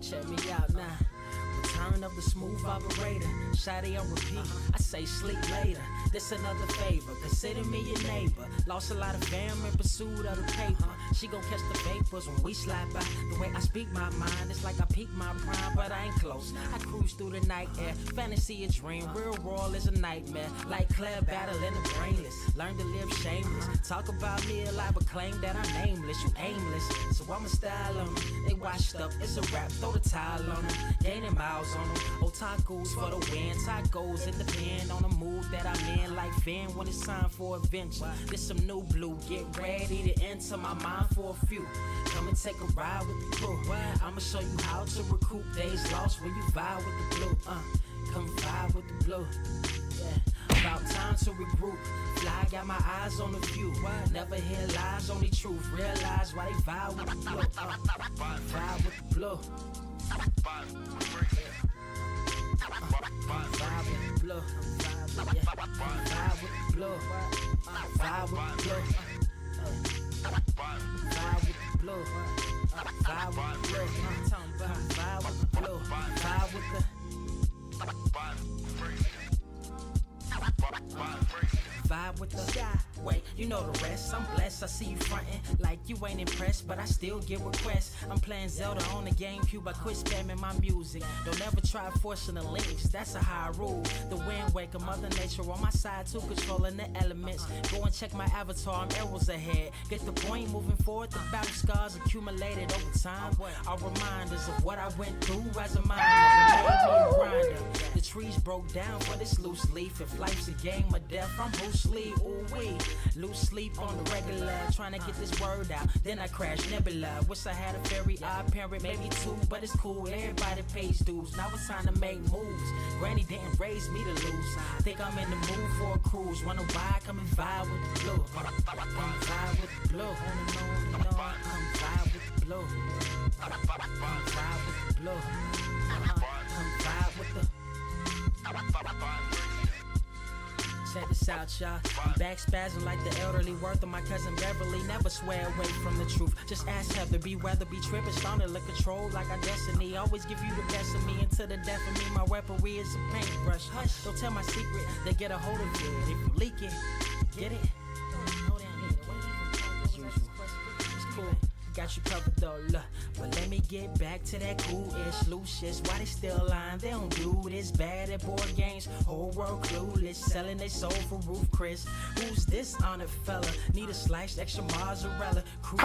Check me out now. Return of the smooth operator. Shotty on repeat. I say sleep later. This another favor. Consider me your neighbor. Lost a lot of fam in pursuit of the paper. She gon' catch the vapors when we slide by. The way I speak my mind, it's like I peak my prime, but I ain't close. I cruise through the night air. Fantasy a dream. Real world is a nightmare. Like Claire battling the brainless. Learn to live shameless. Talk about me alive, but claim that I'm nameless. You aimless. So I'ma style on them. They washed up. It's a rap. Throw the towel on them. Gaining miles on them. Otakus for the win. Tacos, it depend on the mood that I'm in. Like Finn when it's time for adventure. This some new blue. Get ready to enter my mind for a few. Come and take a ride with the crew. I'ma show you how to recoup days lost when you vibe with the blue. Come vibe with the blue. Yeah. About time to regroup. Fly, got my eyes on the view. Never hear lies, only truth. Realize why they vibe with the blue. Vibe with the blue. Vibe with the blue. Vibe with the blue. Vibe with the blue. Vibe with the blue. Vibe with the blue. Vibe with the blue. Vibe with the vibe with the sky. Wait, you know the rest. I'm blessed. I see you frontin' like you ain't impressed, but I still get requests. I'm playing Zelda on the GameCube. I quit spamming my music. Don't ever try forcing the links. That's a high rule. The wind waker, Mother Nature on my side too, controlling the elements. Go and check my avatar. I'm arrows ahead. Get the point. Moving forward, the battle scars accumulated over time are reminders of what I went through as a mind. Never made me a grinder. The trees broke down for this loose leaf. If life's a game of death, I'm Bruce Lee. Ooh wee. Lose sleep on the regular, trying to get this word out. Then I crash Nebula. Wish I had a very odd parent, maybe two, but it's cool. Everybody pays dues. Now it's time to make moves. Granny didn't raise me to lose. Think I'm in the mood for a cruise. Wanna ride? Come and vibe with the blue. Come vibe with the blue. Come vibe with the blue. Come vibe with the blue. Come vibe with the. Check this out, y'all. I'm back spazzing like the elderly worth of my cousin Beverly. Never swear away from the truth. Just ask Heather, be weather, be tripping, starting to control like our destiny. Always give you the best of me until the death of me. My weaponry is a paintbrush. Hush, don't tell my secret. They get a hold of it. If you leak it, get it. It's cool. Got you covered though, look. But let me get back to that cool-ish, loose-ish. Why they still lying? They don't do this bad at board games. Whole world clueless, selling they soul for Roof Chris. Who's this honored fella? Need a sliced extra mozzarella. Crew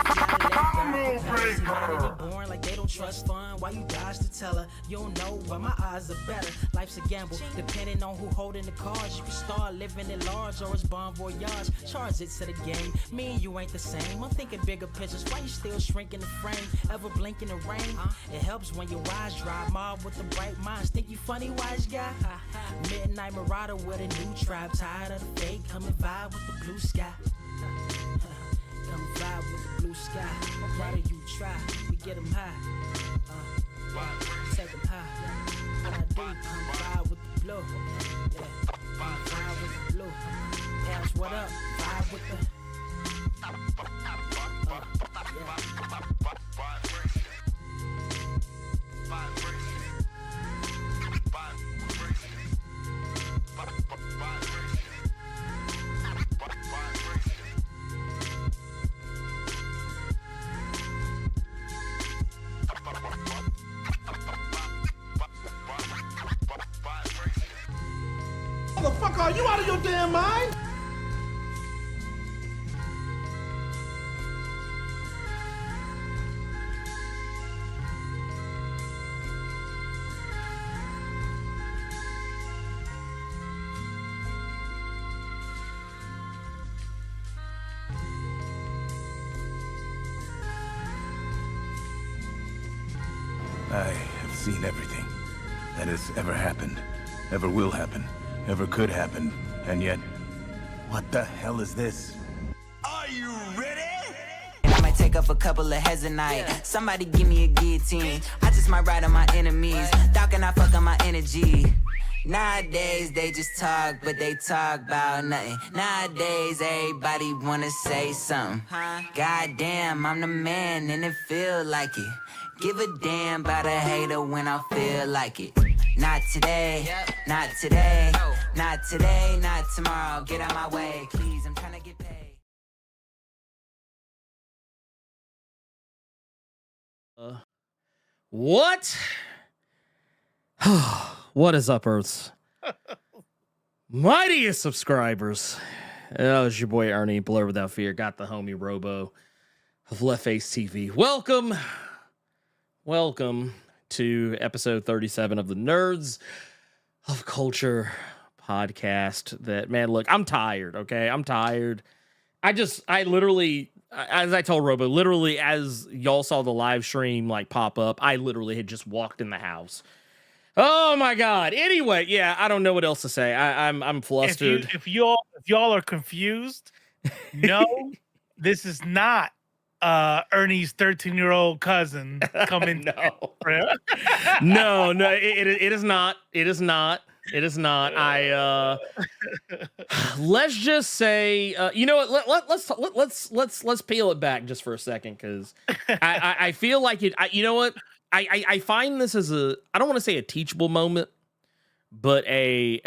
born like they don't trust fun. Why you dodge to tell her? You don't know, but my odds are better. Life's a gamble, depending on who holding the cards. You can start living at large or it's bon voyage. Charge it to the game. Me and you ain't the same. I'm thinking bigger pictures. Why you still shrinking the frame? Ever blink in the rain? It helps when your eyes dry. Mob with the bright minds. Think you funny, wise guy? Midnight Marauder with a new tribe. Tired of the fake. Come and vibe with the blue sky. Come vibe with the blue sky. Why do you try? We get them high. Take them high. What I do? Come vibe with the blue. Yeah. Come vibe with the blue. Pass what up? Vibe with the. Motherfucker, are you out of your damn mind? I have seen everything that has ever happened, ever will happen, ever could happen, and yet, what the hell is this? Are you ready? I might take up a couple of heads a night. Somebody give me a guillotine. I just might ride on my enemies. Dog and I fuck on my energy. Nowadays they just talk, but they talk about nothing. Nowadays everybody wanna say something. Goddamn, I'm the man and it feel like it. Give a damn about a hater when I feel like it. Not today, not today, not today, not tomorrow. Get out my way, please. I'm trying to get paid. What? What is up, Earths? Mightiest subscribers. Oh, it's your boy Ernie, Blerd Without Fear. Got the homie Robo of Left Face TV. Welcome to episode 37 of the Nerds of Culture podcast. That, man, look, I'm tired, okay? I'm tired. I literally, as I told Robo, literally as y'all saw the live stream like pop up, I literally had just walked in the house. Oh my God. Anyway, yeah, I don't know what else to say. I'm flustered. If y'all are confused, no, this is not Ernie's 13-year-old cousin coming. No. No, it is not. It is not. It is not. Let's just say, you know what? Let's peel it back just for a second, because I feel like it. You know what? I find this as I don't want to say a teachable moment, but a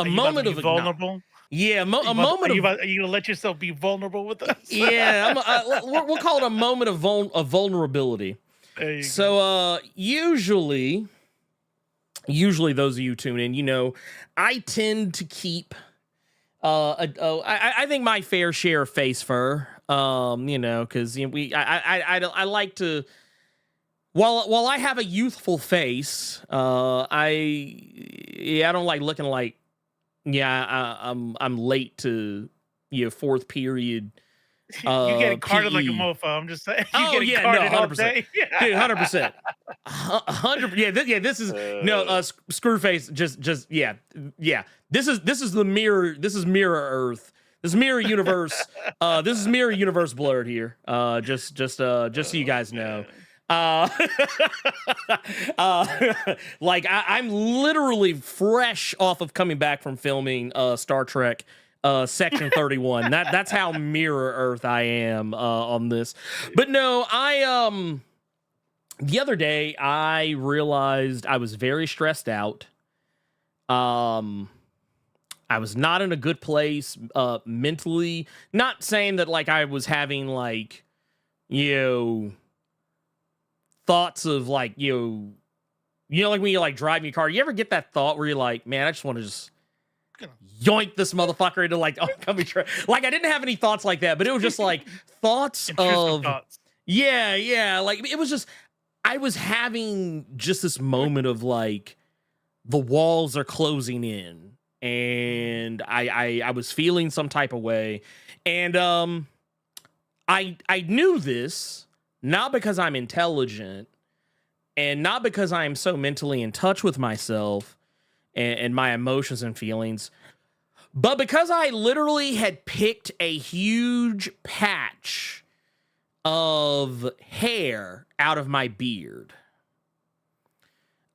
moment of vulnerable. Yeah, a moment. Are you gonna let yourself be vulnerable with us? Yeah, we'll call it a moment of vulnerability. So usually those of you tune in, you know, I tend to keep I think my fair share of face fur. You know, because I like to. While I have a youthful face, I don't like looking like, I'm late to fourth period. You get carded like a mofo. I'm just saying. You get carded 100%. Dude, 100%. 100%. This is Screwface. Just yeah. This is the mirror. This is Mirror Earth. This is Mirror Universe. This is Mirror Universe Blerd here. Just so you guys know. Like I'm literally fresh off of coming back from filming Star Trek Section 31. That's how Mirror Earth I am on this. But no, the other day I realized I was very stressed out. I was not in a good place mentally. Not saying that like I was having like thoughts of like like when you like driving your car, you ever get that thought where you're like, man, I just want to just yoink this motherfucker into like oncoming train. Like I didn't have any thoughts like that, but it was just like thoughts. Yeah, like it was just, I was having just this moment of like the walls are closing in, and I was feeling some type of way, and I knew this. Not because I'm intelligent and not because I'm so mentally in touch with myself and my emotions and feelings, but because I literally had picked a huge patch of hair out of my beard.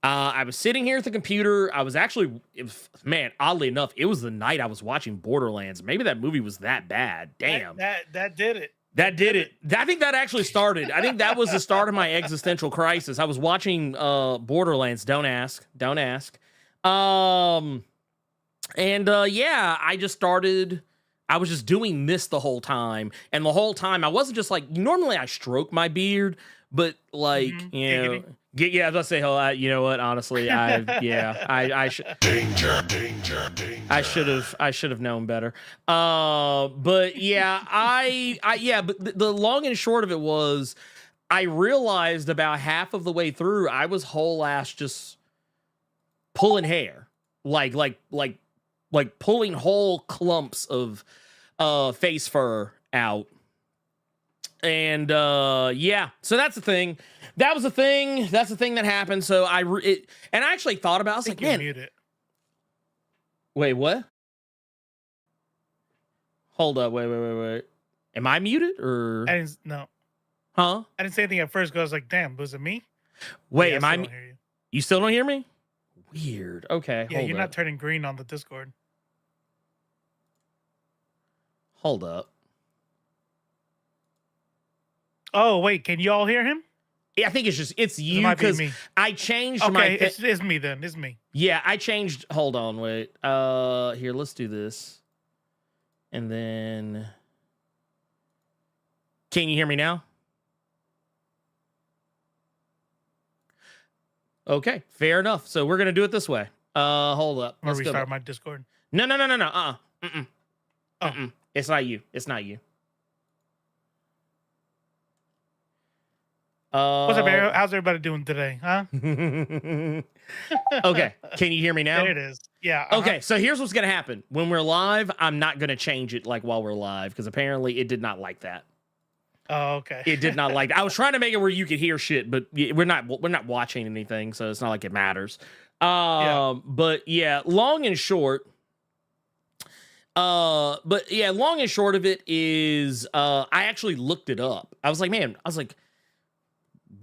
I was sitting here at the computer. I was actually, oddly enough, it was the night I was watching Borderlands. Maybe that movie was that bad. Damn. That did it. That did it. I think that actually started. I think that was the start of my existential crisis. I was watching Borderlands. Don't ask. I just started. I was just doing this the whole time, and the whole time I wasn't just like, normally I stroke my beard, but like I was about to say, you know what? Honestly, I should. Danger. I should have known better. But yeah, but the long and short of it was, I realized about half of the way through, I was whole ass just pulling hair, like pulling whole clumps of face fur out. And so that's the thing. That was the thing. That's the thing that happened. So and I actually thought about it. I was like, man. Muted. Wait, what? Hold up. Wait. Am I muted or? No. Huh? I didn't say anything at first because I was like, damn, was it me? Wait, am I? You still don't hear me? Weird. Okay. Yeah, you're not turning green on the Discord. Hold up. Oh, wait, can you all hear him? I think it's you might be because me. I changed Okay, my. it's me then. It's me. Yeah, I changed. Hold on, wait. Here, let's do this, and then. Can you hear me now? Okay, fair enough. So we're gonna do it this way. Hold up. I'm gonna Let's go. restart my Discord. No. It's not you. It's not you. What's up, Ariel? How's everybody doing today? Huh? Okay. Can you hear me now? There it is. Yeah. Okay. So here's what's gonna happen when we're live. I'm not gonna change it like while we're live because apparently it did not like that. Oh, okay. It did not like that. I was trying to make it where you could hear shit, but we're not watching anything, so it's not like it matters. But yeah, long and short. Long and short of it is I actually looked it up. I was like,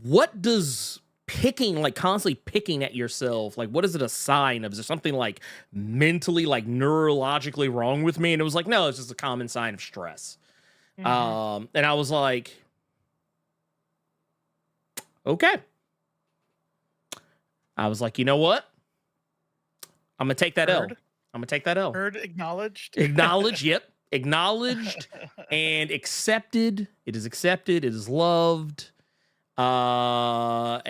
what does picking, like constantly picking at yourself, like what is it a sign of? Is there something like mentally, like neurologically wrong with me? And it was like, no, it's just a common sign of stress. And I was like, okay. I was like, you know what? I'm gonna take that L. I'm gonna take that L. Heard, acknowledged. Acknowledged, yep. Acknowledged and accepted. It is accepted. It is loved. And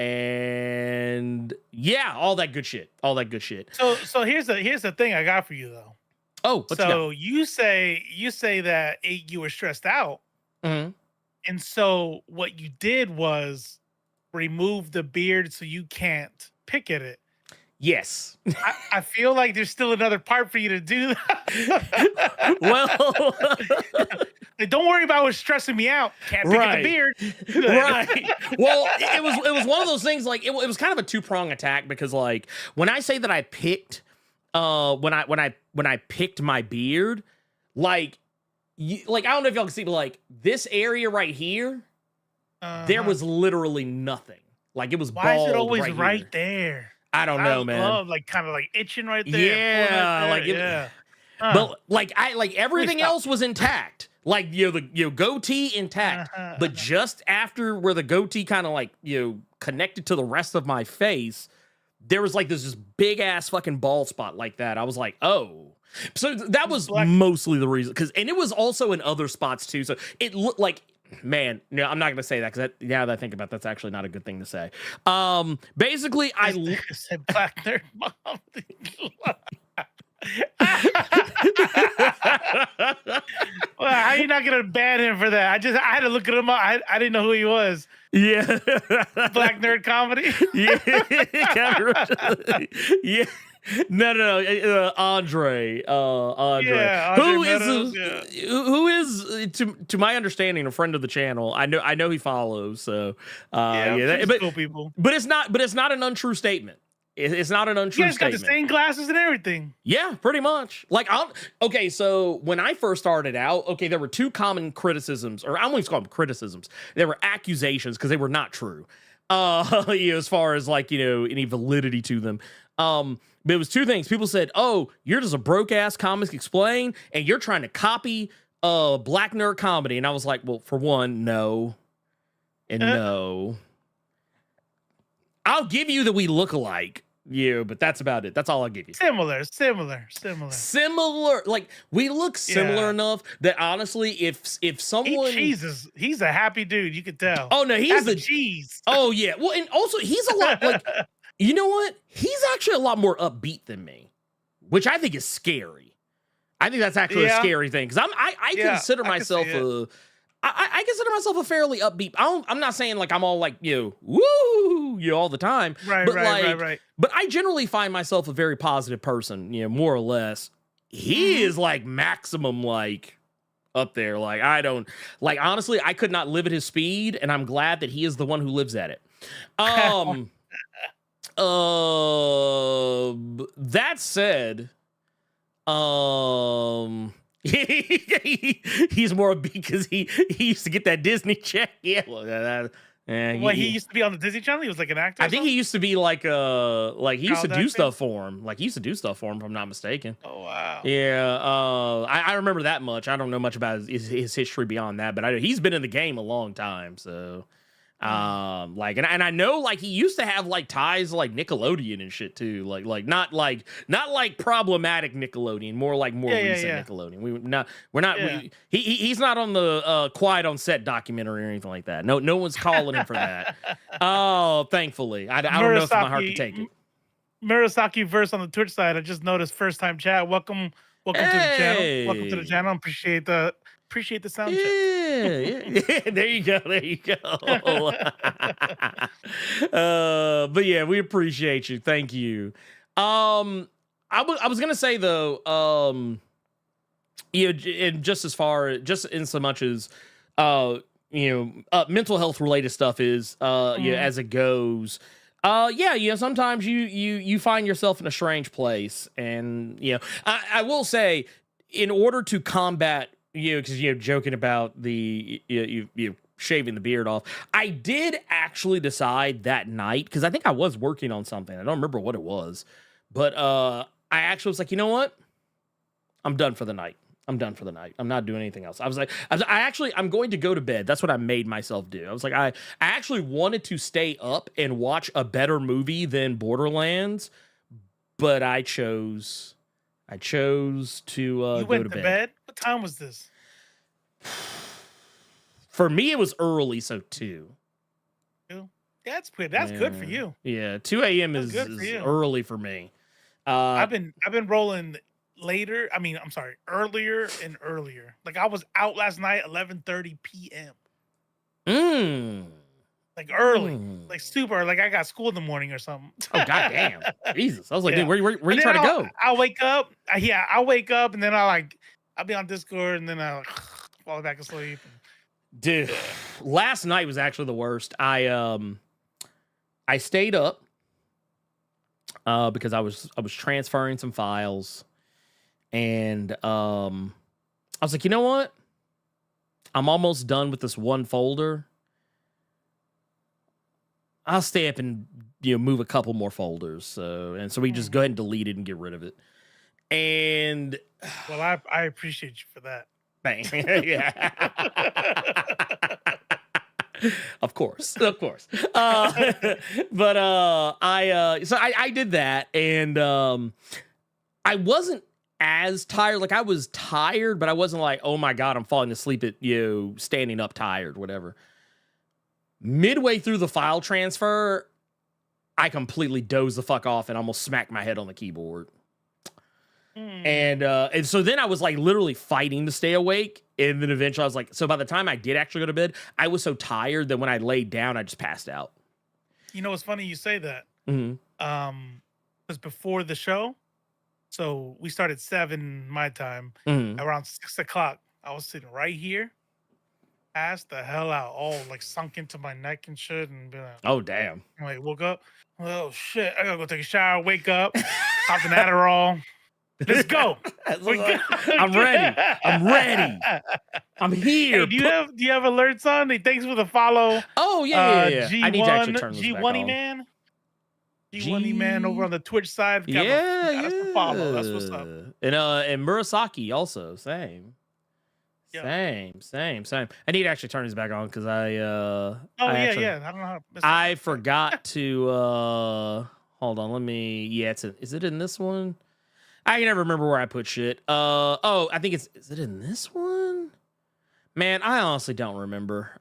yeah, all that good shit. All that good shit. So here's the thing I got for you though. Oh, so you say that you were stressed out, Mm-hmm. and so what you did was remove the beard so you can't pick at it. Yes. I feel like there's still another part for you to do that. Well, Like, don't worry about what's stressing me out. Can't pick at the beard. Right. Well, it was one of those things. Like it was kind of a two-prong attack because like when I say that I picked, when I picked my beard, like I don't know if y'all can see, but like this area right here, there was literally nothing. Like it was Why bald is it always right there? I don't know, man. Love, like kind of like itching right there. Yeah, like yeah. But like everything else was intact. Like the goatee intact, but just after where the goatee kind of like connected to the rest of my face, there was like this big ass fucking bald spot like that. I was like, oh, so that was mostly the reason. And it was also in other spots too. So it looked like, man, no, I'm not gonna say that because now that I think about it, that's actually not a good thing to say. Basically, I said black nerd mom. Well, how are you not gonna ban him for that? I had to look at him up. I didn't know who he was. Yeah. Black nerd comedy. Yeah. Yeah. No. Andre. Yeah, who is to my understanding a friend of the channel. I know he follows. So cool people. But it's not an untrue statement. It's not an untrue statement. You guys got the same glasses and everything. Yeah, pretty much. Like, okay, so when I first started out, there were two common criticisms, or I won't even call them criticisms. There were accusations because they were not true. As far as like, any validity to them. But it was two things. People said, "Oh, you're just a broke ass Comics Explain, and you're trying to copy black nerd comedy." And I was like, well, for one, no, and no. I'll give you that we look alike. But that's about it. That's all I'll give you. Similar. Like we look similar enough that honestly, if someone he's a happy dude, you could tell. Oh no, he's the cheese. Oh yeah. Well, and also he's a lot like you know what? He's actually a lot more upbeat than me, which I think is scary. I think that's actually a scary thing because I consider myself I consider myself a fairly upbeat. I'm not saying like I'm all like woo all the time, right. But I generally find myself a very positive person, more or less. He is like maximum like up there. Like I don't like honestly, I could not live at his speed, and I'm glad that he is the one who lives at it. That said, he's more because he used to get that Disney check. Yeah, he used to be on the Disney Channel. He was like an actor. I think he used to be like he used to do stuff for him. Like he used to do stuff for him, if I'm not mistaken. Oh wow. Yeah. I remember that much. I don't know much about his history beyond that, but he's been in the game a long time. So, Like, and I know like he used to have like ties to, like Nickelodeon and shit too. Like not like problematic Nickelodeon, more like recent Nickelodeon. We're not. Yeah. He's not on the Quiet on Set documentary or anything like that. No one's calling him for that. Oh, thankfully, I don't know if my heart can take it. Murasaki verse on the Twitch side. I just noticed first time chat. Welcome to the channel. Welcome to the channel. Appreciate the sound check. Yeah. There you go. But yeah, we appreciate you. Thank you. I was gonna say though, and just in so much as mental health related stuff is as it goes. Sometimes you find yourself in a strange place, and I will say, in order to combat because joking about the you shaving the beard off, I did actually decide that night, because I think I was working on something. I don't remember what it was, but I actually was like, you know what? I'm done for the night. I'm not doing anything else. I'm going to go to bed. That's what I made myself do. I was like, I actually wanted to stay up and watch a better movie than Borderlands, but I chose to you go went to to bed. bed. What time was this? For me, it was early, so 2. Yeah, that's good. That's good for you. Yeah, 2 a.m. is early for me. I've been rolling later. I'm sorry, earlier and earlier. Like I was out last night, 11:30 p.m. Like early, like super. Like I got school in the morning or something. Oh goddamn, Jesus! I was like, dude, where you trying to go? I'll wake up. I'll wake up and then I'll be on Discord and then I'll fall back asleep. Dude, last night was actually the worst. I stayed up because I was transferring some files, and I was like, you know what? I'm almost done with this one folder. I'll stay up and move a couple more folders. So we just go ahead and delete it and get rid of it. And well, I appreciate you for that. Bang. Yeah. Of course. I did that, and I wasn't as tired. Like I was tired, but I wasn't like, oh my God, I'm falling asleep at standing up tired, whatever. Midway through the file transfer, I completely dozed the fuck off and almost smacked my head on the keyboard. And so then I was like literally fighting to stay awake. And then eventually I was like, so by the time I did actually go to bed, I was so tired that when I laid down, I just passed out. You know, it's funny you say that. Mm-hmm. Because before the show, so we started 7 my time, around 6 o'clock. I was sitting right here, passed the hell out, all like sunk into my neck and shit, and be like, oh damn! I'm like, woke up, oh shit, I gotta go take a shower, wake up, pop an Adderall, let's go. I'm ready. I'm here. Hey, do you have alerts on? Hey, thanks for the follow. Oh yeah. G1, I need to actually turn this back G1 on. Man. G1 Man over on the Twitch side. Got us to follow. That's what's up. And Murasaki also, same. Yeah. Same. I need to actually turn this back on because I I don't know how to I forgot to hold on, let me is it in this one? I can never remember where I put shit. I think is it in this one? Man, I honestly don't remember.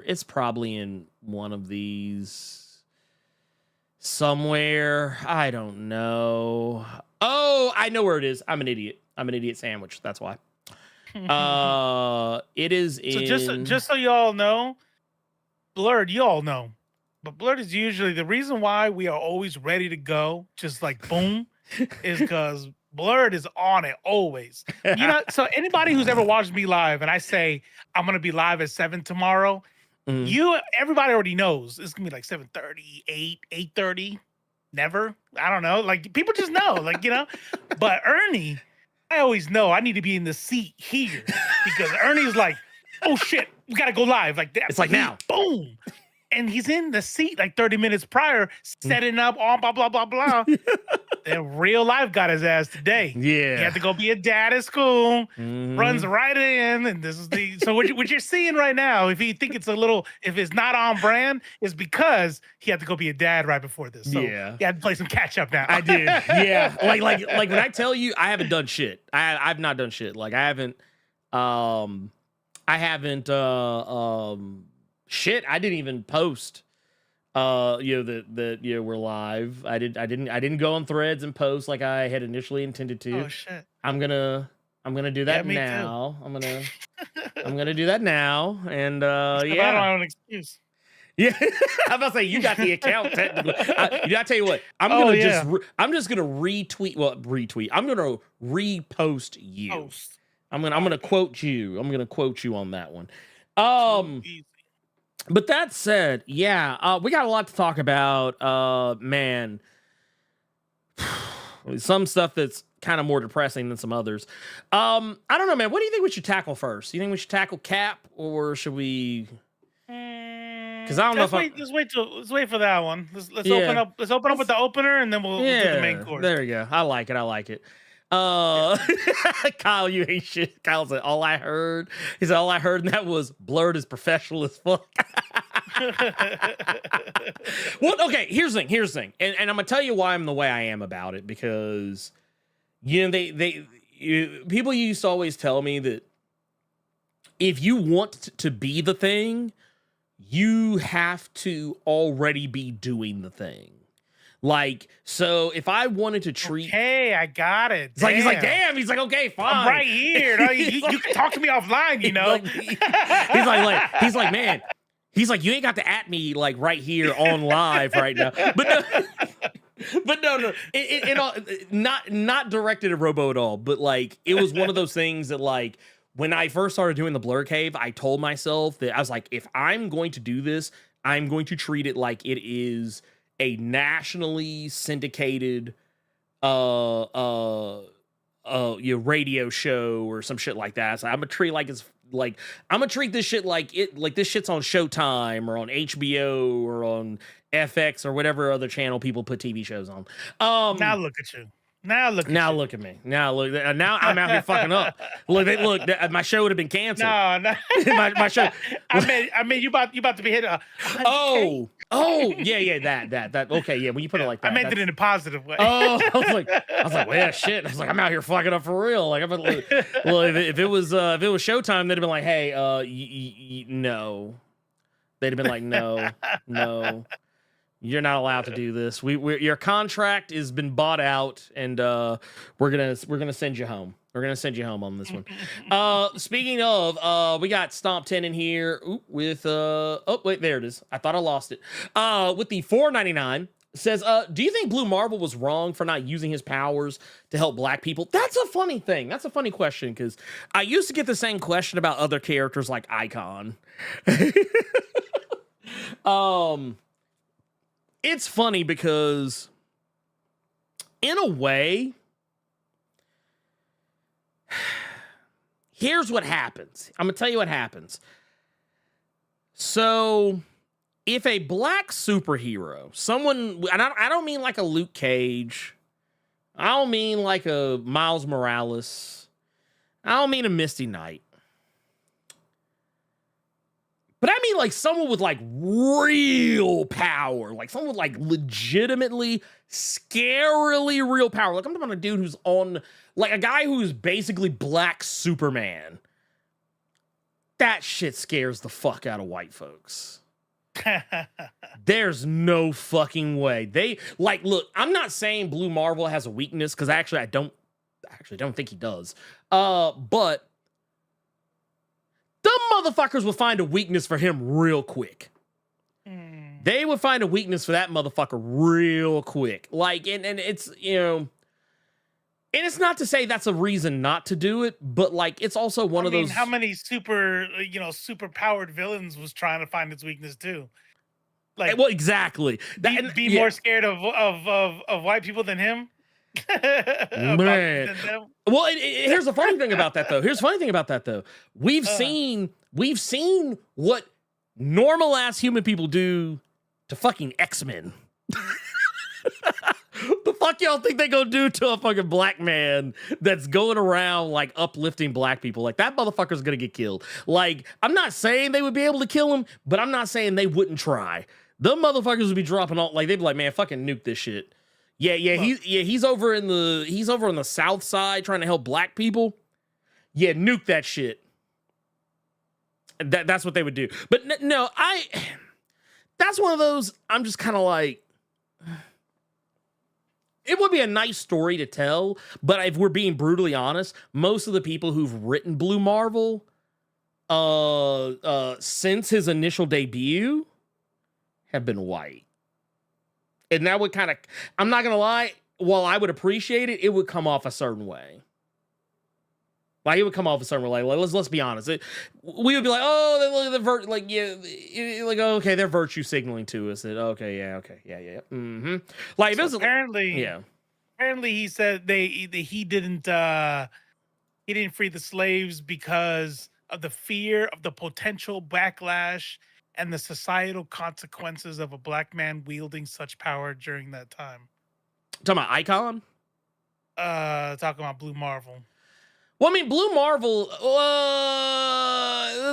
It's probably in one of these somewhere. I don't know. Oh, I know where it is. I'm an idiot sandwich. That's why. It is in. So just so y'all know, Blerd, you all know, but Blerd is usually the reason why we are always ready to go, just like boom, is because Blerd is on it always. So anybody who's ever watched me live and I say I'm gonna be live at 7 tomorrow, everybody already knows it's gonna be like 7:30, 8:30. Never. I don't know. Like people just know, But Ernie, I always know I need to be in the seat here because Ernie's like, oh shit, we gotta go live. Like that. It's like now. Boom. And he's in the seat like 30 minutes prior, setting up on blah blah blah blah. Then real life got his ass today. Yeah. He had to go be a dad at school. Mhm. Runs right in, and this is the so what you're seeing right now. If you think it's if it's not on brand, is because he had to go be a dad right before this. So Yeah. he had to play some catch up now. I did. Yeah. Like when I tell you, I haven't done shit. I've not done shit. Like I haven't shit. I didn't even post. That we're live. I didn't go on Threads and post like I had initially intended to. Oh shit. I'm gonna do that now. I'm gonna do that now. And I don't have an excuse. Yeah, I'm about to say you got the account technically. I tell you what, I'm just gonna retweet. Well, retweet. I'm gonna repost you. Post. I'm gonna quote you. I'm gonna quote you on that one. But that said, yeah, we got a lot to talk about. Man, some stuff that's kind of more depressing than some others. I don't know, man. What do you think we should tackle first? You think we should tackle Cap, or should we? Because I don't know if let's wait for that one. Let's open up. Let's open up with the opener, and then we'll do the main course. There you go. I like it. Kyle, you ain't shit. Kyle said, all I heard, and that was Blerd is professional as fuck. Well, okay, here's the thing. And I'm gonna tell you why I'm the way I am about it, because people used to always tell me that if you want to be the thing, you have to already be doing the thing. Like, so if I wanted to treat... Hey, I got it. He's like, damn. He's like, okay, fine. I'm right here. No, you can talk to me offline, you know? He's like, man. He's like, you ain't got to at me, like, right here on live right now. But no. Not directed at Robo at all. But, like, it was one of those things that, like, when I first started doing the Blerd Cave, I told myself that I was like, if I'm going to do this, I'm going to treat it like it is a nationally syndicated radio show or some shit like that. So I'm gonna treat this shit like this shit's on Showtime or on HBO or on FX or whatever other channel people put TV shows on. Now look at you. Now look at me. Now I'm out here fucking up. Look, my show would have been canceled. No. my show. I mean, you about to be hit. Yeah, that. Okay, yeah. When you put it like that, I meant it in a positive way. Oh, I was like, well, yeah, shit. I was like, I'm out here fucking up for real. Like, if it was Showtime, they'd have been like, hey, no. They'd have been like, no. You're not allowed to do this. Your contract has been bought out, and we're gonna send you home. We're gonna send you home on this one. Speaking of, we got Stomp 10 in here with oh wait, there it is. I thought I lost it. With the $4.99 says, do you think Blue Marble was wrong for not using his powers to help black people? That's a funny thing. That's a funny question, because I used to get the same question about other characters like Icon. It's funny because, in a way, here's what happens. I'm going to tell you what happens. So, if a black superhero, someone, and I don't mean like a Luke Cage, I don't mean like a Miles Morales, I don't mean a Misty Knight, but I mean like someone with like real power, like someone with like legitimately, scarily real power. Like I'm talking about a dude who's on, like a guy who's basically Black Superman. That shit scares the fuck out of white folks. There's no fucking way. They like, look, I'm not saying Blue Marvel has a weakness, because I don't think he does. But them motherfuckers will find a weakness for him real quick. They would find a weakness for that motherfucker real quick. Like, and it's, you know, and it's not to say that's a reason not to do it, but like, it's also one of those. How many super powered villains was trying to find its weakness too? Like, well, exactly. Be more scared of white people than him. Man. Well, here's the funny thing about that though. We've seen what normal ass human people do to fucking X-Men. The fuck y'all think they gonna do to a fucking black man that's going around like uplifting black people? Like that motherfucker's gonna get killed. Like I'm not saying they would be able to kill him, but I'm not saying they wouldn't try. Them motherfuckers would be dropping all like they'd be like, man, fucking nuke this shit. He's over in the south side trying to help black people. Yeah, nuke that shit. That's what they would do. But no, that's one of those I'm just kind of like, it would be a nice story to tell, but if we're being brutally honest, most of the people who've written Blue Marvel since his initial debut have been white. And that would kind of, I'm not gonna lie, while I would appreciate it, it would come off a certain way. Like it would come off a certain way. Like let's be honest. We would be like, oh, like okay, they're virtue signaling to us. Yeah. Mm-hmm. Like so apparently he said he didn't free the slaves because of the fear of the potential backlash and the societal consequences of a black man wielding such power during that time. Talking about Icon? Talking about Blue Marvel. Well, I mean, Blue Marvel,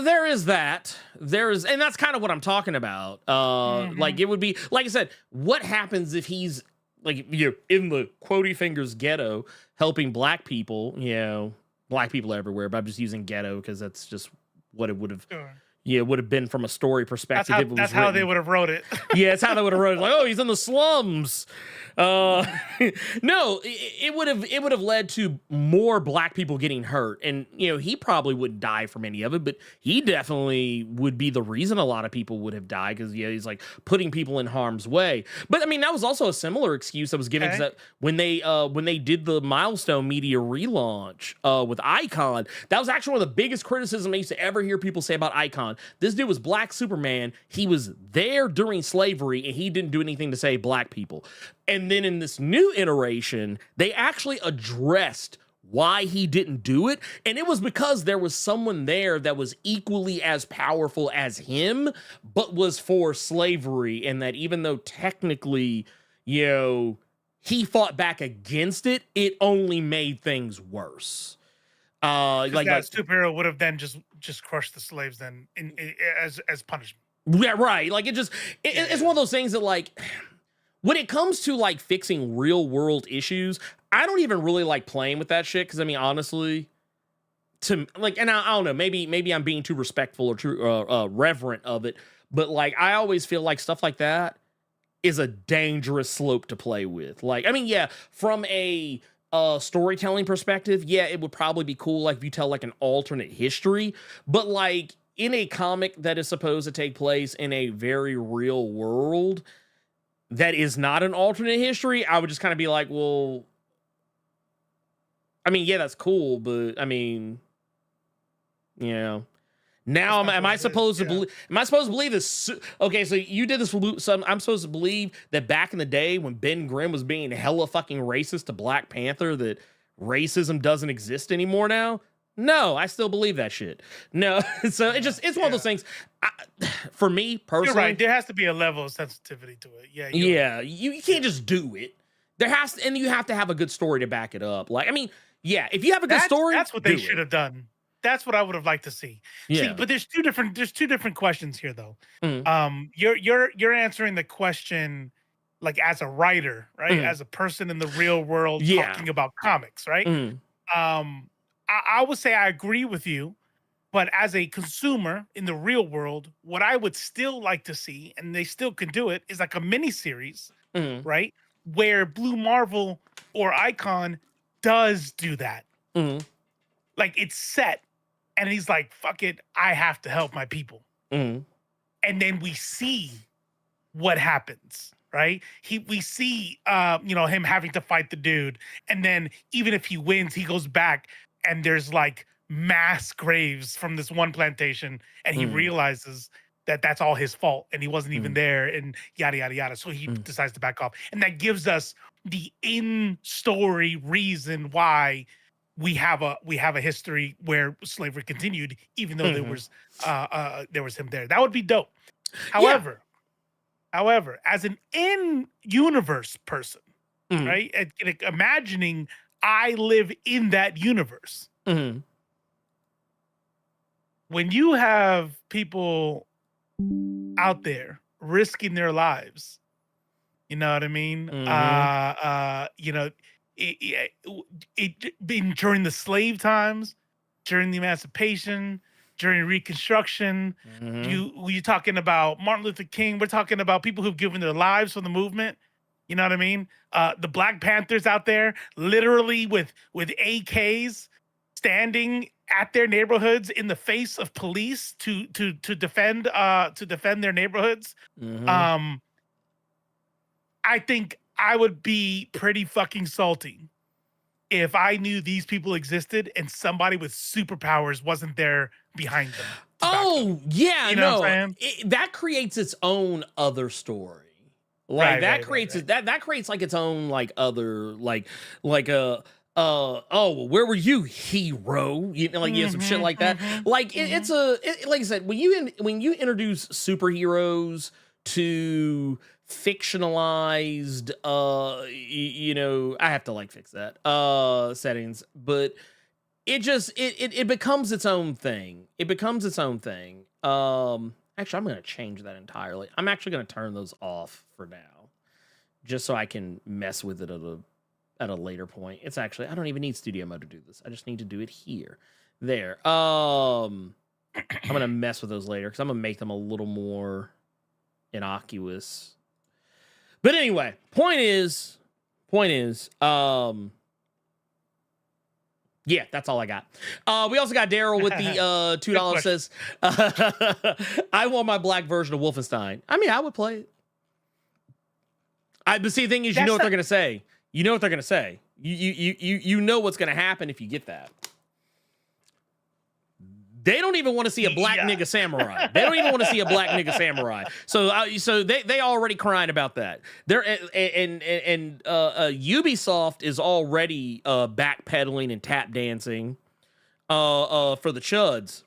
there is that. And that's kind of what I'm talking about. Like, it would be, like I said, what happens if he's, like, in the quotey fingers ghetto helping black people, black people everywhere, but I'm just using ghetto because that's just what it would have. Sure. Yeah, it would have been from a story perspective. That's how they would have wrote it. Yeah, that's how they would have wrote it. Like, oh, he's in the slums. No, it would have led to more black people getting hurt, and he probably wouldn't die from any of it, but he definitely would be the reason a lot of people would have died because he's like putting people in harm's way. But I mean, that was also a similar excuse that was given that when they did the Milestone Media relaunch with Icon. That was actually one of the biggest criticisms I used to ever hear people say about Icon. This dude was Black Superman. He was there during slavery, and he didn't do anything to save black people. And then in this new iteration, they actually addressed why he didn't do it. And it was because there was someone there that was equally as powerful as him, but was for slavery. And that even though technically, he fought back against it, it only made things worse. Like that superhero would have then just crushed the slaves then as punishment. Yeah, right. Like it's one of those things that like, when it comes to like fixing real world issues, I don't even really like playing with that shit. Cause I mean, honestly, and I don't know, maybe I'm being too respectful or too reverent of it. But like, I always feel like stuff like that is a dangerous slope to play with. Like, I mean, yeah, from a storytelling perspective, yeah, it would probably be cool. Like if you tell like an alternate history, but like in a comic that is supposed to take place in a very real world, that is not an alternate history, I would just kind of be like, well, I mean, yeah, that's cool, but I mean, now am I supposed to believe? Am I supposed to believe this? Okay, so you did this. So I'm supposed to believe that back in the day when Ben Grimm was being hella fucking racist to Black Panther, that racism doesn't exist anymore now? No, I still believe that shit. No, so it's one of those things. For me personally, you're right. There has to be a level of sensitivity to it. Yeah, you can't just do it. There has to, and you have to have a good story to back it up. Like, I mean, yeah, if you have a good story, that's what they should have done. That's what I would have liked to see. Yeah. See, but there's two different questions here though. Mm. You're answering the question like as a writer, right? Mm. As a person in the real world talking about comics, right? Mm. I would say I agree with you, but as a consumer in the real world, what I would still like to see, and they still can do it, is like a mini series, right? Where Blue Marvel or Icon does do that. Mm-hmm. Like it's set, and he's like, fuck it, I have to help my people. Mm-hmm. And then we see what happens, right? We see him having to fight the dude, and then even if he wins, he goes back and there's like mass graves from this one plantation, and he realizes that that's all his fault and he wasn't even there, and yada yada yada. So he decides to back off, and that gives us the in-story reason why we have a history where slavery continued, even though there was him there. That would be dope. However, as an in-universe person, right? And imagining I live in that universe. Mm-hmm. When you have people out there risking their lives, you know what I mean? You know, it been during the slave times, during the emancipation, during Reconstruction. You're talking about Martin Luther King. We're talking about people who've given their lives for the movement. You know what I mean? The Black Panthers out there, literally with AKs, standing at their neighborhoods in the face of police to defend their neighborhoods. I think I would be pretty fucking salty if I knew these people existed and somebody with superpowers wasn't there behind them. Oh, yeah, you know no. what I'm That creates its own other story. Like that creates like its own like other like oh, where were you, hero? You know, like some shit like that. Like it's like I said, when you introduce superheroes to fictionalized you know, I have to like fix that settings, but it becomes its own thing. It becomes its own thing. Actually, I'm going to change that entirely. I'm actually going to turn those off for now, just so I can mess with it at a later point. It's actually, I don't even need studio mode to do this. I just need to do it here. There. I'm going to mess with those later because I'm going to make them a little more innocuous. But anyway, point is, yeah, that's all I got. We also got Daryl with the $2 says, I want my black version of Wolfenstein. I mean, I would play it. But see, the thing is, you know what they're gonna say. You know what they're gonna say. You know what's gonna happen if you get that. They don't even want to see a black nigga samurai. They don't even want to see a black nigga samurai. So they already crying about that. They're and Ubisoft is already backpedaling and tap dancing for the chuds.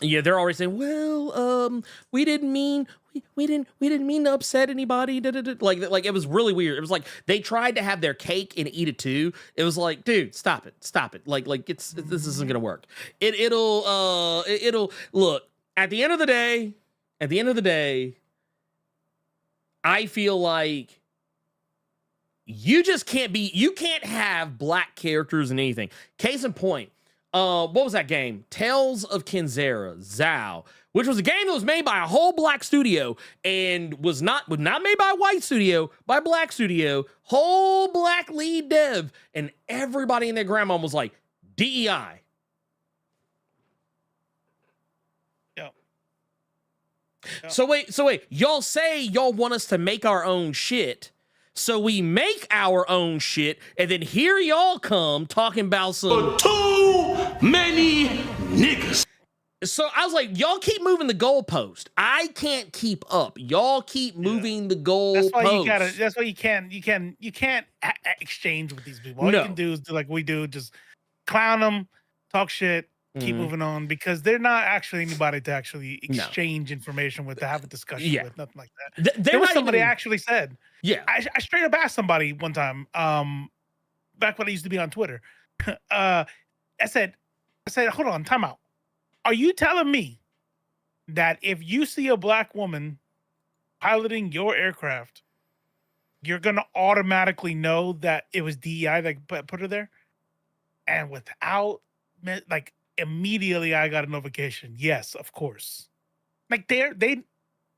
Yeah, they're already saying, well, we didn't mean to upset anybody. Like it was really weird. It was like they tried to have their cake and eat it too. It was like, dude, stop it. Like this isn't gonna work. It'll look, at the end of the day, I feel like you can't have black characters in anything. Case in point, what was that game? Tales of Kenzera, Zao, which was a game that was made by a whole black studio and was not made by a white studio, by a black studio, whole black lead dev, and everybody and their grandma was like, DEI. Yep. So wait, y'all say y'all want us to make our own shit. So we make our own shit, and then here y'all come talking about some Too many niggas. So I was like, y'all keep moving the goalpost. I can't keep up. Y'all keep moving the goalpost. That's why you can't exchange with these people. All you can do is do like we do, just clown them, talk shit, keep moving on, because they're not actually anybody to actually exchange information with, to have a discussion with, nothing like that. There was somebody actually said, I straight up asked somebody one time, back when I used to be on Twitter, I said, hold on, time out. Are you telling me that if you see a black woman piloting your aircraft, you're going to automatically know that it was DEI that put her there? And without, like, immediately I got a notification. Yes, of course. Like, they're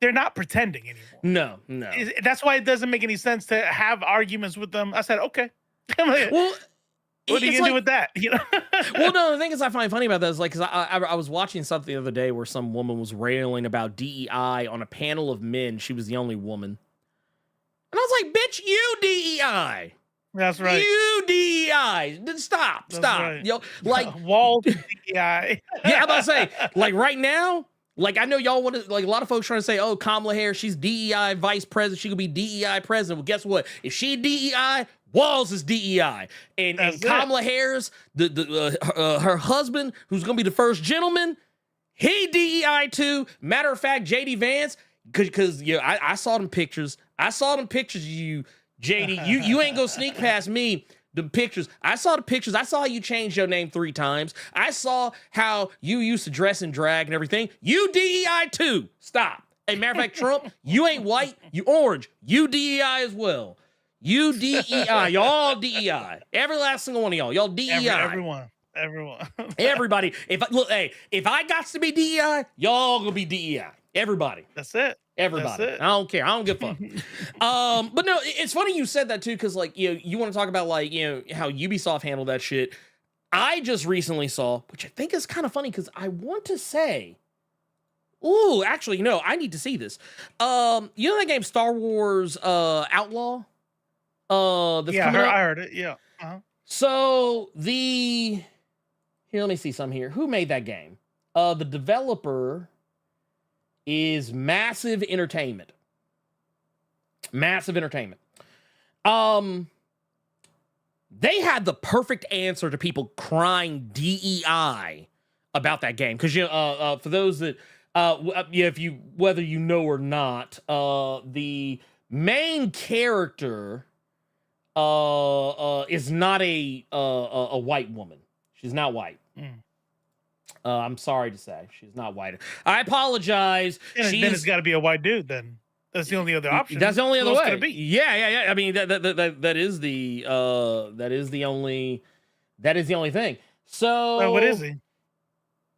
not pretending anymore. No. That's why it doesn't make any sense to have arguments with them. I said, okay. Well, what are you gonna do with that? You know? Well, no, the thing is I find funny about that is like, because I was watching something the other day where some woman was railing about DEI on a panel of men. She was the only woman. And I was like, bitch, you DEI. That's right. You DEI. Stop. Right. Yo, like wall DEI. Yeah, I'm about to say, like right now, like I know y'all want to, like a lot of folks trying to say, oh, Kamala Harris, she's DEI vice president. She could be DEI president. Well, guess what? If she DEI, Walls is DEI, and Kamala Harris, her husband, who's gonna be the first gentleman, he DEI too. Matter of fact, JD Vance, because I saw them pictures. I saw them pictures of you JD, you ain't gonna sneak past me. The pictures. I saw the pictures. I saw how you changed your name 3 times. I saw how you used to dress in drag and everything. You DEI too. Stop. Hey, matter of fact, Trump, you ain't white, you orange. You DEI as well. You DEI. Y'all DEI. Every last single one of y'all. Y'all DEI. Everyone. Everybody. If I got to be DEI, y'all gonna be DEI. Everybody. That's it. Everybody. That's it. I don't care. I don't give a fuck. But no, it's funny you said that too, because like you want to talk about like how Ubisoft handled that shit. I just recently saw, which I think is kind of funny because I want to say, ooh, actually no, I need to see this. You know that game Star Wars Outlaw? That's coming out? I heard it. Yeah. Uh-huh. So here, let me see some here. Who made that game? The developer is Massive Entertainment. Massive Entertainment. They had the perfect answer to people crying DEI about that game. Because for those that if you whether you know or not, the main character is not a white woman. She's not white. I'm sorry to say she's not white. I apologize. Then it's got to be a white dude. Then that's the only other option. That's the only other way. Be? Yeah. I mean that is the only thing. So well, what is he?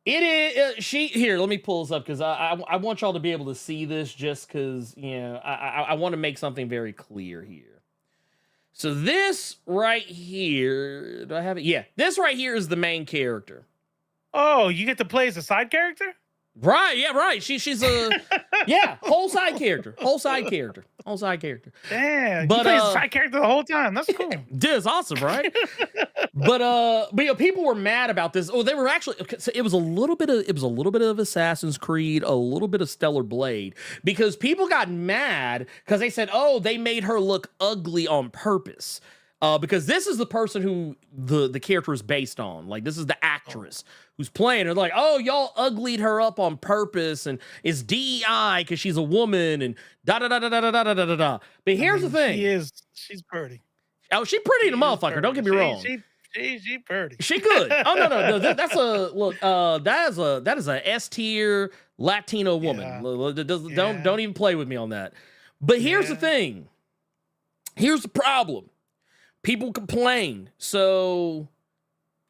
It is she here. Let me pull this up because I want y'all to be able to see this just because I want to make something very clear here. So this right here, do I have it? Yeah, this right here is the main character. Oh, you get to play as a side character? Right, yeah, right. She's a whole side character. Damn, but you play as a side character the whole time. That's cool. Dude, it's awesome, right? but people were mad about this. Oh, they were actually. It was a little bit of Assassin's Creed, a little bit of Stellar Blade, because people got mad because they said, oh, they made her look ugly on purpose. Because this is the person who the character is based on. Like, this is the actress who's playing her. Like, oh, y'all uglied her up on purpose, and it's DEI because she's a woman, and da-da-da-da-da-da-da-da-da. But here's the thing. She's pretty. Oh, she's pretty in a motherfucker. Pretty. Don't get me wrong. She pretty. She good. Oh, no. That's a, look, that is a S-tier Latino woman. Yeah. Don't even play with me on that. But here's the thing. Here's the problem. People complained. So,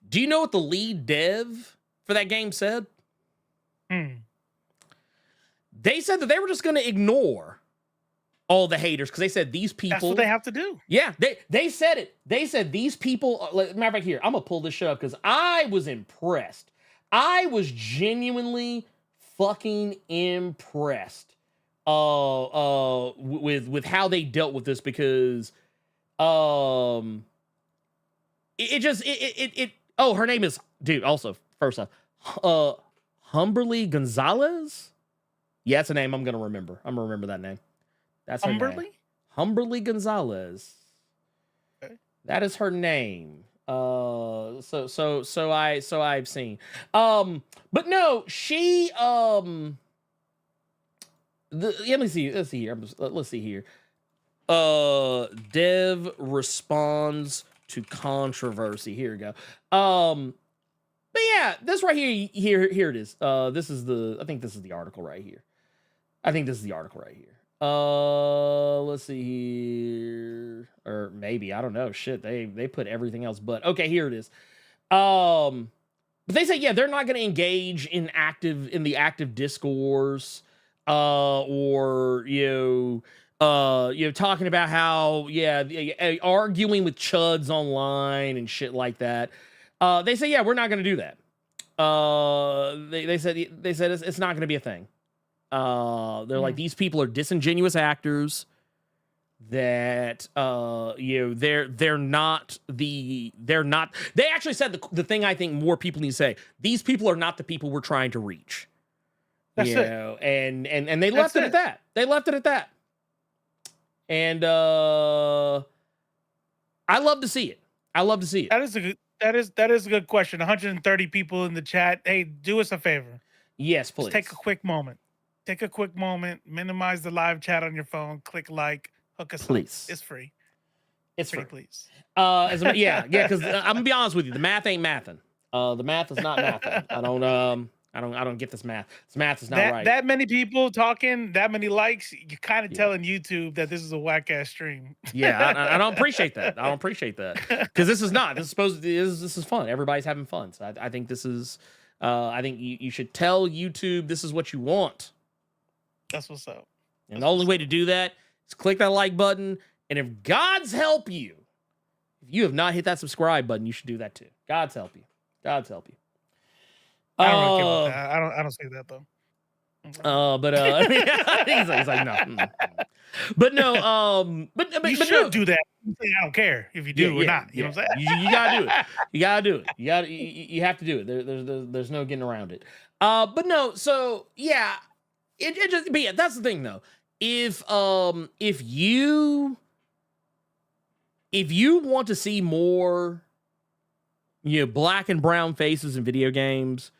do you know what the lead dev for that game said? They said that they were just going to ignore all the haters because they said these people. That's what they have to do. Yeah, they said it. They said these people. Matter of fact, here, I'm going to pull this shit up because I was impressed. I was genuinely fucking impressed with how they dealt with this because. Oh, her name is, dude, also, first off, Humberly Gonzalez? Yeah, that's a name I'm going to remember. I'm going to remember that name. That's her name. Humberly Gonzalez. Okay. That is her name. So I've seen. But no, she, let's see here. Dev responds to controversy. Here we go. But yeah, this right here it is. I think this is the article right here. Let's see here. Or maybe, I don't know. Shit, they put everything else but. Okay, here it is. But they say, yeah, they're not going to engage in the active discourse, or, talking about how, arguing with chuds online and shit like that. They say, yeah, we're not going to do that. They said it's not going to be a thing. They're like, these people are disingenuous actors that, they're not, they actually said the thing I think more people need to say, these people are not the people we're trying to reach. That's it. And they left it at that. They left it at that. And I love to see it. That is a good question. 130 people in the chat. Hey, do us a favor. Yes, please. Just take a quick moment. Minimize the live chat on your phone. Click like. Hook us up. It's free. It's Pretty free. please. Yeah, because I'm gonna be honest with you, the math ain't mathing. The math is not mathing. I don't get this math. This math is not right. That many people talking, that many likes, you're kind of telling YouTube that this is a whack ass stream. Yeah, I don't appreciate that. I don't appreciate that because this is not. This is supposed to. This is fun. Everybody's having fun. So I think this is. I think you should tell YouTube this is what you want. That's what's up. And the only way to do that is click that like button. And if God's help you, if you have not hit that subscribe button, you should do that too. God's help you. God's help you. I don't really care about that. I don't say that though. But he's like no. But no, but you should no. do that. I don't care if you do or not. You know what I'm saying? You gotta do it. You gotta do it. You have to do it. There's no getting around it. But no. So yeah, it just. But yeah, that's the thing though. If you want to see more, black and brown faces in video games,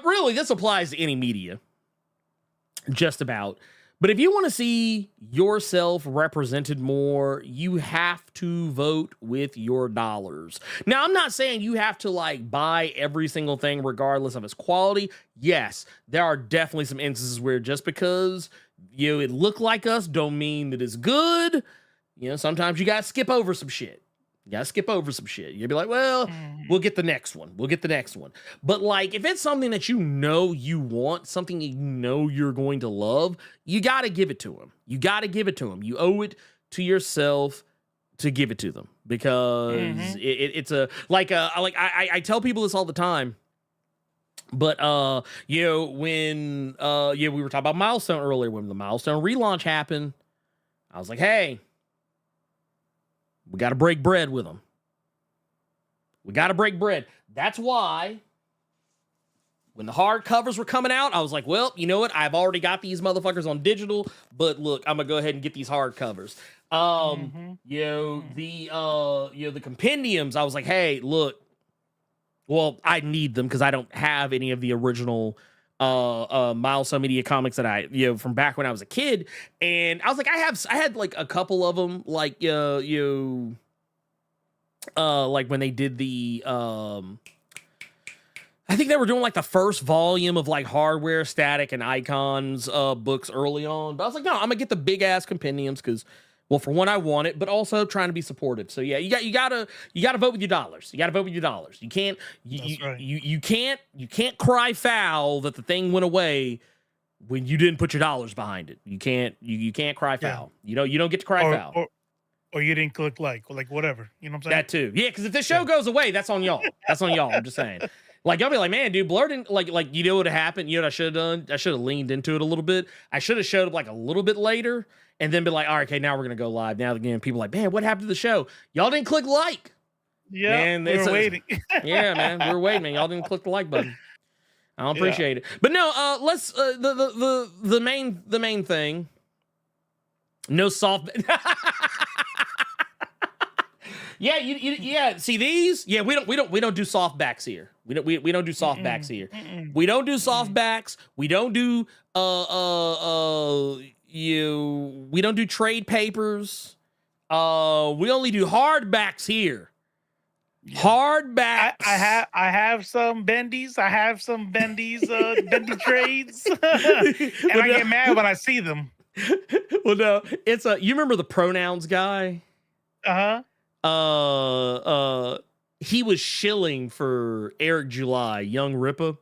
really, this applies to any media, just about. But if you want to see yourself represented more, you have to vote with your dollars. Now, I'm not saying you have to buy every single thing regardless of its quality. Yes, there are definitely some instances where just because it look like us don't mean that it's good. Sometimes you got to skip over some shit. You'll be like, well, we'll get the next one. But if it's something that you want, something you're going to love, you got to give it to them. You owe it to yourself to give it to them because it's I tell people this all the time. But when we were talking about Milestone earlier, when the Milestone relaunch happened, I was like, hey, we got to break bread with them. That's why when the hard covers were coming out, I was like, well, you know what? I've already got these motherfuckers on digital, but look, I'm gonna go ahead and get these hard covers. The compendiums, I was like, hey, look, well, I need them because I don't have any of the original Milestone Media comics that I from back when I was a kid, and I was like, I had a couple of them, like when they did the I think they were doing the first volume of hardware, static, and icons books early on, but I was like, no, I'm gonna get the big ass compendiums because, well, for one, I want it, but also trying to be supportive. So yeah, you gotta vote with your dollars. You can't you can't cry foul that the thing went away when you didn't put your dollars behind it. You can't cry foul. You don't get to cry foul. Or you didn't click whatever. You know what I'm saying? That too. Yeah, because if this show goes away, that's on y'all. I'm just saying. Y'all be like, man, dude, Blerd didn't you know what happened? You know what I should have done? I should have leaned into it a little bit. I should have showed up a little bit later. And then be like, all right, okay, now we're going to go live. Now, again, people are like, man, what happened to the show? Y'all didn't click like. Yeah, man, we were waiting. Yeah, man, we were waiting, man. Y'all didn't click the like button. I don't appreciate it. But no, let's, the main thing, no soft. Yeah, see these? Yeah, we don't do softbacks here. We don't do softbacks here. We don't do softbacks. We don't do, we don't do trade papers. We only do hardbacks here. Hardbacks. I have some bendies. I have some bendy trades, and I get mad when I see them. Well, no, it's you remember the pronouns guy? He was shilling for Eric July, Young Ripper.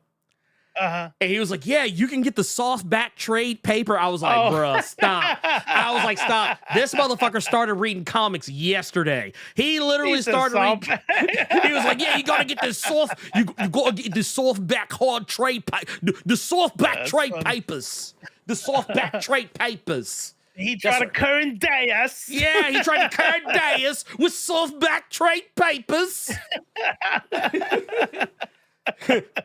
And he was like, yeah, you can get the softback trade paper. I was like, bruh, stop. I was like, stop. This motherfucker started reading comics yesterday. He literally started reading. He was like, yeah, you gotta get this you gotta get this softback hard trade the softback trade papers. The softback trade papers. He tried to current day us. Yeah, he tried to current day us with softback trade papers.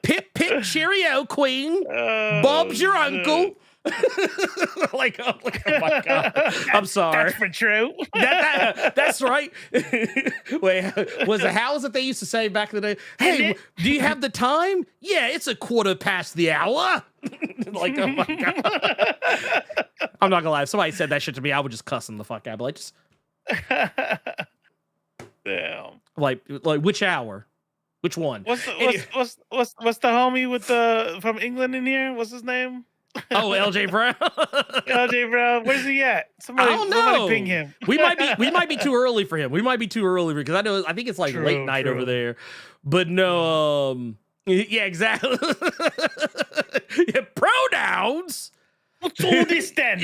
Pip, cheerio, queen. Bob's your uncle. Oh my God. I'm sorry. That's for true. That's right. Wait, how was it they used to say back in the day? Hey, do you have the time? Yeah, it's 1:15 the hour. Oh my God. I'm not gonna lie. If somebody said that shit to me, I would just cuss them the fuck out. But Damn. Like which hour? Which one? What's the homie with from England in here? What's his name? Oh, LJ Brown. LJ Brown. Where's he at? I don't know. Somebody ping him. we might be too early for him. We might be too early because I think it's like late night over there. But no, yeah, exactly. Yeah, pronouns. What's all this then?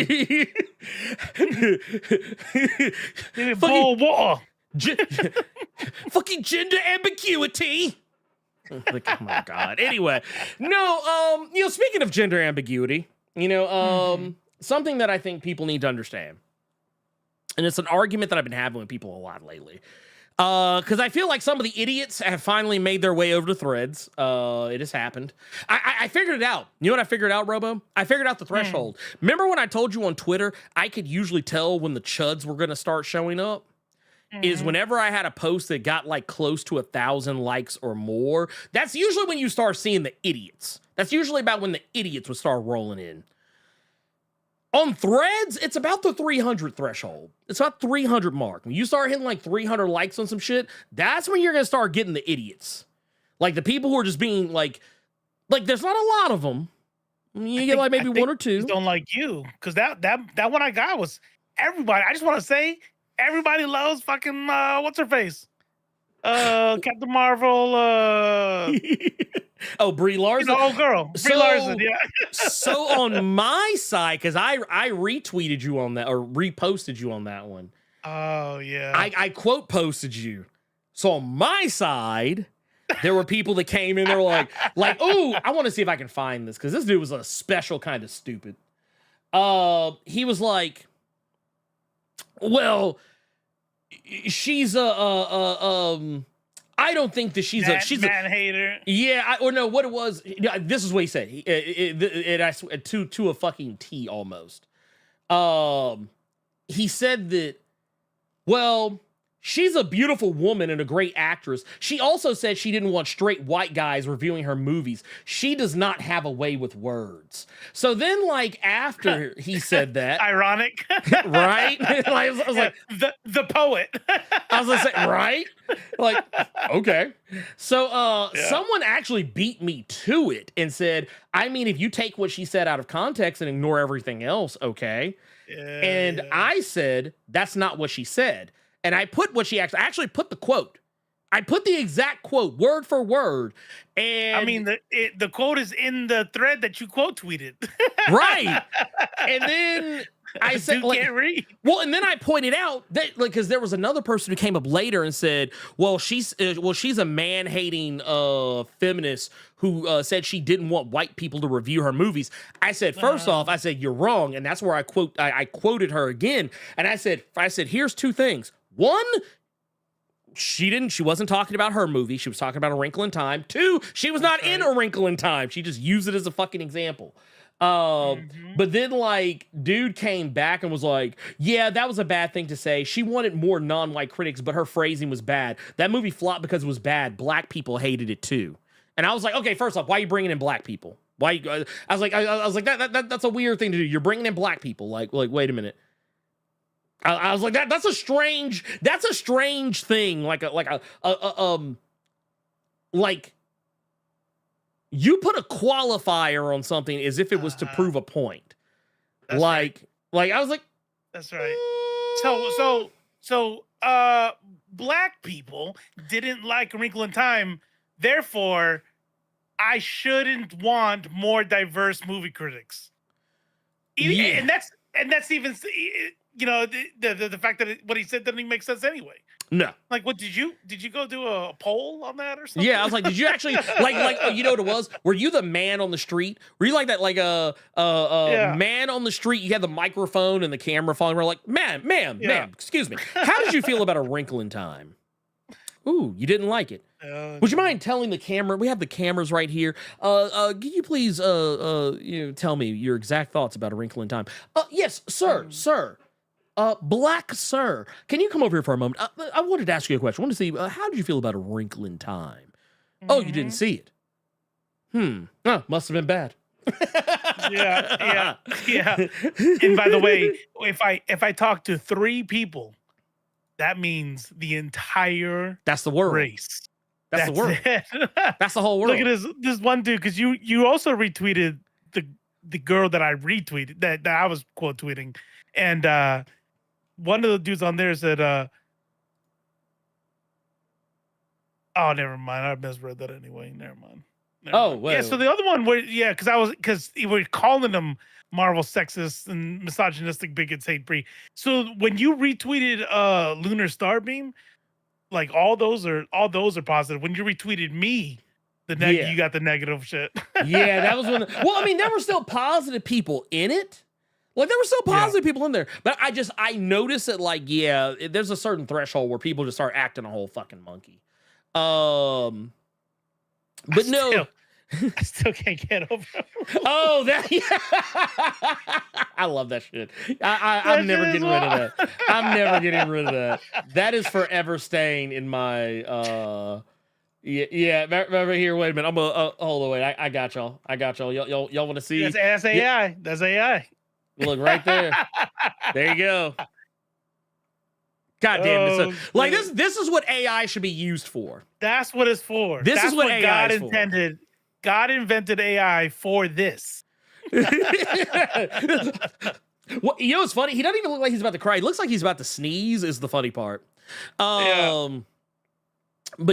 Fucking water. Fucking gender ambiguity. Like, oh my god. Anyway, no, speaking of gender ambiguity, something that I think people need to understand, and it's an argument that I've been having with people a lot lately, because I feel like some of the idiots have finally made their way over to Threads. It has happened. I figured it out. You know what I figured out, Robo? I figured out the threshold. Remember when I told you on Twitter I could usually tell when the chuds were going to start showing up? Is whenever I had a post that got like close to 1,000 likes or more, that's usually when you start seeing the idiots. That's usually about when the idiots would start rolling in. On Threads, it's about the 300 threshold. It's about 300 mark. When you start hitting like 300 likes on some shit, that's when you're going to start getting the idiots. Like the people who are just being like there's not a lot of them. You get like maybe one or two. Don't like you. Because that one I got was everybody. I just want to say, everybody loves fucking what's her face? Captain Marvel. Oh, Brie Larson. Old girl. Brie Larson. Yeah. So on my side, because I retweeted you on that or reposted you on that one. Oh yeah. I quote posted you. So on my side, there were people that came in. They were like, oh, I want to see if I can find this because this dude was a special kind of stupid. He was like, well, she's I don't think that she's a man hater. Yeah, or no, what it was. This is what he said. I swear, to a fucking T almost. He said that. Well, she's a beautiful woman and a great actress. She also said she didn't want straight white guys reviewing her movies. She does not have a way with words. So then, like, after he said that... Ironic. Right? I was like... The poet. I was going to say, right? Like, okay. So someone actually beat me to it and said, I mean, if you take what she said out of context and ignore everything else, okay. And I said, that's not what she said. And I put what she actually put the quote. I put the exact quote, word for word. And I mean, the quote is in the thread that you quote tweeted. Right. And then I said, like, can't read. Well, and then I pointed out that, like, because there was another person who came up later and said, well, she's a man-hating feminist who said she didn't want white people to review her movies. I said, first off, I said, you're wrong. And that's where I quoted her again. And I said, here's two things. One, she wasn't talking about her movie. She was talking about A Wrinkle in Time. Two, she was not in A Wrinkle in Time. She just used it as a fucking example. But then, like, dude came back and was like, yeah, that was a bad thing to say. She wanted more non-white critics, but her phrasing was bad. That movie flopped because it was bad. Black people hated it too. And I was like, okay, first off, why are you bringing in black people? Why? I was like, that's a weird thing to do. You're bringing in black people. Like, wait a minute. I was like, that's a strange thing. Like you put a qualifier on something as if it was to prove a point. That's like I was like, that's right. So black people didn't like A Wrinkle in Time. Therefore, I shouldn't want more diverse movie critics. Yeah. And that's even, you know, the fact that what he said doesn't even make sense anyway. No. Like, what did you go do a poll on that or something? Yeah, I was like, did you actually like you know what it was? Were you the man on the street? Were you like that, like a man on the street? You had the microphone and the camera following. We're like, ma'am, excuse me. How did you feel about A Wrinkle in Time? Ooh, you didn't like it. Would you mind telling the camera? We have the cameras right here. Can you please tell me your exact thoughts about A Wrinkle in Time? Yes, sir. Black sir, can you come over here for a moment? I wanted to ask you a question. I wanted to see, how did you feel about A Wrinkle in Time? Oh, you didn't see it? Must have been bad. Yeah. And by the way, if I talk to 3 people that means the entire That's the world. race. That's the world. It. That's the whole world. Look at this one dude, because you also retweeted the girl that I retweeted that I was quote tweeting, and one of the dudes on there said, "Oh, never mind. I misread that anyway. Never mind." Wait, yeah. So the other one was because we were calling them Marvel sexist and misogynistic bigots hate Brie. So when you retweeted Lunar Starbeam, like all those are positive. When you retweeted me, you got the negative shit. Yeah, that was when. Well, I mean, there were still positive people in it. Like there were still positive people in there, but I noticed that like there's a certain threshold where people just start acting a whole fucking monkey. But I still can't get over it. Oh, that I love that shit. I'm never getting rid of that. I'm never getting rid of that. That is forever staying in my right here. Wait a minute. I'm gonna hold on. Wait, I got y'all. Y'all want to see? That's AI. That's AI. Look right there. There you go. God damn it. Like this is what AI should be used for. That's what it's for. This is what AI God is intended. God invented AI for this. Well, you know what's funny? He doesn't even look like he's about to cry. He looks like he's about to sneeze is the funny part. But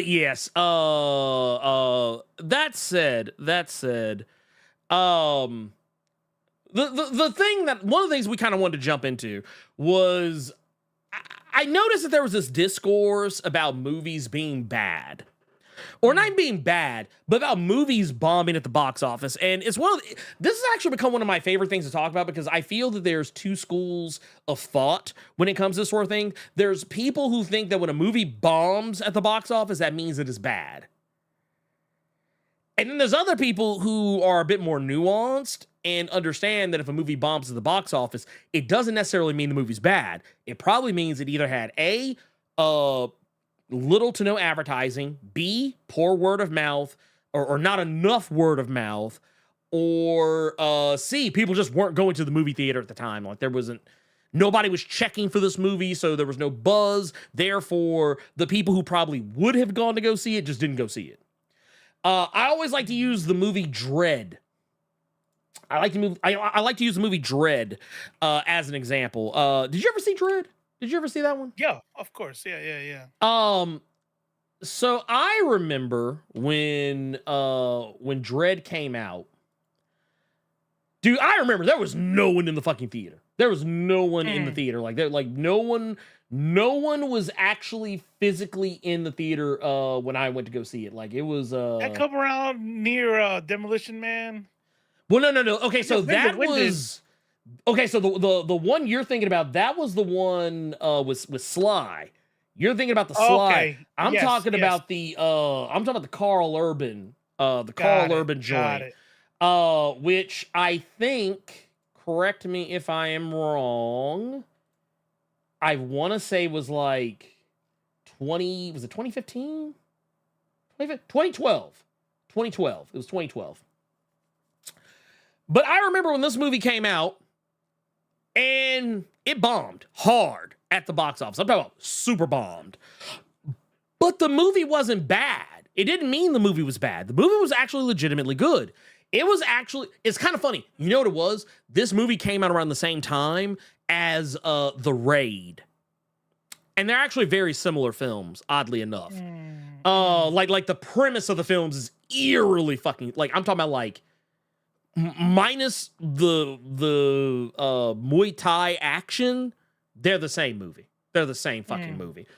yes, that said, the thing that one of the things we kind of wanted to jump into was I noticed that there was this discourse about movies being bad. Or not even being bad, but about movies bombing at the box office. And it's this has actually become one of my favorite things to talk about because I feel that there's two schools of thought when it comes to this sort of thing. There's people who think that when a movie bombs at the box office, that means it is bad. And then there's other people who are a bit more nuanced and understand that if a movie bombs at the box office, it doesn't necessarily mean the movie's bad. It probably means it either had little to no advertising, B, poor word of mouth, or not enough word of mouth, or C, people just weren't going to the movie theater at the time. Like nobody was checking for this movie, so there was no buzz. Therefore, the people who probably would have gone to go see it just didn't go see it. I always like to use the movie Dredd. I like to use the movie Dredd as an example. Did you ever see Dredd? Did you ever see that one? Yeah, of course. Yeah. So I remember when Dredd came out. Dude, I remember there was no one in the fucking theater. There was no one in the theater. No one was actually physically in the theater when I went to go see it. Like it was that come around near Demolition Man. Well, no. Okay, so Okay, so the one you're thinking about, that was the one with Sly. You're thinking about the Sly. Okay. I'm talking about the Carl Urban, joint. Which I think, correct me if I am wrong, I want to say was like 2015? 2012. 2012. It was 2012. But I remember when this movie came out, and it bombed hard at the box office. I'm talking about super bombed. But the movie wasn't bad. It didn't mean the movie was bad. The movie was actually legitimately good. It's kind of funny. You know what it was? This movie came out around the same time as The Raid. And they're actually very similar films, oddly enough. Like the premise of the films is eerily fucking, like, I'm talking about like, minus the Muay Thai action, they're the same movie. They're the same fucking movie.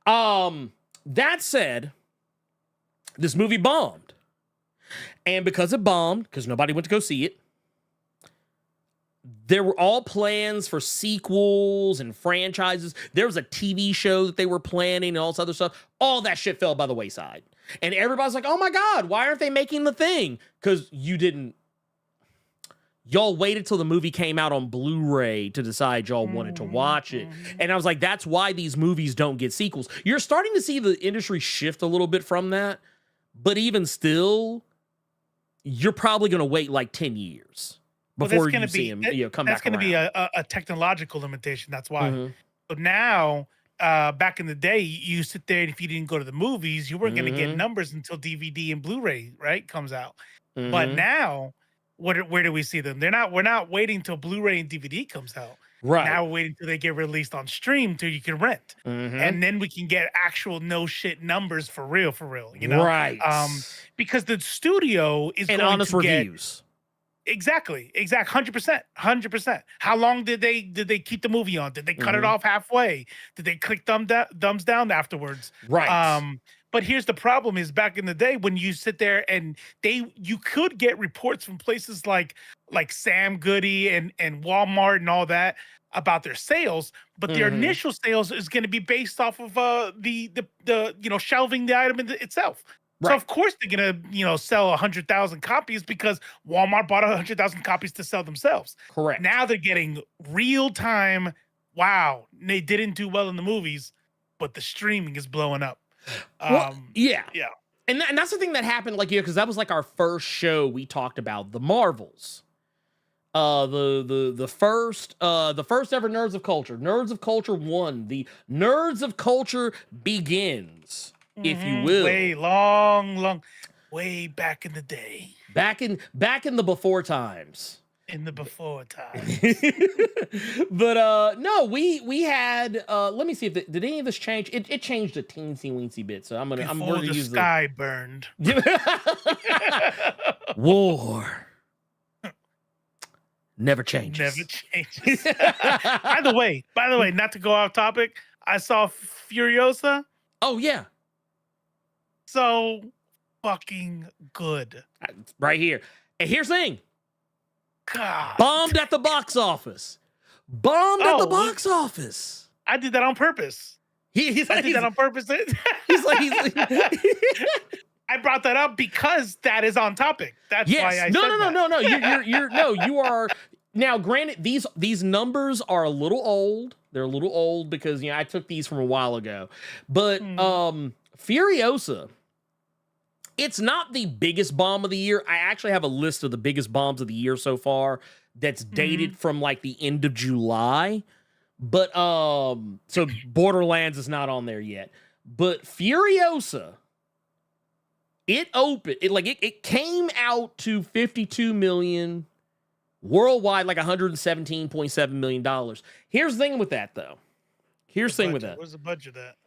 That said, this movie bombed. And because it bombed, because nobody went to go see it, there were all plans for sequels and franchises. There was a TV show that they were planning and all this other stuff. All that shit fell by the wayside. And everybody's like, oh my God, why aren't they making the thing? Because y'all waited till the movie came out on Blu-ray to decide y'all wanted to watch it. And I was like, that's why these movies don't get sequels. You're starting to see the industry shift a little bit from that. But even still, you're probably going to wait like 10 years before you see him come back around. That's going to be a technological limitation. That's why. But now back in the day, you sit there and if you didn't go to the movies, you weren't going to get numbers until DVD and Blu-ray, right, comes out. But now, where do we see them? We're not waiting till Blu-ray and DVD comes out. Right. Now we're waiting till they get released on stream till you can rent. And then we can get actual no shit numbers for real, you know? Right. Because the studio is and going honest to reviews. Exactly. 100%. How long did they keep the movie on? Did they cut it off halfway? Did they click thumbs down afterwards? Right. But here's the problem: is back in the day when you sit there and you could get reports from places like Sam Goody and Walmart and all that about their sales, but their initial sales is going to be based off of the shelving the item itself. Right. So of course they're gonna sell 100,000 copies because Walmart bought 100,000 copies to sell themselves. Correct. Now they're getting real time. Wow, they didn't do well in the movies, but the streaming is blowing up. Yeah. And that's the thing that happened, like, because that was like our first show we talked about the Marvels. The first ever Nerds of Culture. Nerds of Culture 1. The Nerds of Culture begins, if you will. Way long, way back in the day. Back in the before times. In the before times. But no, we had let me see if did any of this change? It changed a teensy weensy bit, so I'm gonna the use sky burned. War never changes. Never changes. By the way, not to go off topic, I saw Furiosa. Oh yeah. So fucking good. Right here. And here's the thing. God. Bombed at the box office. At the box office. I did that on purpose. He's like, I did that on purpose. He's like I brought that up because that is on topic. That's why I said that. No. You are now. Granted, these numbers are a little old. They're a little old because I took these from a while ago. But Furiosa. It's not the biggest bomb of the year. I actually have a list of the biggest bombs of the year so far that's dated from like the end of July. But so Borderlands is not on there yet. But Furiosa, it came out to 52 million worldwide, like $117.7 million. Here's the thing with that though. Where's the budget at?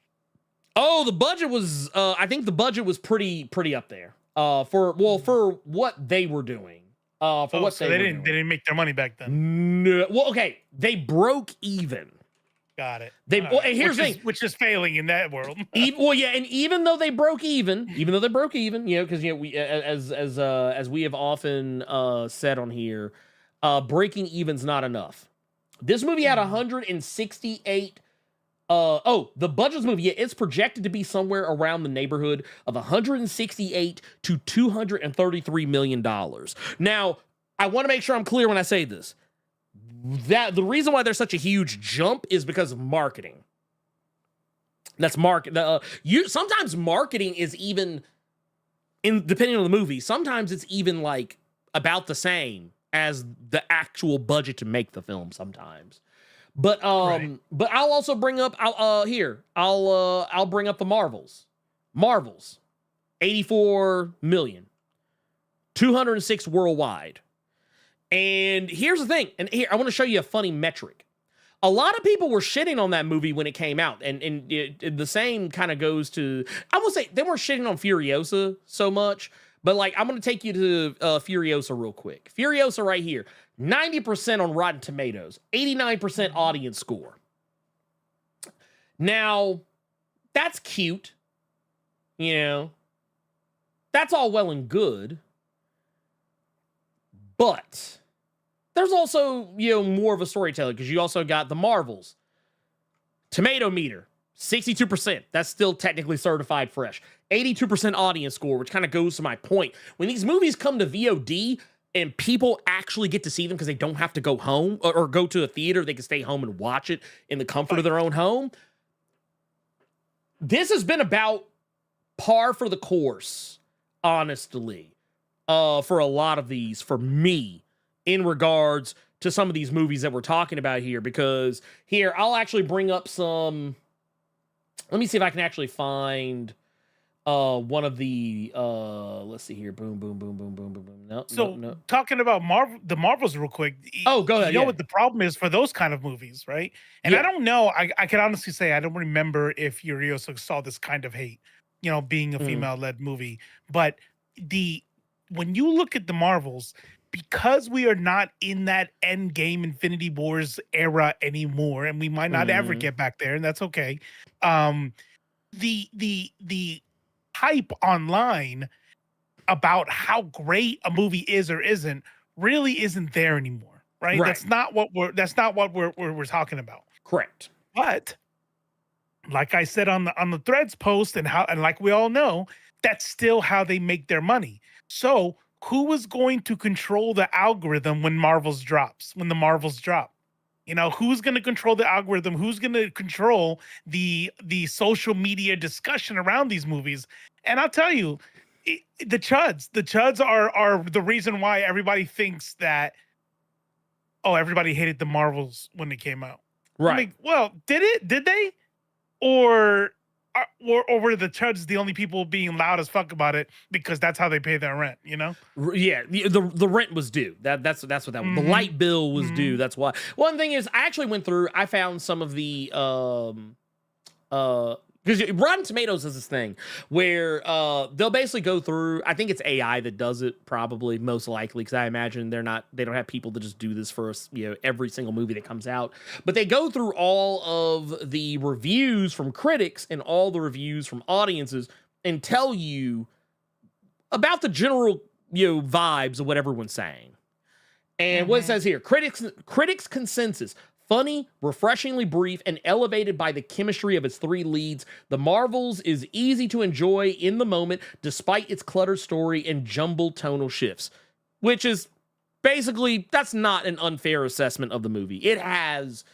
Oh, the budget was I think the budget was pretty up there. For what they were doing. They didn't make their money back then. No. Well, okay, they broke even. Got it. And here's the thing, which is failing in that world. And even though they broke even, because we as we have often said on here, breaking even's not enough. This movie had 168. The budget of this movie, it's projected to be somewhere around the neighborhood of 168 to $233 million. Now, I want to make sure I'm clear when I say this. That the reason why there's such a huge jump is because of marketing. That's sometimes marketing is even depending on the movie. Sometimes it's even like about the same as the actual budget to make the film. Sometimes. But but I'll also bring up I'll bring up the Marvels. 84 million. 206 worldwide. And here's the thing, and here I want to show you a funny metric. A lot of people were shitting on that movie when it came out, and the same kind of goes to, I will say they weren't shitting on Furiosa so much, but like I'm going to take you to Furiosa real quick. Furiosa right here. 90% on Rotten Tomatoes, 89% audience score. Now, that's cute. That's all well and good. But there's also, more of a storyteller because you also got the Marvels. Tomato meter, 62%. That's still technically certified fresh. 82% audience score, which kind of goes to my point. When these movies come to VOD, and people actually get to see them because they don't have to go home or go to a theater. They can stay home and watch it in the comfort of their own home. This has been about par for the course, honestly, for a lot of these, for me, in regards to some of these movies that we're talking about here. Because here, I'll actually bring up some let me see if I can actually find one of the let's see here. Boom, boom, boom, boom, boom, boom, boom. No, So no. talking about the Marvels real quick. Oh, go ahead. You know Yeah. what the problem is for those kind of movies, right? And Yeah. I don't know. I can honestly say I don't remember if Furiosa saw this kind of hate, being a female-led movie. But when you look at the Marvels, because we are not in that end game Infinity Wars era anymore, and we might not ever get back there, and that's okay. The hype online about how great a movie is or isn't really isn't there anymore, right? That's not what we're talking about. Correct. But like I said on the Threads post, and like we all know, that's still how they make their money. So who is going to control the algorithm when the Marvels drop? Who's going to control the algorithm? Who's going to control the social media discussion around these movies? And I'll tell you, the chuds are the reason why everybody thinks that, everybody hated the Marvels when they came out. Right. I mean, well, did they? Or were the chuds the only people being loud as fuck about it because that's how they pay their rent, Yeah, the rent was due. That's what that was. The light bill was due. That's why. One thing is, I actually went through. I found some of the because Rotten Tomatoes is this thing where they'll basically go through. I think it's AI that does it, probably most likely, because I imagine they don't have people that just do this for every single movie that comes out. But they go through all of the reviews from critics and all the reviews from audiences and tell you about the general vibes of what everyone's saying. And what it says here, critics consensus. Funny, refreshingly brief, and elevated by the chemistry of its three leads, The Marvels is easy to enjoy in the moment despite its cluttered story and jumbled tonal shifts. Which is basically, that's not an unfair assessment of the movie. It has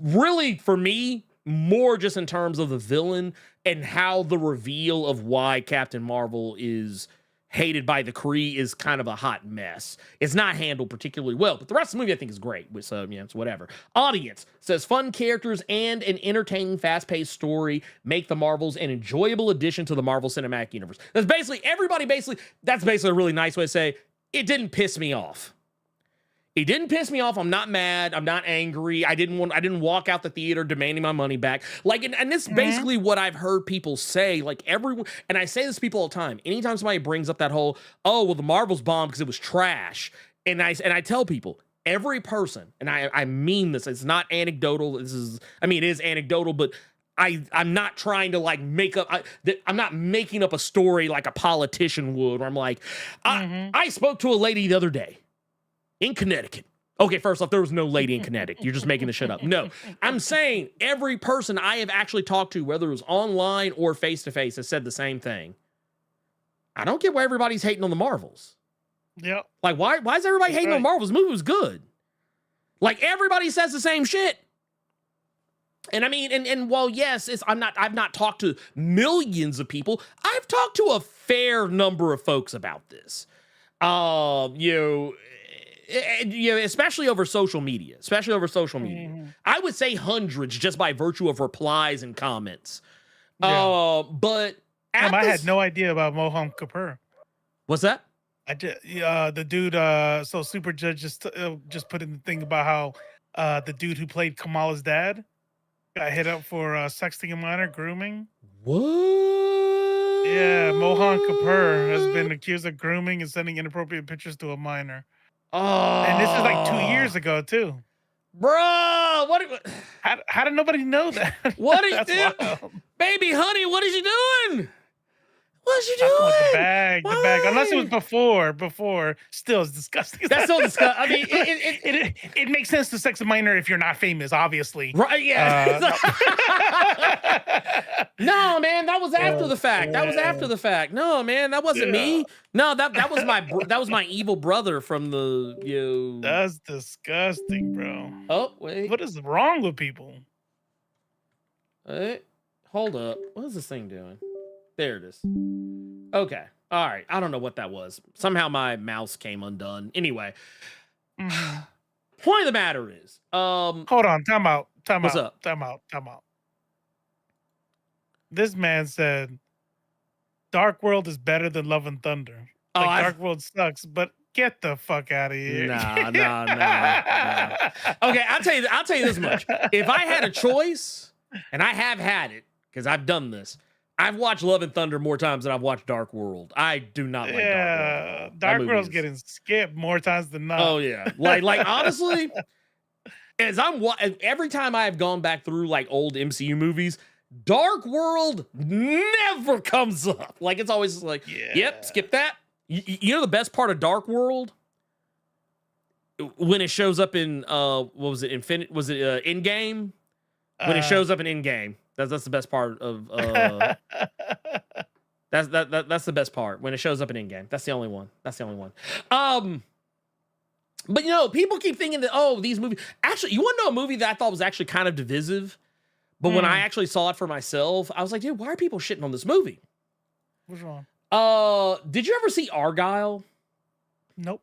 really, for me, more just in terms of the villain and how the reveal of why Captain Marvel is hated by the Kree is kind of a hot mess. It's not handled particularly well, but the rest of the movie I think is great. So, it's whatever. Audience says fun characters and an entertaining, fast-paced story make the Marvels an enjoyable addition to the Marvel Cinematic Universe. That's basically that's basically a really nice way to say it didn't piss me off. It didn't piss me off. I'm not mad. I'm not angry. I didn't walk out the theater demanding my money back. Like, and this is basically what I've heard people say. Like everyone, and I say this to people all the time. Anytime somebody brings up that whole, the Marvels bombed because it was trash. And I tell people, every person, and I mean this, it's not anecdotal. It is anecdotal, but I'm not trying to like I'm not making up a story like a politician would, where I'm like, I spoke to a lady the other day in Connecticut. Okay, first off, there was no lady in Connecticut. You're just making this shit up. No, I'm saying every person I have actually talked to, whether it was online or face-to-face, has said the same thing. I don't get why everybody's hating on the Marvels. Yep. Like, why is everybody hating on Marvels? The movie was good. Like, everybody says the same shit. And I mean, and while yes, I've not talked to millions of people. I've talked to a fair number of folks about this. Especially over social media. I would say hundreds just by virtue of replies and comments. Yeah. But I had no idea about Mohan Kapoor. What's that? I just the dude. So Super Judge just put in the thing about how the dude who played Kamala's dad got hit up for sexting a minor, grooming. What? Yeah, Mohan Kapoor has been accused of grooming and sending inappropriate pictures to a minor. Oh, and this is like 2 years ago too, bro. How did nobody know that? What are you doing, baby, honey? What is you doing? What's you doing? With the bag. Unless it was before. Still, it's disgusting. That's still disgusting. I mean, it makes sense to sex a minor if you're not famous, obviously. Right? Yeah. No, man, that was after the fact. No, man, that wasn't me. No, that was my evil brother from the That's disgusting, bro. Oh wait, what is wrong with people? Hold up. What is this thing doing? There it is. Okay. All right. I don't know what that was. Somehow my mouse came undone. Anyway. Point of the matter is, hold on. Time out. What's up? Time out. This man said, Dark World is better than Love and Thunder. Dark World sucks, but get the fuck out of here. Nah. Okay, I'll tell you this much. If I had a choice, and I have had it, because I've done this, I've watched Love and Thunder more times than I've watched Dark World. I do not like Dark World. Dark World's getting skipped more times than not. Oh yeah, like honestly, every time I have gone back through like old MCU movies, Dark World never comes up. Like it's always like, yep, skip that. You know the best part of Dark World? When it shows up in what was it? Endgame? When it shows up in Endgame. That's the best part of that's the best part when it shows up in Endgame. That's the only one. But you know, people keep thinking that these movies. Actually, you want to know a movie that I thought was actually kind of divisive? But when I actually saw it for myself, I was like, dude, why are people shitting on this movie? What's wrong? Did you ever see Argyle? Nope.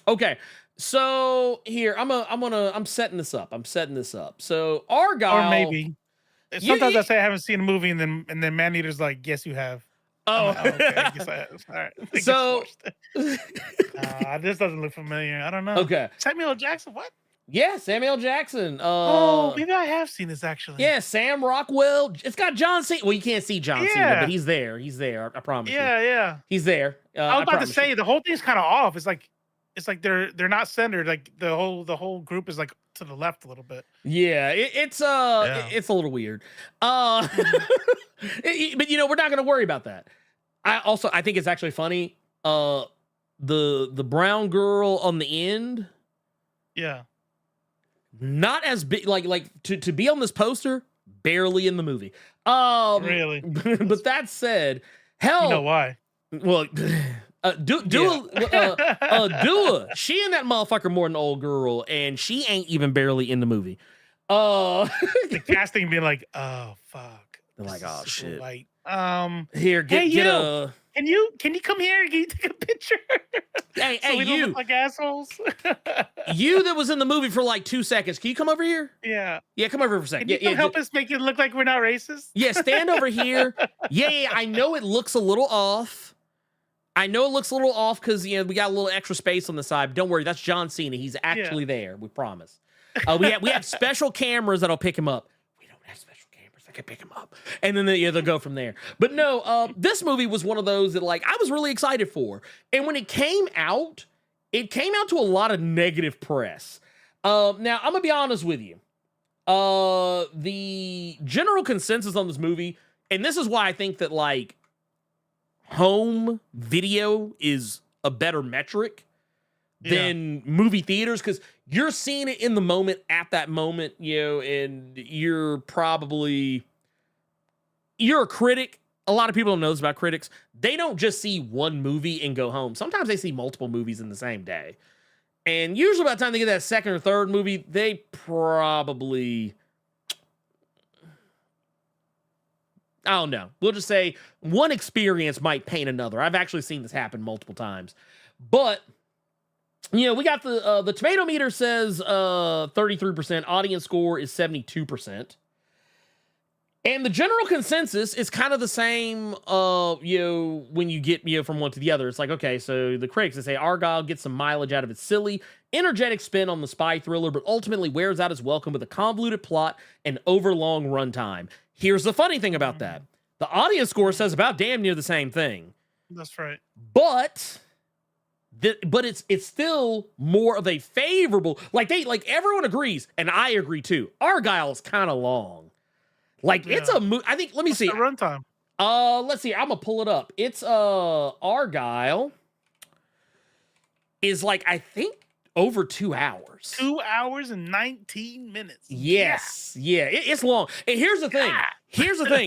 Okay. So here, I'm setting this up. So Argyle, or maybe sometimes I say I haven't seen a movie, and then Maneater's like, yes, you have. Oh, okay. I guess I have. All right. So this doesn't look familiar. I don't know. Okay. Samuel L. Jackson. What? Yeah, Samuel Jackson. Maybe I have seen this actually. Yeah, Sam Rockwell. It's got John Cena. Well, you can't see John Cena, but he's there. I promise you. Yeah. He's there. I was about to say the whole thing's kind of off. It's like they're not centered. Like the whole group is like to the left a little bit. Yeah, it's a little weird. But you know, we're not going to worry about that. I think it's actually funny. The brown girl on the end. Yeah. Not as big, like to be on this poster, barely in the movie. Really? But that said, hell, you know why? Well, Dua, she and that motherfucker more than the old girl, and she ain't even barely in the movie. The casting being like, oh fuck, they're like, oh shit. Light. Here, get a. Can you come here? Can you take a picture? Hey, so we don't look like assholes. You that was in the movie for like 2 seconds. Can you come over here? Yeah, come over here for a second. Can you help us make it look like we're not racist? Yeah, stand over here. Yeah. I know it looks a little off. Because we got a little extra space on the side. But don't worry, that's John Cena. He's actually there. We promise. We have special cameras that'll pick him up. We don't have special cameras that can pick him up, and then they'll go from there. But no, this movie was one of those that like I was really excited for, and when it came out to a lot of negative press. Now I'm gonna be honest with you. The general consensus on this movie, and this is why I think that like home video is a better metric than movie theaters, because you're seeing it in the moment at that moment, and you're a critic. A lot of people don't know this about critics. They don't just see one movie and go home. Sometimes they see multiple movies in the same day. And usually by the time they get that second or third movie, they probably, I don't know. We'll just say one experience might paint another. I've actually seen this happen multiple times. But, we got the tomato meter says 33%. Audience score is 72%. And the general consensus is kind of the same, when you get, from one to the other. It's like, okay, so the critics, they say Argyle gets some mileage out of its silly, energetic spin on the spy thriller, but ultimately wears out its welcome with a convoluted plot and overlong runtime. Here's the funny thing about that. The audience score says about damn near the same thing. That's right. But it's still more of a favorable, like everyone agrees, and I agree too. Argyle is kind of long. Like it's a movie. I think. Let me see. The runtime. Let's see. I'm gonna pull it up. It's Argyle is like I think over 2 hours. 2 hours and 19 minutes. Yes. Yeah. It's long. And here's the thing.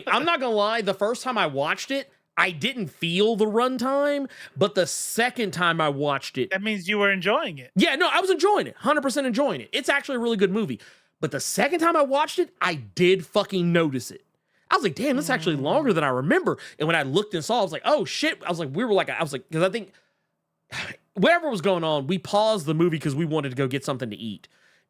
I'm not gonna lie. The first time I watched it, I didn't feel the runtime, but the second time I watched it, that means you were enjoying it. Yeah. No, I was enjoying it. 100% enjoying it. It's actually a really good movie. But the second time I watched it, I did fucking notice it. I was like, damn, this is actually longer than I remember. And when I looked and saw, I was like, oh shit. I was like, because I think whatever was going on, we paused the movie because we wanted to go get something to eat.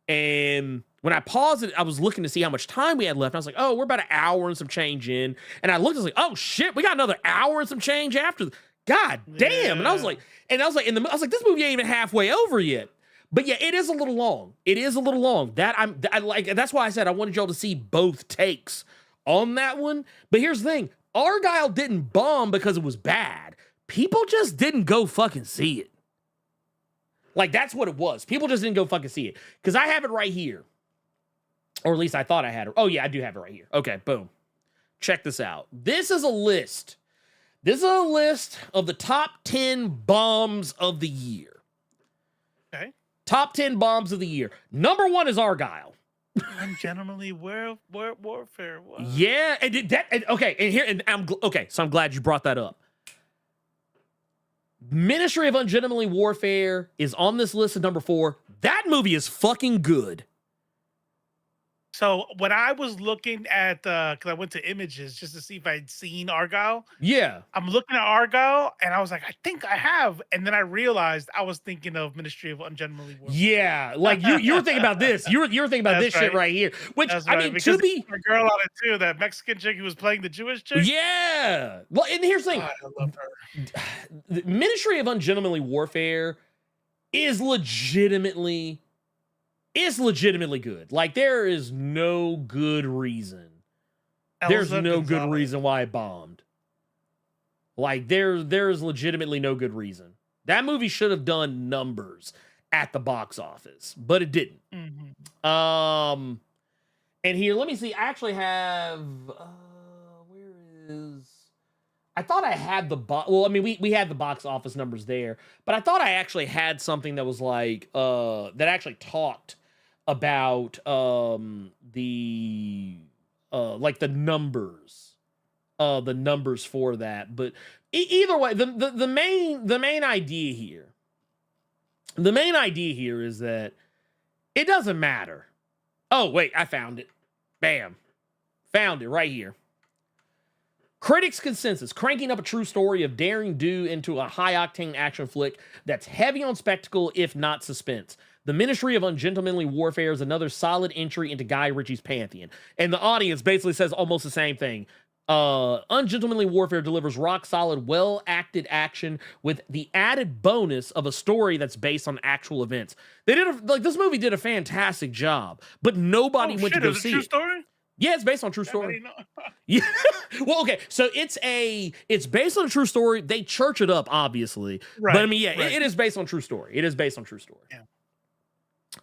And when I paused it, I was looking to see how much time we had left. I was like, oh, we're about an hour and some change in. And I looked, I was like, oh shit, we got another hour and some change after. God damn. And I was like, this movie ain't even halfway over yet. But yeah, it is a little long. It is a little long. That's why I said I wanted y'all to see both takes on that one. But here's the thing. Argyle didn't bomb because it was bad. People just didn't go fucking see it. Like, that's what it was. People just didn't go fucking see it. Because I have it right here. Or at least I thought I had it. Oh, yeah, I do have it right here. Okay, boom. Check this out. This is a list. This is a list of the top 10 bombs of the year. Okay. Top 10 bombs of the year. Number 1 is Argyle. Ungentlemanly warfare. What? Yeah, so I'm glad you brought that up. Ministry of Ungentlemanly Warfare is on this list at number 4. That movie is fucking good. So when I was looking at, because I went to images just to see if I'd seen Argyle. Yeah. I'm looking at Argyle and I was like, I think I have. And then I realized I was thinking of Ministry of Ungentlemanly Warfare. Yeah. Like you were thinking about this. You were thinking about this shit right here. Which, That's I right, mean, because to be... a girl on it too, that Mexican chick who was playing the Jewish chick. Yeah. Well, and here's the thing. God, I love her. The Ministry of Ungentlemanly Warfare is legitimately good. Like, there is no good reason. There's no good reason why it bombed. Like, there's legitimately no good reason. That movie should have done numbers at the box office, but it didn't. Mm-hmm. And here, let me see. I actually have, I thought I had we had the box office numbers there, but I thought I actually had something that was like, that actually talked about the numbers for that. But either way, the main idea here is that it doesn't matter. Oh wait, I found it. Bam, found it right here. Critics' consensus: cranking up a true story of daring do into a high-octane action flick that's heavy on spectacle, if not suspense. The Ministry of Ungentlemanly Warfare is another solid entry into Guy Ritchie's pantheon. And the audience basically says almost the same thing. Ungentlemanly Warfare delivers rock-solid, well-acted action with the added bonus of a story that's based on actual events. This movie did a fantastic job, but nobody went to go see it. Story? Yeah, it's based on a true story. Yeah. Well, okay. So it's based on a true story. They church it up, obviously. Right, but I mean, yeah, right. it is based on true story. It is based on true story. Yeah.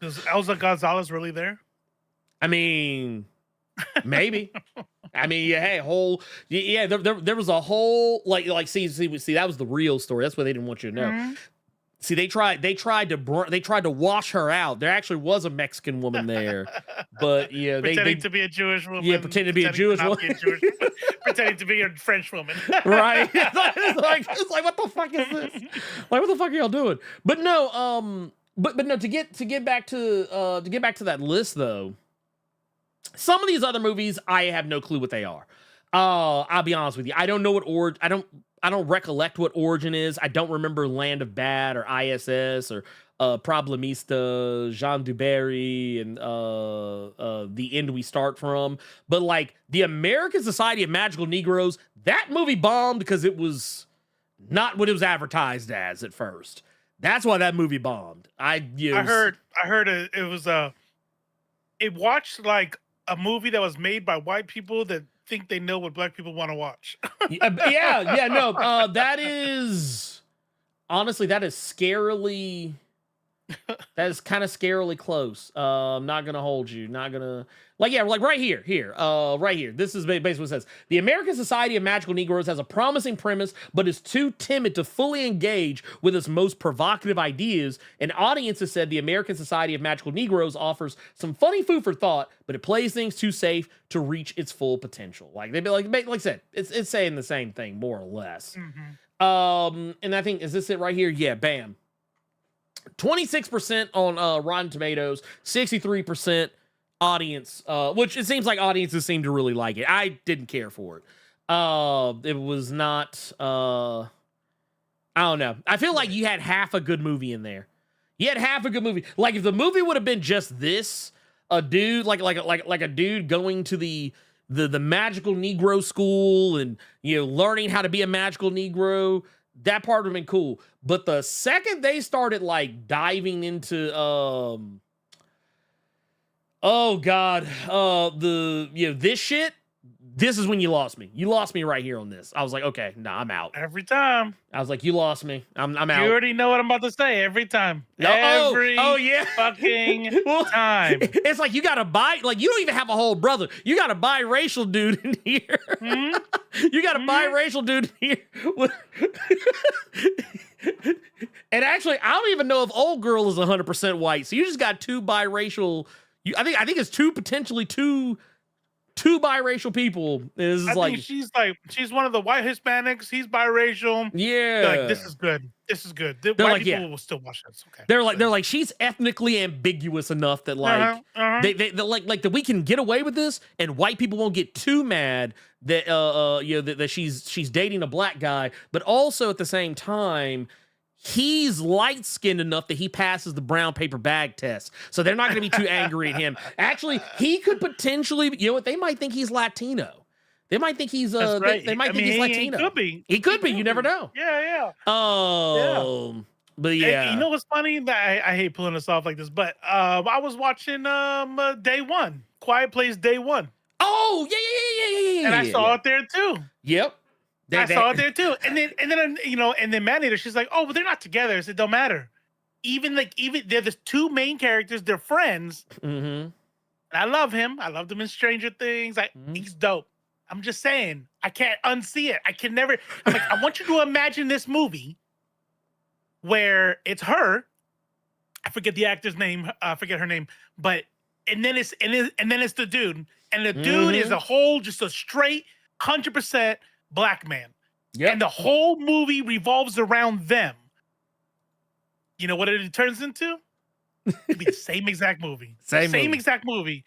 Is Elza Gonzalez really there? I mean, maybe. I mean, yeah, hey, there was a whole see, that was the real story. That's what they didn't want you to know. Mm-hmm. See, they tried to wash her out. There actually was a Mexican woman there, but yeah, pretending to be a Jewish woman. Yeah, pretending to be a Jewish woman. Pretending to be a French woman. Right? It's like, what the fuck is this? Like, what the fuck are y'all doing? But no, but no. To get back to that list though, some of these other movies I have no clue what they are. I'll be honest with you. I don't know what I don't recollect what Origin is. I don't remember Land of Bad or ISS or Problemista, Jean Dubarry, and The End We Start From. But like the American Society of Magical Negroes, that movie bombed because it was not what it was advertised as at first. That's why that movie bombed. I heard it watched like a movie that was made by white people that think they know what black people want to watch. That is honestly, that is scarily, that is kind of scarily close. I'm not gonna hold you, not gonna right here. This is basically what it says. The American Society of Magical Negroes has a promising premise, but is too timid to fully engage with its most provocative ideas. And audiences said the American Society of Magical Negroes offers some funny food for thought, but it plays things too safe to reach its full potential. Like they'd be like I said, it's saying the same thing more or less. Mm-hmm. And I think, is this it right here? Yeah, bam. 26% on Rotten Tomatoes, 63% audience, which it seems like audiences seem to really like it. I didn't care for it. It was not, I don't know. I feel like you had half a good movie in there. You had half a good movie. Like if the movie would have been just this, a dude like a dude going to the magical Negro school and learning how to be a magical Negro. That part would have been cool. But the second they started like diving into this shit, this is when you lost me. You lost me right here on this. I was like, okay, nah, I'm out. Every time. I was like, you lost me. I'm out. You already know what I'm about to say. Every time. Every fucking time. It's like you got a you don't even have a whole brother. You got a biracial dude in here. Mm-hmm. You got a biracial dude in here. And actually, I don't even know if old girl is 100% white. So you just got two biracial. I think it's potentially two biracial people. I think she's one of the white Hispanics. He's biracial. Yeah, like, this is good. This is good. The white people will still watch this. Okay. They're like she's ethnically ambiguous enough that like they like that we can get away with this, and white people won't get too mad that that she's dating a black guy, but also at the same time, he's light-skinned enough that he passes the brown paper bag test. So they're not going to be too angry at him. Actually, he could potentially, they might think he's Latino. They might think he's they might think he's Latino. He could be. He could be. You never know. Yeah. But yeah. Hey, you know what's funny? I hate pulling this off like this, but I was watching Day One, Quiet Place Day One. Oh, yeah. And I saw it there too. Yep. I saw it there too, and then Maneater, she's like, "Oh, but they're not together." I said, "Don't matter. Even they're the two main characters. They're friends. Mm-hmm. And I love him. I loved him in Stranger Things. He's dope. I'm just saying, I can't unsee it. I can never. I'm like, I want you to imagine this movie where it's her. I forget the actor's name. I forget her name, but and then it's the dude, and the dude is just a straight 100%. Black man. Yep. And the whole movie revolves around them. You know what it turns into? It'd be the same exact movie. Same exact movie.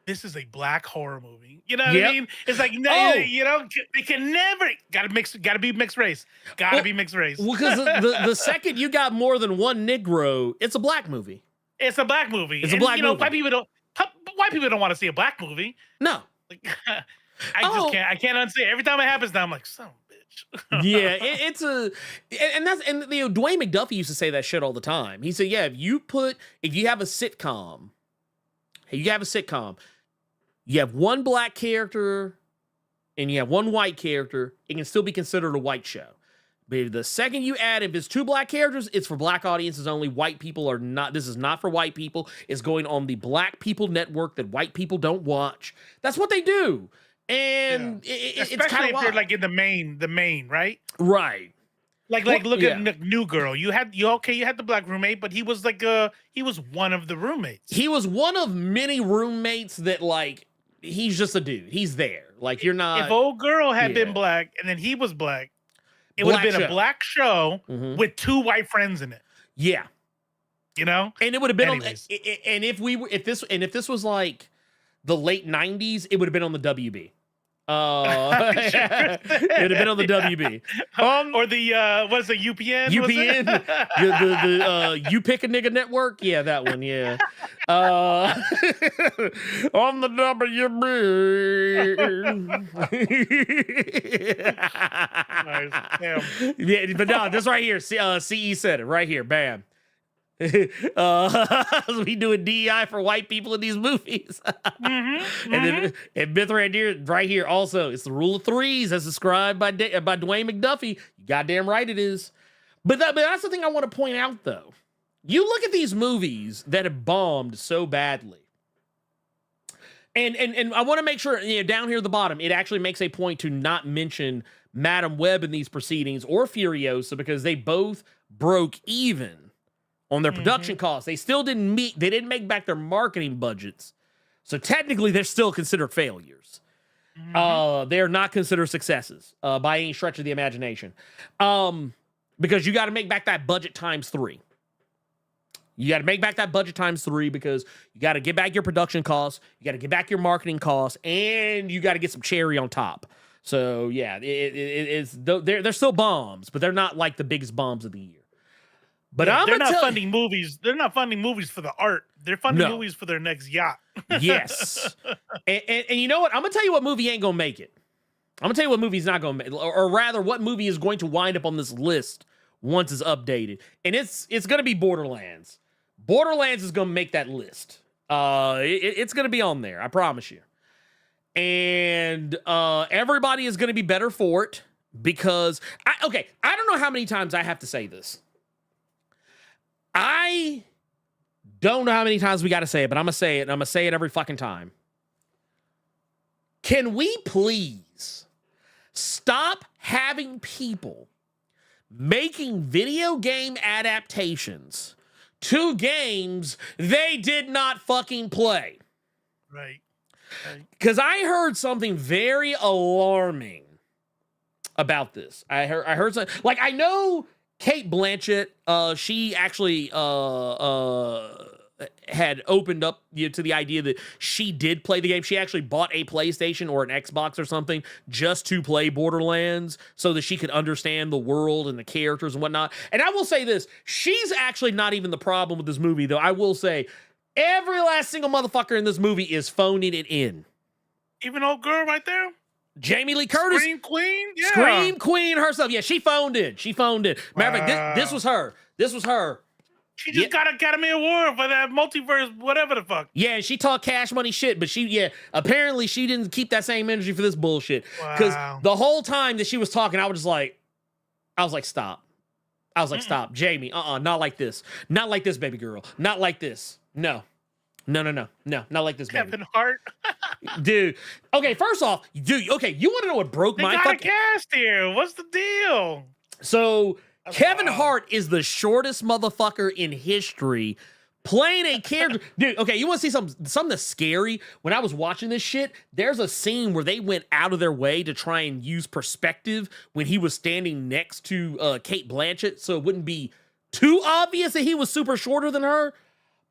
This is a black horror movie. You know what I mean? It's like, they can never gotta be mixed race. Be mixed race. Well, because the second you got more than one Negro, it's a black movie. It's a black movie. It's a black movie. White people don't want to see a black movie. No. Like, I can't unsee it. Every time it happens now, I'm like, son of a bitch. Yeah, Dwayne McDuffie used to say that shit all the time. He said, yeah, if you have a sitcom, you have one black character and you have one white character, it can still be considered a white show. But the second you add, if it's two black characters, it's for black audiences only. White people are not. This is not for white people. It's going on the Black People Network that white people don't watch. That's what they do. And it's especially if you're like in the main, right? Right. Like look at New Girl. You had the black roommate, but he was he was one of the roommates. He was one of many roommates that he's just a dude. He's there. Like you're not. If old girl had been black and then he was black, it would have been a black show with two white friends in it. Yeah. And it would have been if this was like the late 90s, it would have been on the WB. It would have been on the WB. Or the what's it, UPN? UPN. the You Pick a Nigga Network. Yeah, that one. Yeah. On the WB. Nice. Damn. Yeah, but no, this right here. CE said it right here. Bam. We doing DEI for white people in these movies. And Myth right here also, it's the rule of threes as described by Dwayne McDuffie. You goddamn right it is. But that's the thing I want to point out though. You look at these movies that have bombed so badly. And I want to make sure, down here at the bottom, it actually makes a point to not mention Madam Web in these proceedings or Furiosa because they both broke even on their production costs. They still didn't make back their marketing budgets. So technically they're still considered failures. They're not considered successes by any stretch of the imagination. Because you got to make back that budget times 3. You got to make back that budget times 3 because you got to get back your production costs, you got to get back your marketing costs, and you got to get some cherry on top. So yeah, they're still bombs, but they're not like the biggest bombs of the year. But they're not funding movies. They're not funding movies for the art. They're funding movies for their next yacht. Yes. And you know what? I'm going to tell you what movie ain't going to make it. I'm going to tell you what movie's not going to make it. Or rather, what movie is going to wind up on this list once it's updated. And it's going to be Borderlands. Borderlands is going to make that list. It's going to be on there. I promise you. And everybody is going to be better for it because... I don't know how many times I have to say this. I don't know how many times we got to say it, but I'm going to say it, and I'm going to say it every fucking time. Can we please stop having people making video game adaptations to games they did not fucking play? Right. Because I heard something very alarming about this. I heard something, like, I know Cate Blanchett, she actually had opened up to the idea that she did play the game. She actually bought a PlayStation or an Xbox or something just to play Borderlands so that she could understand the world and the characters and whatnot. And I will say this, she's actually not even the problem with this movie, though. I will say every last single motherfucker in this movie is phoning it in. Even old girl right there? Jamie Lee Curtis. Scream Queen? Yeah. Scream Queen herself. Yeah, she phoned in. Matter of fact, this was her. She just got an Academy Award for that multiverse, whatever the fuck. Yeah, and she talked Cash Money shit, but apparently she didn't keep that same energy for this bullshit. Because the whole time that she was talking, I was like, stop. Stop. Jamie, not like this. Not like this, baby girl. Not like this. No, not like this, baby. Kevin Hart. Dude. Okay, first off, you want to know what broke my fucking... They got a cast here. What's the deal? So, Kevin Hart is the shortest motherfucker in history playing a character. Dude, okay, you want to see something that's scary? When I was watching this shit, there's a scene where they went out of their way to try and use perspective when he was standing next to Cate Blanchett, so it wouldn't be too obvious that he was super shorter than her.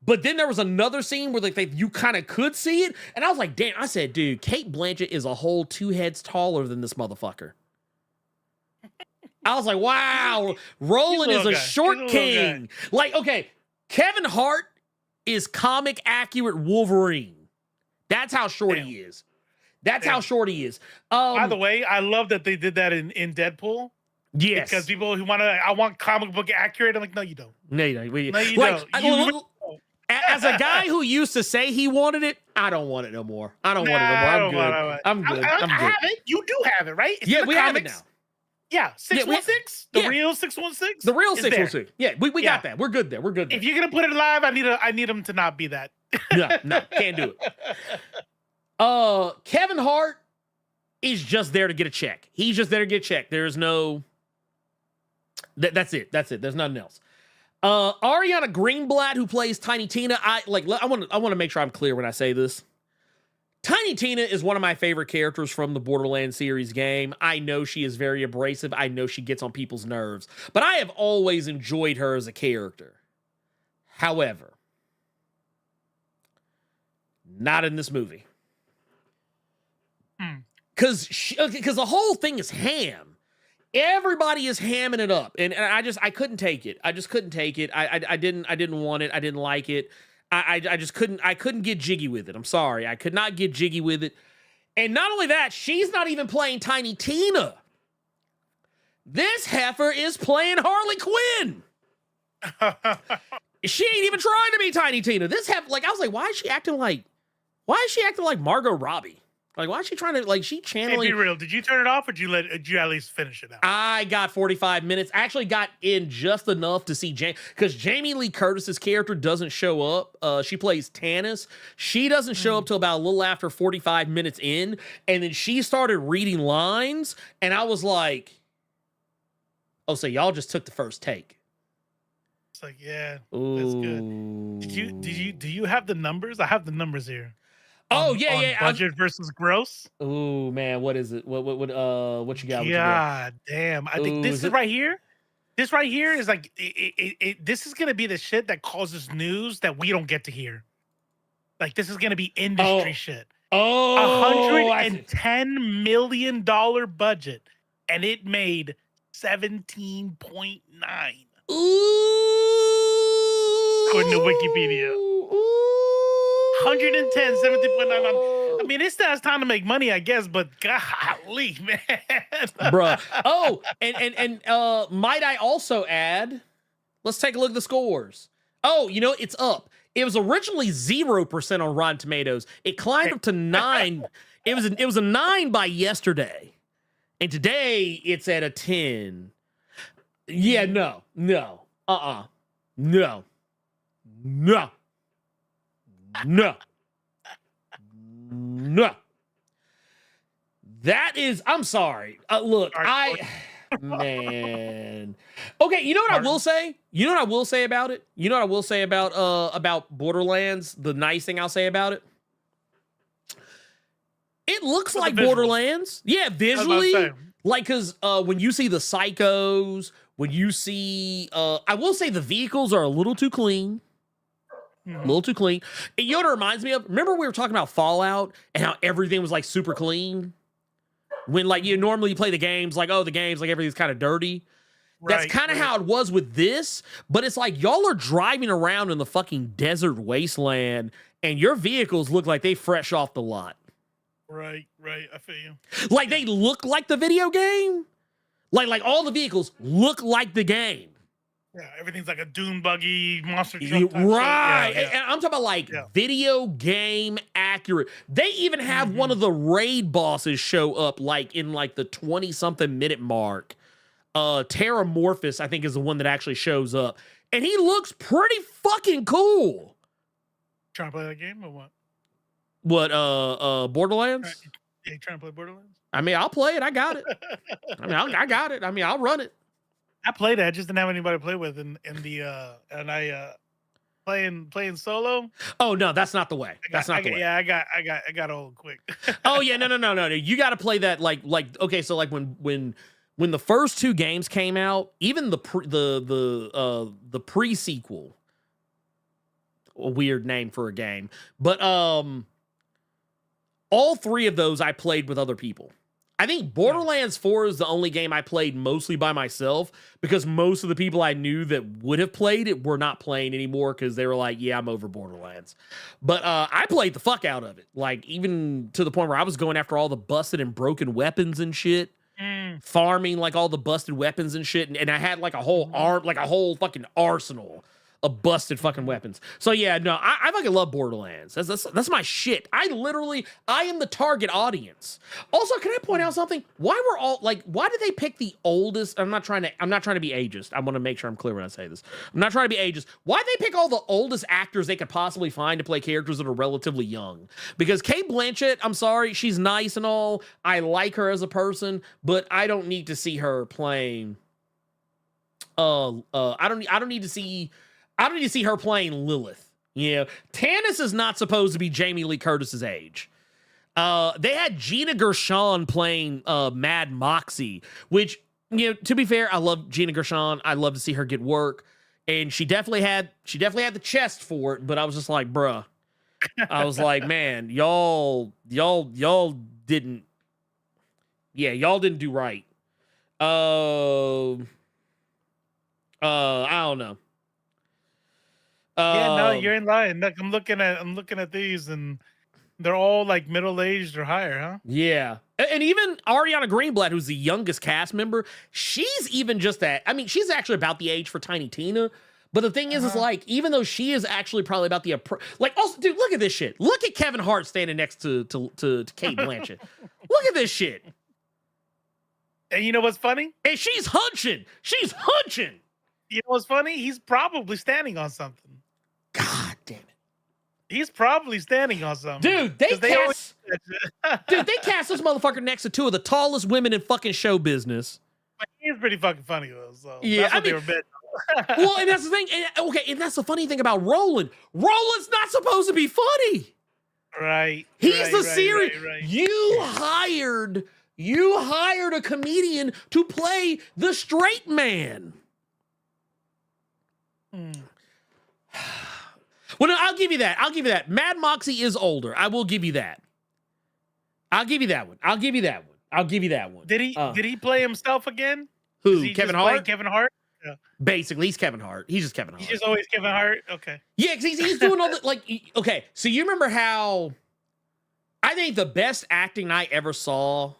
But then there was another scene where you kind of could see it. And I was like, damn, I said, dude, Cate Blanchett is a whole 2 heads taller than this motherfucker. I was like, wow, Roland is a short king. Like, okay, Kevin Hart is comic accurate Wolverine. That's how short he is. How short he is. By the way, I love that they did that in Deadpool. Yes. Because people who I want comic book accurate. I'm like, no, you don't. No, you don't. As a guy who used to say he wanted it, I don't want it no more. I'm good. I'm good. I have it. You do have it, right? It's we have it now. Yeah, 616? The real 616? The real 616. Yeah, we got that. We're good there. If you're going to put it live, I need them to not be that. No, can't do it. Kevin Hart is just there to get a check. He's just there to get a check. There's no... That's it. There's nothing else. Ariana Greenblatt, who plays Tiny Tina, I want to make sure I'm clear when I say this. Tiny Tina is one of my favorite characters from the Borderlands series game. I know she is very abrasive. I know she gets on people's nerves, but I have always enjoyed her as a character. However, not in this movie. Because the whole thing is ham. Everybody is hamming it up, and I couldn't take it. I just couldn't take it. I didn't want it. I didn't like it. I just couldn't get jiggy with it. I'm sorry. I could not get jiggy with it. And not only that, she's not even playing Tiny Tina. This heifer is playing Harley Quinn. She ain't even trying to be Tiny Tina. This heifer, I was like, why is she acting like Margot Robbie? Like, why is she trying to, she channeling... Hey, be real. Did you turn it off, or did you at least finish it out? I got 45 minutes. I actually got in just enough to see because Jamie Lee Curtis's character doesn't show up. She plays Tannis. She doesn't show up till about a little after 45 minutes in, and then she started reading lines, and I was like, oh, so y'all just took the first take. It's like, yeah, that's good. Do you have the numbers? I have the numbers here. Budget versus gross. Oh man, what is it? What you got? God damn! I think this is right here. This right here is like this is gonna be the shit that causes news that we don't get to hear. Like, this is gonna be industry shit. $110 million budget, and it made 17.9. Ooh. according to Wikipedia. 110, 70.99. I mean, it still has time to make money, I guess, but golly, man. Bruh. Oh, and might I also add, let's take a look at the scores. Oh, you know, it's up. It was originally 0% on Rotten Tomatoes. It climbed up to 9. It was a 9 by yesterday. And today it's at a 10. Yeah, no. No. No. That is, I'm sorry. Look, man. Okay, you know what I will say? You know what I will say about it? You know what I will say about Borderlands? The nice thing I'll say about it? It looks like Borderlands. Yeah, visually. Like, because when you see the psychos, when you see, I will say the vehicles are a little too clean. A little too clean. And you know what it reminds me of? Remember we were talking about Fallout and how everything was like super clean? When like you normally play the games, like, oh, the games, like everything's kind of dirty. That's kind of how it was with this, but it's like y'all are driving around in the fucking desert wasteland and your vehicles look like they fresh off the lot. Right. I feel you. Like they look like the video game. Like all the vehicles look like the game. Yeah, everything's like a dune buggy, monster truck. Right. Yeah. And I'm talking about like video game accurate. They even have one of the raid bosses show up like in like the 20-something minute mark. Terramorphous, I think, is the one that actually shows up. And he looks pretty fucking cool. Trying to play that game or what? What, Borderlands? Yeah, you trying to play Borderlands? I mean, I'll play it. I got it. I mean, I got it. I mean, I'll run it. I played it. I just didn't have anybody to play with and I playing solo. Oh no, that's not the way. That's not the way. Yeah, I got old quick. Oh yeah, no. You got to play that like okay, so like when the first 2 games came out, even the pre-sequel, a weird name for a game, but all 3 of those I played with other people. I think Borderlands 4 is the only game I played mostly by myself because most of the people I knew that would have played it were not playing anymore because they were like, yeah, I'm over Borderlands. But I played the fuck out of it. Like, even to the point where I was going after all the busted and broken weapons and shit. Farming like all the busted weapons and shit. And I had like a whole fucking arsenal of busted fucking weapons. So yeah, no, I fucking love Borderlands. That's my shit. I am the target audience. Also, can I point out something? Why did they pick the oldest? I'm not trying to be ageist. I want to make sure I'm clear when I say this. I'm not trying to be ageist. Why did they pick all the oldest actors they could possibly find to play characters that are relatively young? Because Cate Blanchett, I'm sorry, she's nice and all. I like her as a person, but I don't need to see her playing I don't need to see her playing Lilith. You know, Tannis is not supposed to be Jamie Lee Curtis's age. They had Gina Gershon playing Mad Moxie, which, you know, to be fair, I love Gina Gershon. I love to see her get work, and she definitely had the chest for it. But I was just like, bruh, I was like, man, y'all didn't do right. I don't know. Yeah, no, you're in line. Look, I'm looking at these, and they're all like middle-aged or higher, huh? Yeah, and even Ariana Greenblatt, who's the youngest cast member, she's even just that. I mean, she's actually about the age for Tiny Tina. But the thing is like, even though she is actually probably about the also, dude, look at this shit. Look at Kevin Hart standing next to Cate Blanchett. Look at this shit. And you know what's funny? And she's hunching. You know what's funny? He's probably standing on something. God damn it. He's probably standing on something. Dude, they cast this motherfucker next to 2 of the tallest women in fucking show business. He's pretty fucking funny though. So yeah, that's what they were betting. Well, and that's the thing. And that's the funny thing about Roland. Roland's not supposed to be funny. Right. He's the series. Right. You hired a comedian to play the straight man. Well, no, I'll give you that. Mad Moxie is older. I will give you that. I'll give you that one. Did he play himself again? Who? Kevin Hart? Kevin Hart? Yeah. Basically, he's Kevin Hart. He's just Kevin Hart. He's just always Kevin Hart. Okay. Yeah, because he's doing all the okay. So you remember how I think the best acting I ever saw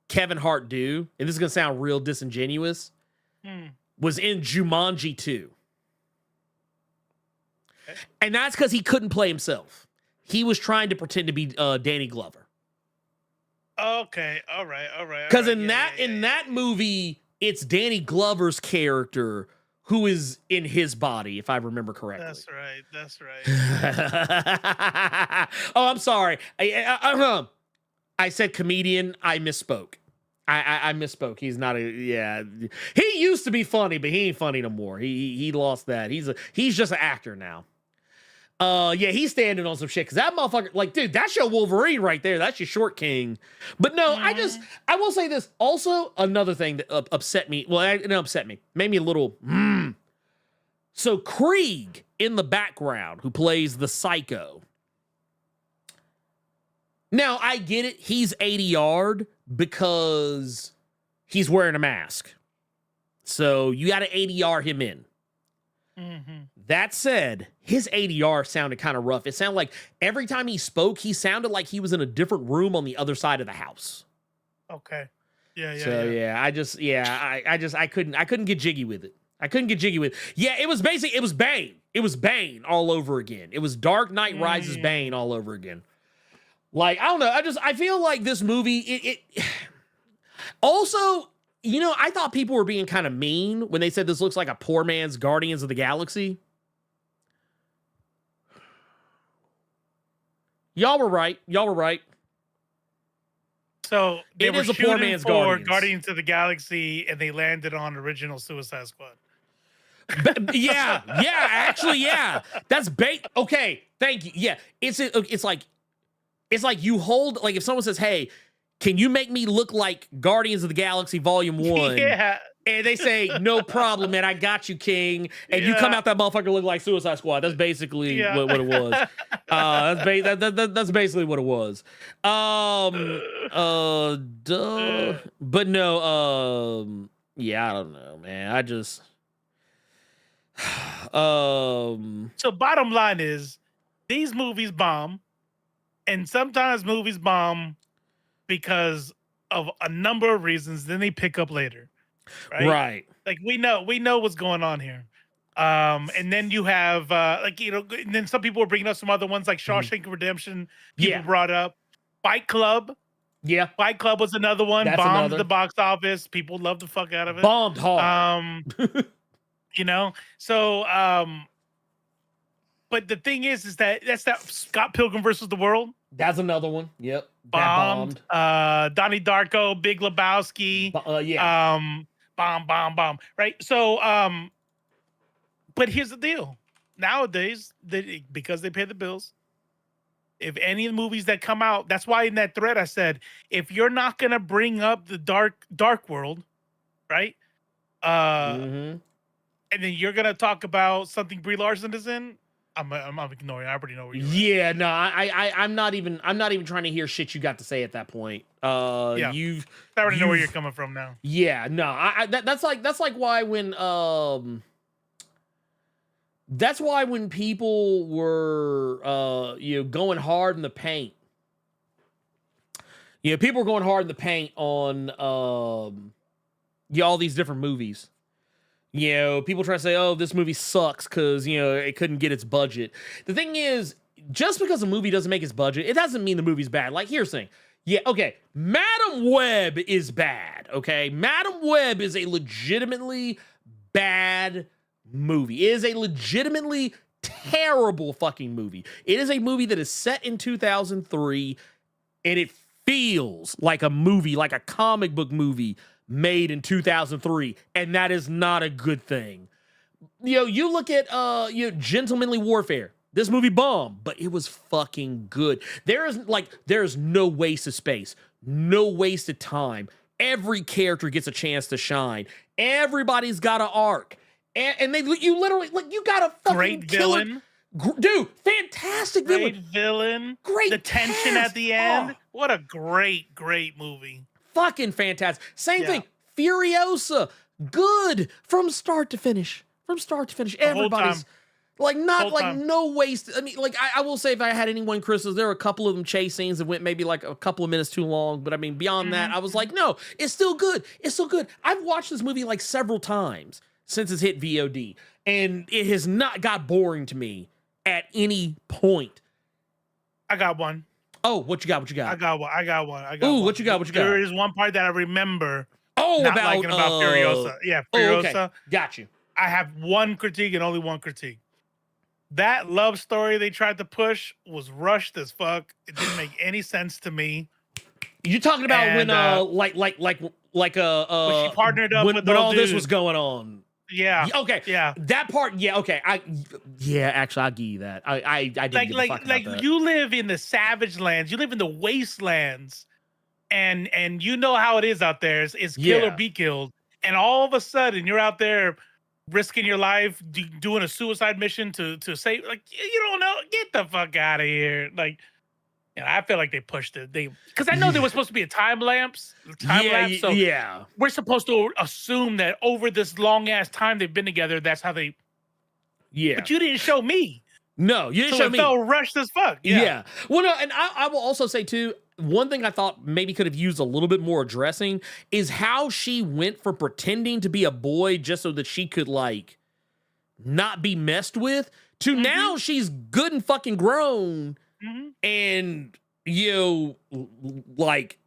Kevin Hart do, and this is gonna sound real disingenuous, was in Jumanji 2. Okay. And that's because he couldn't play himself. He was trying to pretend to be Danny Glover. Okay. All right. Because in that movie, it's Danny Glover's character who is in his body, if I remember correctly. That's right. Oh, I'm sorry. I said comedian. I misspoke. I misspoke. He's not yeah. He used to be funny, but he ain't funny no more. He lost that. He's just an actor now. Yeah, he's standing on some shit because that motherfucker, like, dude, that's your Wolverine right there. That's your short king. But no, I will say this. Also, another thing that upset me. Well, it didn't upset me. Made me a little. So Krieg in the background, who plays the Psycho. Now I get it. He's ADR'd because he's wearing a mask. So you got to ADR him in. That said, his ADR sounded kind of rough. It sounded like every time he spoke, he sounded like he was in a different room on the other side of the house. Okay. Yeah. I couldn't get jiggy with it. Yeah, it was Bane. It was Bane all over again. It was Dark Knight Rises Bane all over again. Like, I don't know. I feel like this movie, it also, you know, I thought people were being kind of mean when they said this looks like a poor man's Guardians of the Galaxy. Y'all were right. So they It were is a poor man's for Guardians. Guardians of the Galaxy, and they landed on original Suicide Squad. Yeah. That's bait. Okay, thank you. Yeah, it's like you hold, like if someone says, "Hey, can you make me look like Guardians of the Galaxy Volume 1?" Yeah. And they say, "No problem, man. I got you, King." And you come out that motherfucker look like Suicide Squad. That's basically what it was. That's basically what it was. But no. Yeah, I don't know, man. I just. So bottom line is, these movies bomb, and sometimes movies bomb because of a number of reasons. Then they pick up later. Right. Like we know what's going on here. And then you have and then some people were bringing up some other ones like Shawshank Redemption. People brought up Fight Club. Yeah. Fight Club was another one. That's Bombed another. the box office. People loved the fuck out of it. Bombed hard. You know, so but the thing is that's that Scott Pilgrim versus the World. That's another one. Yep. Bombed. Donnie Darko, Big Lebowski. Bomb. Right. So, but here's the deal. Nowadays, because they pay the bills, if any of the movies that come out, that's why in that thread I said, if you're not gonna bring up the dark world, right? And then you're gonna talk about something Brie Larson is in, I'm ignoring. I already know where you're at. Yeah, no, I'm not even trying to hear shit you got to say at that point. I already know where you're coming from now. Yeah, no, that's like why when that's why when people were going hard in the paint. People were going hard in the paint on all these different movies. People try to say, "Oh, this movie sucks" because it couldn't get its budget. The thing is, just because a movie doesn't make its budget, it doesn't mean the movie's bad. Like, here's the thing. Yeah, okay, Madam Web is bad. Okay, Madam Web is a legitimately bad movie. It is a legitimately terrible fucking movie. It is a movie that is set in 2003, and it feels like a movie, like a comic book movie made in 2003, and that is not a good thing. You look at Gentlemanly Warfare. This movie bombed, but it was fucking good. There is no waste of space, no waste of time. Every character gets a chance to shine. Everybody's got an arc, and you literally you got a fucking great villain. Dude, fantastic Great villain. villain. Great the tension cast. at the end. Oh. What a great movie. Fucking fantastic. Same thing. Furiosa. good from start to finish. From start to finish, everybody's like not like no waste. I mean, like I will say, if I had any one criticism, there were a couple of them chase scenes that went maybe like a couple of minutes too long. But I mean, beyond that, I was like, no, it's still good. It's still good. I've watched this movie like several times since it's hit VOD, and it has not got boring to me at any point. I got one. Oh, what you got? What you got? I got one. Ooh, what you got? What you got? There is one part that I remember. Oh, not about liking about Furiosa. Yeah, Furiosa. Oh, okay. Got you. I have one critique and only one critique. That love story they tried to push was rushed as fuck. It didn't make any sense to me. You talking about And, when when she partnered up with when all this dude. was going on? Yeah. Okay. Yeah. That part. Yeah. Okay. Actually, I'll give you that. I didn't give a fuck about that. You live in the savage lands. You live in the wastelands, and you know how it is out there. It's kill or be killed. And all of a sudden, you're out there risking your life, doing a suicide mission to save. Like, you don't know. Get the fuck out of here. Like, I feel like they pushed it. Because I know there was supposed to be a time lapse. So we're supposed to assume that over this long ass time they've been together, that's how they. Yeah. But you didn't show me. No, you didn't show me. It felt rushed as fuck. Yeah. Well, no, and I will also say too, one thing I thought maybe could have used a little bit more addressing is how she went from pretending to be a boy just so that she could like not be messed with to now she's good and fucking grown and like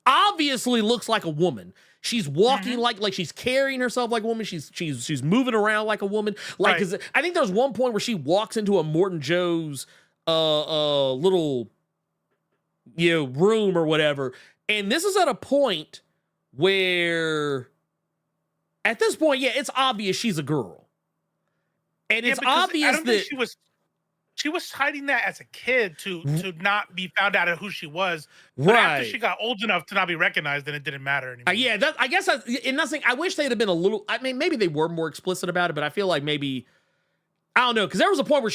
obviously looks like a woman. She's walking like she's carrying herself like a woman. She's moving around like a woman. Like, 'cause I think there's one point where she walks into a Morton Joe's little room or whatever, and this is at a point where at this point, it's obvious she's a girl, and it's obvious I don't that think she was hiding that as a kid to not be found out of who she was. But after she got old enough to not be recognized, then it didn't matter anymore. I guess in nothing. I wish they'd have been a little. I mean, maybe they were more explicit about it, but I feel like maybe I don't know, because there was a point where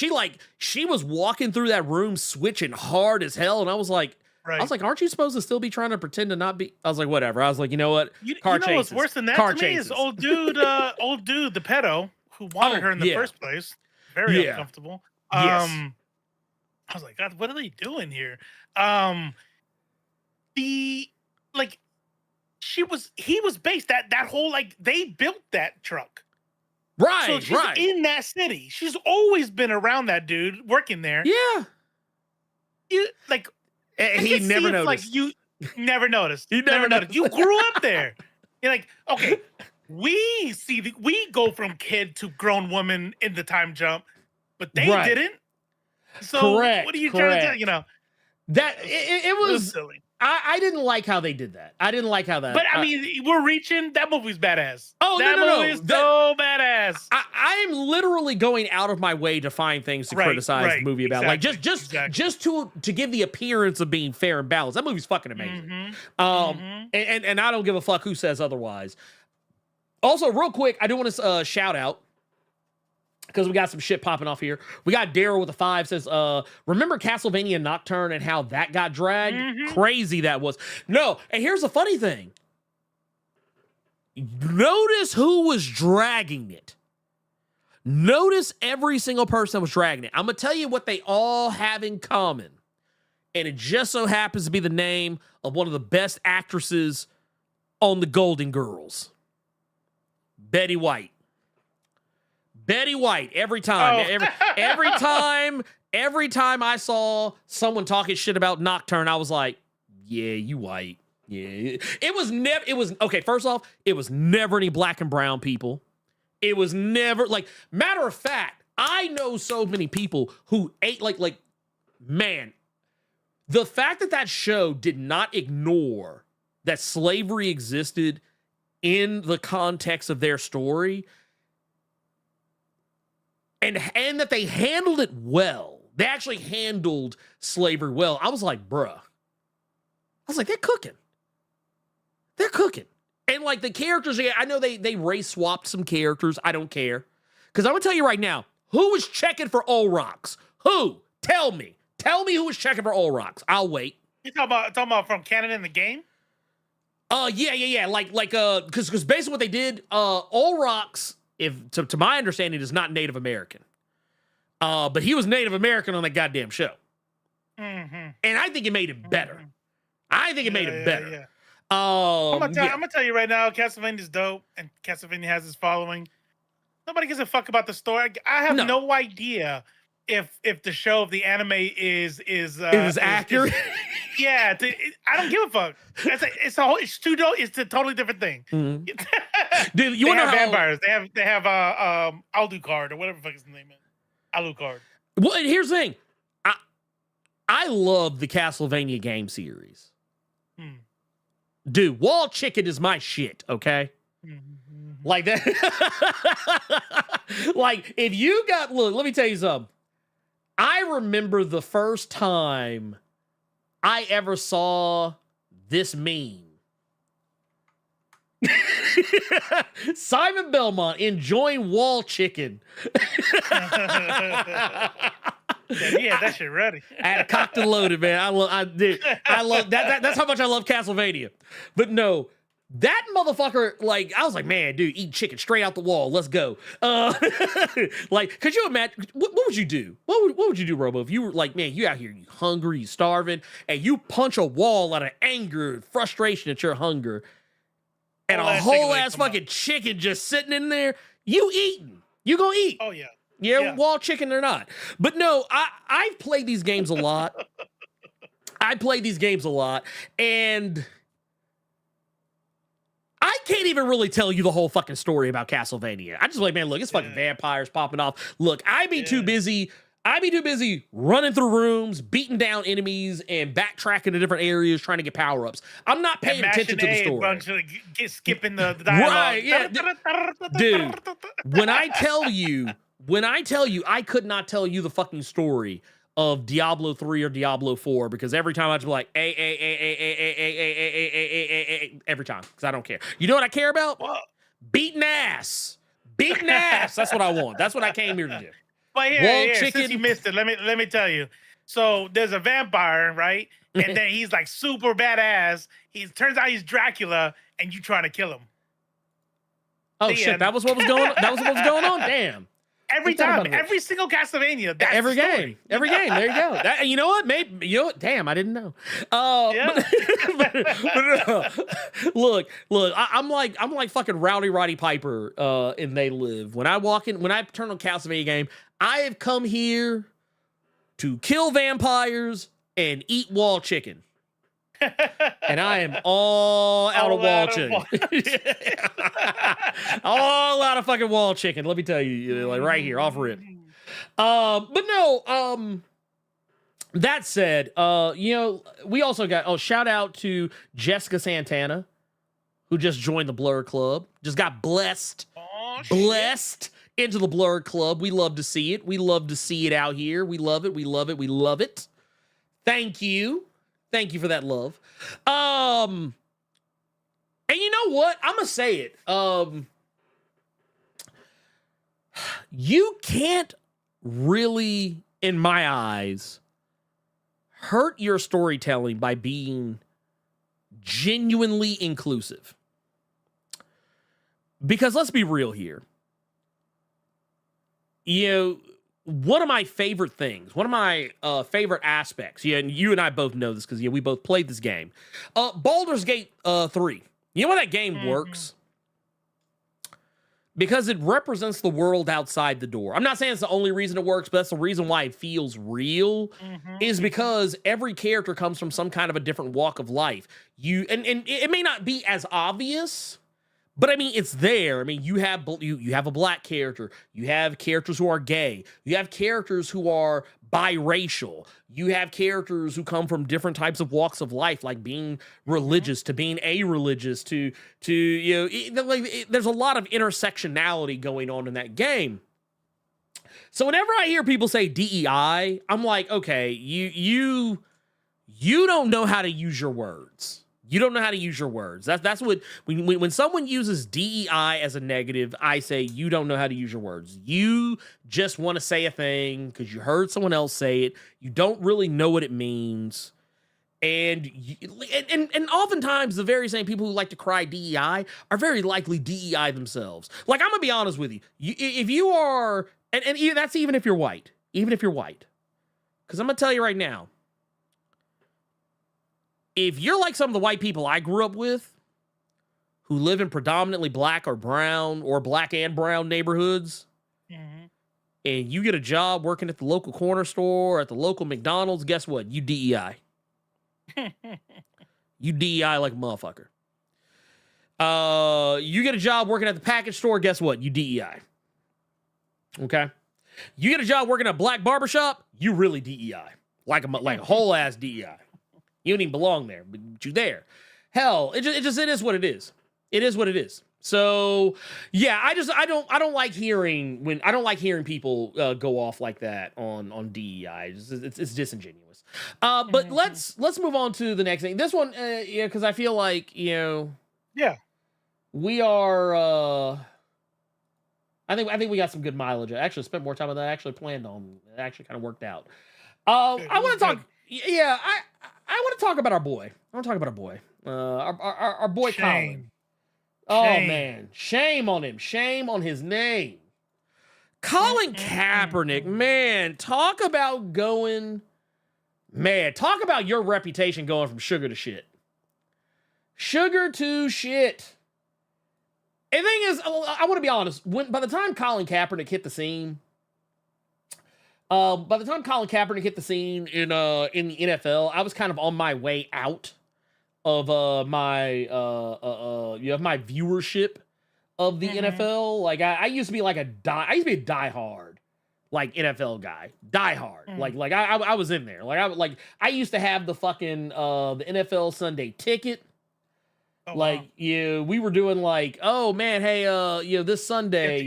she was walking through that room switching hard as hell, and I was like, aren't you supposed to still be trying to pretend to not be? I was like, whatever. I was like, you know what? You know what's worse than that to me is old dude, the pedo who wanted her in the first place. Very uncomfortable. I was like, God, what are they doing here? He was based that whole they built that truck. Right. So she's in that city. She's always been around that dude working there. Yeah. He never noticed. You never noticed. You never noticed. You grew up there. You're like, okay, we go from kid to grown woman in the time jump, but they didn't. So what are you trying to do? That it was silly. I didn't like how they did that. I didn't like how that. But I mean, we're reaching. That movie's badass. Oh, that movie is so badass. I am literally going out of my way to find things to criticize the movie about. Exactly, like just to give the appearance of being fair and balanced. That movie's fucking amazing. And I don't give a fuck who says otherwise. Also, real quick, I do want to shout out, because we got some shit popping off here. We got Daryl with a 5 says, remember Castlevania Nocturne and how that got dragged? Crazy that was. No, and here's the funny thing. Notice who was dragging it. Notice every single person that was dragging it. I'm going to tell you what they all have in common. And it just so happens to be the name of one of the best actresses on the Golden Girls. Betty White. Betty White, every time. Every time I saw someone talking shit about Nocturne, I was like, yeah, you white. Yeah. Okay, first off, it was never any black and brown people. It was never, matter of fact, I know so many people who ate, man, the fact that show did not ignore that slavery existed in the context of their story, and that they handled it well. They actually handled slavery well. I was like, bruh. I was like, they're cooking. They're cooking. And the characters, I know they race swapped some characters. I don't care. Because I'm going to tell you right now, who was checking for Olrox? Who? Tell me. Tell me who was checking for Olrox. I'll wait. You talking about from canon in the game? Yeah. Because basically what they did, Olrox, if to my understanding, is not Native American. But he was Native American on that goddamn show. And I think it made it better. I think it made it better. Yeah. I'm gonna tell you right now, Castlevania's dope, and Castlevania has its following. Nobody gives a fuck about the story. I have no idea if the show of the anime is accurate. I don't give a fuck. It's a totally different thing. Mm-hmm. Dude, you want to know vampires? They have Alucard or whatever the fuck his name is. Alucard. Well, and here's the thing. I love the Castlevania game series. Dude, Wall Chicken is my shit, okay? Like that. Like, if you got, look, let me tell you something. I remember the first time I ever saw this meme. Simon Belmont enjoying Wall Chicken. Yeah, that shit ready. I had a cocked and loaded, man. I love that. That's how much I love Castlevania. But no, that motherfucker, like, I was like, man, dude, eat chicken straight out the wall. Let's go. Like, could you imagine? What would you do? What would you do, Robo? If you were like, man, you out here, you hungry, you starving, and you punch a wall out of anger and frustration at your hunger, and a whole ass fucking chicken just sitting in there, you eating. You gonna eat. Oh, yeah. Yeah, Wall Chicken or not. But no, I've played these games a lot. And I can't even really tell you the whole fucking story about Castlevania. I just like, man, look, it's fucking vampires popping off. Look, I'd be too busy running through rooms, beating down enemies, and backtracking to different areas trying to get power-ups. I'm not paying attention to the story. Skipping the dialogue. Right, yeah. Dude, when I tell you, I could not tell you the fucking story of Diablo 3 or Diablo 4 because every time I just be like, every time, because I don't care. You know what I care about? What? Beating ass. That's what I want. That's what I came here to do. But here, since you missed it, let me tell you. So there's a vampire, right? And then he's like super badass. Turns out he's Dracula, and you trying to kill him. Oh shit! That was what was going on. Damn. Every time, every single Castlevania. That's every game. There you go. You know what? Damn, I didn't know. Look. I'm like fucking Rowdy Roddy Piper in They Live. When I turn on Castlevania game, I have come here to kill vampires and eat Wall Chicken. And I am all out of Wall Chicken. All out of fucking Wall Chicken. Let me tell you, like right here, off rip. But no, that said, we also got, shout out to Jessica Santana, who just joined the Blerd Club. Just got blessed into the Blerd Club. We love to see it. We love to see it out here. We love it. We love it. We love it. Thank you. Thank you for that love. And you know what? I'm going to say it. You can't really, in my eyes, hurt your storytelling by being genuinely inclusive. Because let's be real here. One of my favorite things, one of my favorite aspects, and you and I both know this because we both played this game. Baldur's Gate 3. You know why that game works? Because it represents the world outside the door. I'm not saying it's the only reason it works, but that's the reason why it feels real, is because every character comes from some kind of a different walk of life. And it may not be as obvious, but I mean, it's there. I mean, you have a black character. You have characters who are gay. You have characters who are biracial. You have characters who come from different types of walks of life, like being religious to being a-religious to there's a lot of intersectionality going on in that game. So whenever I hear people say DEI, I'm like, okay, you don't know how to use your words. You don't know how to use your words. That's what, when someone uses DEI as a negative, I say, you don't know how to use your words. You just want to say a thing because you heard someone else say it. You don't really know what it means. And oftentimes the very same people who like to cry DEI are very likely DEI themselves. Like, I'm gonna be honest with you. If you are, and that's even if you're white, because I'm gonna tell you right now, if you're like some of the white people I grew up with, who live in predominantly black or brown or black and brown neighborhoods, and you get a job working at the local corner store or at the local McDonald's, guess what? You DEI. You DEI like a motherfucker. You get a job working at the package store, guess what? You DEI. Okay? You get a job working at a black barbershop, you really DEI. Like a whole ass DEI. You don't even belong there, but you there. Hell, it is what it is. It is what it is. So yeah, I don't like hearing people go off like that on DEI. It's disingenuous. But let's move on to the next thing. This one, because I feel like we are. I think we got some good mileage. I actually spent more time than I actually planned on. It actually kind of worked out. I want to talk. Yeah, I want to talk about our boy. Our boy Colin. Oh, man. Shame on him. Shame on his name. Colin Kaepernick, man. Talk about your reputation going from sugar to shit. Sugar to shit. And the thing is, I want to be honest. By the time Colin Kaepernick hit the scene in the NFL, I was kind of on my way out of my viewership of the NFL. Like I used to be a diehard like NFL guy, diehard. Like I was in there. I used to have the fucking the NFL Sunday ticket. Oh, wow. We were doing oh man, hey, this Sunday,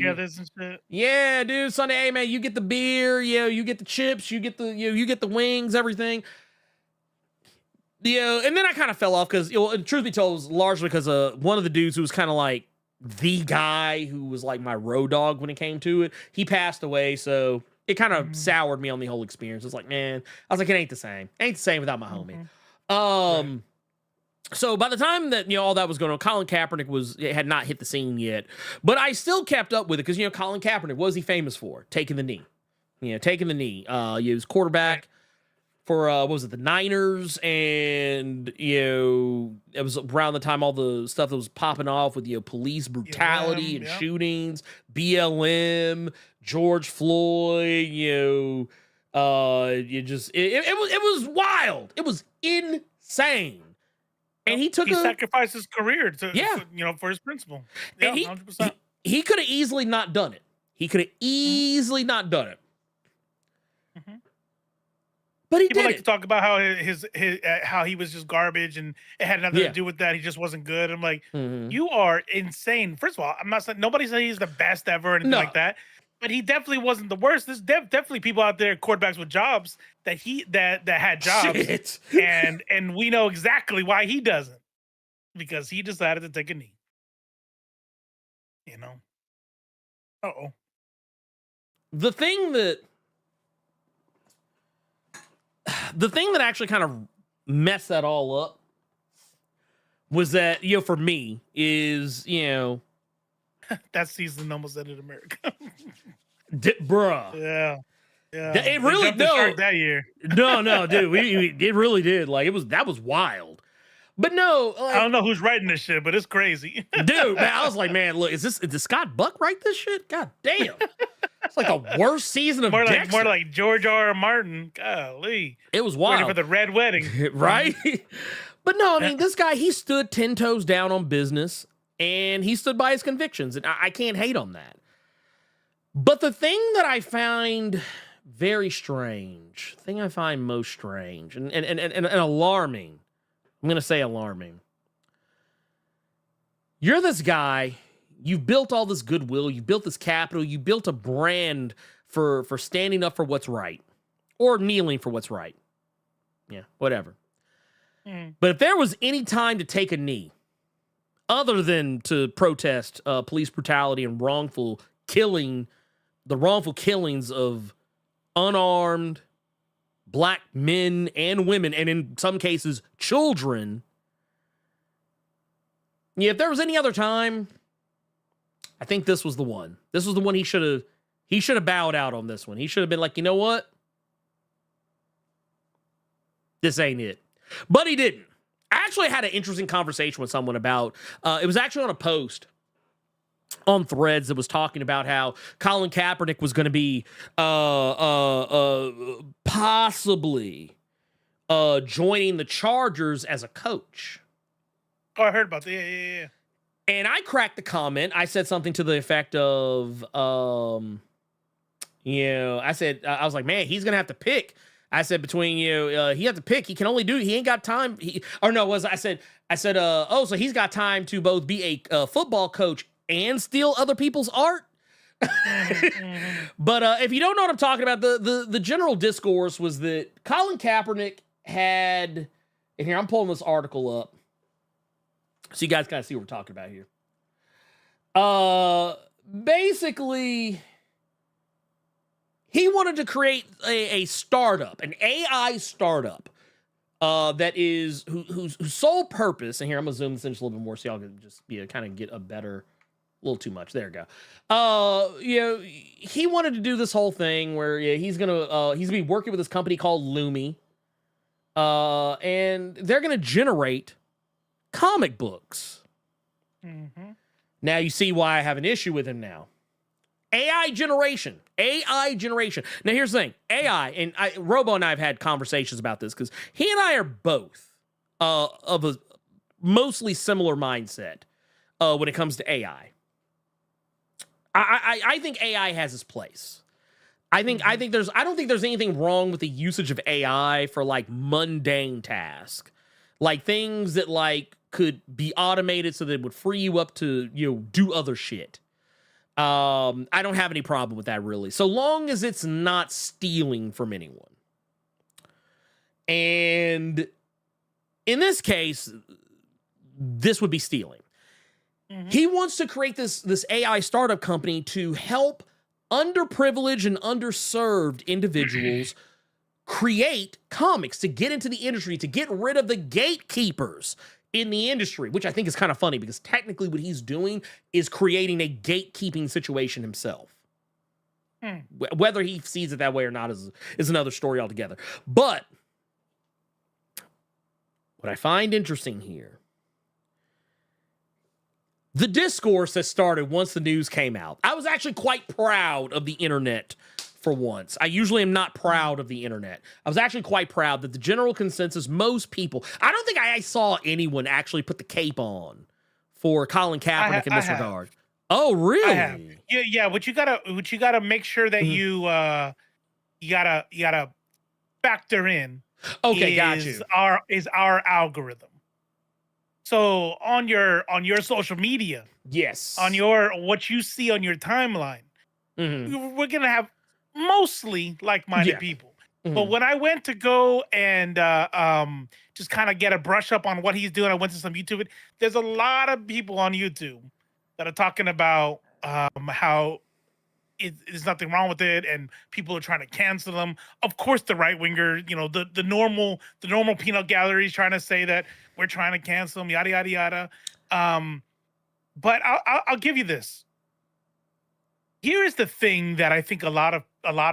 yeah, dude, Sunday, hey man, you get the beer, you get the chips, you get the wings, everything. And then I kind of fell off because, truth be told, it was largely because one of the dudes who was kind of like the guy who was like my road dog when it came to it, he passed away, so it kind of soured me on the whole experience. It's like, man, I was like, it ain't the same. Ain't the same without my homie. Right. So by the time that all that was going on, Colin Kaepernick had not hit the scene yet, but I still kept up with it because Colin Kaepernick, what was he famous for? Taking the knee. Taking the knee. He was quarterback for what was it, the Niners, and it was around the time all the stuff that was popping off with police brutality and shootings, BLM, George Floyd. It was wild. It was insane. And he sacrificed his career for his principle. Yeah, and 100%. He could have easily not done it. But he People did like to talk about how how he was just garbage and it had nothing to do with that. He just wasn't good. I'm like, you are insane. First of all, I'm not saying nobody said he's the best ever or anything like that. But he definitely wasn't the worst. There's definitely people out there, quarterbacks with jobs that had jobs, and we know exactly why he doesn't, because he decided to take a knee. The thing that actually kind of messed that all up was that for me is that season almost ended America. Bruh. Yeah. It really that year. No, dude. It really did. That was wild. But no, I don't know who's writing this shit, but it's crazy. Dude, man, I was like, man, look, did Scott Buck write this shit? God damn. It's like the worst season of Dexter. More like George R.R. Martin. Golly. It was wild. Ready for the Red Wedding. Right? But no, I mean, this guy, he stood 10 toes down on business, and he stood by his convictions, and I can't hate on that. But the thing that I find very strange, most strange, and alarming, I'm going to say alarming. You're this guy, you've built all this goodwill, you built this capital, you built a brand for standing up for what's right, or kneeling for what's right. Yeah, whatever. But if there was any time to take a knee, other than to protest police brutality and wrongful killings of unarmed black men and women, and in some cases, children. Yeah, if there was any other time, I think this was the one. This was the one he should have bowed out on this one. He should have been like, you know what? This ain't it. But he didn't. I actually had an interesting conversation with someone about, it was actually on a post on Threads that was talking about how Colin Kaepernick was going to be possibly joining the Chargers as a coach. Oh, I heard about that. Yeah. And I cracked the comment. I said something to the effect of, I was like, man, he's going to have to pick. I said between he had to pick. He ain't got time. I said, so he's got time to both be a football coach and steal other people's art. But if you don't know what I'm talking about, the general discourse was that Colin Kaepernick had, and here I'm pulling this article up so you guys kind of see what we're talking about here. Basically, he wanted to create a startup, an AI startup, that is whose sole purpose. And here I'm gonna zoom this in just a little bit more so y'all can just kind of get a better. A little too much. There we go. He wanted to do this whole thing where he's gonna be working with this company called Lumi, and they're gonna generate comic books. Mm-hmm. Now you see why I have an issue with him now. AI generation. Now here's the thing. AI, and Robo and I have had conversations about this because he and I are both of a mostly similar mindset when it comes to AI. I think AI has its place. I don't think there's anything wrong with the usage of AI for like mundane tasks, like things that like could be automated so that it would free you up to do other shit. I don't have any problem with that really, so long as it's not stealing from anyone. And in this case, this would be stealing. Mm-hmm. He wants to create this AI startup company to help underprivileged and underserved individuals create comics to get into the industry, to get rid of the gatekeepers in the industry, which I think is kind of funny because technically what he's doing is creating a gatekeeping situation himself. Whether he sees it that way or not is another story altogether. But what I find interesting here, the discourse that started once the news came out. I was actually quite proud of the internet for once. I usually am not proud of the internet. I was actually quite proud that the general consensus, most people, I don't think I saw anyone actually put the cape on for Colin Kaepernick in this regard. Oh, really? I have. Yeah. What you gotta make sure that you gotta factor in. Okay, got you. Is our algorithm. So on your social media, yes, on what you see on your timeline, we're gonna have mostly like-minded people. Mm-hmm. But when I went to go and just kind of get a brush up on what he's doing, I went to some YouTube. There's a lot of people on YouTube that are talking about how there's nothing wrong with it, and people are trying to cancel him. Of course, the right winger, the normal peanut gallery is trying to say that we're trying to cancel him, yada yada yada. But I'll give you this. Here is the thing that I think a lot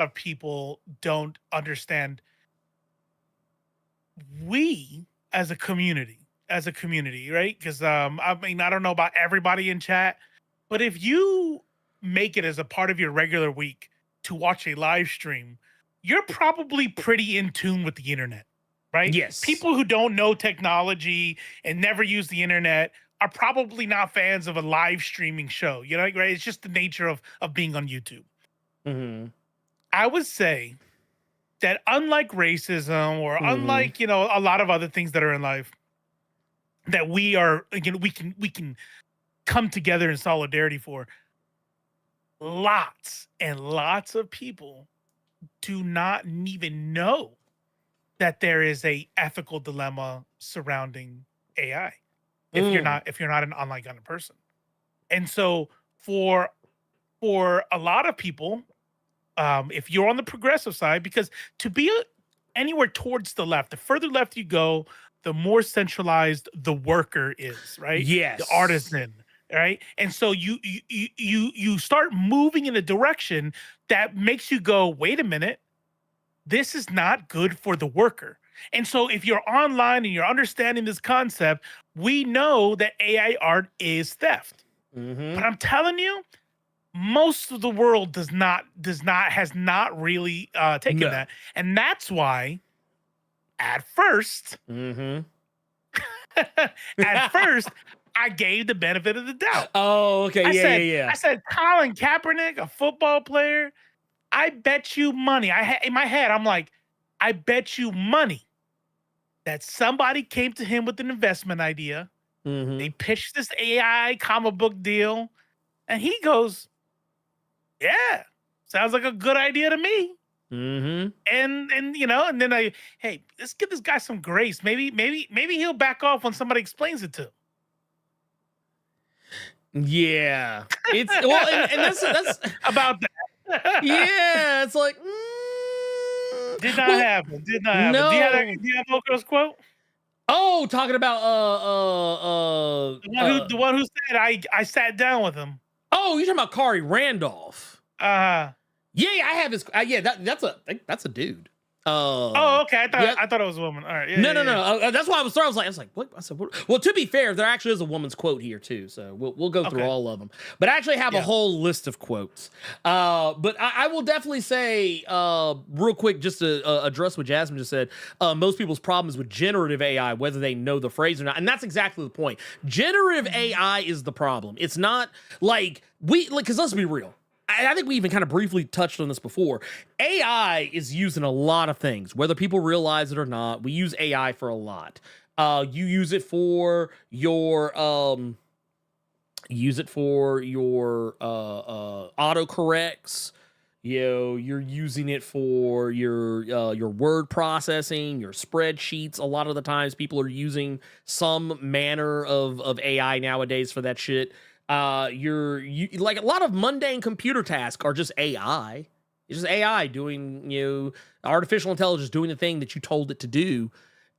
of people don't understand. We as a community, right? Because I don't know about everybody in chat, but if you make it as a part of your regular week to watch a live stream, you're probably pretty in tune with the internet, right? Yes. People who don't know technology and never use the internet are probably not fans of a live streaming show, right? It's just the nature of being on YouTube. Mm-hmm. I would say that unlike racism or unlike, a lot of other things that are in life that we can come together in solidarity for, lots and lots of people do not even know that there is a ethical dilemma surrounding AI if you're not an online kind of person. And so for a lot of people, if you're on the progressive side, because to be anywhere towards the left, the further left you go, the more centralized the worker is, right? Yes. The artisan, right? And so you start moving in a direction that makes you go, wait a minute, this is not good for the worker. And so if you're online and you're understanding this concept, we know that AI art is theft. But I'm telling you, most of the world has not really taken that. And that's why at first, I gave the benefit of the doubt. Oh, okay. I said, Colin Kaepernick, a football player, I bet you money. In my head, I'm like, I bet you money that somebody came to him with an investment idea. They pitched this AI comic book deal, and he goes, yeah, sounds like a good idea to me. And then hey, let's give this guy some grace. Maybe he'll back off when somebody explains it to him. Yeah, it's well, and that's about that. Yeah, it's like did not happen. Did not happen. No. Do you have Moko's quote? Oh, talking about the one who said I sat down with him. Oh, you're talking about Kari Randolph. Yeah, I have his. That's a dude. Oh, okay. I thought it was a woman. All right. No. That's why I was sorry. I was like, what? I said, what? Well, to be fair, there actually is a woman's quote here too. So we'll go through all of them. But I actually have a whole list of quotes. But I will definitely say, real quick, just to address what Jasmine just said. Most people's problem is with generative AI, whether they know the phrase or not, and that's exactly the point. Generative AI is the problem. It's not like because let's be real. I think we even kind of briefly touched on this before. AI is used in a lot of things, whether people realize it or not. We use AI for a lot. You use it for your autocorrects. You're using it for your word processing, your spreadsheets. A lot of the times, people are using some manner of AI nowadays for that shit. Like a lot of mundane computer tasks are just AI. It's just AI doing, artificial intelligence doing the thing that you told it to do.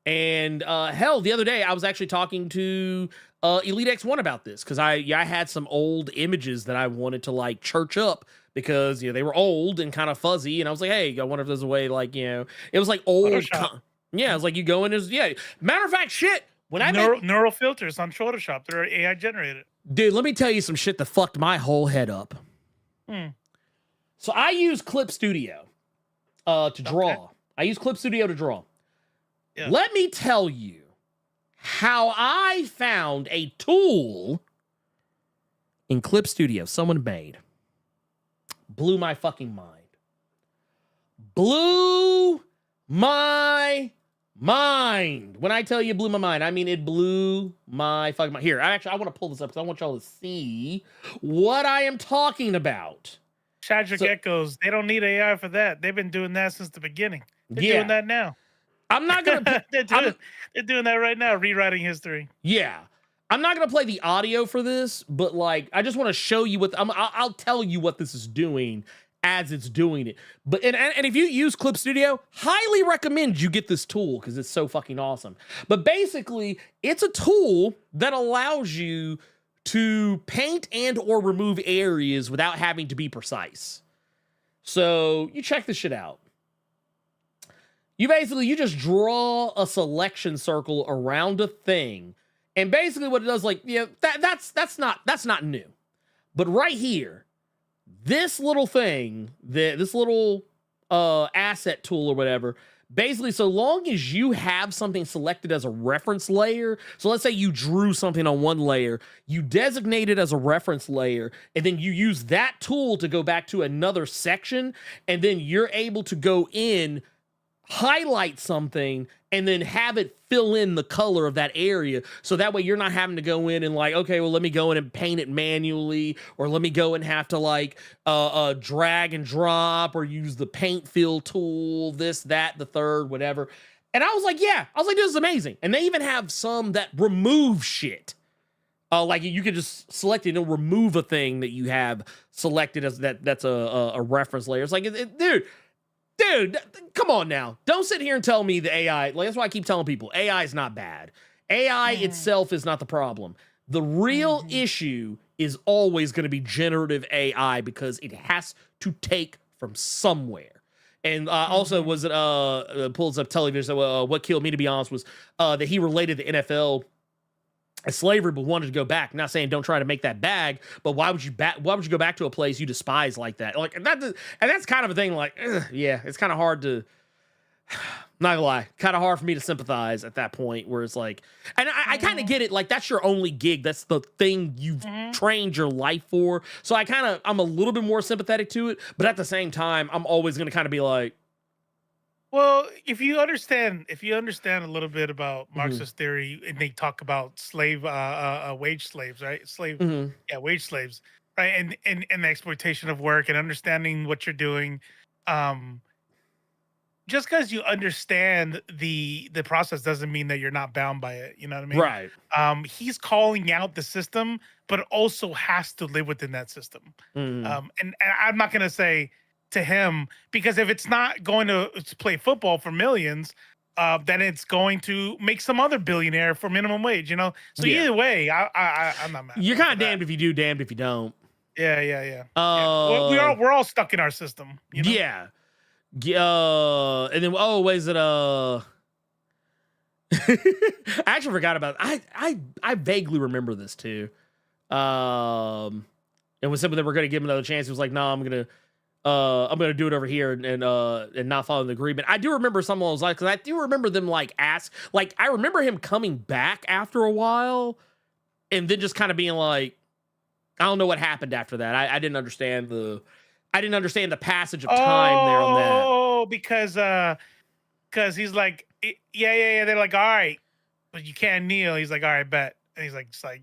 And hell, the other day I was actually talking to Elite X1 about this because I had some old images that I wanted to like church up because they were old and kind of fuzzy, and I was like, hey, I wonder if there's a way it was like old. It was like you go in as Matter of fact, shit. When I neural filters on Photoshop, they're AI generated. Dude, let me tell you some shit that fucked my whole head up. So I use Clip Studio to draw. Okay. I use Clip Studio to draw. Yeah. Let me tell you how I found a tool in Clip Studio someone made. Blew my fucking mind. Blew my mind. When I tell you blew my mind, I mean it blew my fucking mind. Here, I want to pull this up because I want y'all to see what I am talking about. Shadrach Echoes, they don't need AI for that. They've been doing that since the beginning. They're doing that now. I'm not gonna. They're doing that right now, rewriting history. Yeah, I'm not gonna play the audio for this, but I just want to show you what I'll tell you what this is doing as it's doing it. But and if you use Clip Studio, highly recommend you get this tool because it's so fucking awesome. But basically, it's a tool that allows you to paint and or remove areas without having to be precise. So you check this shit out. You just draw a selection circle around a thing, and basically what it does, that's not new. But right here, this little thing, this little asset tool or whatever, basically, so long as you have something selected as a reference layer, so let's say you drew something on one layer, you designate it as a reference layer, and then you use that tool to go back to another section, and then you're able to go in, highlight something, and then have it fill in the color of that area. So that way you're not having to go in and okay, well, let me go in and paint it manually, or let me go and have to drag and drop or use the paint fill tool, this, that, the third, whatever. And I was like, this is amazing. And they even have some that remove shit. You could just select it and remove a thing that you have selected as that's a reference layer. It's dude, dude, come on now. Don't sit here and tell me the AI, like, that's why I keep telling people, AI is not bad. AI itself is not the problem. The real issue is always going to be generative AI because it has to take from somewhere. And also, was it pulls up television? So what killed me, to be honest, was that he related the NFL as slavery, but wanted to go back. Not saying don't try to make that bag, but why would you go back to a place you despise like that? Like that, and that's kind of a thing. Like, yeah, it's kind of hard to. Not gonna lie, kind of hard for me to sympathize at that point where it's like, and I kind of get it. Like, that's your only gig. That's the thing you've trained your life for. So I'm a little bit more sympathetic to it. But at the same time, I'm always going to kind of be like, well, if you understand a little bit about Marxist theory, and they talk about wage slaves, right? Wage slaves, right? And the exploitation of work and understanding what you're doing. Just because you understand the process doesn't mean that you're not bound by it. You know what I mean? Right. He's calling out the system, but also has to live within that system. And I'm not going to say to him, because if it's not going to play football for millions, then it's going to make some other billionaire for minimum wage, you know? So either way, I'm not mad. You're kind of damned if you do, damned if you don't. Yeah. We're all stuck in our system. You know? Yeah. And then wait, is it I actually forgot about it. I vaguely remember this too. And when somebody that we're gonna give him another chance, he was like, no, I'm gonna do it over here and not follow the agreement. I do remember some of those, like, because I do remember them I remember him coming back after a while and then just kind of being like, I don't know what happened after that. I didn't understand the passage of time there on that. Oh, because he's like, yeah. They're like, all right, but you can't kneel. He's like, all right, bet. And he's like, psych.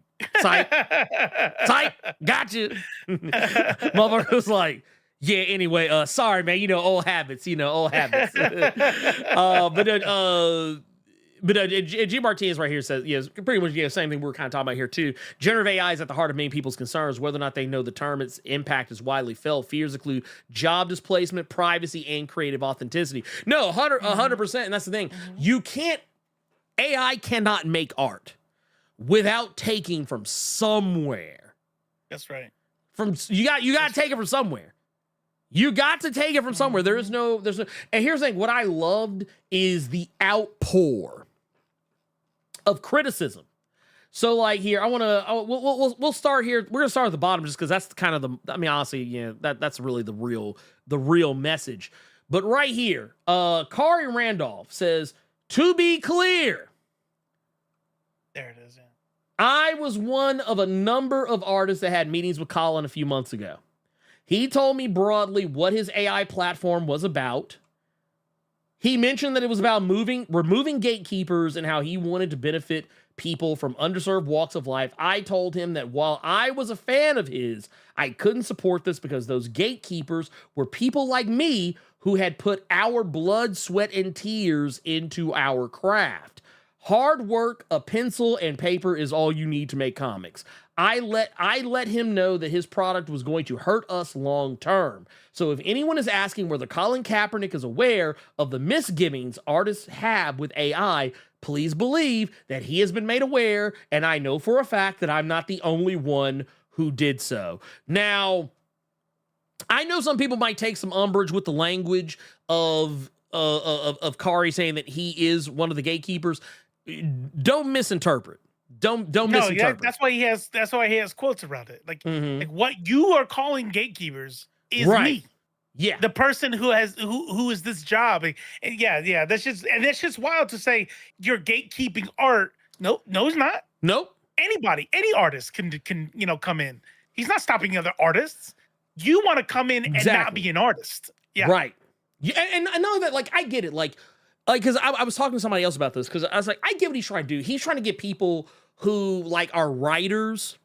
Gotcha. Motherfucker was like, yeah, anyway, sorry, man, old habits, But G. Martinez right here says, pretty much, same thing we're kind of talking about here too. Generative AI is at the heart of many people's concerns, whether or not they know the term. Its impact is widely felt. Fears include job displacement, privacy, and creative authenticity. No, 100%, and that's the thing. AI cannot make art without taking from somewhere. That's right. You got to take it from somewhere. You got to take it from somewhere. There's no, and here's the thing. What I loved is the outpour of criticism. So like here, we'll start here. We're gonna start at the bottom just because that's kind of honestly, that's really the real message. But right here, Kari Randolph says, to be clear. There it is. Yeah. I was one of a number of artists that had meetings with Colin a few months ago. He told me broadly what his AI platform was about. He mentioned that it was about removing gatekeepers and how he wanted to benefit people from underserved walks of life. I told him that while I was a fan of his, I couldn't support this because those gatekeepers were people like me who had put our blood, sweat, and tears into our craft. Hard work, a pencil, and paper is all you need to make comics. I let him know that his product was going to hurt us long term. So if anyone is asking whether Colin Kaepernick is aware of the misgivings artists have with AI, please believe that he has been made aware, and I know for a fact that I'm not the only one who did so. Now, I know some people might take some umbrage with the language of Kari saying that he is one of the gatekeepers. Don't misinterpret. Don't misinterpret. That's why he has quotes around it. Like what you are calling gatekeepers is me. Yeah. The person who is this job. And that's just wild to say you're gatekeeping art. No, it's not. Nope. Anybody, any artist can come in. He's not stopping other artists. You want to come in and not be an artist. Yeah. Right. Yeah, and I know that, like, I get it. Like, because I was talking to somebody else about this, because I was like, I get what he's trying to do. He's trying to get people who, like, are writers,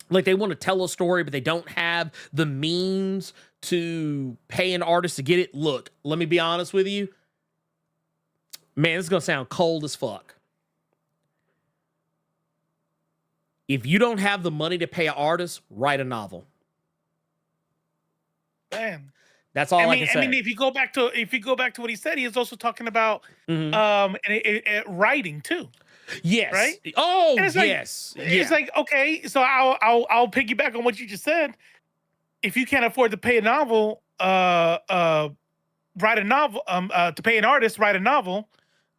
like, they want to tell a story, but they don't have the means to pay an artist to get it. Look, let me be honest with you. Man, this is going to sound cold as fuck. If you don't have the money to pay an artist, write a novel. Man. That's all I can say. I mean, if you go back to what he said, he is also talking about writing too. Yes. Right? Oh, And it's yes. It's like, okay, so I'll piggyback on what you just said. If you can't afford to pay a novel, write a novel, to pay an artist, write a novel.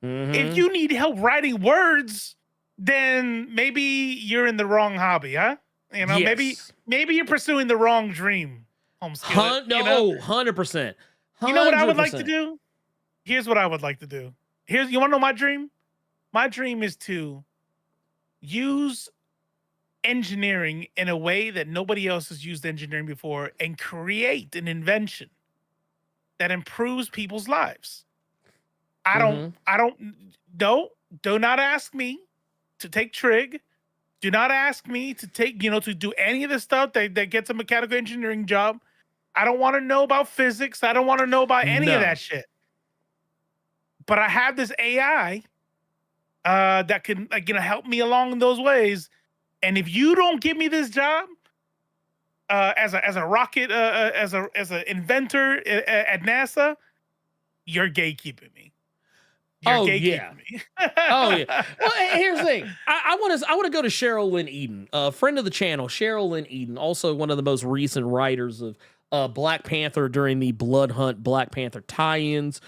If you need help writing words, then maybe you're in the wrong hobby, huh? You know, Yes. maybe you're pursuing the wrong dream. Homeskill. No, 100%. You know what I would like to do? Here's what I would like to do. You want to know my dream? My dream is to use engineering in a way that nobody else has used engineering before and create an invention that improves people's lives. Do not ask me to take trig. Do not ask me to take, to do any of the stuff that gets a mechanical engineering job. I don't want to know about physics. I don't want to know about any of that shit. But I have this AI that can help me along in those ways. And if you don't give me this job as a rocket as an inventor at NASA, you're gatekeeping me. Oh yeah. Well, here's the thing. I want to go to Cheryl Lynn Eden, a friend of the channel. Cheryl Lynn Eden, also one of the most recent writers of Black Panther during the Blood Hunt Black Panther tie-ins.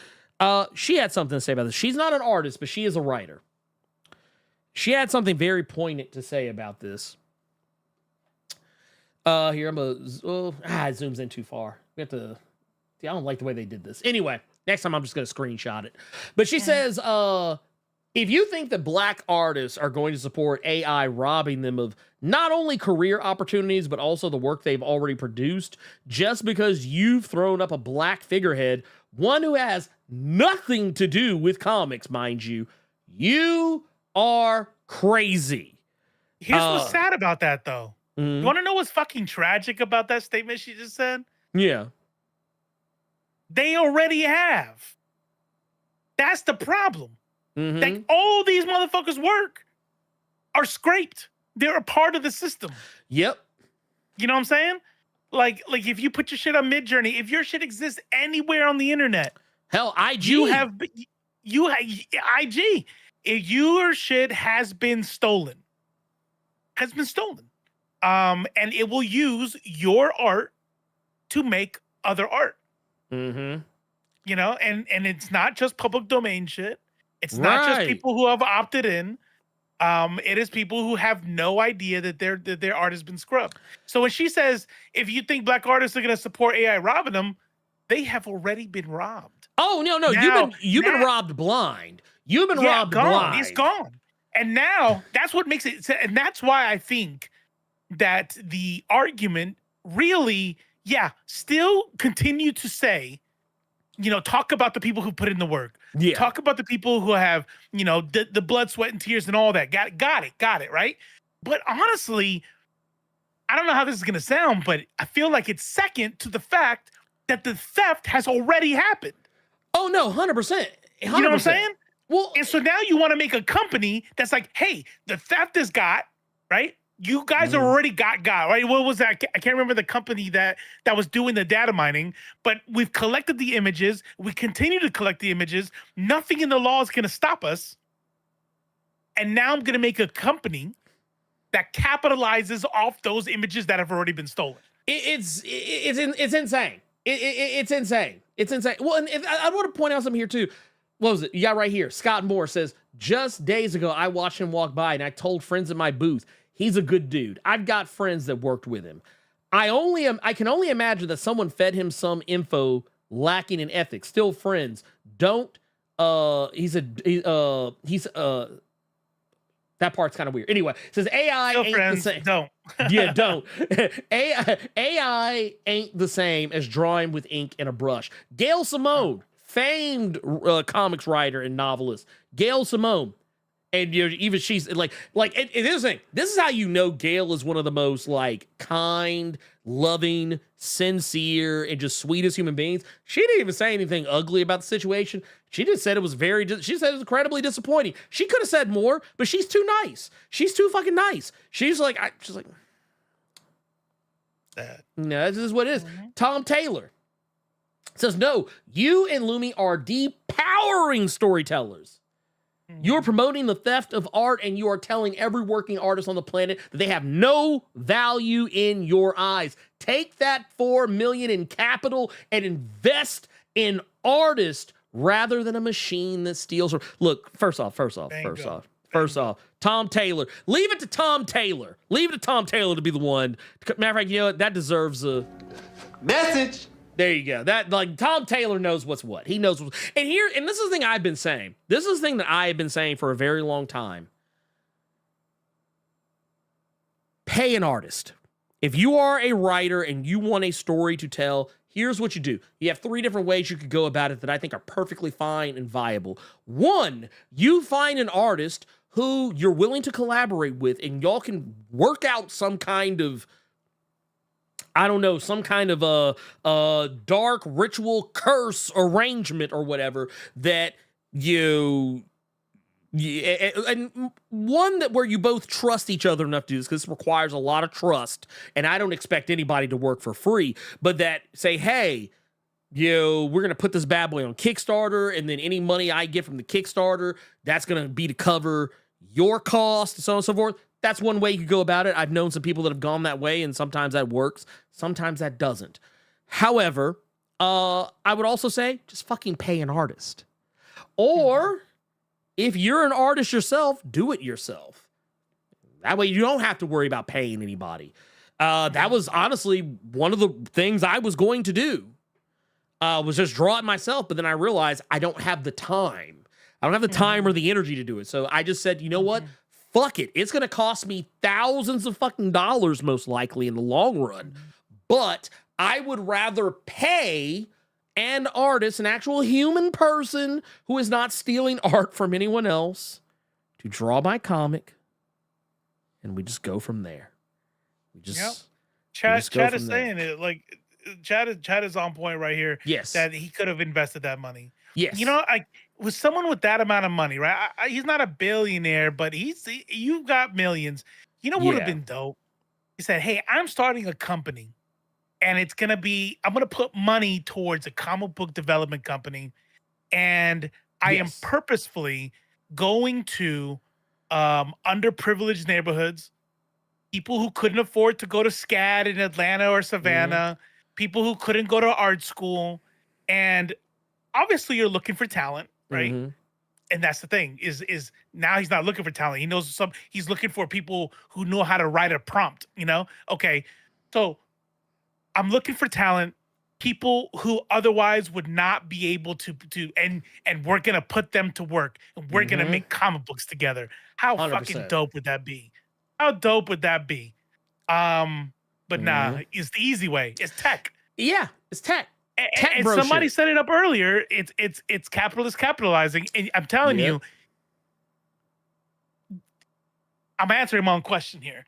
She had something to say about this. She's not an artist, but she is a writer. She had something very poignant to say about this. Here, it zooms in too far. We have to. I don't like the way they did this. Anyway, next time I'm just going to screenshot it. But she says, if you think that Black artists are going to support AI robbing them of not only career opportunities, but also the work they've already produced, just because you've thrown up a Black figurehead, one who has nothing to do with comics, mind you, you are crazy. Here's what's sad about that, though. You want to know what's fucking tragic about that statement she just said? Yeah. They already have. That's the problem. Like, all these motherfuckers' work are scraped. They're a part of the system. Yep. You know what I'm saying? Like if you put your shit on Midjourney, if your shit exists anywhere on the internet, hell, IG. you have IG. If your shit has been stolen, and it will use your art to make other art. And it's not just public domain shit. It's not just people who have opted in. It is people who have no idea that their art has been scrubbed. So when she says, if you think Black artists are going to support AI robbing them, they have already been robbed. Oh, no. You've been robbed blind. You've been robbed blind. It's gone. And now that's what makes it. And that's why I think that the argument really, still continue to say, talk about the people who put in the work. Yeah. Talk about the people who have, the blood, sweat, and tears and all that. Got it, right? But honestly, I don't know how this is going to sound, but I feel like it's second to the fact that the theft has already happened. Oh, no, 100%. You know what I'm saying? Well, and so now you want to make a company that's like, hey, the theft is got, right? You guys already got, right? What was that? I can't remember the company that was doing the data mining, but we've collected the images. We continue to collect the images. Nothing in the law is going to stop us. And now I'm going to make a company that capitalizes off those images that have already been stolen. It's insane. It's insane. It's insane. Well, and I want to point out something here too. What was it? Yeah, right here. Scott Moore says, just days ago, I watched him walk by and I told friends in my booth, he's a good dude. I've got friends that worked with him. I can only imagine that someone fed him some info lacking in ethics. Still friends. That part's kind of weird. Anyway, it says AI Still ain't friends, the same. Don't. Yeah, don't. AI ain't the same as drawing with ink and a brush. Gail Simone, famed comics writer and novelist. Gail Simone. And even she's like, and this is the thing. This is how you know Gail is one of the most kind, loving, sincere, and just sweetest human beings. She didn't even say anything ugly about the situation. She just said it was she said it was incredibly disappointing. She could have said more, but she's too nice. She's too fucking nice. She's like, no, this is what it is. Tom Taylor. It says, no, you and Lumi are depowering storytellers. You're promoting the theft of art, and you are telling every working artist on the planet that they have no value in your eyes. Take that $4 million in capital and invest in artists rather than a machine that steals. Look, first off, Tom Taylor. Leave it to Tom Taylor. Leave it to Tom Taylor to be the one. Matter of fact, you know what? That deserves a Message. There you go. That, like, Tom Taylor knows what's what. He knows what's, and this is the thing I've been saying. This is the thing that I have been saying for a very long time. Pay an artist. If you are a writer and you want a story to tell, here's what you do. You have 3 different ways you could go about it that I think are perfectly fine and viable. 1, you find an artist who you're willing to collaborate with, and y'all can work out some kind of, I don't know, some kind of a dark ritual curse arrangement or whatever that and one that where you both trust each other enough to do this, because this requires a lot of trust, and I don't expect anybody to work for free, but that say, hey, we're going to put this bad boy on Kickstarter, and then any money I get from the Kickstarter, that's going to be to cover your cost, and so on and so forth. That's one way you could go about it. I've known some people that have gone that way, and sometimes that works. Sometimes that doesn't. However, I would also say just fucking pay an artist. Or if you're an artist yourself, do it yourself. That way you don't have to worry about paying anybody. That was honestly one of the things I was going to do, was just draw it myself. But then I realized I don't have the time. I don't have the time or the energy to do it. So I just said, you know what? Fuck it. It's going to cost me thousands of fucking dollars, most likely, in the long run. But I would rather pay an artist, an actual human person who is not stealing art from anyone else, to draw my comic, and we just go from there. We just Chad is saying it like Chad is on point right here. Yes, that he could have invested that money. Yes, you know, with someone with that amount of money, right? He's not a billionaire, but you've got millions. You know what would have been dope? He said, "Hey, I'm starting a company, and I'm gonna put money towards a comic book development company, and I am purposefully going to underprivileged neighborhoods, people who couldn't afford to go to SCAD in Atlanta or Savannah, people who couldn't go to art school, and obviously you're looking for talent, right?" And that's the thing is now he's not looking for talent. He knows he's looking for people who know how to write a prompt, Okay. So I'm looking for talent, people who otherwise would not be able to and we're going to put them to work, and we're going to make comic books together. How 100%. Fucking dope would that be? How dope would that be? But nah, it's the easy way. It's tech. Yeah, it's tech. And somebody set it up earlier. It's capitalist capitalizing, and I'm telling you, I'm answering my own question here.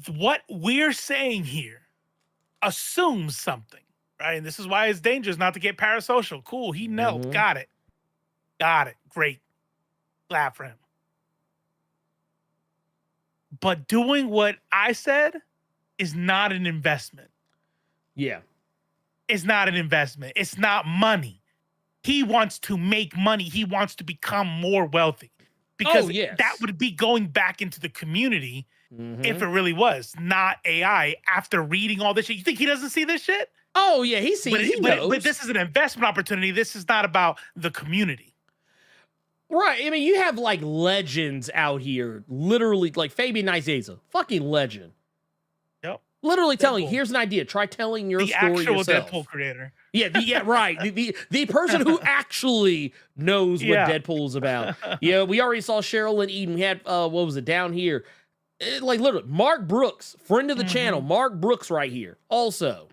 What we're saying here assumes something, right? And this is why it's dangerous not to get parasocial. Cool, he knelt, got it, great, glad for him. But doing what I said is not an investment. Yeah. It's not an investment. It's not money. He wants to make money. He wants to become more wealthy, because that would be going back into the community if it really was, not AI. After reading all this shit, you think he doesn't see this shit? Oh, yeah, he knows. But this is an investment opportunity. This is not about the community. Right. I mean, you have like legends out here, literally, like Fabian Nicieza, fucking legend. Yep. Literally telling, here's an idea. Try telling your story yourself. The actual Deadpool creator. Yeah, right. The person who actually knows what Deadpool is about. Yeah, we already saw Cheryl and Eden. We had, what was it, down here? Like literally, Mark Brooks, friend of the channel, Mark Brooks right here. Also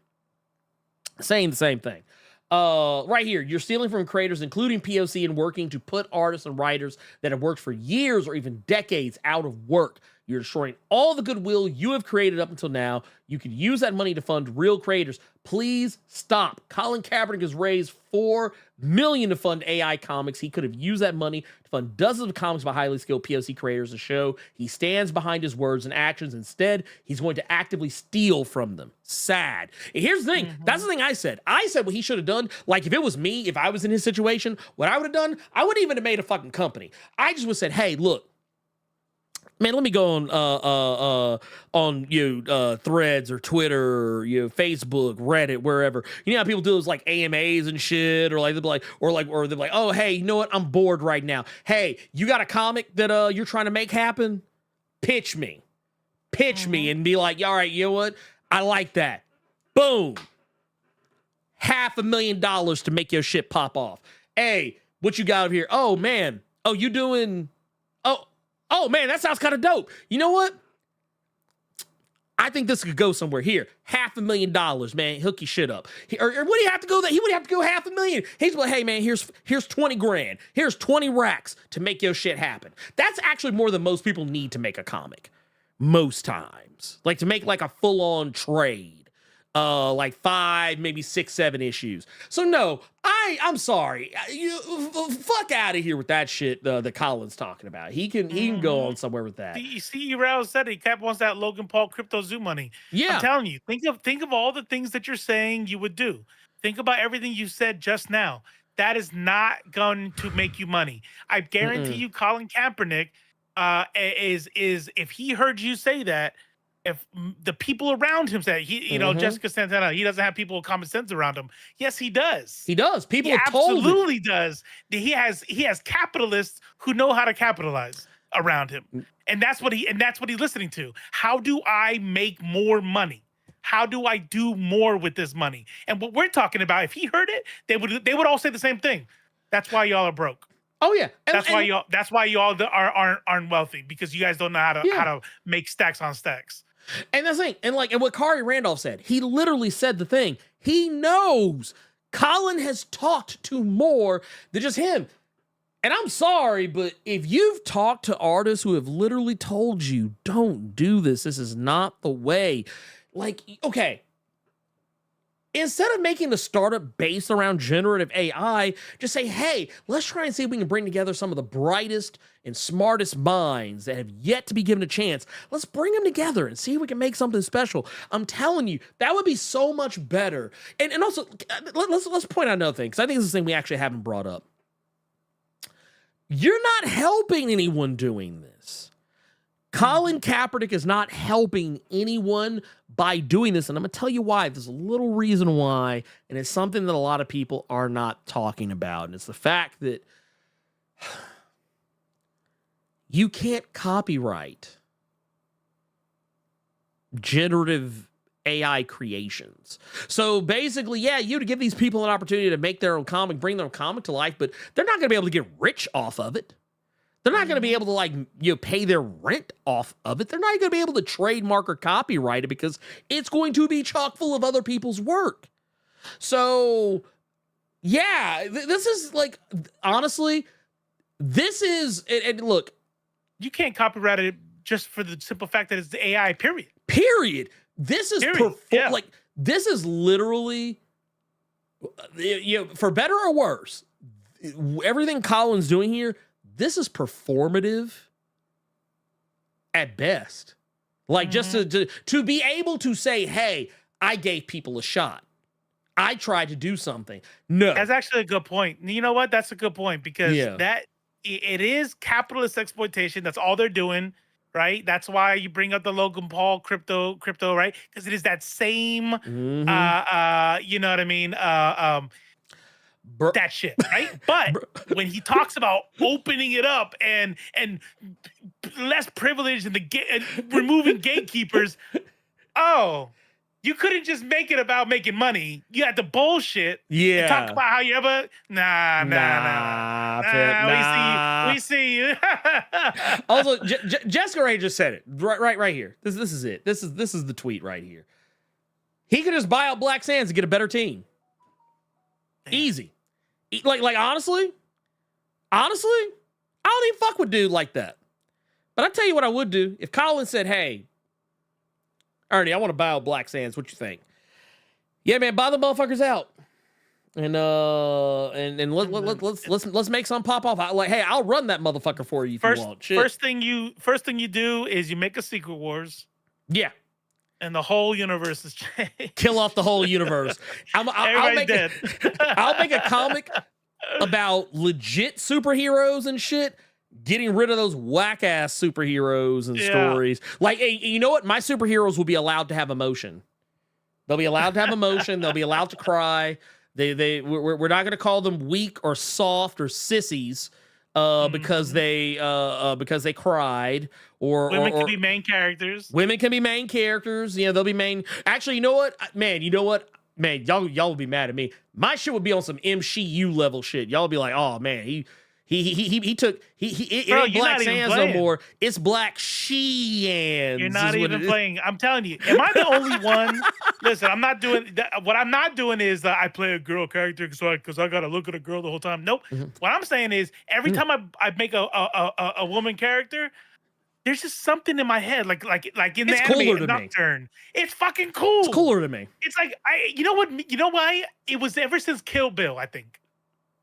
saying the same thing. Right here, you're stealing from creators, including POC, and working to put artists and writers that have worked for years or even decades out of work. You're destroying all the goodwill you have created up until now. You could use that money to fund real creators. Please stop. Colin Kaepernick has raised $4 million to fund AI comics. He could have used that money to fund dozens of comics by highly skilled POC creators to show he stands behind his words and actions. Instead, he's going to actively steal from them. Sad. And here's the thing. That's the thing I said. I said what he should have done. Like, if it was me, if I was in his situation, what I would have done, I wouldn't even have made a fucking company. I just would have said, hey, look, man, let me go on Threads or Twitter or Facebook, Reddit, wherever. You know how people do those like AMAs and shit, or they're like, oh, hey, you know what? I'm bored right now. Hey, you got a comic that you're trying to make happen? Pitch me, and be like, all right, you know what? I like that. Boom, $500,000 to make your shit pop off. Hey, what you got over here? Oh man, you doing? Oh man, that sounds kind of dope. You know what? I think this could go somewhere. Here, $500,000, man. Hook your shit up. Or what do you have to go? He would have to go $500,000. He's like, hey man, here's 20 grand. Here's 20 racks to make your shit happen. That's actually more than most people need to make a comic. Most times, like to make like a full on trade. Like 5, maybe 6, 7 issues. So no, I'm sorry. You fuck out of here with that shit that Colin's talking about. He can go on somewhere with that. You see, Raul said it. Cap wants that Logan Paul crypto zoo money. Yeah, I'm telling you. Think of all the things that you're saying you would do. Think about everything you said just now. That is not going to make you money. I guarantee you, Colin Kaepernick is if he heard you say that. If the people around him say Jessica Santana, he doesn't have people with common sense around him. Yes, he does. He does. People have absolutely does. He has capitalists who know how to capitalize around him, and that's what he's listening to. How do I make more money? How do I do more with this money? And what we're talking about, if he heard it, they would all say the same thing. That's why y'all are broke. Oh yeah, that's why y'all aren't wealthy, because you guys don't know how to make stacks on stacks. And that's the thing. And what Kari Randolph said, he literally said the thing. He knows Colin has talked to more than just him. And I'm sorry, but if you've talked to artists who have literally told you, don't do this, this is not the way. Like, okay, instead of making the startup based around generative AI, just say, hey, let's try and see if we can bring together some of the brightest and smartest minds that have yet to be given a chance. Let's bring them together and see if we can make something special. I'm telling you, that would be so much better. And also, let's point out another thing, because I think this is the thing we actually haven't brought up. You're not helping anyone doing this. Colin Kaepernick is not helping anyone by doing this, and I'm going to tell you why. There's a little reason why, and it's something that a lot of people are not talking about, and it's the fact that you can't copyright generative AI creations. So basically, yeah, you to give these people an opportunity to make their own comic, bring their own comic to life, but they're not going to be able to get rich off of it. They're not going to be able to pay their rent off of it. They're not going to be able to trademark or copyright it, because it's going to be chock full of other people's work. So yeah, this is like, honestly, this is, and look, you can't copyright it just for the simple fact that it's the AI, period. This is like, this is literally, for better or worse, everything Colin's doing here, this is performative at best. Like, just to be able to say, hey, I gave people a shot. I tried to do something. No. That's actually a good point. You know what? That's a good point, because it is capitalist exploitation. That's all they're doing, right? That's why you bring up the Logan Paul crypto, right? Because it is that same, you know what I mean? That shit, right? But when he talks about opening it up and less privilege and removing gatekeepers, you couldn't just make it about making money. You had to bullshit. Yeah. And talk about how you ever nah. We see you. Also, Jessica Ray just said it right here. This is it. This is the tweet right here. He could just buy out Black Sands and get a better team. Easy. Like honestly, I don't even fuck with dude like that. But I tell you what I would do if Colin said, "Hey, Ernie, I want to buy out Black Sands. What you think?" Yeah, man, buy the motherfuckers out, and let's make some pop off. Like, hey, I'll run that motherfucker for you if you want. Shit. First thing you do is you make a Secret Wars. Yeah. And the whole universe is changed. Kill off the whole universe. I'll make a comic about legit superheroes and shit, getting rid of those whack ass superheroes and stories. Like, hey, you know what? My superheroes will be allowed to have emotion. They'll be allowed to have emotion. They'll be allowed to cry. We're not going to call them weak or soft or sissies because they cried. Or women can be main characters. Women can be main characters. You know, they'll be main. Actually, you know what, man? Y'all will be mad at me. My shit would be on some MCU level shit. Y'all will be like, oh man, it ain't Black Sands no more. It's Black Sheeans. You're not even playing. I'm telling you. Am I the only one? Listen, I'm not doing that. What I'm not doing is I play a girl character because I got to look at a girl the whole time. Nope. What I'm saying is every time I make a woman character, there's just something in my head, like in the anime Nocturne. It's fucking cool. It's cooler to me. It's like you know what? You know why? It was ever since Kill Bill, I think.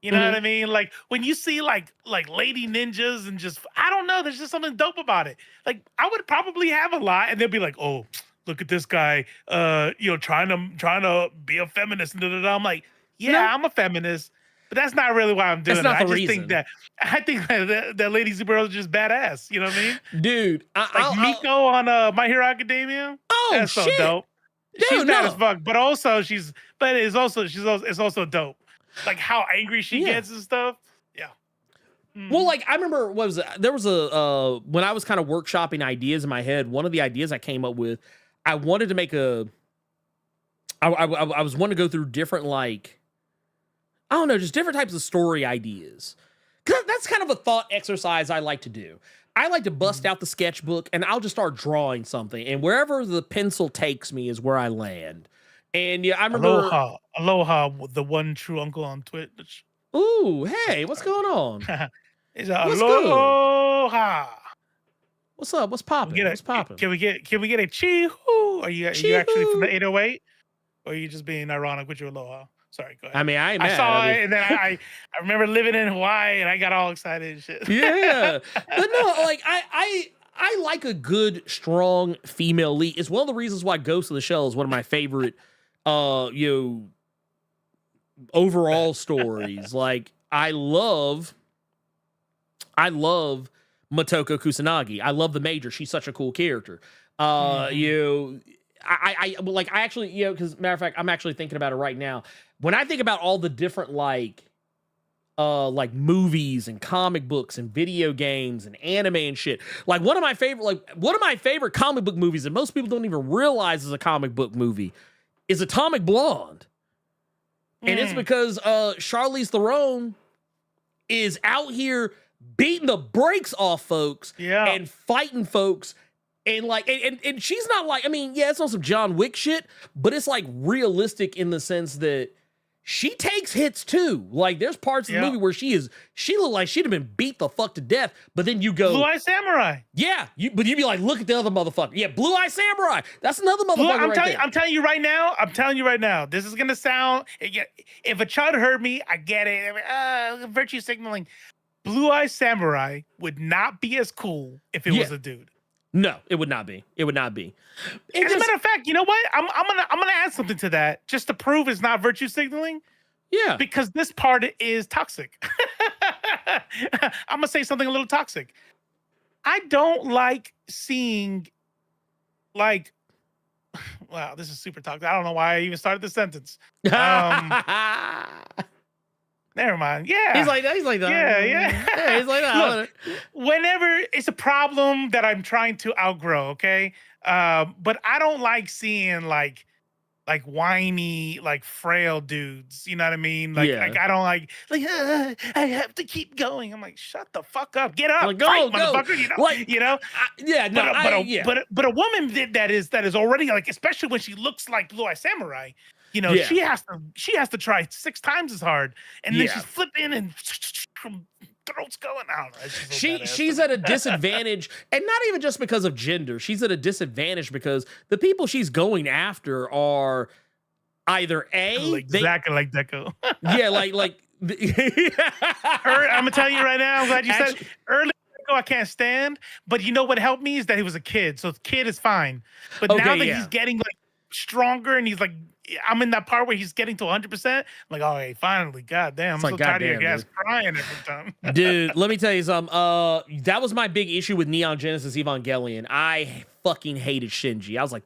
You know what I mean? Like when you see like lady ninjas and just I don't know. There's just something dope about it. Like I would probably have a lot, and they'd be like, "Oh, look at this guy, trying to be a feminist." And I'm like, "Yeah, I'm a feminist." But that's not really why I'm doing it. I think that lady superheroes are just badass. You know what I mean? Dude. Miko on My Hero Academia. Oh, that's so dope. Dude, she's bad as fuck, but also it's also dope. Like how angry she gets and stuff. Yeah. Well, like I remember there was a when I was kind of workshopping ideas in my head, one of the ideas I came up with, I wanted to make I was wanting to go through different like I don't know, just different types of story ideas. Cause that's kind of a thought exercise I like to do. I like to bust out the sketchbook and I'll just start drawing something. And wherever the pencil takes me is where I land. And yeah, I remember Aloha, the one true uncle on Twitch. Ooh, hey, what's going on? It's Aloha. What's up? What's popping? What's popping? Can we get a chee-hoo? Are you actually from the 808? Or are you just being ironic with your Aloha? Sorry, go ahead. I mean, I saw it, and then I remember living in Hawaii, and I got all excited and shit. Yeah, but no, like I like a good, strong female lead. It's one of the reasons why Ghost in the Shell is one of my favorite, overall stories. Like I love Matoko Kusanagi. I love the Major. She's such a cool character. I actually, because matter of fact, I'm actually thinking about it right now. When I think about all the different like movies and comic books and video games and anime and shit, like one of my favorite comic book movies that most people don't even realize is a comic book movie is Atomic Blonde. And it's because Charlize Theron is out here beating the brakes off folks and fighting folks. And like, and she's not like, I mean, yeah, it's on some John Wick shit, but it's like realistic in the sense that she takes hits too. Like there's parts of the movie where she looked like she'd have been beat the fuck to death. But then you go Blue Eye Samurai. Yeah, but you'd be like, look at the other motherfucker. Yeah, Blue Eye Samurai. That's another motherfucker. I'm telling you right now. This is gonna sound. If a child heard me, I get it. Virtue signaling. Blue Eye Samurai would not be as cool if it was a dude. No, it would not be. It would not be. As a matter of fact, you know what? I'm gonna add something to that just to prove it's not virtue signaling. Yeah. Because this part is toxic. I'm gonna say something a little toxic. I don't like seeing like wow, this is super toxic. I don't know why I even started the sentence. Never mind. Yeah. He's like that. Yeah, he's like that. Look, whenever it's a problem that I'm trying to outgrow, okay? But I don't like seeing like whiny, like frail dudes. You know what I mean? Like I don't like I have to keep going. I'm like, shut the fuck up. Get up. Like, go, motherfucker. You know? But a woman that is already like, especially when she looks like Blue Eye Samurai. You know, she has to try 6 times as hard, and then she's flipping and throat's going. I don't know. It's just so She's at a disadvantage, and not even just because of gender. She's at a disadvantage because the people she's going after are either exactly like Deco. yeah, like I'm gonna tell you right now. I'm glad you said early. I can't stand, but you know what helped me is that he was a kid, so the kid is fine. But now that he's getting like stronger, and he's like, I'm in that part where he's getting to 100%. I'm like, oh, hey, finally, goddamn, I'm so tired of your guys crying every time. Dude, let me tell you something. That was my big issue with Neon Genesis Evangelion. I fucking hated Shinji. I was like,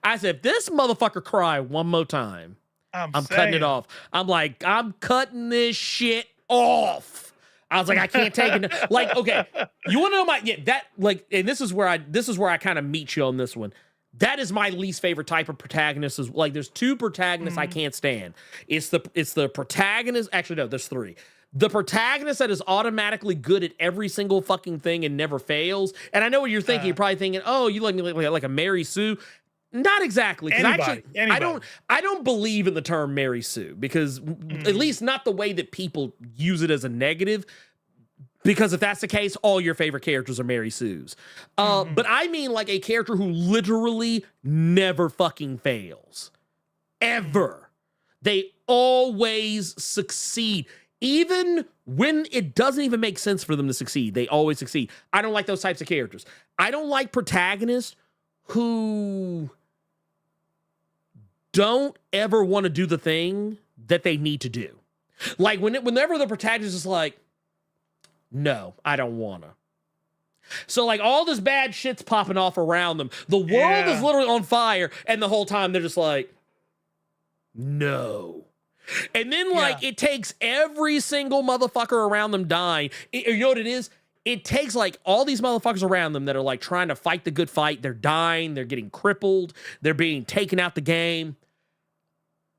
I said, if this motherfucker cry one more time, I'm cutting it off. I'm like, I'm cutting this shit off. I was like, I can't take it. Like, okay, you want to know and this is where I kind of meet you on this one. That is my least favorite type of protagonist. Is like, there's two protagonists I can't stand. It's the protagonist. Actually, no, there's three. The protagonist that is automatically good at every single fucking thing and never fails. And I know what you're thinking. You're probably thinking, oh, you like me like a Mary Sue. Not exactly, because I don't believe in the term Mary Sue, because at least not the way that people use it as a negative. Because if that's the case, all your favorite characters are Mary Sues. But I mean like a character who literally never fucking fails. Ever. They always succeed. Even when it doesn't even make sense for them to succeed, they always succeed. I don't like those types of characters. I don't like protagonists who don't ever want to do the thing that they need to do. Like whenever the protagonist is like, no, I don't want to. So like all this bad shit's popping off around them. The world is literally on fire, and the whole time they're just like, no. And then like it takes every single motherfucker around them dying. You know what it is? It takes like all these motherfuckers around them that are like trying to fight the good fight. They're dying. They're getting crippled. They're being taken out the game.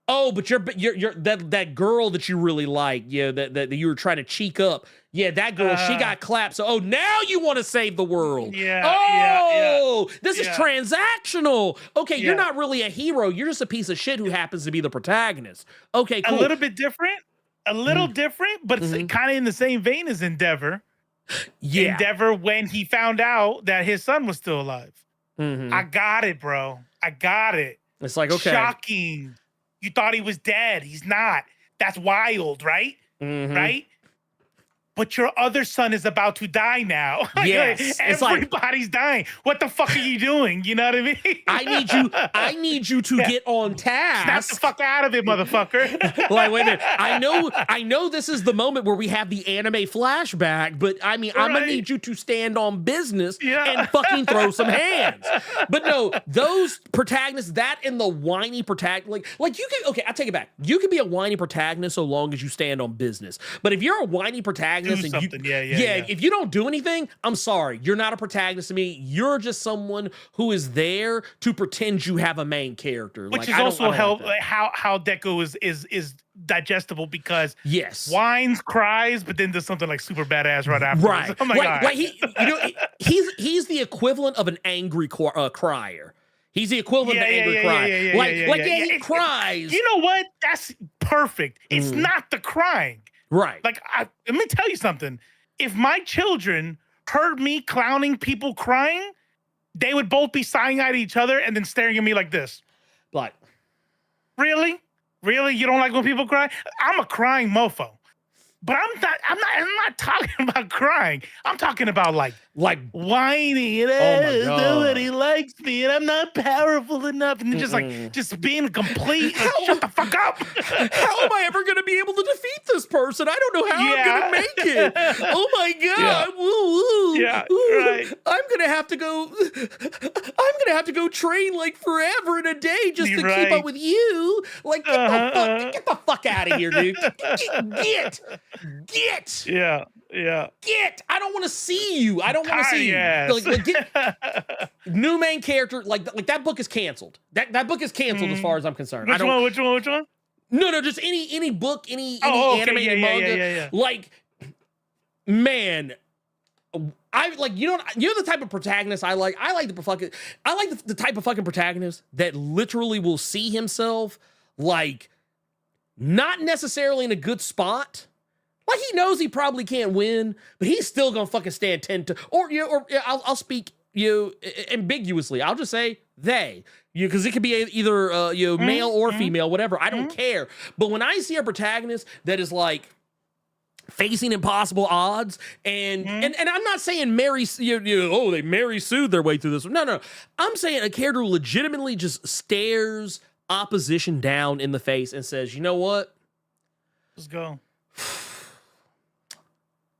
Oh, but you're that girl that you really like, that you were trying to cheek up. Yeah, that girl, she got clapped. So, now you want to save the world. This is transactional. Okay, you're not really a hero. You're just a piece of shit who happens to be the protagonist. Okay, cool. A little bit different. But it's kind of in the same vein as Endeavor. Yeah. Endeavor, when he found out that his son was still alive. I got it, bro. I got it. It's like, okay. Shocking. You thought he was dead. He's not. That's wild, right? Right? But your other son is about to die now. Yes. Everybody's dying. What the fuck are you doing? You know what I mean? I need you to get on task. Snap the fuck out of it, motherfucker. Like, wait a minute. I know this is the moment where we have the anime flashback, but I mean, I'm gonna need you to stand on business and fucking throw some hands. But no, those protagonists, that and the whiny protagonist, like you can, okay, I'll take it back. You can be a whiny protagonist so long as you stand on business. But if you're a whiny protagonist, if you don't do anything, I'm sorry, you're not a protagonist to me. You're just someone who is there to pretend you have a main character, which is also how Deco is digestible, because whines, cries, but then does something like super badass right after. Right. Oh my god. Like he's the equivalent of an angry crier. He's the equivalent of an angry crier. He cries. You know what? That's perfect. It's not the crying. Right. Like, let me tell you something. If my children heard me clowning people crying, they would both be sighing at each other and then staring at me like this. Like, really? Really? You don't like when people cry? I'm a crying mofo. But I'm not talking about crying. I'm talking about like whiny. Nobody likes me, and I'm not powerful enough. And just being complete. Shut the fuck up. How am I ever gonna be able to defeat this person? I don't know how I'm gonna make it. Oh my god. Woo. Right. I'm gonna have to go train like forever in a day just to keep up with you. Like, get the fuck out of here, dude. Get. Yeah. Get. I don't want to see you. I don't want to see you. Get. New main character. Like that book is canceled. That book is canceled as far as I'm concerned. Which one? No, just any book, any animated manga. Yeah. Like, man, I like, you're the type of protagonist I like. I like the type of fucking protagonist that literally will see himself like not necessarily in a good spot, Like, he knows he probably can't win, but he's still gonna fucking stand 10 to, I'll speak, ambiguously. I'll just say they, because it could be either, male or female, whatever. I don't care. But when I see a protagonist that is like facing impossible odds, and I'm not saying they Mary Sue their way through this. No. I'm saying a character who legitimately just stares opposition down in the face and says, you know what? Let's go.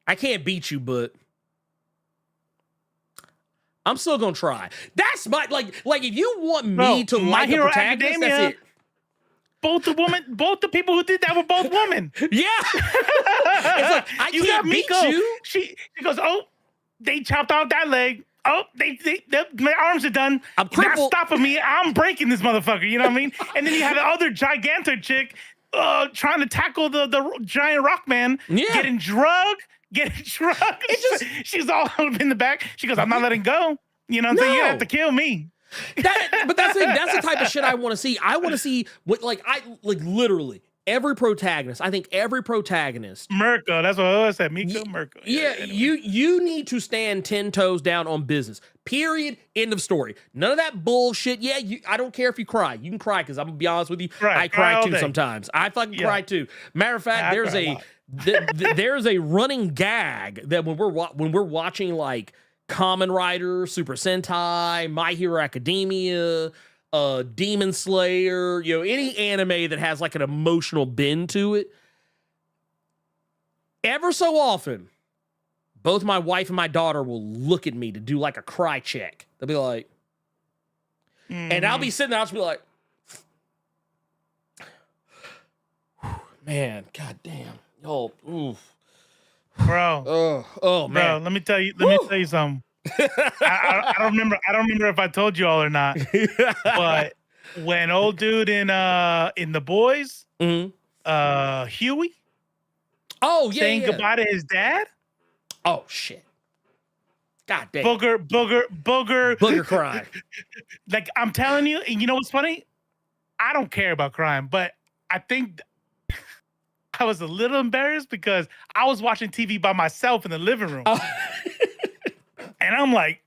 I can't beat you, but I'm still gonna try. That's my like if you want me to like a protagonist, that's it. Both the people who did that were both women. Yeah. It's like, I can't beat you. She goes, oh, they chopped off that leg. Oh, my arms are done. I'm Not crippled. stopping me. I'm breaking this motherfucker. You know what I mean? And then you have the other gigantic chick trying to tackle the giant rock man. Yeah. Getting drugged. She's all up in the back. She goes, I'm not letting go. You know what I'm saying? You have to kill me. But that's the type of shit I want to see. I want to see what literally every protagonist. I think every protagonist. Mirko, that's what I always said. Mirko. Yeah, anyway. you need to stand 10 toes down on business. Period. End of story. None of that bullshit. Yeah, I don't care if you cry. You can cry, because I'm gonna be honest with you. I cry too sometimes. I fucking cry too. Matter of fact, there's a running gag that when we're watching like Kamen Rider, Super Sentai, My Hero Academia, Demon Slayer, any anime that has like an emotional bend to it. Ever so often, both my wife and my daughter will look at me to do like a cry check. They'll be like, and I'll be sitting there, I'll just be like, man, goddamn. Oh, oof. Bro. Oh man. Bro, let me tell you something. I don't remember if I told you all or not. But when old dude in The Boys, Huey, saying goodbye to his dad. Oh shit. God damn. Booger cry. Like, I'm telling you, and you know what's funny? I don't care about crime, but I think I was a little embarrassed because I was watching TV by myself in the living room. And I'm like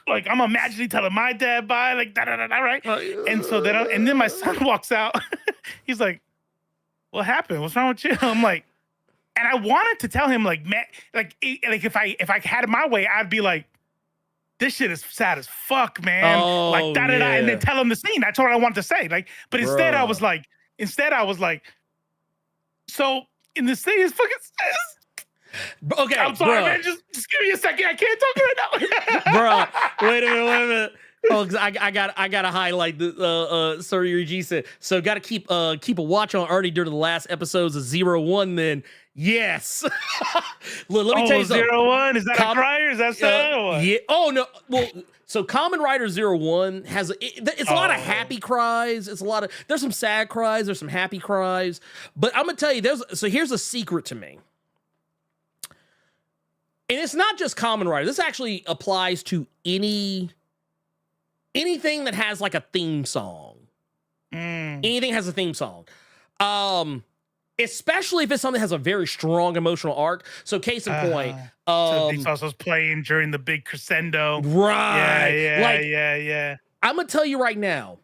I'm imagining telling my dad bye, like da-da-da-da, right? And so then my son walks out. He's like, what happened? What's wrong with you? I'm like, and I wanted to tell him, like, man, if I had it my way, I'd be like, this shit is sad as fuck, man. Like da-da-da, and then tell him the scene. That's what I wanted to say. Like, but instead I was like, so in the scene, it's fucking. Okay, I'm sorry, man. Just give me a second. I can't talk right now. Bro, wait a minute. Oh, cause I gotta highlight the Sir G said. So gotta keep a watch on Ernie during the last episodes of 01. Then yes, let me tell you something. 01, is that a crier? Is that sad or what? Yeah. Oh no. Well, so Kamen Rider 01 has it's a lot of happy cries. There's some sad cries. There's some happy cries. But I'm gonna tell you, here's a secret to me. And it's not just Kamen Rider. This actually applies to anything that has like a theme song. Anything has a theme song. Especially if it's something that has a very strong emotional arc. So case in point. So these also playing during the big crescendo. Right. Yeah. I'm going to tell you right now,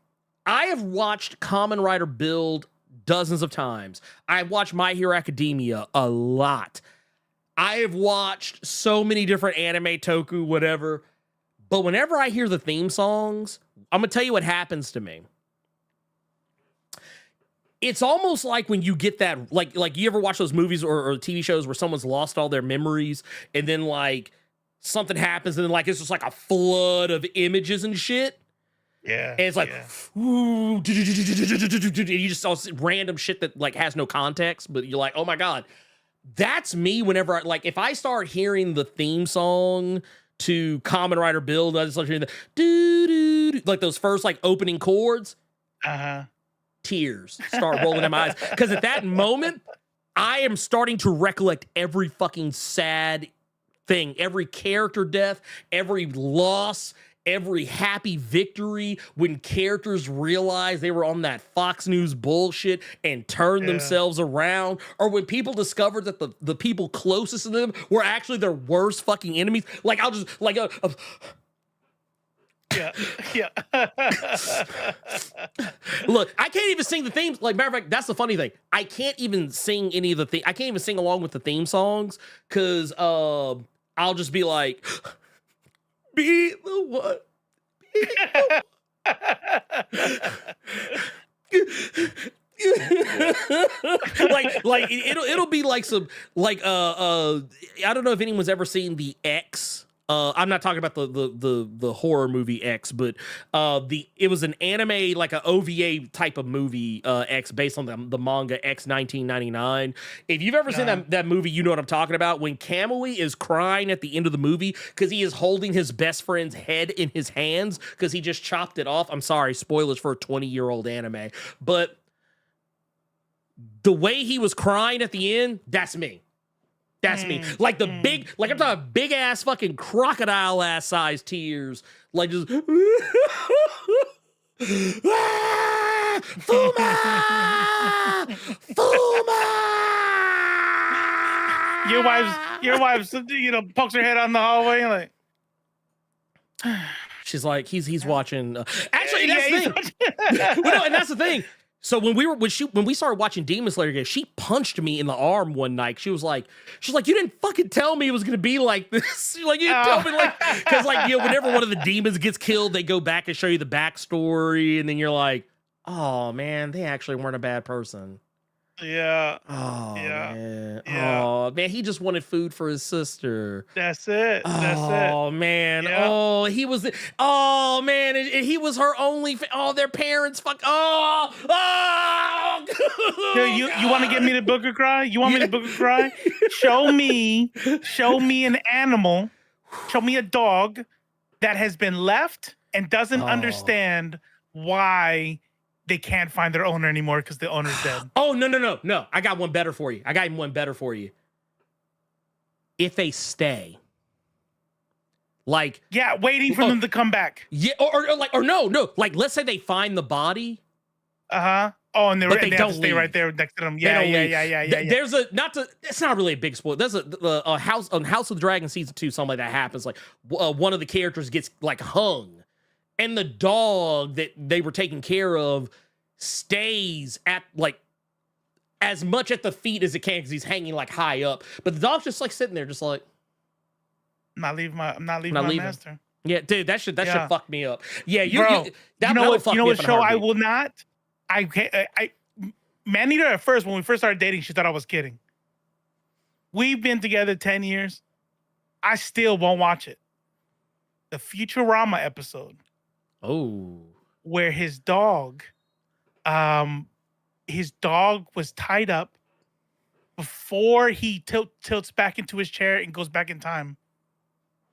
I have watched Kamen Rider Build dozens of times. I've watched My Hero Academia a lot. I have watched so many different anime, toku, whatever. But whenever I hear the theme songs, I'm going to tell you what happens to me. It's almost like when you get that, like you ever watch those movies or TV shows where someone's lost all their memories and then like something happens and then like it's just like a flood of images and shit. Yeah. And it's like, ooh, and you just saw random shit that like has no context, but you're like, oh my God. That's me whenever if I start hearing the theme song to Kamen Rider Build, I just start hearing the doo-doo-doo, like those first like opening chords. Tears start rolling in my eyes. Because at that moment, I am starting to recollect every fucking sad thing, every character death, every loss, every happy victory when characters realized they were on that Fox News bullshit and turned themselves around, or when people discovered that the people closest to them were actually their worst fucking enemies. Like, I'll just like yeah. Look, I can't even sing the themes. Like, matter of fact, that's the funny thing. I can't even sing any of the I can't even sing along with the theme songs because I'll just be like, be the one. Be the one. like it'll be like some like I don't know if anyone's ever seen the X. I'm not talking about the horror movie X, but it was an anime, like an OVA type of movie, X, based on the manga X 1999. If you've ever seen that movie, you know what I'm talking about. When Kamui is crying at the end of the movie because he is holding his best friend's head in his hands because he just chopped it off. I'm sorry, spoilers for a 20-year-old anime, but the way he was crying at the end, that's me. That's me. Like the big, like I'm talking big ass fucking crocodile ass size tears. Like just Fuma! Fuma! Your wife's pokes her head on the hallway and like she's like, he's watching actually that's the thing. Well, no, and that's the thing. So when we started watching Demon Slayer again, she punched me in the arm one night. She's like, you didn't fucking tell me it was gonna be like this. She's like, you didn't tell me, like, because like whenever one of the demons gets killed, they go back and show you the backstory, and then you're like, oh man, they actually weren't a bad person. Yeah. Oh yeah. man. Yeah. Oh man, he just wanted food for his sister. That's it. Oh man. Yeah. Oh, he was. Oh man, and he was her only. Their parents. Fuck. Oh. You want to get me to book or cry? You want me to book or cry? Show me an animal. Show me a dog that has been left and doesn't understand why they can't find their owner anymore because the owner's dead. Oh, no. I got one better for you. If they stay. Like, yeah, waiting for them to come back. Yeah, or no. Like, let's say they find the body. Uh-huh. Oh, and they don't have to stay right there next to them. Yeah. There's it's not really a big spoiler. There's a House of the Dragon season 2, something like that happens. Like, one of the characters gets like hung, and the dog that they were taking care of stays at like as much at the feet as it can because he's hanging like high up. But the dog's just like sitting there, just like I'm not leaving my master. Yeah, dude, that should fuck me up. Yeah, you know what show I will not. Maneater at first, when we first started dating, she thought I was kidding. We've been together 10 years. I still won't watch it. The Futurama episode. Oh. Where his dog was tied up before he tilts back into his chair and goes back in time.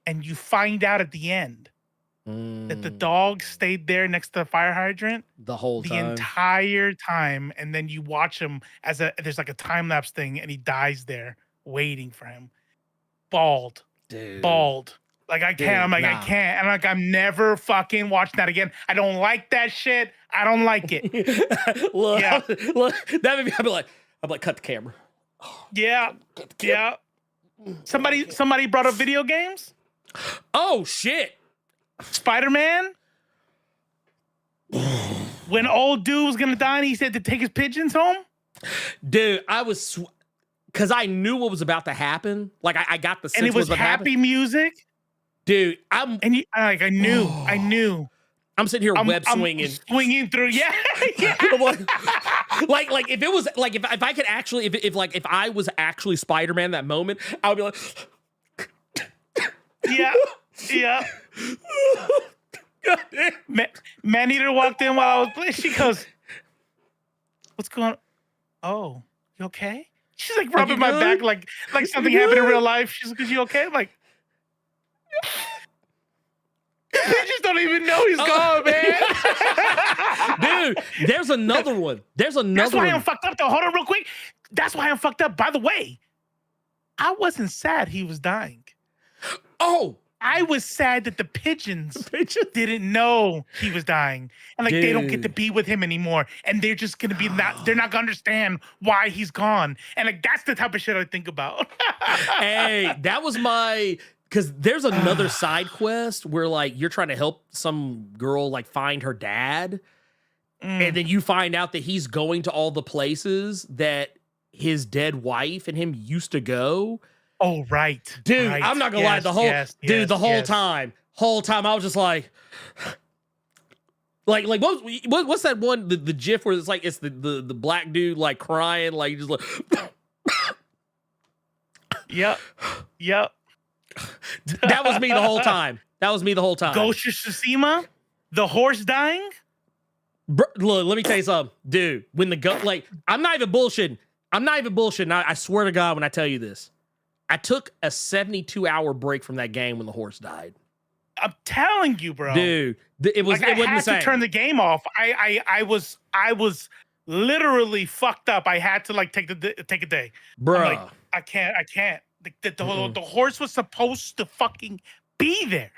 And you find out at the end that the dog stayed there next to the fire hydrant the entire time, and then you watch him there's like a time lapse thing, and he dies there waiting for him, bald. Like I can't. I can't. I'm like, I'm never fucking watching that again. I don't like that shit. I don't like it. look, that made me. I'm like, cut the camera. Yeah. Somebody brought up video games. Oh shit. Spider-Man, when old dude was gonna die and he said to take his pigeons home. Dude, I was because I knew what was about to happen. Like I got the sense and it was happy music. Dude, I knew. I'm sitting here swinging through. Yeah. like if it was like if I could actually if I was actually Spider-Man that moment, I would be like, yeah. Maneater walked in while I was playing. She goes, "What's going on? Oh, you okay?" She's like rubbing my back like something happened in real life. She's like, "Is you okay?" I'm like, they just don't even know he's gone, man. Dude, there's another one. That's why I'm fucked up though. Hold on real quick. That's why I'm fucked up. By the way, I wasn't sad he was dying. Oh, I was sad that the pigeons didn't know he was dying, and like they don't get to be with him anymore, and they're just gonna be they're not gonna understand why he's gone, and like that's the type of shit I think about. Hey, that was my. Because there's another side quest where like you're trying to help some girl like find her dad, and then you find out that he's going to all the places that his dead wife and him used to go. Oh right, dude, right. I'm not gonna lie. The whole the whole time I was just like what's that one the gif where it's like it's the black dude like crying like just like yep. That was me the whole time. Ghost of Tsushima, the horse dying. Look, let me tell you something, dude. When I'm not even bullshitting. I swear to God, when I tell you this, I took a 72-hour break from that game when the horse died. I'm telling you, bro, dude. It wasn't the same. To turn the game off. I was literally fucked up. I had to like take a day, bro. Like, I can't. The horse was supposed to fucking be there.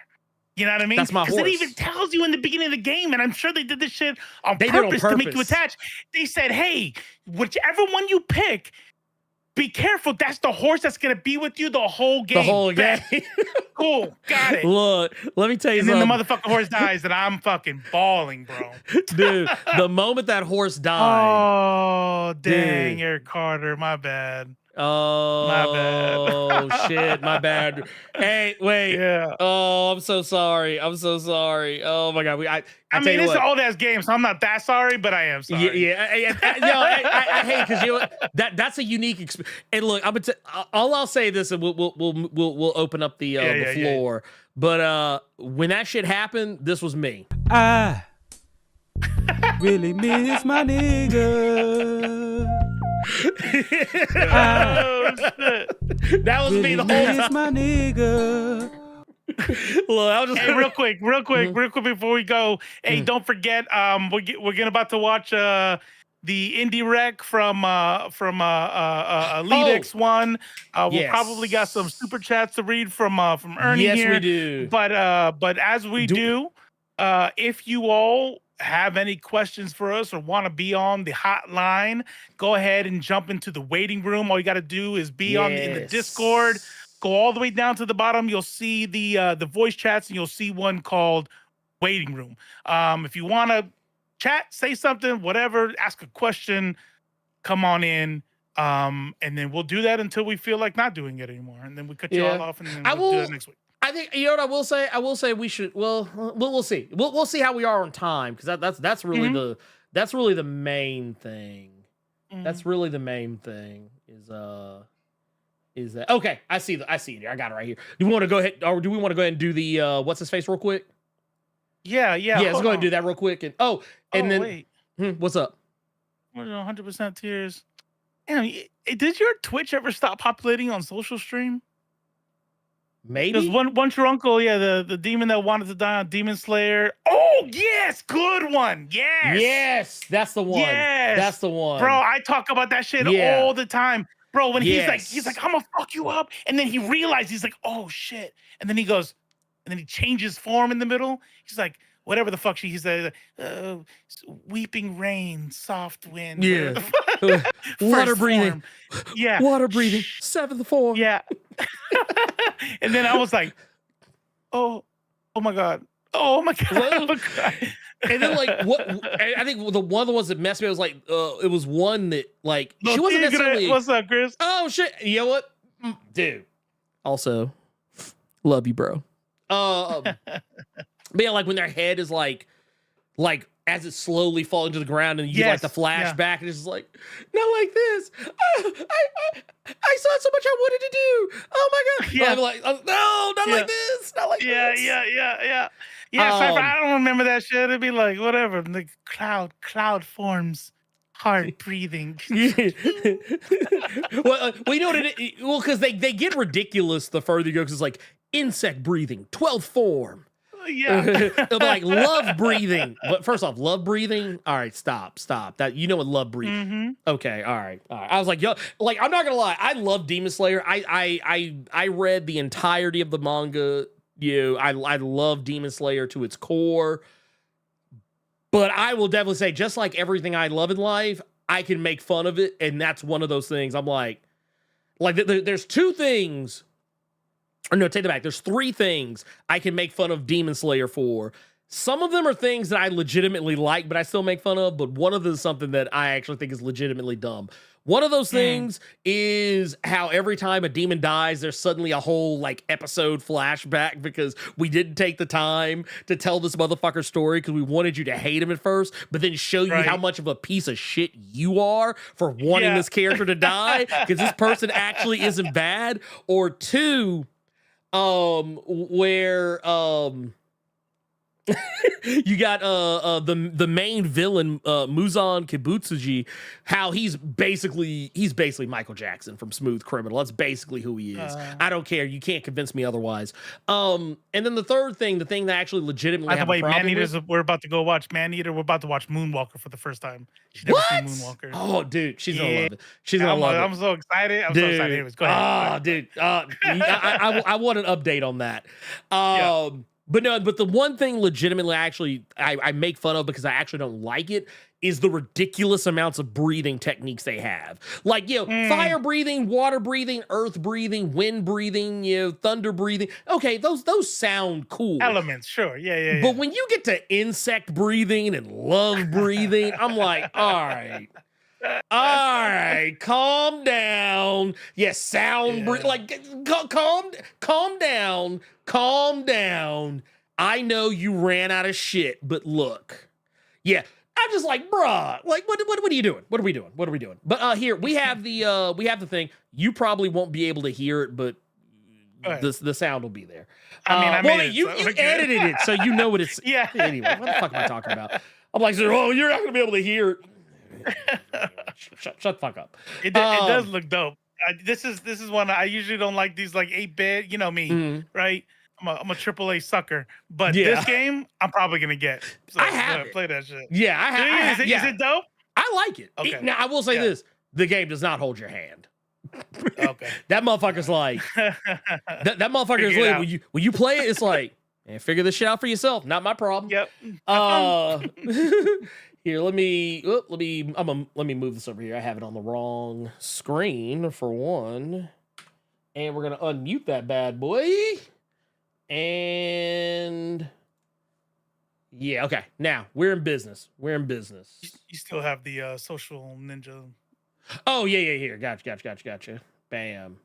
You know what I mean? That's my horse. Because it even tells you in the beginning of the game, and I'm sure they did this shit on purpose to make you attach. They said, hey, whichever one you pick, be careful. That's the horse that's going to be with you the whole game. The whole game. Cool. Got it. Look, let me tell you something. And then the motherfucking horse dies, and I'm fucking bawling, bro. Dude, the moment that horse died. Oh, dang, dude. Eric Carter. My bad. Oh, my bad. Oh shit, my bad. Hey, wait. Yeah. Oh, I'm so sorry. Oh my God. I mean, it's an old ass game, so I'm not that sorry, but I am sorry. I hate because you know that's a unique experience. And look, I'll say this, and we'll open up the floor. Yeah. But when that shit happened, this was me. I really miss my nigga. That was me the whole time. My nigga. Look, I was just real quick before we go. Hey, don't forget, we're getting about to watch the indie rec from Elite X1. We'll probably got some super chats to read from Ernie here. Yes, we do. But as we do, if you all have any questions for us or want to be on the hotline, go ahead and jump into the waiting room. All you got to do is be in the Discord. Go all the way down to the bottom. You'll see the voice chats, and you'll see one called waiting room. If you want to chat, say something, whatever, ask a question, come on in. And then we'll do that until we feel like not doing it anymore. And then we cut you all off, and then we'll do it next week. I think, you know what I will say? I will say we should. Well, we'll see. We'll see how we are on time, because that's really the main thing. That's really the main thing. Is that okay? I see it here. I got it right here. Do we want to go ahead, or do we want to go ahead and do the what's his face real quick? Yeah. Let's go ahead and do that real quick. And then wait. What's up? 100% tears. Damn, did your Twitch ever stop populating on social stream? Maybe. There's one your uncle, the demon that wanted to die on Demon Slayer. Oh yes, good one. Yes, that's the one. Yes, that's the one, bro. I talk about that shit all the time, bro. When he's like, I'm gonna fuck you up, and then he realizes he's like, oh shit, and then he goes, and then he changes form in the middle. He's like, whatever the fuck he said, weeping rain, soft wind. Yeah, water breathing. Yeah, water breathing. 7th form. Yeah. And then I was like, oh my god. And then like what I think one of the ones that messed me up was like it was one that like she wasn't necessarily. What's up, Chris? Oh shit. You know what? Dude. Also, love you, bro. But yeah, like when their head is like as it slowly falls into the ground, and you like the flashback, and it's just like, not like this. I saw so much I wanted to do. Oh my god! Yeah. I'm like, no, not like this. Not like this. Yeah. Cypher, I don't remember that shit. It'd be like whatever. The cloud forms, heart breathing. Well, you know what it is? Well, because they get ridiculous the further you go. Because it's like insect breathing, 12th form. Yeah. They'll be like love breathing. But first off, love breathing. All right, stop. That you know what love breathing. Mm-hmm. Okay, all right. I was like, yo, like I'm not gonna lie, I love Demon Slayer. I read the entirety of the manga I love Demon Slayer to its core. But I will definitely say, just like everything I love in life, I can make fun of it, and that's one of those things. I'm like there's two things, or no, take it back. There's three things I can make fun of Demon Slayer for. Some of them are things that I legitimately like, but I still make fun of. But one of them is something that I actually think is legitimately dumb. One of those things is how every time a demon dies, there's suddenly a whole like episode flashback because we didn't take the time to tell this motherfucker's story because we wanted you to hate him at first, but then show you how much of a piece of shit you are for wanting this character to die because this person actually isn't bad. Or two, where you got the main villain Muzan Kibutsuji, how he's basically Michael Jackson from Smooth Criminal. That's basically who he is. I don't care. You can't convince me otherwise. And then the third thing, the thing that actually legitimately by the way, Maneater's, we're about to go watch Maneater. We're about to watch Moonwalker for the first time. She's never seen Moonwalker. Oh, dude, she's gonna love it. She's gonna love it. I'm so excited. I'm so excited. Anyways, go ahead. Oh, dude. I want an update on that. But the one thing legitimately actually I make fun of because I actually don't like it is the ridiculous amounts of breathing techniques they have. Like, fire breathing, water breathing, earth breathing, wind breathing, thunder breathing. Okay, those sound cool. Elements, sure. Yeah. But when you get to insect breathing and love breathing, I'm like, all right, calm down. Calm down. I know you ran out of shit, but look. Yeah, I'm just like, bruh, like, what are you doing? What are we doing? But here we have the thing. You probably won't be able to hear it, but the sound will be there. You edited it, so you know what it's. Yeah. Anyway, what the fuck am I talking about? I'm like, oh, you're not gonna be able to hear it. Shut the fuck up. It does look dope. This is one I usually don't like these like 8-bit. You know me, right? I'm a AAA sucker, but this game I'm probably gonna get. So I have play that shit. Yeah, I have. Is it dope? I like it. Okay. Now I will say this: the game does not hold your hand. Okay. That motherfucker's like that motherfucker is like when you play it, it's like, man, figure this shit out for yourself. Not my problem. Yep. Here, let me move this over here. I have it on the wrong screen for one. And we're gonna unmute that bad boy. And yeah, okay. Now we're in business. You still have the social ninja. Oh, yeah. Here. Gotcha. Bam.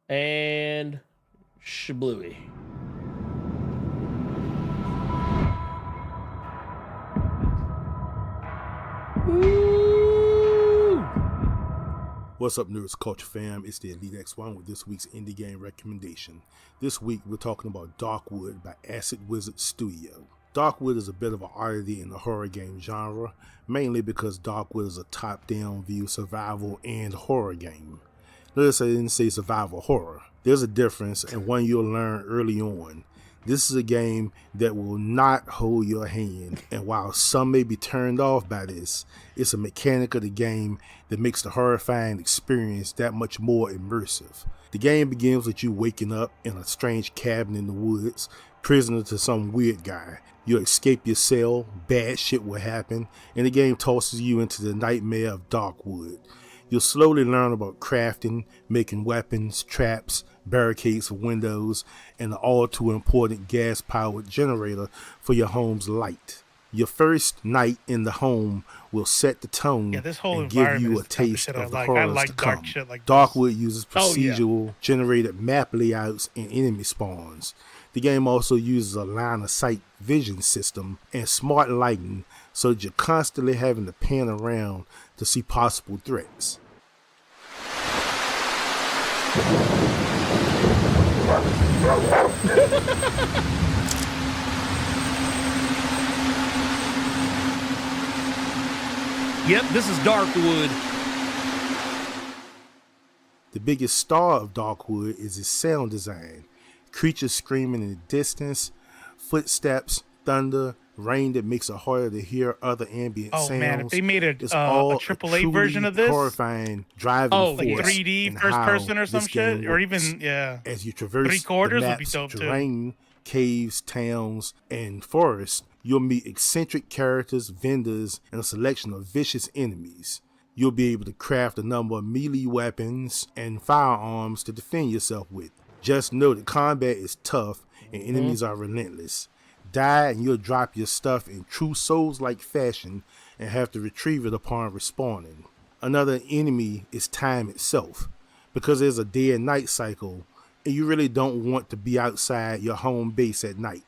And shablooey. What's up, Nerds Culture fam? It's the Elite X1 with this week's indie game recommendation. This week, we're talking about Darkwood by Acid Wizard Studio. Darkwood is a bit of an oddity in the horror game genre, mainly because Darkwood is a top-down view survival and horror game. Notice I didn't say survival horror. There's a difference, and one you'll learn early on. This is a game that will not hold your hand, and while some may be turned off by this, it's a mechanic of the game that makes the horrifying experience that much more immersive. The game begins with you waking up in a strange cabin in the woods, prisoner to some weird guy. You'll escape your cell, bad shit will happen, and the game tosses you into the nightmare of Darkwood. You'll slowly learn about crafting, making weapons, traps, barricades for windows, and the all too important gas-powered generator for your home's light. Your first night in the home will set the tone and give you a taste of the horrors to come. Darkwood uses procedural generated map layouts and enemy spawns. The game also uses a line-of-sight vision system and smart lighting so that you're constantly having to pan around to see possible threats. Yep, this is Darkwood. The biggest star of Darkwood is its sound design. Creatures screaming in the distance, footsteps, thunder, rain that makes it harder to hear other ambient sounds. Oh man, if they made It's a all AAA truly version of this, horrifying driving Oh, force. yeah. like 3D in first how person or some this game shit, or works. even As you traverse the 3/4 would be maps, dope, too. terrain, caves, towns, and forests, you'll meet eccentric characters, vendors, and a selection of vicious enemies. You'll be able to craft a number of melee weapons and firearms to defend yourself with. Just know that combat is tough and enemies are relentless. Die and you'll drop your stuff in true Souls-like fashion and have to retrieve it upon respawning. Another enemy is time itself, because there's a day and night cycle and you really don't want to be outside your home base at night.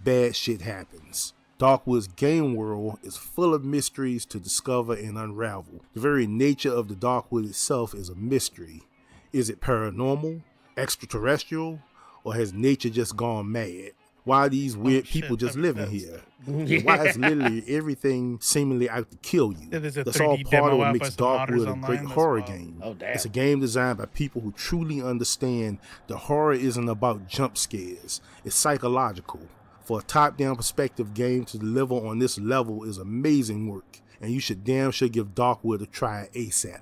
Bad shit happens. Darkwood's game world is full of mysteries to discover and unravel. The very nature of the Darkwood itself is a mystery. Is it paranormal, extraterrestrial, or has nature just gone mad? Why are these weird people just living here? And why is literally everything seemingly out to kill you? There's a That's all 3D part of demo what out makes by some modders Darkwood a great online. horror That's wild. game. Oh, damn. It's a game designed by people who truly understand the horror isn't about jump scares. It's psychological. For a top-down perspective game to deliver on this level is amazing work, and you should damn sure give Darkwood a try ASAP.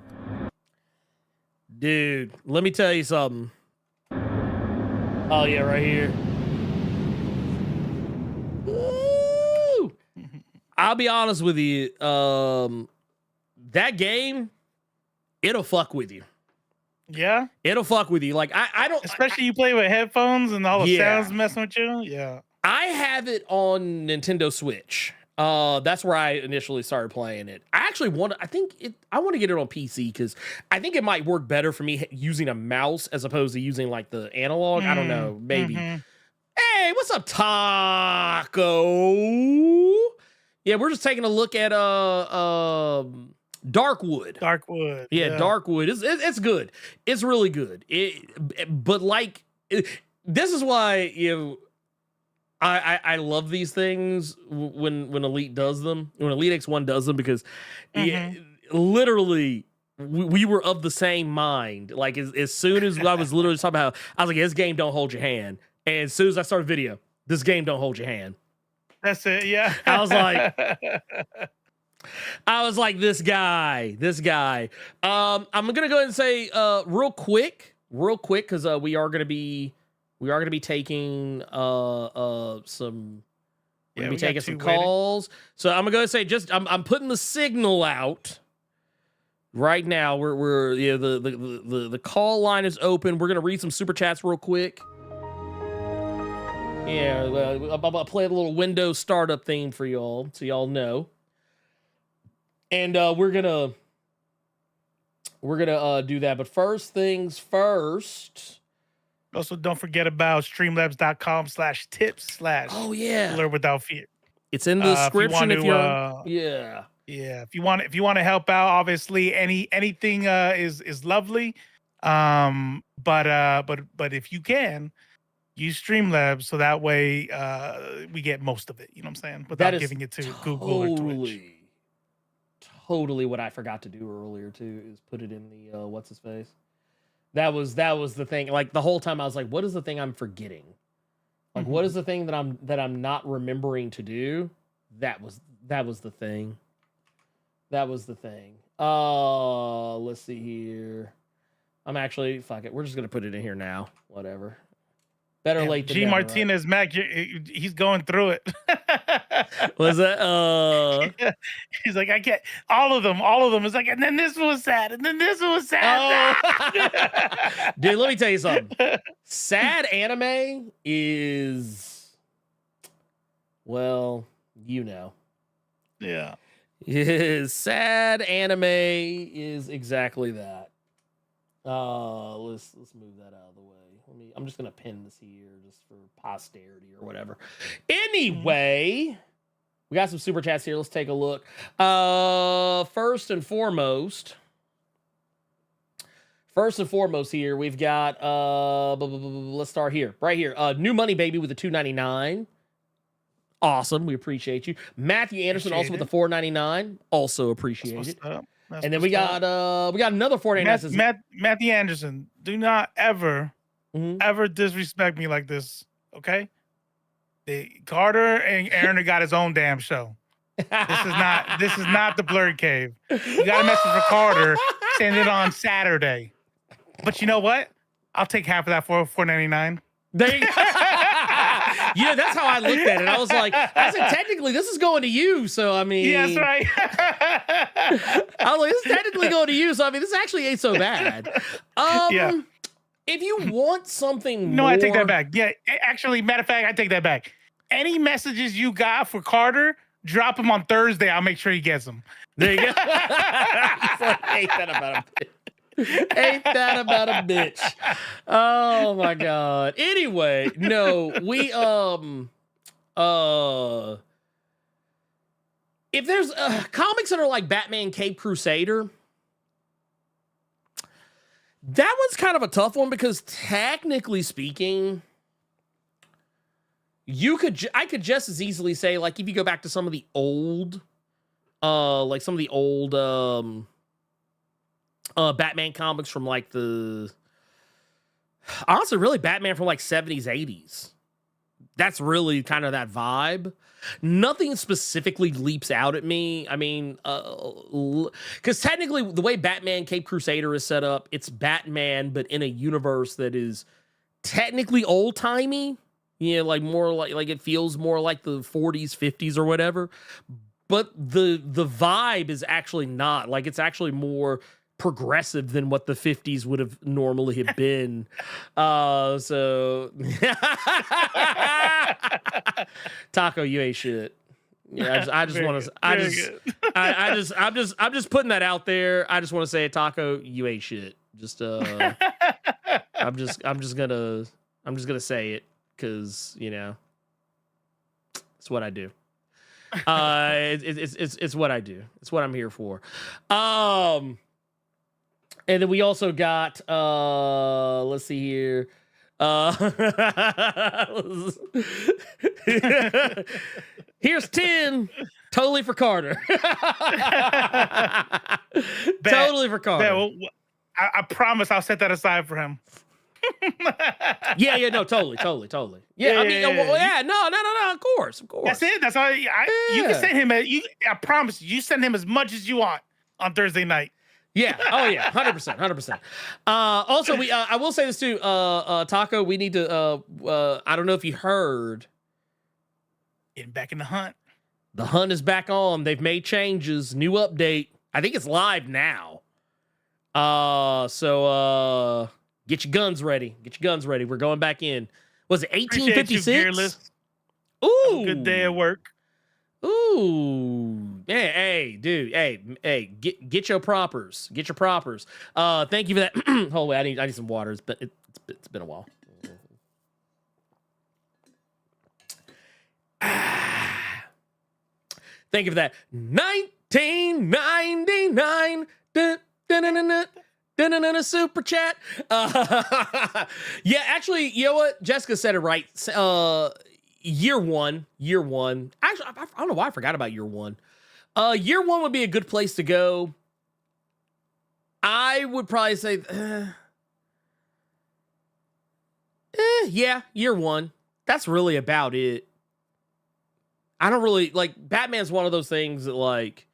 Dude, let me tell you something. Oh yeah, right here. Woo! I'll be honest with you. That game, it'll fuck with you. Yeah, It'll fuck with you. Like I don't. especially you play with headphones and all the Yeah. sounds messing with you. Yeah. I have it on Nintendo Switch. That's where I initially started playing it. I actually want to, I want to get it on PC because I think it might work better for me using a mouse as opposed to using like the analog. I don't know, maybe. Hey, what's up, Taco? Yeah, we're just taking a look at Darkwood. Darkwood. Yeah, Darkwood. It's good. It's really good. But like, this is why I love these things when Elite does them, when Elite X1 does them, because literally we were of the same mind. Like as soon as I was literally talking about, I was like, this game don't hold your hand. And as soon as I started video, this game don't hold your hand. That's it. Yeah. I was like, this guy. I'm gonna go ahead and say real quick, because we are gonna be taking some calls. So I'm gonna go ahead and say I'm putting the signal out right now. We're the call line is open. We're gonna read some super chats real quick. Yeah, I'll play a little Windows startup theme for y'all so y'all know. And we're gonna do that. But first things first. Also, don't forget about streamlabs.com/tips/ Oh yeah, Blerd without fear. It's in the description if you're yeah. If you want to help out, obviously anything is lovely. But if you can, use Streamlabs so that way we get most of it. You know what I'm saying? Without giving it to Google or Twitch. Totally what I forgot to do earlier too is put it in the what's his face. That was the thing. Like the whole time I was like, what is the thing I'm forgetting? Like what is the thing that I'm not remembering to do? That was the thing. That was the thing. Let's see here. I'm actually fuck it. We're just gonna put it in here now. Whatever. Better late than G never, Martinez, right? Mac, he's going through it. Was that? He's like, I can't. All of them. It's like, and then this was sad, and then this was sad. Oh. Dude, let me tell you something. Sad anime is, well, you know. Yeah. Sad anime is exactly that. Let's move that out of the way. I'm just gonna pin this here just for posterity or whatever. Anyway, we got some super chats here. Let's take a look. First and foremost here, we've got let's start here. Right here. New Money Baby with the $2.99. Awesome. We appreciate you. Matthew Anderson also with the $4.99. Also appreciate it. And then we got another $4.99. Matthew Anderson, do not ever disrespect me like this, okay? Carter and Aaron got his own damn show. This is not the Blerd Cave. You got a message for Carter. Send it on Saturday. But you know what? I'll take half of that for $4.99. There you go. Yeah, that's how I looked at it. I was like, I said, technically, this is going to you. So, I mean. Yeah, that's right. I was like, this is technically going to you. So, I mean, this actually ain't so bad. Yeah. If you want something No, more... I take that back. Yeah, actually, matter of fact, I take that back. Any messages you got for Carter, drop them on Thursday. I'll make sure he gets them. There you go. He's like, ain't that about a bitch? Ain't that about a bitch? Oh my god. Anyway, no, we if there's comics that are like Batman Cape Crusader, that one's kind of a tough one because technically speaking, I could just as easily say, like, if you go back to some of the old Batman comics from like honestly, really Batman from like 70s, 80s. That's really kind of that vibe. Nothing specifically leaps out at me. I mean, because technically the way Batman Cape Crusader is set up, it's Batman, but in a universe that is technically old timey. Yeah, like more like it feels more like the 40s, 50s or whatever. But the vibe is actually not. Like, it's actually more progressive than what the 50s would have normally have been. So Taco, you ain't shit. Yeah, I just want to. I'm just putting that out there. I just want to say, Taco, you ain't shit. Just I'm just gonna say it because it's what I do. It's what I do. It's what I'm here for. And then we also got, let's see here. Here's 10, totally for Carter. Totally for Carter. I promise I'll set that aside for him. Yeah, no, totally. Yeah, I mean, no, of course. That's it. That's all. You can send him. I promise you send him as much as you want on Thursday night. Yeah. Oh yeah. 100%. Also, I will say this too, Taco. We need to. I don't know if you heard. Getting back in the hunt. The hunt is back on. They've made changes. New update. I think it's live now. So get your guns ready. We're going back in. Was it 1856? Ooh. Good day at work. Ooh, hey, dude, hey, get your propers. Thank you for that. Oh wait, I need some water. It's been a while. Thank you for that. 1999. Super chat. Yeah, actually, you know what? Jessica said it right. Year one. Actually, I don't know why I forgot about year one. Year one would be a good place to go. I would probably say, yeah, year one. That's really about it. I don't really like Batman's one of those things that, like,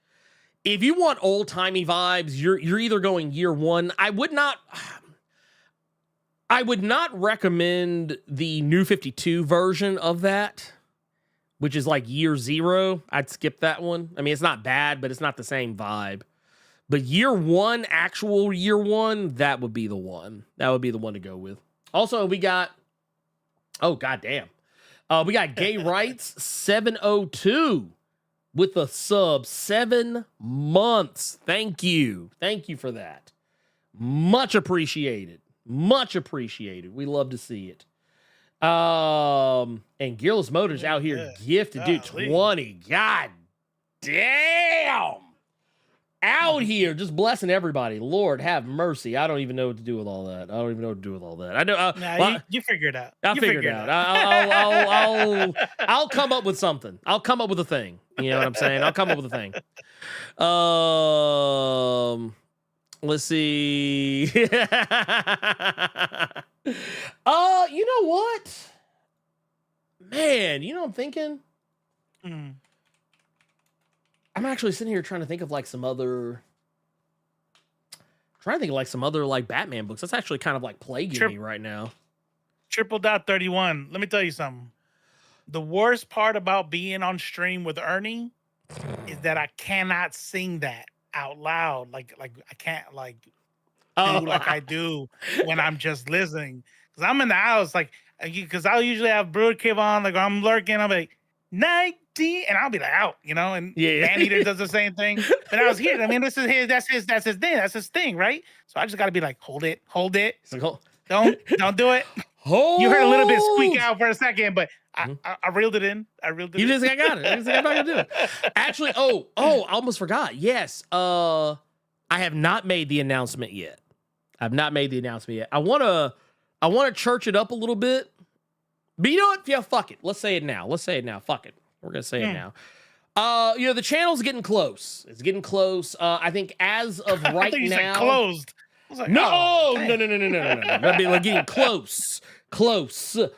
if you want old timey vibes, you're either going year one. I would not recommend the New 52 version of that, which is like year zero. I'd skip that one. I mean, it's not bad, but it's not the same vibe. But year one, actual year one, that would be the one. That would be the one to go with. Also, we got, oh, goddamn. We got Gay Rights 702 with the sub 7 months. Thank you. Thank you for that. Much appreciated. Much appreciated. We love to see it. And Gearless Motors out here gifted, dude, 20. God damn. Out here just blessing everybody. Lord have mercy. I don't even know what to do with all that. I know. You figure it out. I'll figure it out. I'll come up with something. I'll come up with a thing. You know what I'm saying? I'll come up with a thing. Let's see. You know what? Man, you know what I'm thinking? Mm. I'm actually sitting here trying to think of like some other like Batman books. That's actually kind of like plaguing me right now. Triple.31. Let me tell you something. The worst part about being on stream with Ernie is that I cannot sing that out loud. Like I can't like do like I do when I'm just listening. Cause I'm in the house, like, cause I'll usually have Broodcave on, like I'm lurking, I'll be like 90, and I'll be like out, you know, and Maneater does the same thing. But I was here. I mean, that's his thing, right? So I just gotta be like, hold it. Like, Don't do it. Hold. You heard a little bit squeak out for a second, but I reeled it in. You just got it. I'm not gonna do it. Actually, I almost forgot. Yes. I have not made the announcement yet. I wanna church it up a little bit. But you know what? Yeah, fuck it. Let's say it now. Fuck it. We're gonna say it now. The channel's getting close. It's getting close. I think as of right you now. said closed. I was like, no. That'd be like getting close. We're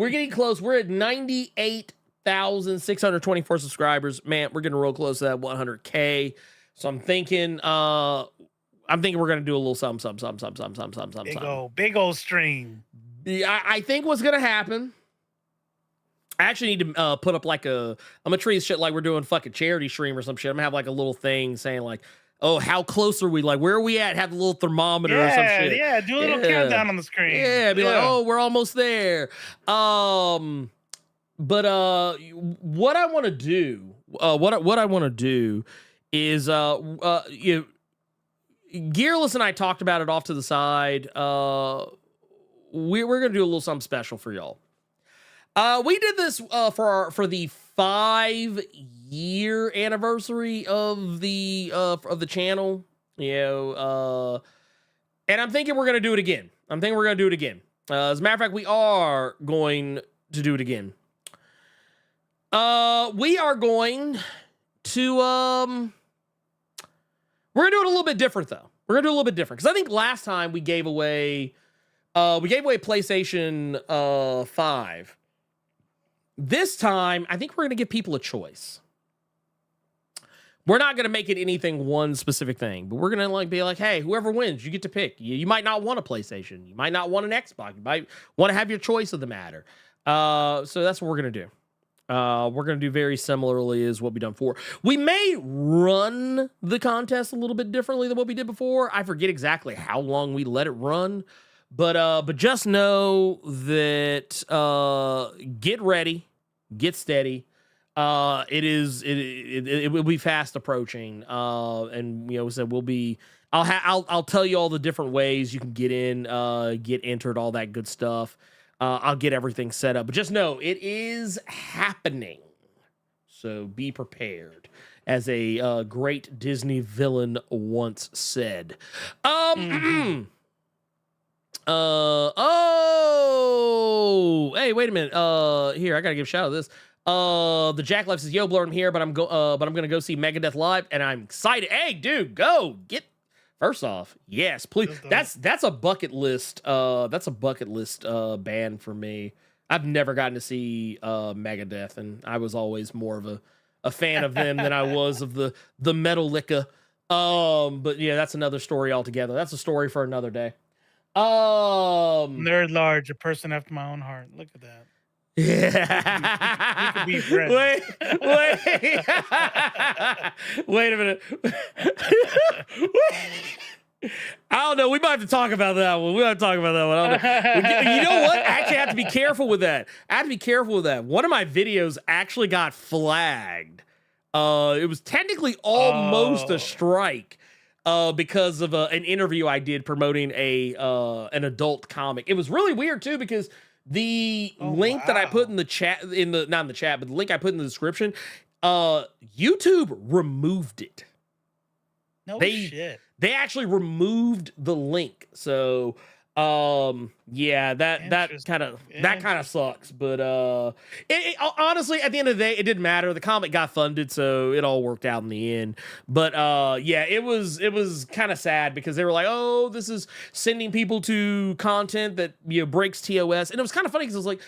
getting close. We're at 98,624 subscribers. Man, we're getting real close to that 100K. So I'm thinking we're gonna do a little something. Big old stream. I think what's gonna happen. I actually need to put up like I'm gonna treat this shit like we're doing fucking charity stream or some shit. I'm gonna have like a little thing saying like, oh, how close are we? Like, where are we at? Have a little thermometer or some shit. Yeah, do a little countdown on the screen. Yeah, be like, oh, we're almost there. But what I want to do, is, Gearless and I talked about it off to the side. We're gonna do a little something special for y'all. We did this for the 5-year anniversary of the channel, and I'm thinking we're gonna do it again. As a matter of fact, we are going to do it again. We are going to we're gonna do it a little bit different though. Because I think last time we gave away PlayStation 5. This time, I think we're going to give people a choice. We're not going to make it anything one specific thing, but we're going to be like, hey, whoever wins, you get to pick. You might not want a PlayStation. You might not want an Xbox. You might want to have your choice of the matter. So that's what we're going to do. We're going to do very similarly as what we've done before. We may run the contest a little bit differently than what we did before. I forget exactly how long we let it run. But just know that get ready, get steady. It will be fast approaching. And so I'll tell you all the different ways you can get in, get entered, all that good stuff. I'll get everything set up. But just know it is happening. So be prepared. As a great Disney villain once said. Hey, wait a minute. Here, I gotta give a shout out to this. The Jack Life says, yo, Blerd, I'm here, but I'm gonna go see Megadeth live, and I'm excited. Hey, dude, go get. First off, yes, please. That's a bucket list. That's a bucket list band for me. I've never gotten to see Megadeth, and I was always more of a fan of them than I was of the Metallica. But yeah, that's another story altogether. That's a story for another day. Nerd large, a person after my own heart. Look at that. Yeah. We could be friends. Wait a minute. I don't know. We might have to talk about that one. I don't know. You know what? Actually, I have to be careful with that. One of my videos actually got flagged. It was technically almost a strike. Because of an interview I did promoting an adult comic. It was really weird too because the link that I put in the chat, not in the chat, but the link I put in the description, YouTube removed it. Shit. They actually removed the link. So yeah, that kind of sucks. But honestly, at the end of the day, it didn't matter. The comic got funded, so it all worked out in the end. But yeah, it was kind of sad because they were like, oh, this is sending people to content that breaks TOS, and it was kind of funny because it was like,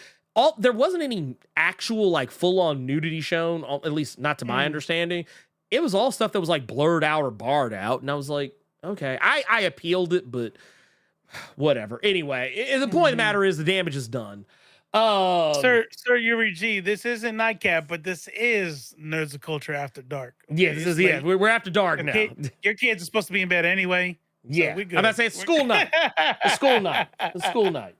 there wasn't any actual like full on nudity shown, at least not to my understanding. It was all stuff that was like blurred out or barred out, and I was like, okay, I appealed it, but whatever. Anyway, the point of the matter is the damage is done. Sir Yuri G, this isn't Nightcap, but this is Nerds of Culture After Dark. Okay? Yeah, this is we're after dark now. Your kids are supposed to be in bed anyway. Yeah, so we're good. I'm about to say it's school night. It's school night. It's school night.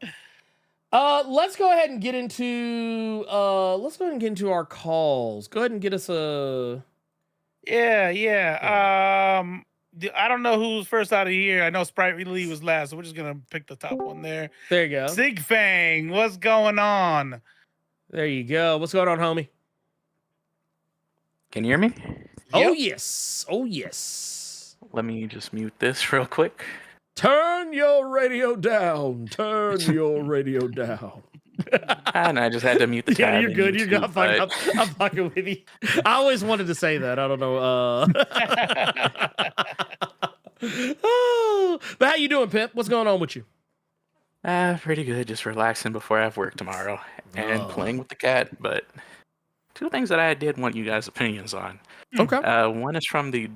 Let's go ahead and get into our calls. Go ahead and get us a. Yeah. I don't know who's first out of here. I know Sprite Lee was last, so we're just gonna pick the top one there. There you go. Sigfang, what's going on? There you go. What's going on, homie? Can you hear me? Oh yes. Oh yes. Let me just mute this real quick. Turn your radio down. Turn your radio down. And I just had to mute the tab. Yeah, you're good. You're good. I'm fucking with you. I always wanted to say that. I don't know. But how you doing, Pimp? What's going on with you? Pretty good. Just relaxing before I have work tomorrow and playing with the cat. But two things that I did want you guys' opinions on. Okay. One is from the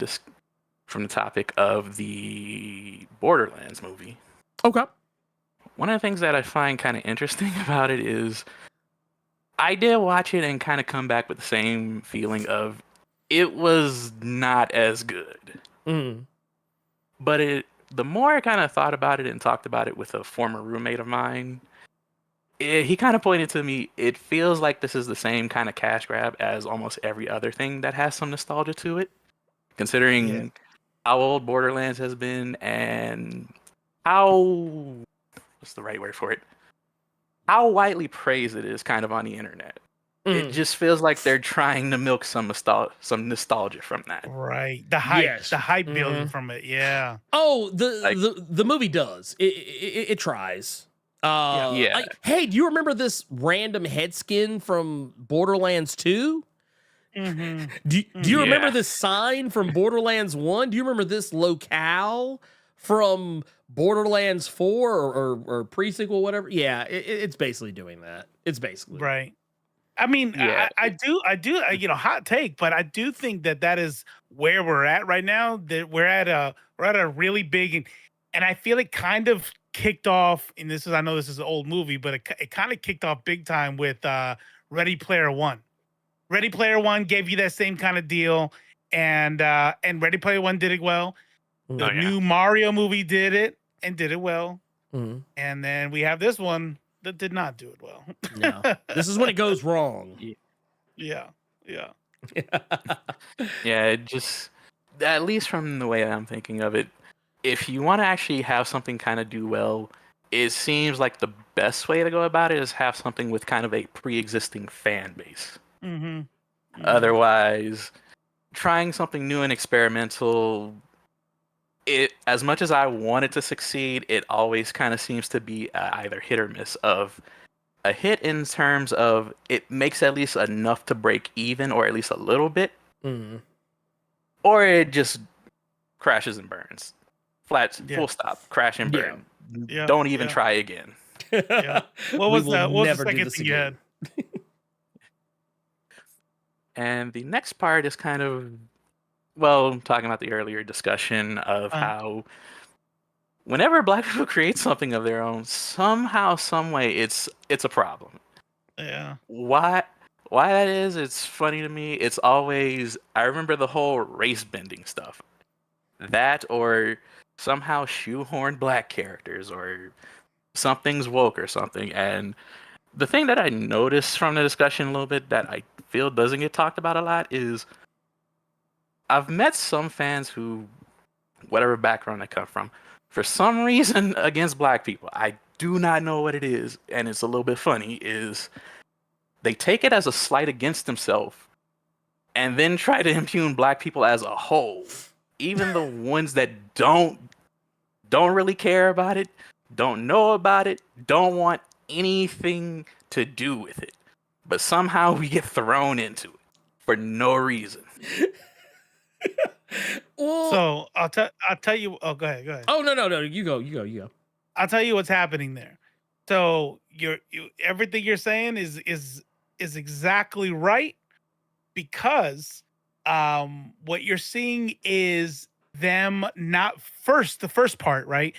topic of the Borderlands movie. Okay. One of the things that I find kind of interesting about it is I did watch it and kind of come back with the same feeling of it was not as good. Mm. But the more I kind of thought about it and talked about it with a former roommate of mine, he kind of pointed to me, it feels like this is the same kind of cash grab as almost every other thing that has some nostalgia to it, considering how old Borderlands has been and how... what's the right word for it? How widely praised it is kind of on the internet. It just feels like they're trying to milk some nostalgia from that. Right. The hype building from it. Yeah. Oh, the movie does. It tries. Yeah. Hey, do you remember this random head skin from Borderlands 2? Mm-hmm. Do you remember this sign from Borderlands 1? Do you remember this locale from Borderlands 4 or pre-sequel, whatever? Yeah, it's basically doing that. It's basically right. I mean, I do, hot take, but I do think that is where we're at right now. That we're at a really big, and I feel it kind of kicked off. And I know this is an old movie, but it kind of kicked off big time with Ready Player One. Ready Player One gave you that same kind of deal, and Ready Player One did it well. The new Mario movie did it well, and then we have this one that did not do it well. No, this is when it goes wrong. Yeah. It just, at least from the way I'm thinking of it, if you want to actually have something kind of do well, it seems like the best way to go about it is have something with kind of a pre-existing fan base. Mm-hmm. Otherwise, trying something new and experimental, as much as I want it to succeed, it always kind of seems to be either hit or miss. Of a hit in terms of it makes at least enough to break even, or at least a little bit, or it just crashes and burns. Full stop, crash and burn. Yeah. Don't even try again. Yeah. What was the second thing you had? And the next part is kind of, well, talking about the earlier discussion of how whenever Black people create something of their own, somehow, some way, it's a problem. Yeah. Why that is, it's funny to me. It's always, I remember the whole race bending stuff. That, or somehow shoehorn Black characters, or something's woke or something. And the thing that I noticed from the discussion a little bit that I feel doesn't get talked about a lot is I've met some fans who, whatever background they come from, for some reason against Black people, I do not know what it is, and it's a little bit funny, is they take it as a slight against themselves and then try to impugn Black people as a whole. Even the ones that don't really care about it, don't know about it, don't want anything to do with it. But somehow we get thrown into it for no reason. So I'll tell you. Oh, go ahead. Oh no! You go. I'll tell you what's happening there. So everything you're saying is exactly right, because what you're seeing is them not the first part, right?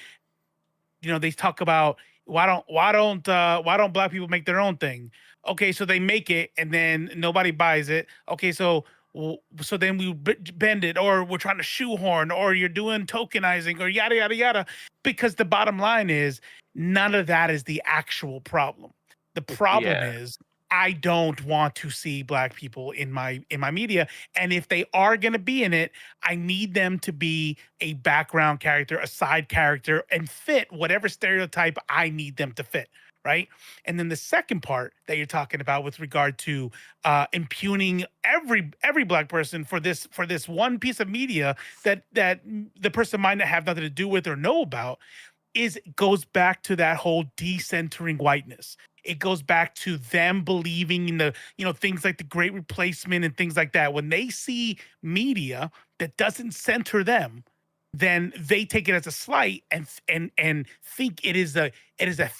They talk about why don't black people make their own thing? Okay, so they make it and then nobody buys it. Okay, so then we bend it, or we're trying to shoehorn, or you're doing tokenizing, or yada yada yada. Because the bottom line is none of that is the actual problem. The problem is I don't want to see black people in my media, and if they are going to be in it, I need them to be a background character, a side character, and fit whatever stereotype I need them to fit, right? And then the second part that you're talking about with regard to impugning every black person for this one piece of media that the person might not have nothing to do with or know about, goes back to that whole decentering whiteness. It goes back to them believing in the, things like the Great Replacement and things like that. When they see media that doesn't center them, then they take it as a slight and think it is a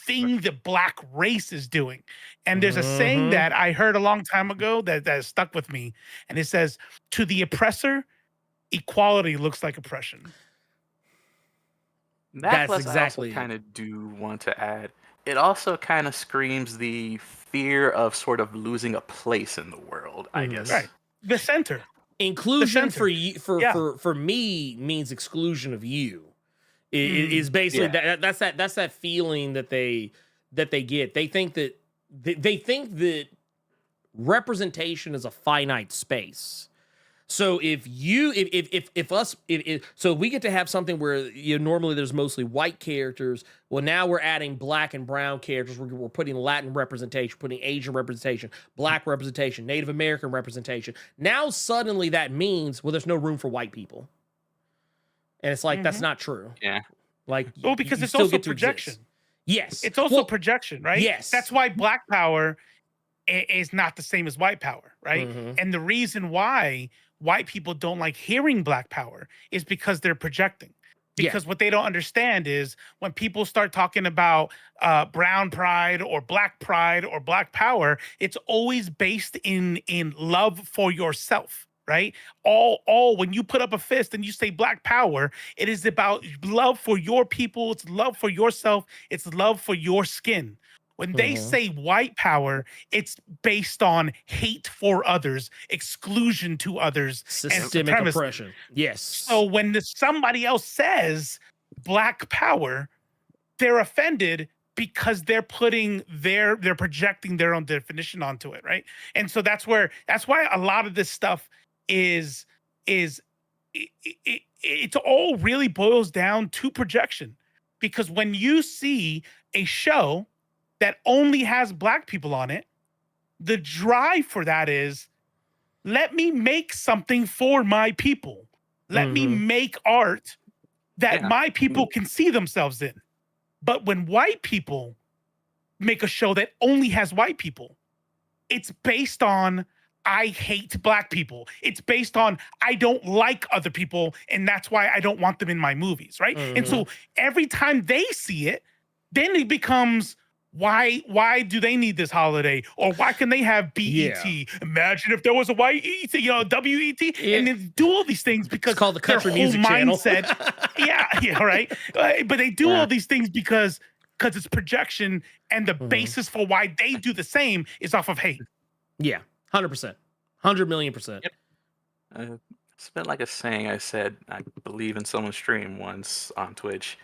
thing the black race is doing. And there's a saying that I heard a long time ago that stuck with me, and it says, "To the oppressor, equality looks like oppression." That's exactly. I also kind of do want to add. It also kind of screams the fear of sort of losing a place in the world, I guess. Right. The center. Inclusion for me means exclusion of you. It is basically that's that feeling that they get. They think that representation is a finite space. So if we get to have something where normally there's mostly white characters, well, now we're adding black and brown characters. We're putting Latin representation, putting Asian representation, black representation, Native American representation. Now suddenly that means, well, there's no room for white people, and it's like that's not true. Yeah, because it's also projection. Yes, it's also projection, right? Yes, that's why black power is not the same as white power, right? And the reason why white people don't like hearing black power is because they're projecting. Because what they don't understand is when people start talking about brown pride or black power, it's always based in love for yourself, right? All when you put up a fist and you say black power, it is about love for your people, it's love for yourself, it's love for your skin. When they say white power, it's based on hate for others, exclusion to others, systemic oppression. Yes. So when somebody else says black power, they're offended because they're projecting their own definition onto it, right? And so that's why a lot of this stuff it's all really boils down to projection. Because when you see a show that only has black people on it, the drive for that is, let me make something for my people. Let me make art that my people can see themselves in. But when white people make a show that only has white people, it's based on, I hate black people. It's based on, I don't like other people, and that's why I don't want them in my movies, right? And so every time they see it, then it becomes, why do they need this holiday? Or why can they have BET? Yeah. Imagine if there was a white ET, WET, and then do all these things because it's called the Country Music mindset. Channel. Right. But they do all these things because it's projection, and the basis for why they do the same is off of hate. Yeah, 100%, 100,000,000%. Yep. It's been like a saying I said, I believe in someone's stream once on Twitch.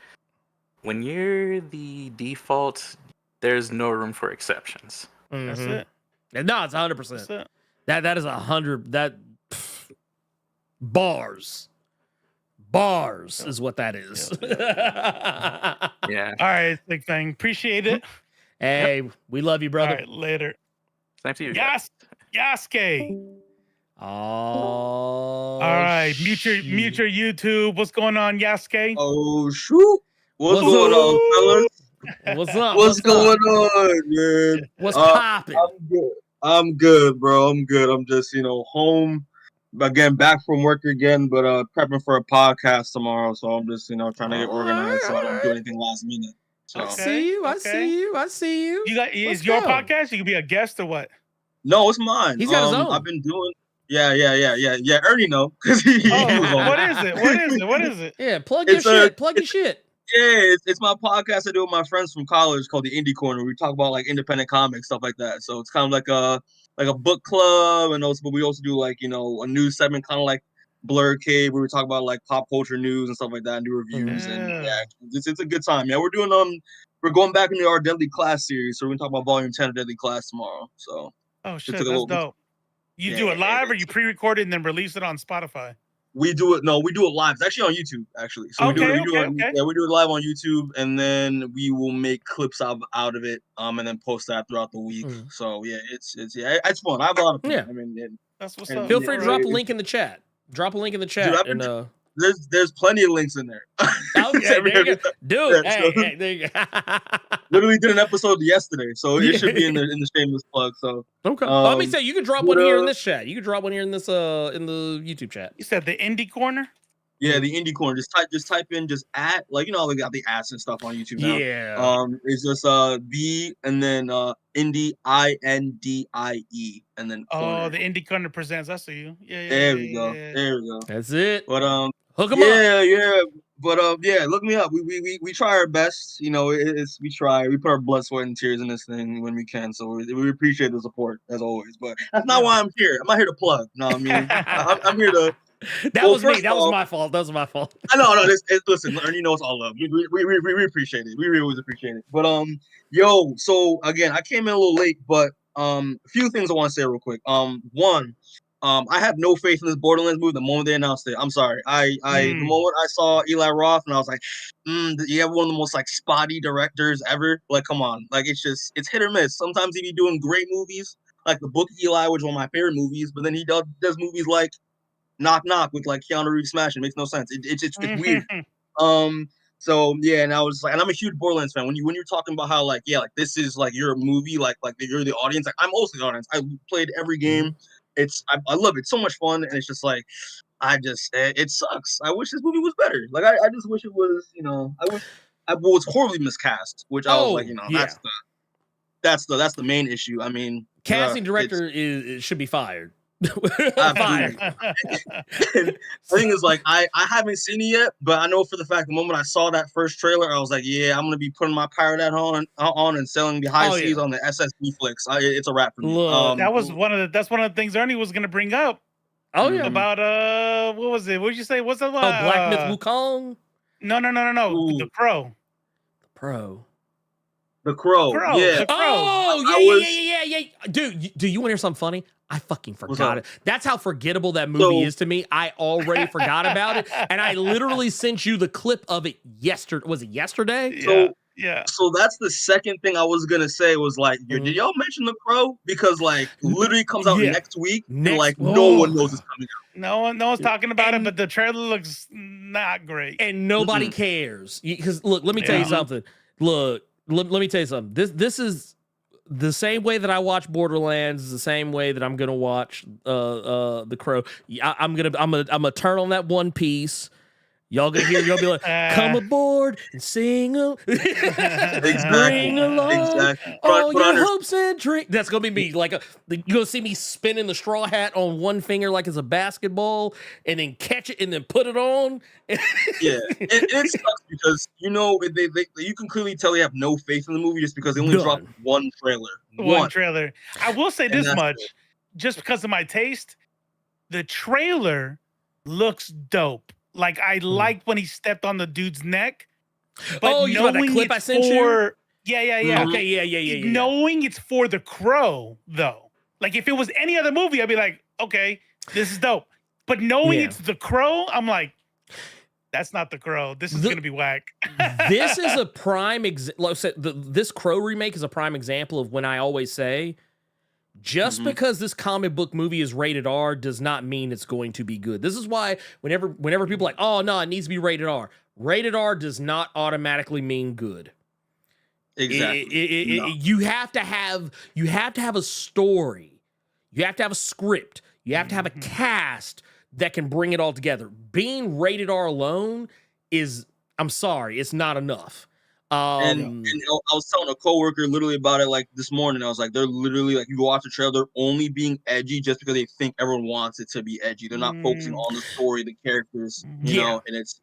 When you're the default, there's no room for exceptions. That's it. No, it's 100%. That is 100. That bars is what that is. Yeah. All right, big thing. Appreciate it. Hey, we love you, brother. All right, later. Same to you. Yasuke. Oh. All right, mute your YouTube. What's going on, Yasuke? Oh shoot! What's going on, fellas? What's up? What's going on, man? What's popping? I'm good, bro. I'm good. I'm just, home again, back from work again, but prepping for a podcast tomorrow. So I'm just, trying to get organized so I don't do anything last minute. So I see you. I see you. I see you. You got Let's is your go. podcast? You can be a guest or what? no, it's mine. He's got his own. I've been doing. Yeah. Ernie know because he Oh, was on. what is it? What is it? What is it? Yeah, plug your shit. Plug your shit. Yeah, it's my podcast I do with my friends from college called the Indie Corner. We talk about like independent comics, stuff like that. So it's kind of like a book club, and also, but we also do like a news segment, kind of like Blerd Cave, where we talk about like pop culture news and stuff like that, and do reviews. And yeah, it's a good time. Yeah, we're going back into our Deadly Class series, so we're gonna talk about Volume 10 of Deadly Class tomorrow. So oh shit, that's dope. You do it live, or you pre-record it and then release it on Spotify? We do it live. It's actually on YouTube, actually. So we do it live on YouTube, and then we will make clips out of it, and then post that throughout the week. So yeah, it's fun. I have a lot of fun. Yeah. I mean, that's what's up. Feel free to drop a link in the chat. Drop a link in the chat. Dude, there's plenty of links in there. Okay, there you go. Dude, hey, there you go. Literally did an episode yesterday, so it should be in the shameless plug. So okay, let me say you can drop one here in this chat. You can drop one here in this in the YouTube chat. You said the Indie Corner. Yeah, the Indie Corner. Just type in at they got the ads and stuff on YouTube now. Yeah. It's just the and then Indie INDIE and then corner. Oh, the Indie Corner presents. I see you. Yeah. There we go. There we go. That's it. But hook 'em up. Yeah. But look me up. We try our best. We try. We put our blood, sweat, and tears in this thing when we can. So we appreciate the support as always. But that's not why I'm here. I'm not here to plug. No, I mean I'm here to. That was me. That was my fault. That was my fault. I know. Listen, Ernie knows all love. We appreciate it. We really always appreciate it. But so again, I came in a little late, but a few things I want to say real quick. One, I have no faith in this Borderlands movie the moment they announced it. I'm sorry. The moment I saw Eli Roth and I was like, you have one of the most like spotty directors ever. Like, come on. Like it's hit or miss. Sometimes he be doing great movies, like The Book of Eli, which is one of my favorite movies, but then he does movies like Knock Knock with like Keanu Reeves smashing. It makes no sense. It's weird. So yeah, and I was like, and I'm a huge Borderlands fan. When you're talking about how like this is like your movie, like you're the audience. Like I'm also the audience. I played every game. I love it. So much fun, and it's just like it sucks. I wish this movie was better. Like I just wish it was. I was horribly miscast, which I was like, that's the main issue. I mean, casting director should be fired. Fired. The thing is, like, I haven't seen it yet, but I know for the fact the moment I saw that first trailer, I was like, yeah, I'm gonna be putting my pirate hat on and selling the high seas on the SSD flicks. It's a wrap for me. That's one of the things Ernie was gonna bring up. Oh yeah, about what was it? What did you say? What's that? Black Myth Wukong? No. Ooh. The Crow. The Crow. Yeah. The Crow. Oh yeah. Dude, do you want to hear something funny? I fucking forgot it. That's how forgettable that movie is to me. I already forgot about it, and I literally sent you the clip of it yesterday. Was it yesterday? Yeah. So that's the second thing I was gonna say was like, did y'all mention The Crow? Because like literally comes out next week, and like no one knows it's coming out. No one's talking about it, but the trailer looks not great, and nobody cares. Because look, let me tell you something. Look, let me tell you something. This is the same way that I watch Borderlands is the same way that I'm gonna watch The Crow. I'm gonna turn on that One Piece. Y'all gonna hear? Y'all be like, "Come aboard and sing, bring along all your hopes and dreams." That's gonna be me. Like, you're gonna see me spinning the straw hat on one finger like it's a basketball, and then catch it and then put it on. Yeah, it sucks because you can clearly tell they have no faith in the movie just because they only dropped one trailer. One trailer. I will say this much, just because of my taste, the trailer looks dope. Like I liked when he stepped on the dude's neck. But you know that clip I sent you? Yeah. Okay, yeah. Knowing it's for The Crow, though. Like if it was any other movie, I'd be like, okay, this is dope. But knowing it's The Crow, I'm like, that's not The Crow. This is gonna be whack. This is a prime example. This Crow remake is a prime example of when I always say, just because this comic book movie is rated R does not mean it's going to be good. This is why whenever people are like, oh no, it needs to be rated R. Rated R does not automatically mean good. Exactly. You have to have a story. You have to have a script. You have to have a cast that can bring it all together. Being rated R alone is, I'm sorry, it's not enough. And I was telling a coworker literally about it like this morning. I was like, they're literally like, you watch the trailer, they're only being edgy just because they think everyone wants it to be edgy. They're not focusing on the story, the characters, you know, and it's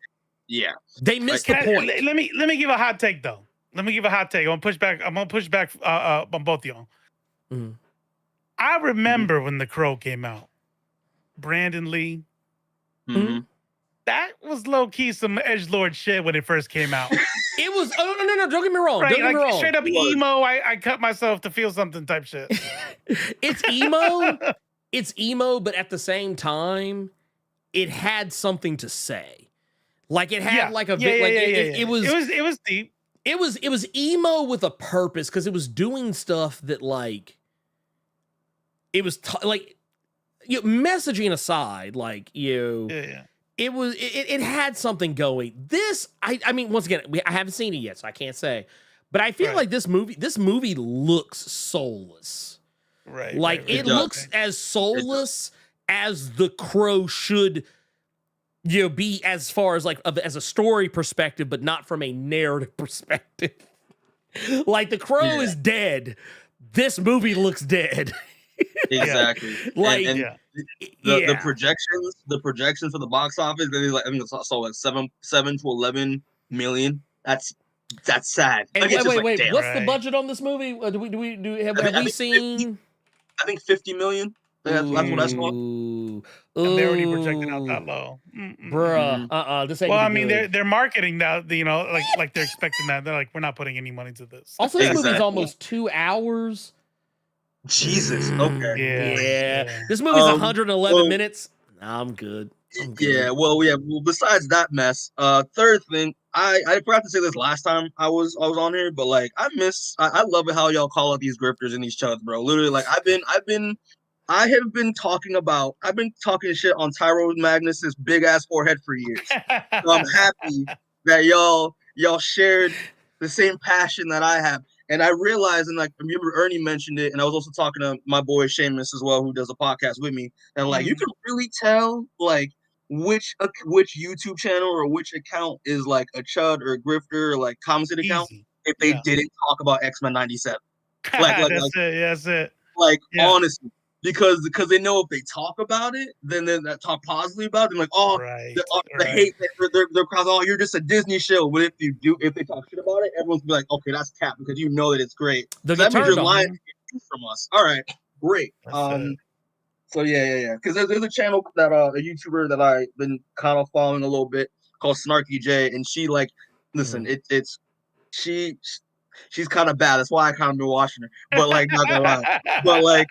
they missed the point. Let me give a hot take though. Let me give a hot take. I'm gonna push back on both of y'all. Mhm. I remember when The Crow came out. Brandon Lee. That was low key some edgelord shit when it first came out. It was no, don't get me wrong. Right, Don't get me wrong. Straight up emo. I cut myself to feel something type shit. It's emo. It's emo, but at the same time, it had something to say. Like it had it was deep. It was emo with a purpose because it was doing stuff that like it was messaging aside, like it had something going. This I mean once again I haven't seen it yet, so I can't say, but I feel like this movie looks soulless. Right. Like it looks as soulless as The Crow should. Be as far as like as a story perspective, but not from a narrative perspective. Like The Crow is dead. This movie looks dead. Exactly. Like the projections for the box office, I think it's also like 7 to 11 million. That's sad. And like, wait, what's the budget on this movie? Have we seen? I think 50 million. That's what I saw. And they're already projecting out that low. Bruh, this ain't well, I mean, they're marketing now, you know, like they're expecting that. They're like, we're not putting any money to this. Also, this movie's almost 2 hours. Jesus. Okay. Yeah. This movie's 111 minutes. I'm good. Yeah. Well, besides that mess, third thing, I forgot to say this last time I was on here, but like I love it how y'all call out these grifters and these chuds, bro. Literally, like I have been talking shit on Tyrone Magnus's big ass forehead for years. So I'm happy that y'all shared the same passion that I have. And I realized, and like I remember Ernie mentioned it, and I was also talking to my boy Seamus as well, who does a podcast with me. And like you can really tell like which YouTube channel or which account is like a chud or a grifter or like commented account if they didn't talk about X-Men 97. That's it. Like honestly. Because they know if they talk about it, then they talk positively about it. And like, the hate that they're causing. Oh, you're just a Disney show. But if they talk shit about it, everyone's be like, okay, that's cap because you know that it's great. So that means you're lying from us. All right, great. So yeah. Because there's a channel that a YouTuber that I've been kind of following a little bit called Snarky J, and she like, listen, she's kind of bad. That's why I kind of been watching her. But like, not gonna lie. But like,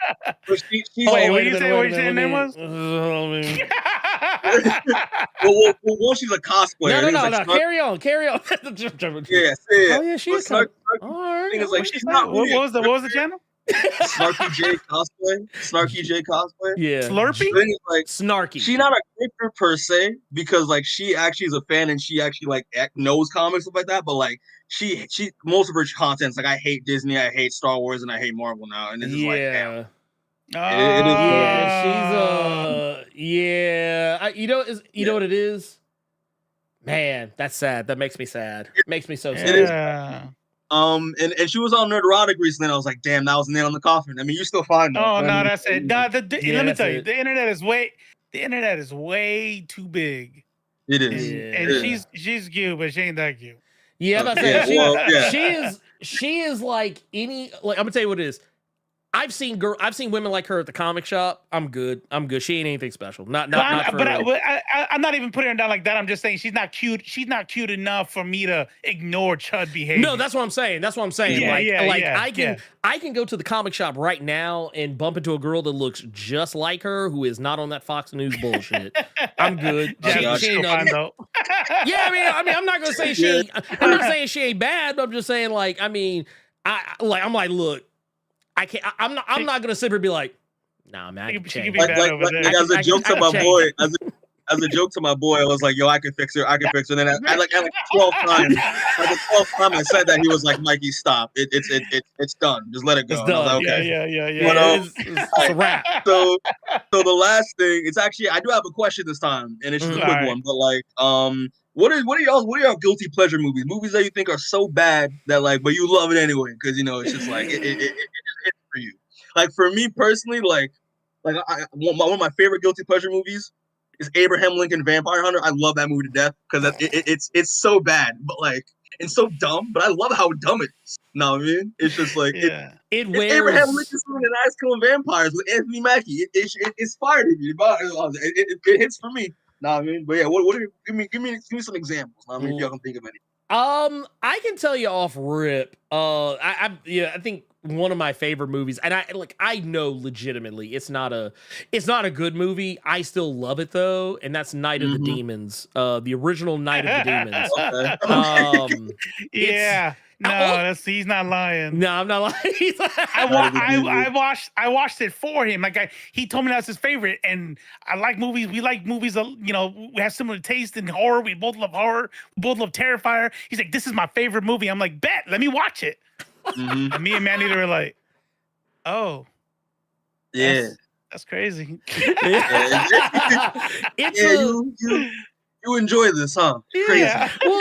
she's what you say her name was? Well, she's a cosplayer. No. Carry on. Yeah. Oh yeah, she is. All right. What was the channel? Snarky J cosplay. Yeah. Slurpee? Like, Snarky. She's not a character per se because like she actually is a fan and she actually like knows comics stuff like that. But like she most of her content's like I hate Disney, I hate Star Wars, and I hate Marvel now. And it's just like damn. You know what it is? Man, that's sad. That makes me sad. It makes me so sad. It is. And she was on Nerderotic recently, and I was like, damn, that was a nail in the coffin. I mean, you still find that. Oh, no, that's it. No, let me tell you, the internet is way too big. It is. And she's cute, but she ain't that cute. Yeah, I'm about to say, she is like any, like, I'm gonna tell you what it is. I've seen women like her at the comic shop. I'm good. She ain't anything special. Not for I'm not even putting her down like that. I'm just saying she's not cute. She's not cute enough for me to ignore chud behavior. No, that's what I'm saying. I can go to the comic shop right now and bump into a girl that looks just like her who is not on that Fox News bullshit. I'm good. She ain't though. Yeah, I mean, I'm not gonna say I'm not saying she ain't bad, but I'm just saying I'm like, look. I'm not gonna sit here and be like, nah, man. I can as a joke to my boy, as a joke to my boy, I was like, yo, I can fix her. And then at like 12 times, the 12th time I said that, he was like, Mikey, stop. It's done. Just let it go. It's done. Like, okay. Yeah. It's a wrap. So the last thing, it's actually I do have a question this time, and it's just a quick one. But like, what are your guilty pleasure movies? Movies that you think are so bad that like, but you love it anyway because you know it's just like it's for you. Like for me personally, one of my favorite guilty pleasure movies is Abraham Lincoln Vampire Hunter. I love that movie to death because it's so bad, but like it's so dumb. But I love how dumb it is. Know what I mean? It's just like it it's wears Abraham Lincoln swimming in Ice Killing Vampires with Anthony Mackie. It's fire to me. It hits for me. Nah, I mean, but yeah, what are give me some examples. I mean, if y'all can think of any. I can tell you off rip. I think one of my favorite movies, and I know legitimately it's not a good movie. I still love it though, and that's Night of the Demons, the original Night of the Demons. Yeah. No, he's not lying. No, I'm not lying. I watched it for him. Like he told me that's his favorite, and I like movies. We like movies. You know, we have similar taste in horror. We both love horror. We both love Terrifier. He's like, this is my favorite movie. I'm like, bet. Let me watch it. And me and Manny were like, oh, yeah, that's crazy. You enjoy this, huh? Crazy. Yeah. Well,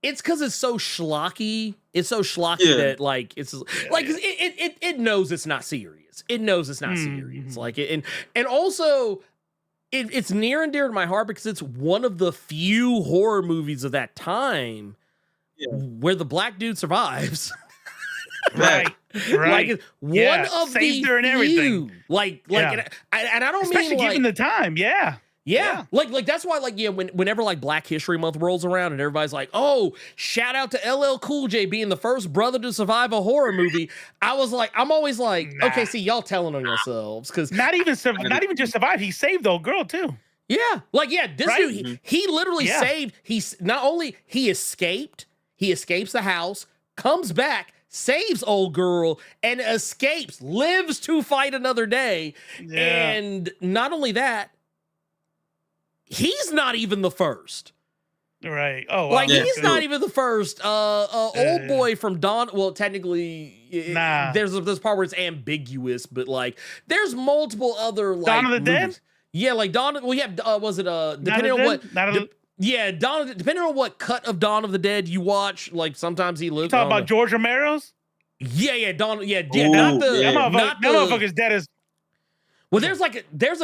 it's because it's so schlocky. It's so schlocky that like it knows it's not serious. It knows it's not serious. Like and also it's near and dear to my heart because it's one of the few horror movies of that time where the black dude survives. Right. Like one of saved the her and everything. Like and I don't especially mean like, given the time. Yeah. Like that's why whenever like Black History Month rolls around and everybody's like, "Oh, shout out to LL Cool J being the first brother to survive a horror movie." I'm always like, "Okay, see y'all telling on yourselves cuz not even just survive, he saved the old girl too." Yeah. Like this dude he literally saved not only he escapes the house, comes back, saves old girl and escapes, lives to fight another day. Yeah. And not only that, he's not even the first. Right. Oh, like he's not even the first. Old boy from Dawn. Well, technically, there's this part where it's ambiguous, but like there's multiple other like Dawn of the movies. Dead. Yeah, like Dawn. Well, yeah. Was it depending on what? Depending on what cut of Dawn of the Dead you watch. Like sometimes he lives. You talking about George Romero's? Yeah, Dawn. Yeah, Ooh, not the. That Not the motherfucker's dead as. Well, there's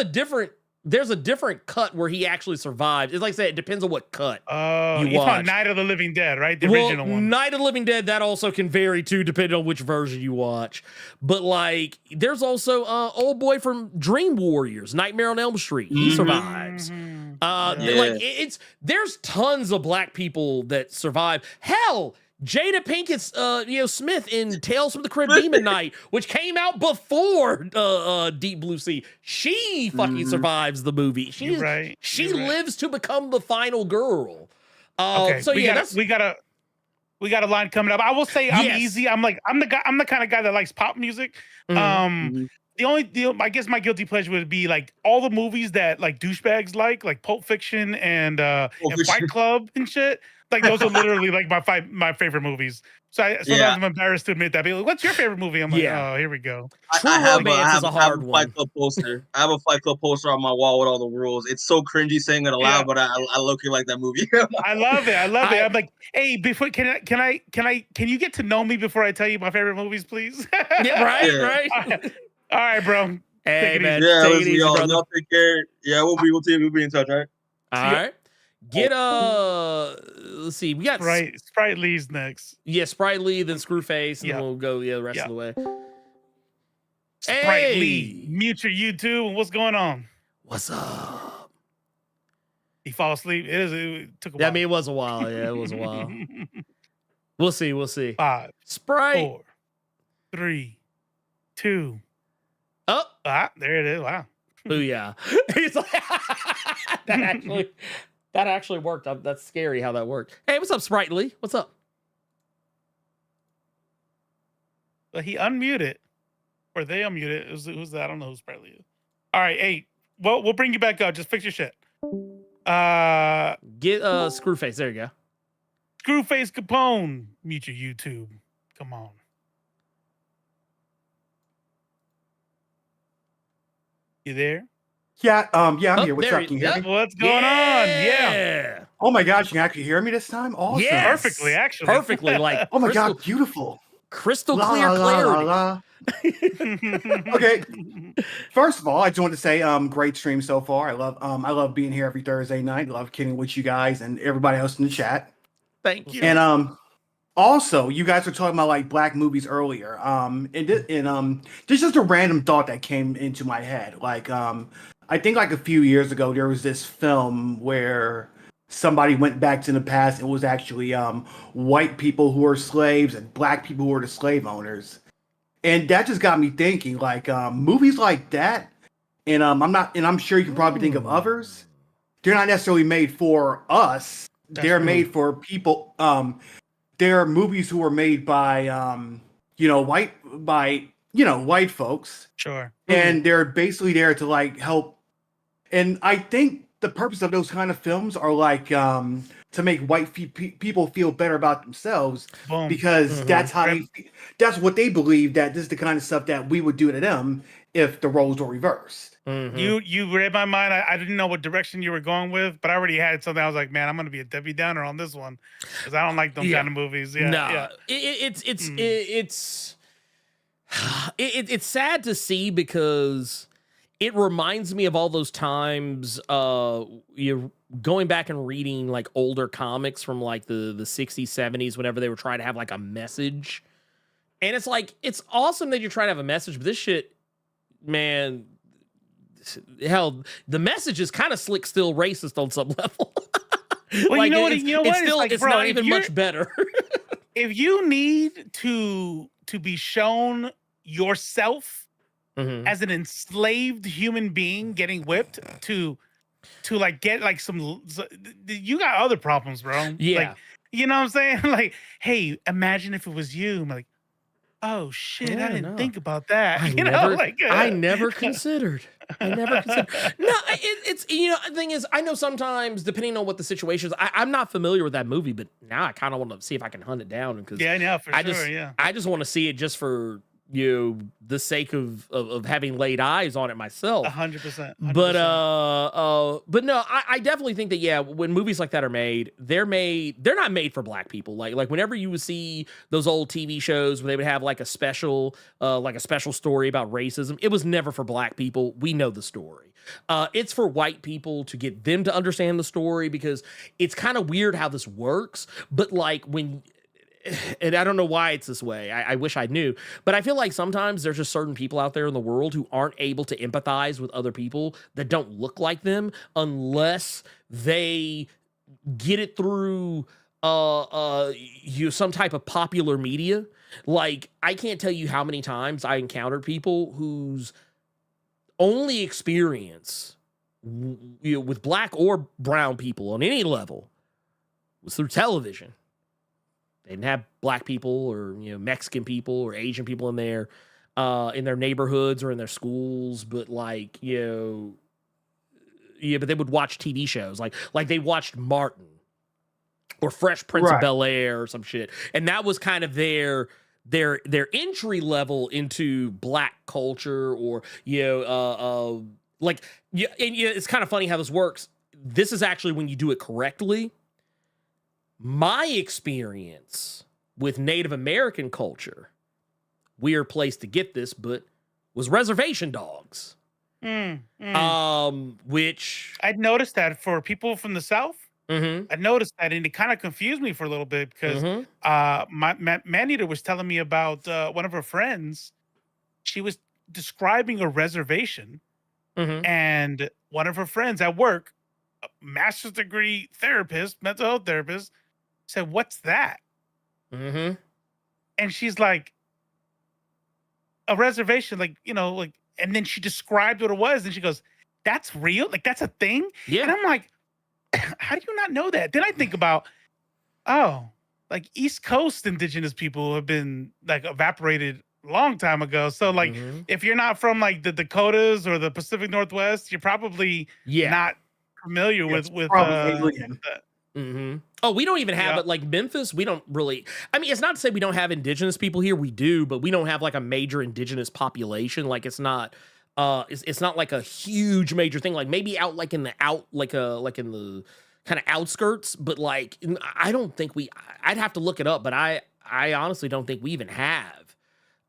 a different cut where he actually survived. It's like I said, it depends on what cut you watch. Night of the Living Dead, right? The original one. Night of the Living Dead, that also can vary too, depending on which version you watch. But like, there's also old boy from Dream Warriors, Nightmare on Elm Street. He survives. Like there's tons of black people that survive. Hell, Jada Pinkett, Smith in Tales from the Caribbean Night, which came out before Deep Blue Sea. She fucking survives the movie. She lives to become the final girl. Okay, so we got a line coming up. I will say I'm easy. I'm the kind of guy that likes pop music. I guess my guilty pleasure would be like all the movies that like douchebags like Pulp Fiction and Fight Club and shit. Like those are literally like my favorite movies. So sometimes I'm embarrassed to admit that. Be like, what's your favorite movie? I'm like, oh, here we go. I have a Fight Club poster. I have a Fight Club poster on my wall with all the rules. It's so cringy saying it aloud, but I look like that movie. I love it. I'm like, hey, before can you get to know me before I tell you my favorite movies, please? Right. All right, bro. Hey, man. Take it easy, y'all. Y'all take care. Yeah, we'll be in touch, all right? All right. Get let's see. We got Sprite Lee's next. Yeah, Sprite Lee, then Screwface, and then we'll go the rest of the way. Sprite Lee, mute your YouTube. And what's going on? What's up? He fall asleep. It took a while. I mean, it was a while. Yeah, it was a while. We'll see. 5, Sprite. 4, 3, 2. Oh, there it is. Wow. Booyah. He's like, that actually worked. That's scary how that worked. Hey, what's up, Sprite Lee? What's up? But he unmuted, or they unmuted. Who's that? I don't know who Sprite Lee is. All right, hey, well, we'll bring you back up. Just fix your shit. Get Screwface. There you go. Screwface Capone. Mute your YouTube. Come on. You there? Yeah, I'm here. What's up? Can you hear me? What's going on? Yeah. Oh my gosh, you can actually hear me this time? Awesome. Yes! Perfectly, actually. Perfectly, like Oh my crystal, god, beautiful. crystal La, clear la, la, clarity. la. Okay. First of all, I just want to say, great stream so far. I love being here every Thursday night. Love kidding with you guys and everybody else in the chat. Thank you. And also, you guys were talking about like black movies earlier. This just a random thought that came into my head. Like, I think like a few years ago, there was this film where somebody went back to the past. It was actually white people who were slaves and black people who were the slave owners. And that just got me thinking, like movies like that, and I'm sure you can probably think of others. They're not necessarily made for us. They're made for people. They're movies who were made by white folks. Sure. And they're basically there to like help. And I think the purpose of those kind of films are like to make white people feel better about themselves. Boom. Because that's how that's what they believe, that this is the kind of stuff that we would do to them if the roles were reversed. You read my mind. I didn't know what direction you were going with, but I already had something. I was like, man, I'm gonna be a Debbie Downer on this one because I don't like them kind of movies. Yeah, It's sad to see because it reminds me of all those times you're going back and reading like older comics from like the 60s, 70s, whenever they were trying to have like a message. And it's like, it's awesome that you're trying to have a message, but this shit, man, hell, the message is kind of slick, still racist on some level. Well, like, you know what? It's still, like, it's bro, not even much better. If you need to be shown yourself as an enslaved human being getting whipped to like get like some, you got other problems, bro. Yeah. Like, you know what I'm saying? Like, hey, imagine if it was you. I'm like, oh shit, I didn't think about that. I never considered. No, it's the thing is, I know sometimes depending on what the situation is, I'm not familiar with that movie, but now I kind of want to see if I can hunt it down because I know for sure. I just want to see it just for the sake of having laid eyes on it myself. 100%. But no, I definitely think that when movies like that are made, they're not made for black people. Like whenever you would see those old TV shows where they would have like a special story about racism, it was never for black people. We know the story. It's for white people to get them to understand the story because it's kind of weird how this works. But like and I don't know why it's this way. I wish I knew. But I feel like sometimes there's just certain people out there in the world who aren't able to empathize with other people that don't look like them unless they get it through some type of popular media. Like, I can't tell you how many times I encountered people whose only experience with black or brown people on any level was through television. They didn't have black people or Mexican people or Asian people in their neighborhoods or in their schools, but like but they would watch TV shows like they watched Martin or Fresh Prince of Bel-Air or some shit, and that was kind of their entry level into black culture or and it's kind of funny how this works. This is actually when you do it correctly. My experience with Native American culture, weird place to get this, but was reservation dogs. Which I'd noticed that for people from the South. I noticed that, and it kind of confused me for a little bit because my Maneater was telling me about one of her friends. She was describing a reservation, and one of her friends at work, a master's degree therapist, mental health therapist, said, "What's that?" And she's like, "A reservation, and then she described what it was, and she goes, "That's real? Like that's a thing?" Yeah. And I'm like, how do you not know that? Then I think about, like East Coast indigenous people have been like evaporated a long time ago. So like, if you're not from like the Dakotas or the Pacific Northwest, you're probably not familiar with alien. Oh, we don't even have it like Memphis. We don't really. I mean, it's not to say we don't have indigenous people here. We do, but we don't have like a major indigenous population. Like it's not. It's not like a huge major thing. Like maybe out in the kind of outskirts, but like I don't think I'd have to look it up, but I honestly don't think we even have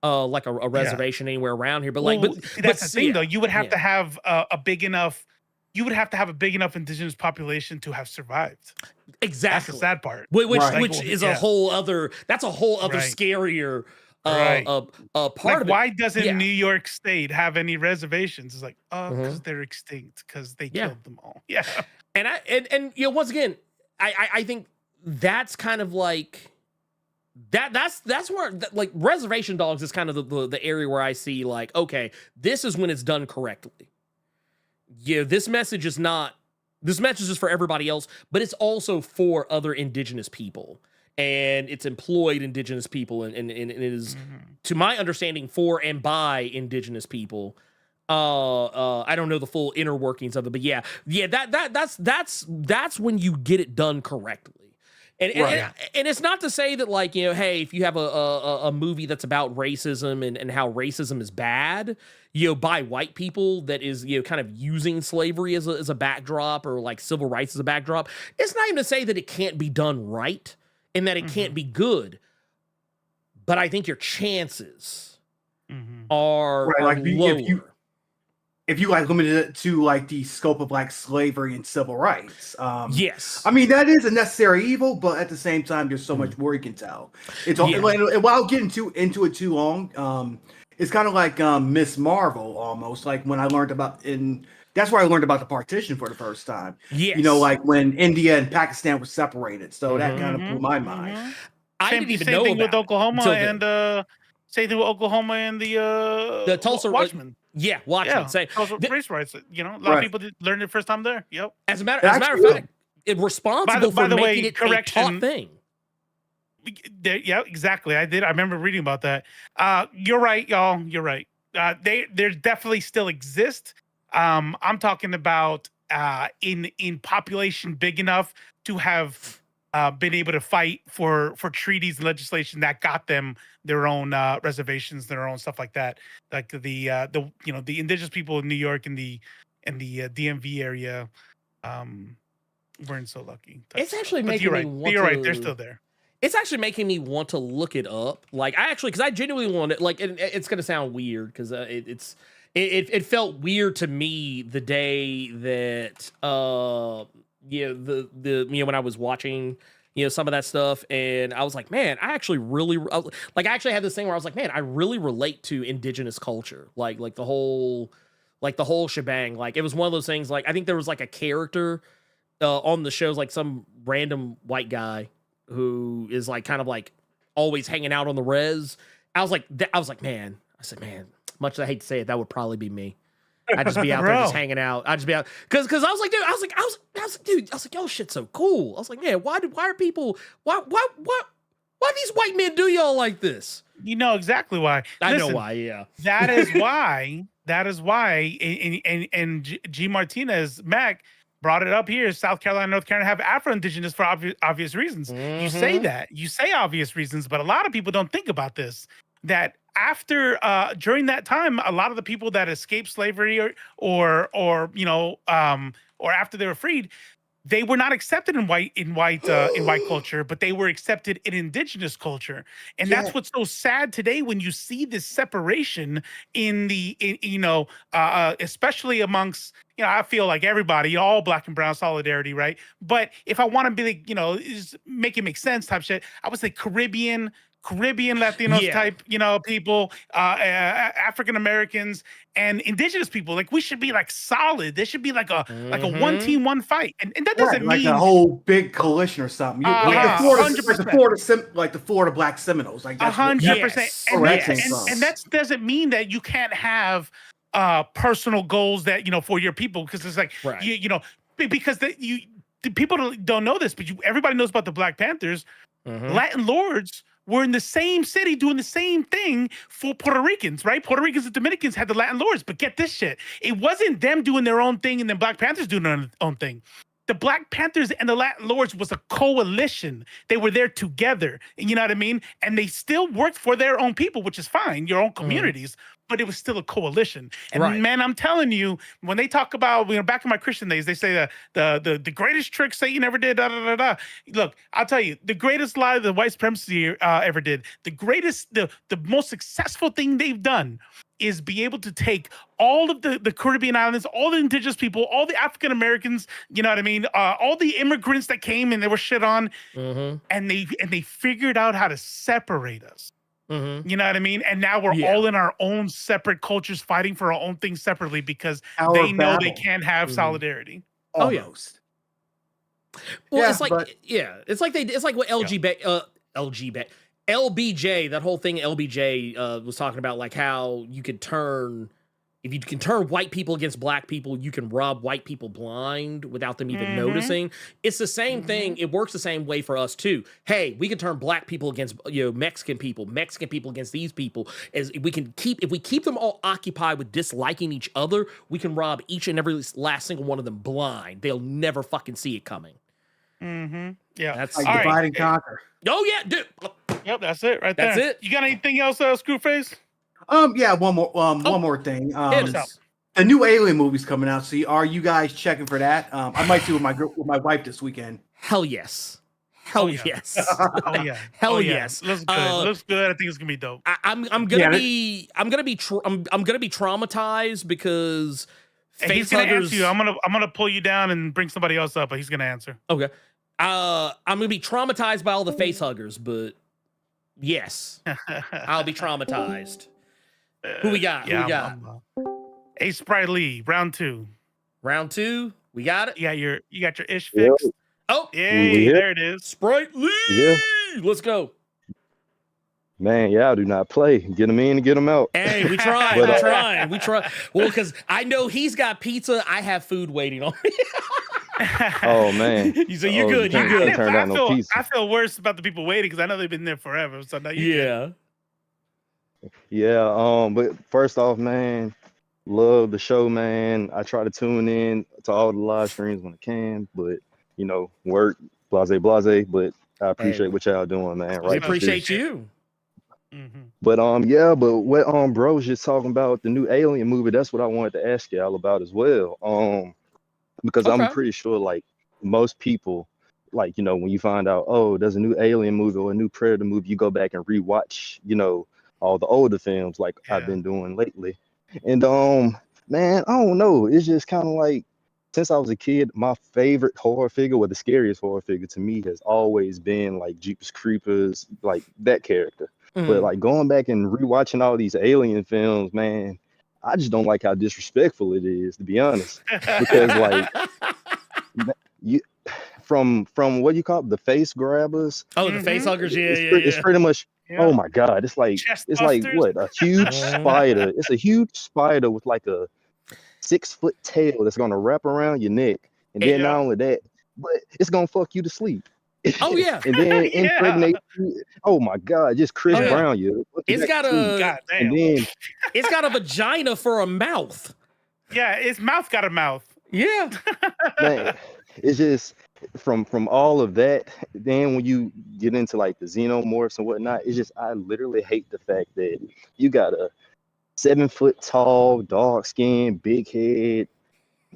like a reservation anywhere around here. But like, well, but that's the thing though. You would have yeah. to have a big enough. You would have to have a big enough indigenous population to have survived. Exactly. That's the sad part. Which is a whole other. That's a whole other scarier part like, of it. why doesn't New York State have any reservations? It's like, because they're extinct, because they killed them all. Yeah. And you know, once again, I think that's kind of like that's where like Reservation Dogs is kind of the area where I see like, okay, this is when it's done correctly. Yeah, this message is for everybody else, but it's also for other indigenous people. And it's employed indigenous people and it is, to my understanding, for and by indigenous people. I don't know the full inner workings of it, but yeah, that's when you get it done correctly. And it's not to say that, like, you know, hey, if you have a movie that's about racism and how racism is bad, you know, by white people that is, you know, kind of using slavery as a backdrop or like civil rights as a backdrop, it's not even to say that it can't be done right and that it can't be good. But I think your chances are like lower. If you like limited it to like the scope of like slavery and civil rights. Yes. I mean, that is a necessary evil, but at the same time, there's so much more you can tell. It's all, and without getting into it too long, it's kind of like Miss Marvel almost, like when I learned that's where I learned about the partition for the first time. Yes. You know, like when India and Pakistan were separated. So that kind of blew my mind. I didn't even know thing about with Oklahoma and same thing with Oklahoma and the Tulsa Watchmen. Watchmen. Yeah, Say race rights. You know, a lot of people learned it first time there. Yep. As a matter of fact, it's responsible for making it a taught thing. Yeah, exactly. I remember reading about that. You're right, y'all. You're right. They definitely still exist. I'm talking about in population big enough to have been able to fight for treaties and legislation that got them their own reservations, their own stuff like that. Like the indigenous people in New York and the DMV area weren't so lucky. It's actually making me want You're right. They're still there. It's actually making me want to look it up. Like because I genuinely want it. Like it's gonna sound weird because it felt weird to me the day that when I was watching some of that stuff, and I was like, man, I actually had this thing where I was like, man, I really relate to indigenous culture, like the whole shebang. Like it was one of those things. Like I think there was like a character on the shows, like some random white guy who is like kind of like always hanging out on the res. I was like, man, much as I hate to say it, that would probably be me. I'd just be out there just hanging out. I'd just be out because I was like, dude, yo, shit's so cool. I was like, man, why are these white men do y'all like this? You know exactly why. I know why. Yeah, that is why. And G. Martinez Mac brought it up here. South Carolina, North Carolina have Afro-Indigenous for obvious reasons. You say obvious reasons, but a lot of people don't think about this. That after during that time, a lot of the people that escaped slavery or after they were freed, they were not accepted in white culture, but they were accepted in indigenous culture. And that's what's so sad today when you see this separation especially amongst, I feel like everybody, all black and brown solidarity, right? But if I want to be like, is make it make sense type shit, I would say Caribbean Latinos type, people, African Americans and indigenous people. Like we should be like solid. There should be like a one team, one fight. And that doesn't mean like a whole big coalition or something. Like the Florida Black Seminoles. Like 100%. And that doesn't mean that you can't have personal goals that, for your people, because it's like because the people don't know this, but everybody knows about the Black Panthers. Latin lords were in the same city doing the same thing for Puerto Ricans, right? Puerto Ricans and Dominicans had the Latin lords, but get this shit. It wasn't them doing their own thing and then Black Panthers doing their own thing. The Black Panthers and the Latin lords was a coalition. They were there together, you know what I mean? And they still worked for their own people, which is fine, your own communities. but it was still a coalition. And Right. man, I'm telling you, when they talk about, back in my Christian days, they say the greatest trick Satan ever did. Da, da, da, da. Look, I'll tell you, the greatest lie the white supremacy ever did, the most successful thing they've done is be able to take all of the Caribbean islands, all the indigenous people, all the African Americans, you know what I mean, all the immigrants that came and they were shit on, and they figured out how to separate us. You know what I mean? And now we're all in our own separate cultures, fighting for our own things separately because they know they can't have solidarity. Almost. Well, it's like it's like what LBJ, that whole thing LBJ was talking about, like how you could turn, if you can turn white people against black people, you can rob white people blind without them even noticing. It's the same thing. It works the same way for us too. Hey, we can turn black people against Mexican people against these people. As we can if we keep them all occupied with disliking each other, we can rob each and every last single one of them blind. They'll never fucking see it coming. Yeah, that's like divide and conquer. Oh yeah, dude. Yep, that's it right there. That's it. You got anything else, Screwface? Yeah, one more thing. The new Alien movie's coming out. So are you guys checking for that? I might see with my wife this weekend. Hell yes. Hell yes. Oh yeah. Hell Oh, yeah. yes. Looks good. Looks good. I think it's gonna be dope. I'm gonna be traumatized because He's gonna answer you. I'm gonna pull you down and bring somebody else up, but he's gonna answer. Okay. I'm gonna be traumatized by all the face huggers, but yes, I'll be traumatized. Who we got? Who we got? Ace Sprite Lee, round 2. Round 2. We got it. You got your ish fixed. Oh, yay! There it is. Sprite Lee. Yeah. Let's go. Man, yeah, I do not play. Get them in and get them out. Hey, we try. But, we try. We try. Well, because I know he's got pizza. I have food waiting on me. Oh man. So you're good. You're good. Turn down no pizza. I feel worse about the people waiting because I know they've been there forever. So now you good. Yeah. But first off, man, love the show, man. I try to tune in to all the live streams when I can, but work, blase. But I appreciate what y'all doing, man. We appreciate you. But but what bro was just talking about the new Alien movie. That's what I wanted to ask y'all about as well. Because I'm pretty sure like most people, like when you find out, oh, there's a new Alien movie or a new Predator movie, you go back and rewatch, all the older films like I've been doing lately. And man, I don't know. It's just kind of like since I was a kid, my favorite horror figure, or the scariest horror figure to me, has always been like Jeepers Creepers, like that character. But like going back and rewatching all these Alien films, man, I just don't like how disrespectful it is, to be honest. Because like you from what you call it, the face grabbers. Oh, the face huggers, It's pretty much. Oh my God, it's like what, a huge spider. It's a huge spider with like a 6-foot tail that's gonna wrap around your neck, and then not only that, but it's gonna fuck you to sleep. Oh yeah, and then impregnate you. Oh my God, just Chris Brown you. It's got it's got a vagina for a mouth. Yeah, its mouth got a mouth. Yeah. Man, it's just from all of that. Then when you get into like the xenomorphs and whatnot, it's just I literally hate the fact that you got a 7-foot tall, dark skin, big head,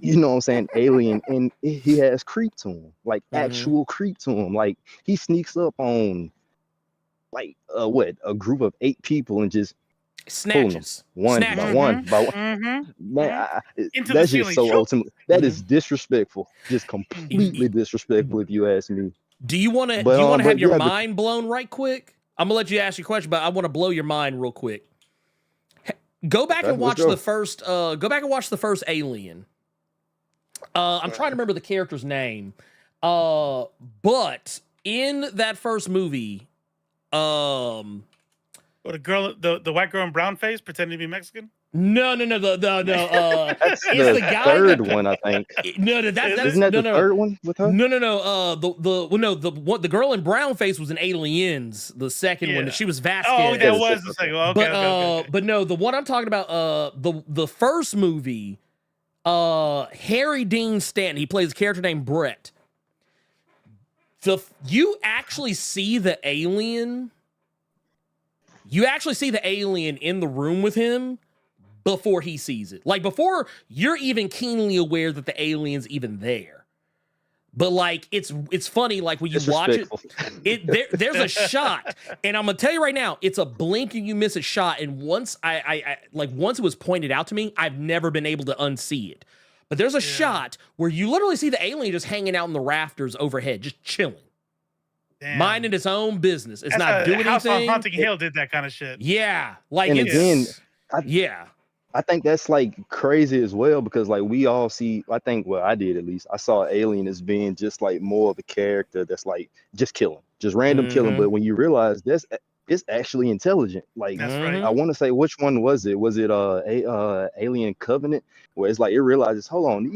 what I'm saying, alien, and he has creep to him, like actual creep to him. Like he sneaks up on like a group of 8 people and just snatches one by one. Man, that's just so ultimate. That is disrespectful, just completely disrespectful if you ask me. Do you want to have your mind blown right quick? I'm gonna let you ask your question, but I want to blow your mind real quick. Go back and watch the first. Go back and watch the first Alien. I'm trying to remember the character's name. But in that first movie, the white girl in brown face pretending to be Mexican? No. That's it's the guy third one, I think. No, isn't that the third one with her? No. The girl in brown face was in Aliens. The second one, she was Vasquez. Oh, that was the second one. Okay, but no, the one I'm talking about, the first movie, Harry Dean Stanton, he plays a character named Brett. You actually see the alien. You actually see the alien in the room with him before he sees it. Like before you're even keenly aware that the alien's even there. But like it's funny, like when you watch it, there's a shot, and I'm gonna tell you right now, it's a blink and you miss a shot. And once once it was pointed out to me, I've never been able to unsee it. But there's a shot where you literally see the alien just hanging out in the rafters overhead, just chilling. Damn. Minding its own business. It's not doing House anything. on Haunting Hill did that kind of shit. Yeah. Like and it's again, I think that's like crazy as well, because like we all see, I think, well, I did at least, I saw Alien as being just like more of a character that's like just killing, just random killing. But when you realize this, it's actually intelligent. Like that's right. I want to say, which one was it? Was it Alien Covenant, where it's like it realizes, hold on,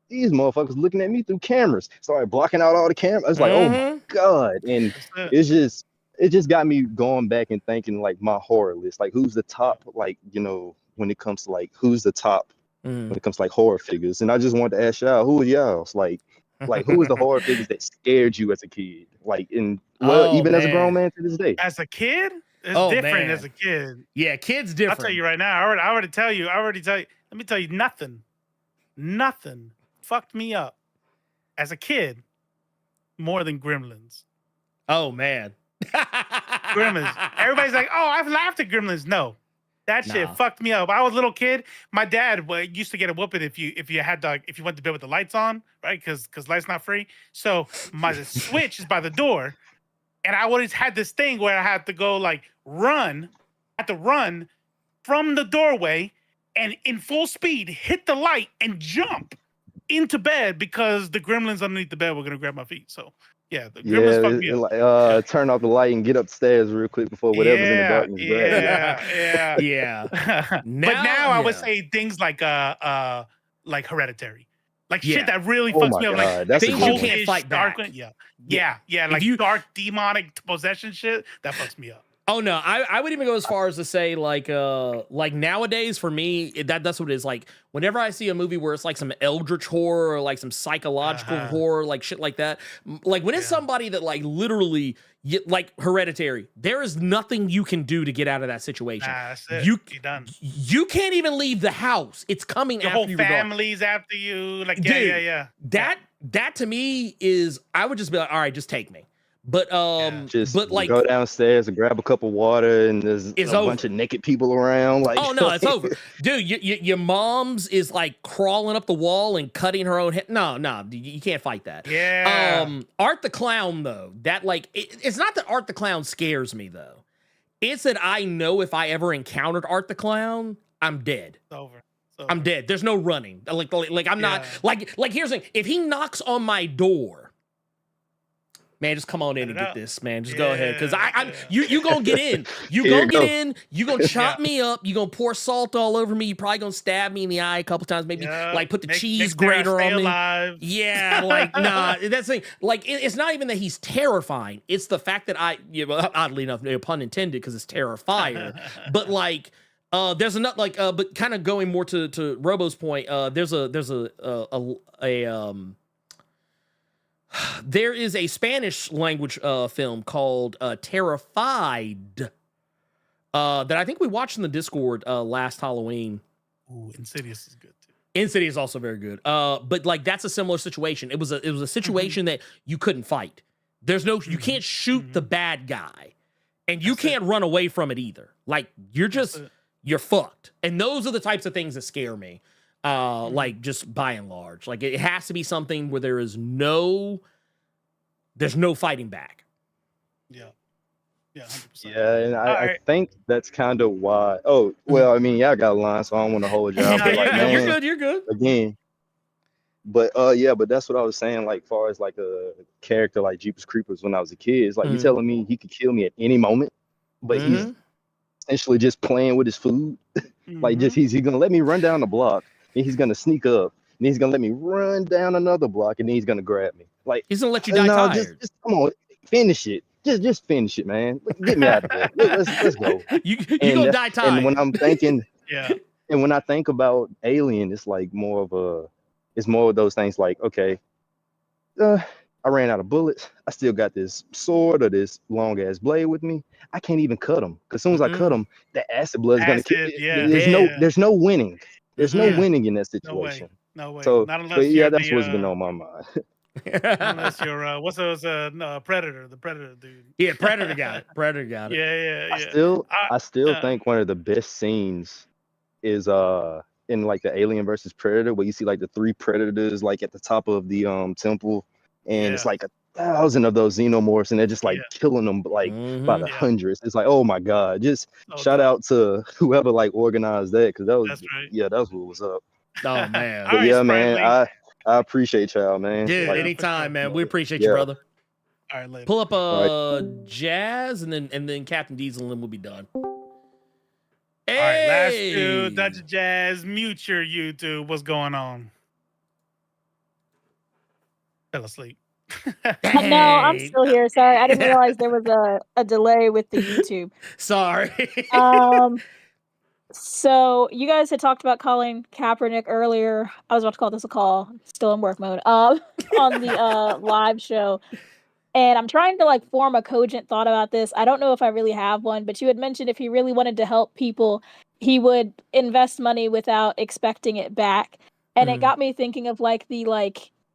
these motherfuckers looking at me through cameras, started blocking out all the cameras. It's like, oh my God. And it just got me going back and thinking like my horror list, like who's the top, like, you know, when it comes to like who's the top when it comes to like horror figures. And I just wanted to ask y'all, who are y'all's like who was the horror figures that scared you as a kid? Like even as a grown man to this day. As a kid? It's different as a kid. Yeah, kids different. I'll tell you right now. I already tell you. Let me tell you, nothing fucked me up as a kid more than Gremlins. Oh man. Gremlins. Everybody's like, oh, I've laughed at Gremlins. No. That shit fucked me up. I was a little kid. My dad used to get a whooping if you went to bed with the lights on, right? Because lights not free. So my switch is by the door, and I always had this thing where I had to go like run from the doorway and in full speed hit the light and jump into bed because the gremlins underneath the bed were gonna grab my feet. So yeah, the gremlins fucked me up. Turn off the light and get upstairs real quick before whatever's in the darkness. Yeah. But now I would say things like Hereditary, like shit that really fucks me up. Like that's things you can't fight back. Yeah, like dark demonic possession shit that fucks me up. Oh no, I would even go as far as to say like nowadays for me that's what it is. Like whenever I see a movie where it's like some eldritch horror or like some psychological horror, like shit like that, like when it's somebody that like literally like Hereditary, there is nothing you can do to get out of that situation. That's it. You're done. You can't even leave the house. It's coming Your after whole you. family's after you. Like Dude, That to me is, I would just be like, all right, just take me. But just like go downstairs and grab a cup of water, and there's a bunch of naked people around. Like, oh no, it's over, dude. Your mom's is like crawling up the wall and cutting her own head. No, you can't fight that. Yeah. Art the Clown though, that like it's not that Art the Clown scares me though. It's that I know if I ever encountered Art the Clown, I'm dead. It's over. I'm dead. There's no running. Like I'm not like here's the thing. If he knocks on my door, man, just come on in and get this, man. Just go ahead, because you gonna get in. You gonna get in. You gonna chop me up. You gonna pour salt all over me. You probably gonna stab me in the eye a couple times. Maybe like put the cheese grater on me. Alive. Yeah, like nah. That's the thing. Like it's not even that he's terrifying. It's the fact that oddly enough, no pun intended, because it's Terrifier. But like. There's enough like but kind of going more to Robo's point. There is a Spanish language film called Terrified that I think we watched in the Discord last Halloween. Ooh, Insidious is good too. Insidious is also very good. But like that's a similar situation. It was a situation that you couldn't fight. There's no you can't shoot the bad guy, and you can't run away from it either. Like you're fucked. And those are the types of things that scare me. Like just by and large, like it has to be something where there's no fighting back. Yeah. 100%. Yeah, and I think that's kind of why. Oh, well, I mean, y'all got a line, so I don't want to hold y'all. But like, man, you're good. Again. But but that's what I was saying, like far as like a character like Jeepers Creepers when I was a kid. It's like you telling me he could kill me at any moment, but he's essentially just playing with his food. Like just he's gonna let me run down the block, and he's gonna sneak up, and he's gonna let me run down another block, and then he's gonna grab me. Like he's gonna let you die tired. Just come on, finish it. Just finish it, man. Get me out of there. Let's go. You gonna die tired. And when I'm thinking, and when I think about Alien, it's like more of those things. Like, okay, I ran out of bullets. I still got this sword or this long ass blade with me. I can't even cut them. Cause as soon as I cut them, the acid blood is gonna kill. Acid, yeah. There's no winning. There's no Yeah. winning in that No way. situation. No way. So, Not but unless yeah, you're that's what's the been on my mind. unless you're what's those no, Predator, the Predator dude. Yeah, Predator got it. Predator got it. Yeah. I still think one of the best scenes is in like the Alien versus Predator, where you see like the 3 predators like at the top of the temple, and it's like 1,000 of those xenomorphs, and they're just like killing them like by the hundreds. It's like, oh my god! Just shout out to whoever like organized that, because that was that was what was up. Oh man! But yeah, man, I appreciate y'all, man. Dude, Like, anytime, man. We appreciate you, brother. All right, later. Pull up Jazz, and then Captain Diesel, and then we'll be done. Hey! All right, last two, Dutch Jazz, mute your YouTube. What's going on? Fell asleep. No, I'm still here. Sorry, I didn't realize there was a delay with the YouTube. Sorry. So you guys had talked about Colin Kaepernick earlier. I was about to call this a call. Still in work mode. On the live show. And I'm trying to like form a cogent thought about this. I don't know if I really have one, but you had mentioned if he really wanted to help people, he would invest money without expecting it back. And it got me thinking of like the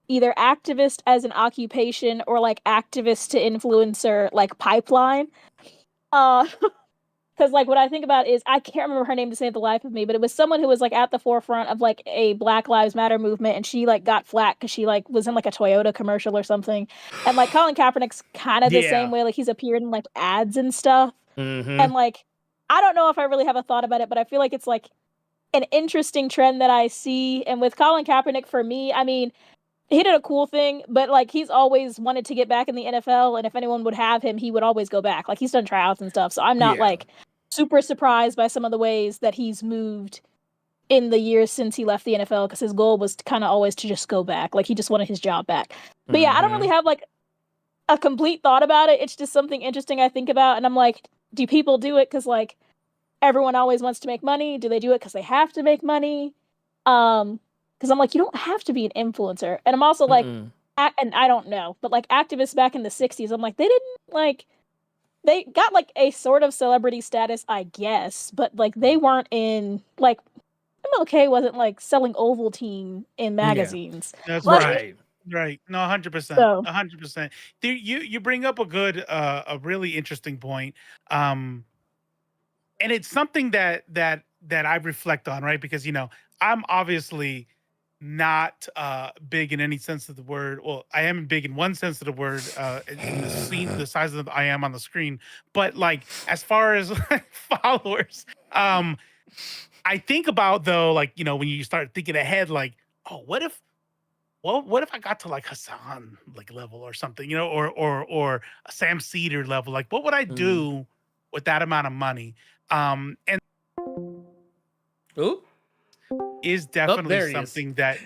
either activist as an occupation or like activist to influencer like pipeline. Because like what I think about is, I can't remember her name to save the life of me, but it was someone who was like at the forefront of like a Black Lives Matter movement, and she like got flack because she like was in like a Toyota commercial or something. And like Colin Kaepernick's kind of the same way, like he's appeared in like ads and stuff. And like I don't know if I really have a thought about it, but I feel like it's like an interesting trend that I see. And with Colin Kaepernick, for me, I mean, he did a cool thing, but like he's always wanted to get back in the NFL, and if anyone would have him, he would always go back. Like he's done tryouts and stuff, so I'm not like super surprised by some of the ways that he's moved in the years since he left the NFL, because his goal was kind of always to just go back. Like he just wanted his job back. But yeah, I don't really have like a complete thought about it. It's just something interesting I think about, and I'm like, do people do it because like everyone always wants to make money? Do they do it because they have to make money? Because I'm like, you don't have to be an influencer. And I'm also like, and I don't know, but like activists back in the 60s, I'm like, they didn't like, they got like a sort of celebrity status, I guess, but like they weren't in like, MLK wasn't like selling Ovaltine in magazines. That's Like, right. Right. No, 100%. So- 100%. You bring up a good, a really interesting point. And it's something that I reflect on, right? Because, you know, I'm obviously not big in any sense of the word. Well, I am big in one sense of the word, in the scene, the size of I am on the screen. But like, as far as followers, I think about though, like, you know, when you start thinking ahead, like, oh, what if I got to like Hassan like level or something, you know, or a Sam Cedar level? Like, what would I do with that amount of money? And is definitely something that.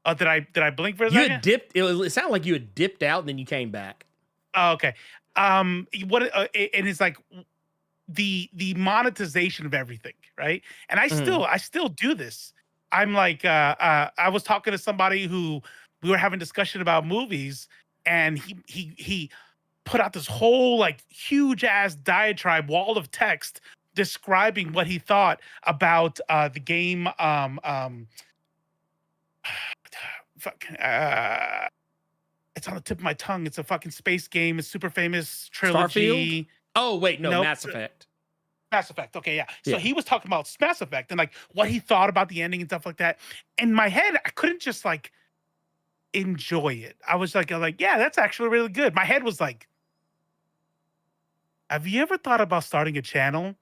Oh, did I blink for a second? You had dipped. It sounded like you had dipped out and then you came back. Oh, okay. And it's like the monetization of everything, right? And I still do this. I'm like, I was talking to somebody who we were having discussion about movies, and he put out this whole like huge ass diatribe wall of text describing what he thought about the game. It's on the tip of my tongue. It's a fucking space game. It's super famous trilogy. Starfield? Oh wait, no, Nope. Mass Effect. Mass Effect. Okay, yeah. So Yeah. he was talking about Mass Effect and like what he thought about the ending and stuff like that. In my head, I couldn't just like enjoy it. I was like, yeah, that's actually really good. My head was like, have you ever thought about starting a channel?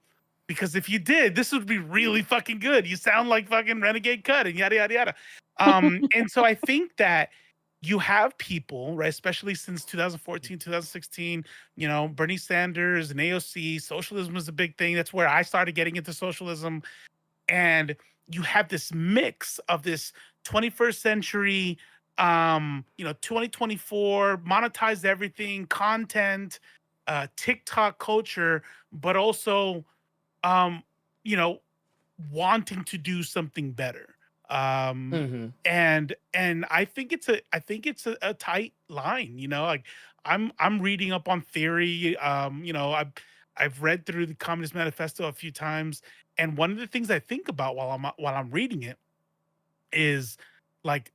Because if you did, this would be really fucking good. You sound like fucking Renegade Cut and yada yada yada. And so I think that you have people, right, especially since 2014, 2016, you know, Bernie Sanders and AOC, socialism is a big thing. That's where I started getting into socialism. And you have this mix of this 21st century, 2024, monetize everything, content, TikTok culture, but also, wanting to do something better. And I think it's a tight line, like I'm reading up on theory. I've read through the Communist Manifesto a few times, and one of the things I think about while I'm reading it is like,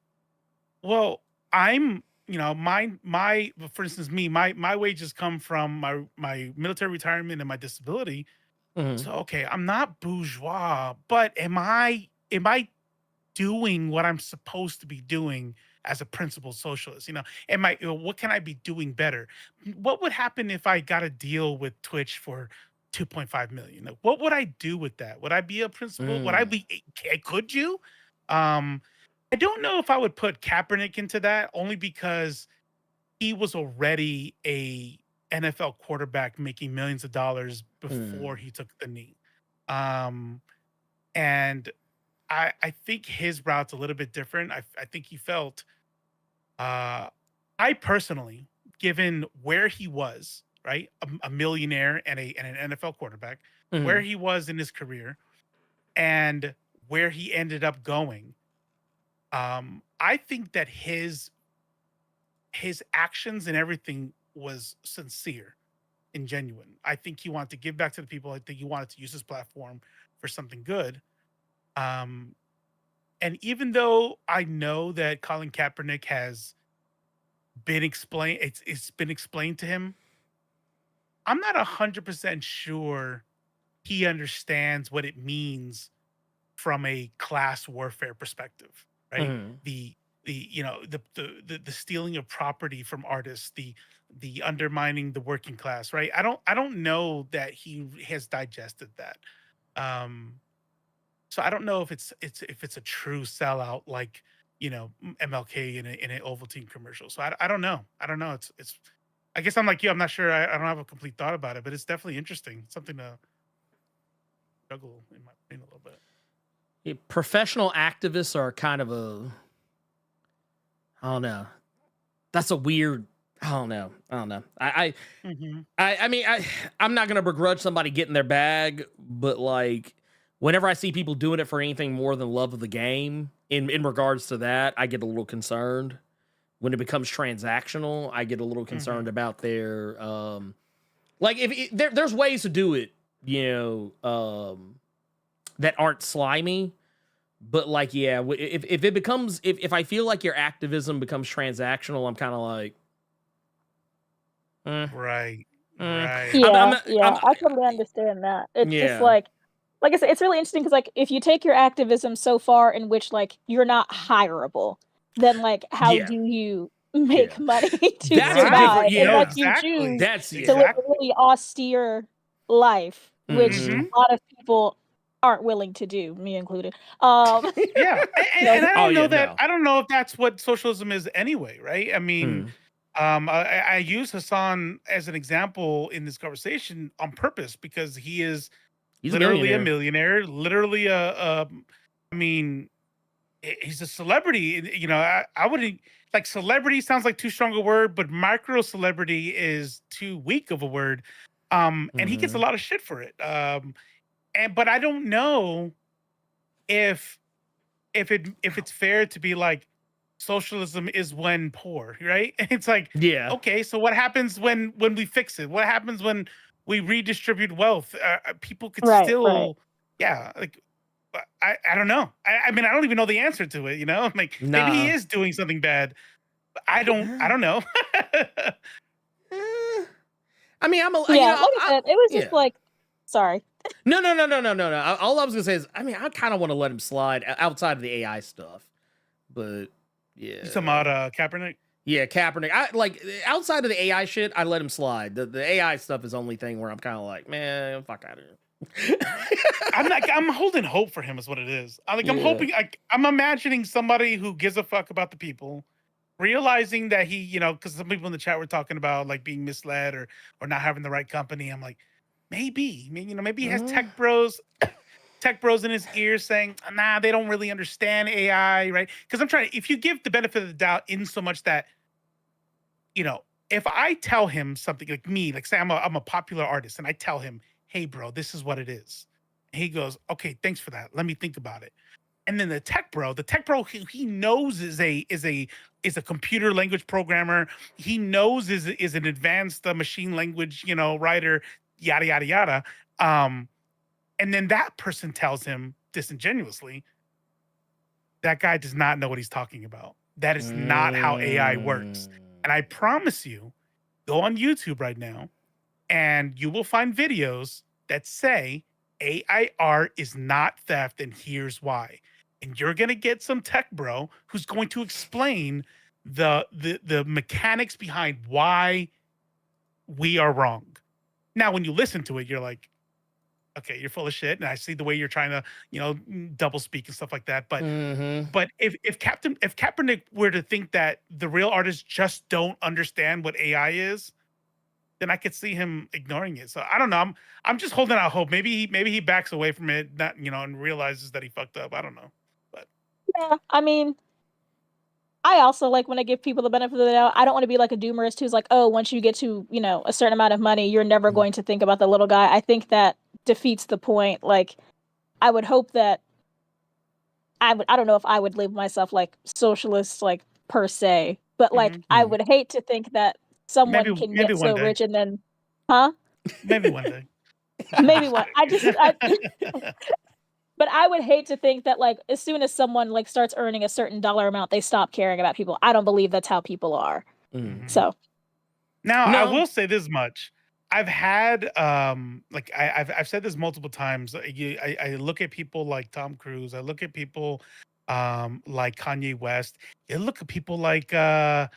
well, I'm my for instance, my wages come from my military retirement and my disability. So okay, I'm not bourgeois, but am I doing what I'm supposed to be doing as a principled socialist? What can I be doing better? What would happen if I got a deal with Twitch for 2.5 million? Like, what would I do with that? Would I be a principal? Would I be? Could you? I don't know if I would put Kaepernick into that, only because he was already a NFL quarterback making millions of dollars before he took the knee. And I think his route's a little bit different. I think he felt, I personally, given where he was, right, a millionaire and an NFL quarterback, where he was in his career, and where he ended up going, I think that his actions and everything was sincere and genuine. I think he wanted to give back to the people. I think he wanted to use his platform for something good. And even though I know that Colin Kaepernick has been explained, it's been explained to him, I'm not 100% sure he understands what it means from a class warfare perspective, right? The stealing of property from artists, the undermining the working class, right? I don't know that he has digested that. So I don't know if it's a true sellout like MLK in an Ovaltine commercial. So I don't know. It's I guess I'm like you. I'm not sure. I don't have a complete thought about it, but it's definitely interesting. Something to juggle in my brain a little bit. Yeah, professional activists are kind of I don't know. That's a weird. I don't know. I mean, I'm not gonna begrudge somebody getting their bag, but like, whenever I see people doing it for anything more than love of the game, in regards to that, I get a little concerned. When it becomes transactional, I get a little concerned about their like there's ways to do it, that aren't slimy. But like, yeah, if it becomes if I feel like your activism becomes transactional, I'm kind of like, right. Yeah, I totally understand that. It's just like I said, it's really interesting because like if you take your activism so far in which like you're not hireable, then like how do you make money to survive unless you choose to live a really austere life, which a lot of people aren't willing to do, me included. Yeah, and I don't know that. I don't know if that's what socialism is anyway, right? I mean, I use Hassan as an example in this conversation on purpose because he's literally a millionaire, literally I mean, he's a celebrity. I wouldn't like celebrity sounds like too strong a word, but micro celebrity is too weak of a word. And he gets a lot of shit for it. But I don't know if it's fair to be like socialism is when poor, right? It's like, okay, so what happens when we fix it? What happens when we redistribute wealth? People could still, like, I don't know. I mean, I don't even know the answer to it. Like maybe he is doing something bad. But I don't know. I mean, like I said, it was just like, sorry. No. All I was gonna say is, I mean, I kind of want to let him slide outside of the AI stuff, but yeah. You talking about Kaepernick? Yeah, Kaepernick. I like outside of the AI shit, I let him slide. The AI stuff is the only thing where I'm kind of like, man, fuck out of here. I'm holding hope for him, is what it is. I'm hoping. I'm imagining somebody who gives a fuck about the people, realizing that he, because some people in the chat were talking about like being misled or not having the right company. I'm like, maybe he has tech bros in his ears saying, nah, they don't really understand AI, right? Because I'm trying. If you give the benefit of the doubt in so much that, if I tell him something like me, like say I'm a popular artist, and I tell him, hey, bro, this is what it is. And he goes, okay, thanks for that. Let me think about it. And then the tech bro he knows is a computer language programmer. He knows is an advanced machine language, writer, yada yada yada. And then that person tells him disingenuously, that guy does not know what he's talking about. That is not how AI works. And I promise you, go on YouTube right now and you will find videos that say AI art is not theft and here's why. And you're going to get some tech bro who's going to explain the mechanics behind why we are wrong. Now, when you listen to it, you're like, okay, you're full of shit, and I see the way you're trying to, double speak and stuff like that. But but if Kaepernick were to think that the real artists just don't understand what AI is, then I could see him ignoring it. So I don't know. I'm just holding out hope. Maybe he backs away from it, not and realizes that he fucked up. I don't know. But yeah, I mean, I also like when I give people the benefit of the doubt. I don't want to be like a doomerist who's like, oh, once you get to a certain amount of money, you're never going to think about the little guy. I think that defeats the point. Like, I would hope that I don't know if I would label myself like socialist, like per se, but like I would hate to think that someone can get so rich and then, maybe one day, maybe one. But I would hate to think that like as soon as someone like starts earning a certain dollar amount, they stop caring about people. I don't believe that's how people are. So now I will say this much. I've had I've said this multiple times. I look at people like Tom Cruise. I look at people like Kanye West. I look at people like who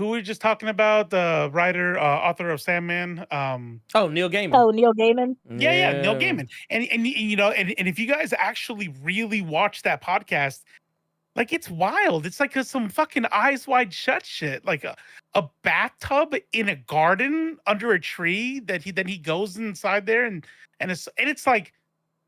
were we just talking about? The writer, author of Sandman. Neil Gaiman. Oh, Neil Gaiman. Yeah, Neil Gaiman. And if you guys actually really watch that podcast, like it's wild. It's like some fucking Eyes Wide Shut shit. Like a bathtub in a garden under a tree that he goes inside there and it's like,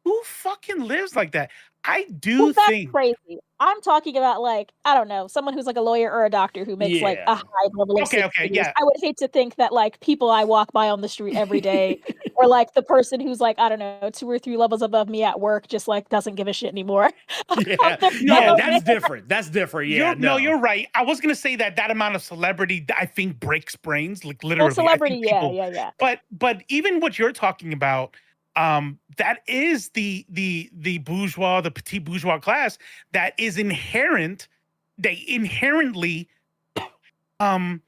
who fucking lives like that? I do think crazy. I'm talking about like, I don't know, someone who's like a lawyer or a doctor who makes like a high level of yeah. I would hate to think that like people I walk by on the street every day or like the person who's like, I don't know, 2 or 3 levels above me at work just like doesn't give a shit anymore. That's different. That's different. Yeah. No, you're right. I was gonna say that amount of celebrity I think breaks brains, like literally. Well, celebrity, yeah. But even what you're talking about, that is the bourgeois, the petit bourgeois class that is inherent. They inherently, if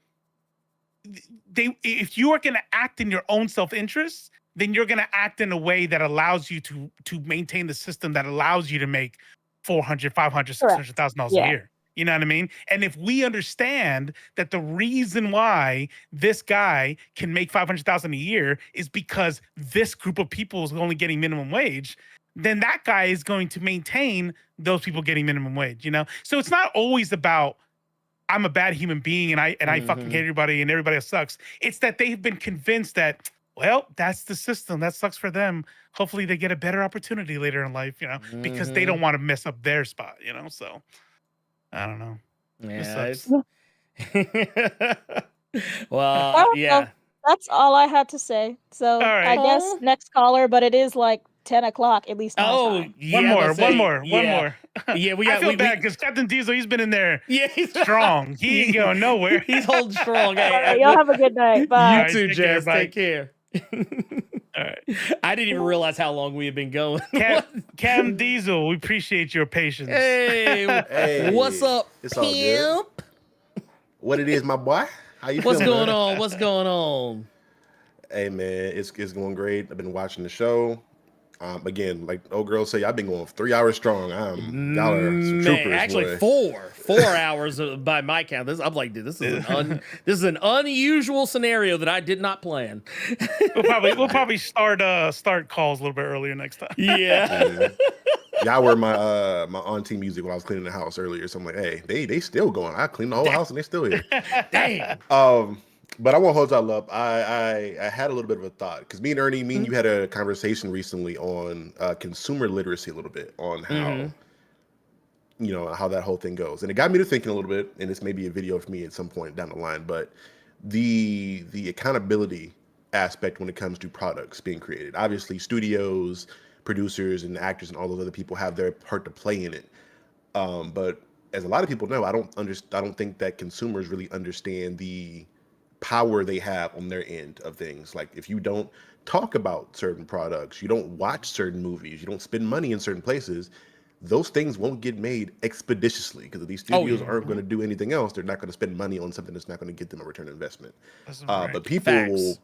you are going to act in your own self-interest, then you're going to act in a way that allows you to maintain the system that allows you to make $400,000, $500,000, $600,000 a year. You know what I mean? And if we understand that the reason why this guy can make $500,000 a year is because this group of people is only getting minimum wage, then that guy is going to maintain those people getting minimum wage. So it's not always about I'm a bad human being and I fucking hate everybody and everybody else sucks. It's that they've been convinced that, well, that's the system. That sucks for them. Hopefully they get a better opportunity later in life, because they don't want to mess up their spot, So I don't know. Yeah. That's all I had to say. So I guess next caller, but it is like 10 o'clock at least. One more. Yeah, I feel bad because Captain Diesel, he's been in there. Yeah, he's strong. He ain't going nowhere. He's holding strong. Right, y'all have a good night. Bye. You too, Jess. Take care. All right. I didn't even realize how long we had been going. Cam Diesel, we appreciate your patience. Hey, what's up, it's all good. What it is, my boy? How you feeling? What's going on? Hey man, it's going great. I've been watching the show. Again, like old girl say, I've been going 3 hours strong. Y'all are some troopers. Actually, boy. 4 hours by my count. I'm like, dude, this is an unusual scenario that I did not plan. We'll probably start calls a little bit earlier next time. Yeah. Y'all were my auntie music when I was cleaning the house earlier. So I'm like, hey, they still going. I cleaned the whole house and they still here. Damn. But I won't hold y'all up. I had a little bit of a thought because me and Ernie, you had a conversation recently on consumer literacy a little bit on how how that whole thing goes, and it got me to thinking a little bit. And this may be a video for me at some point down the line, but the accountability aspect when it comes to products being created. Obviously, studios, producers and actors and all those other people have their part to play in it. But as a lot of people know, I don't think that consumers really understand the power they have on their end of things. Like if you don't talk about certain products, you don't watch certain movies, you don't spend money in certain places, those things won't get made expeditiously because if these studios aren't going to do anything else, they're not going to spend money on something that's not going to get them a return on investment. But people will,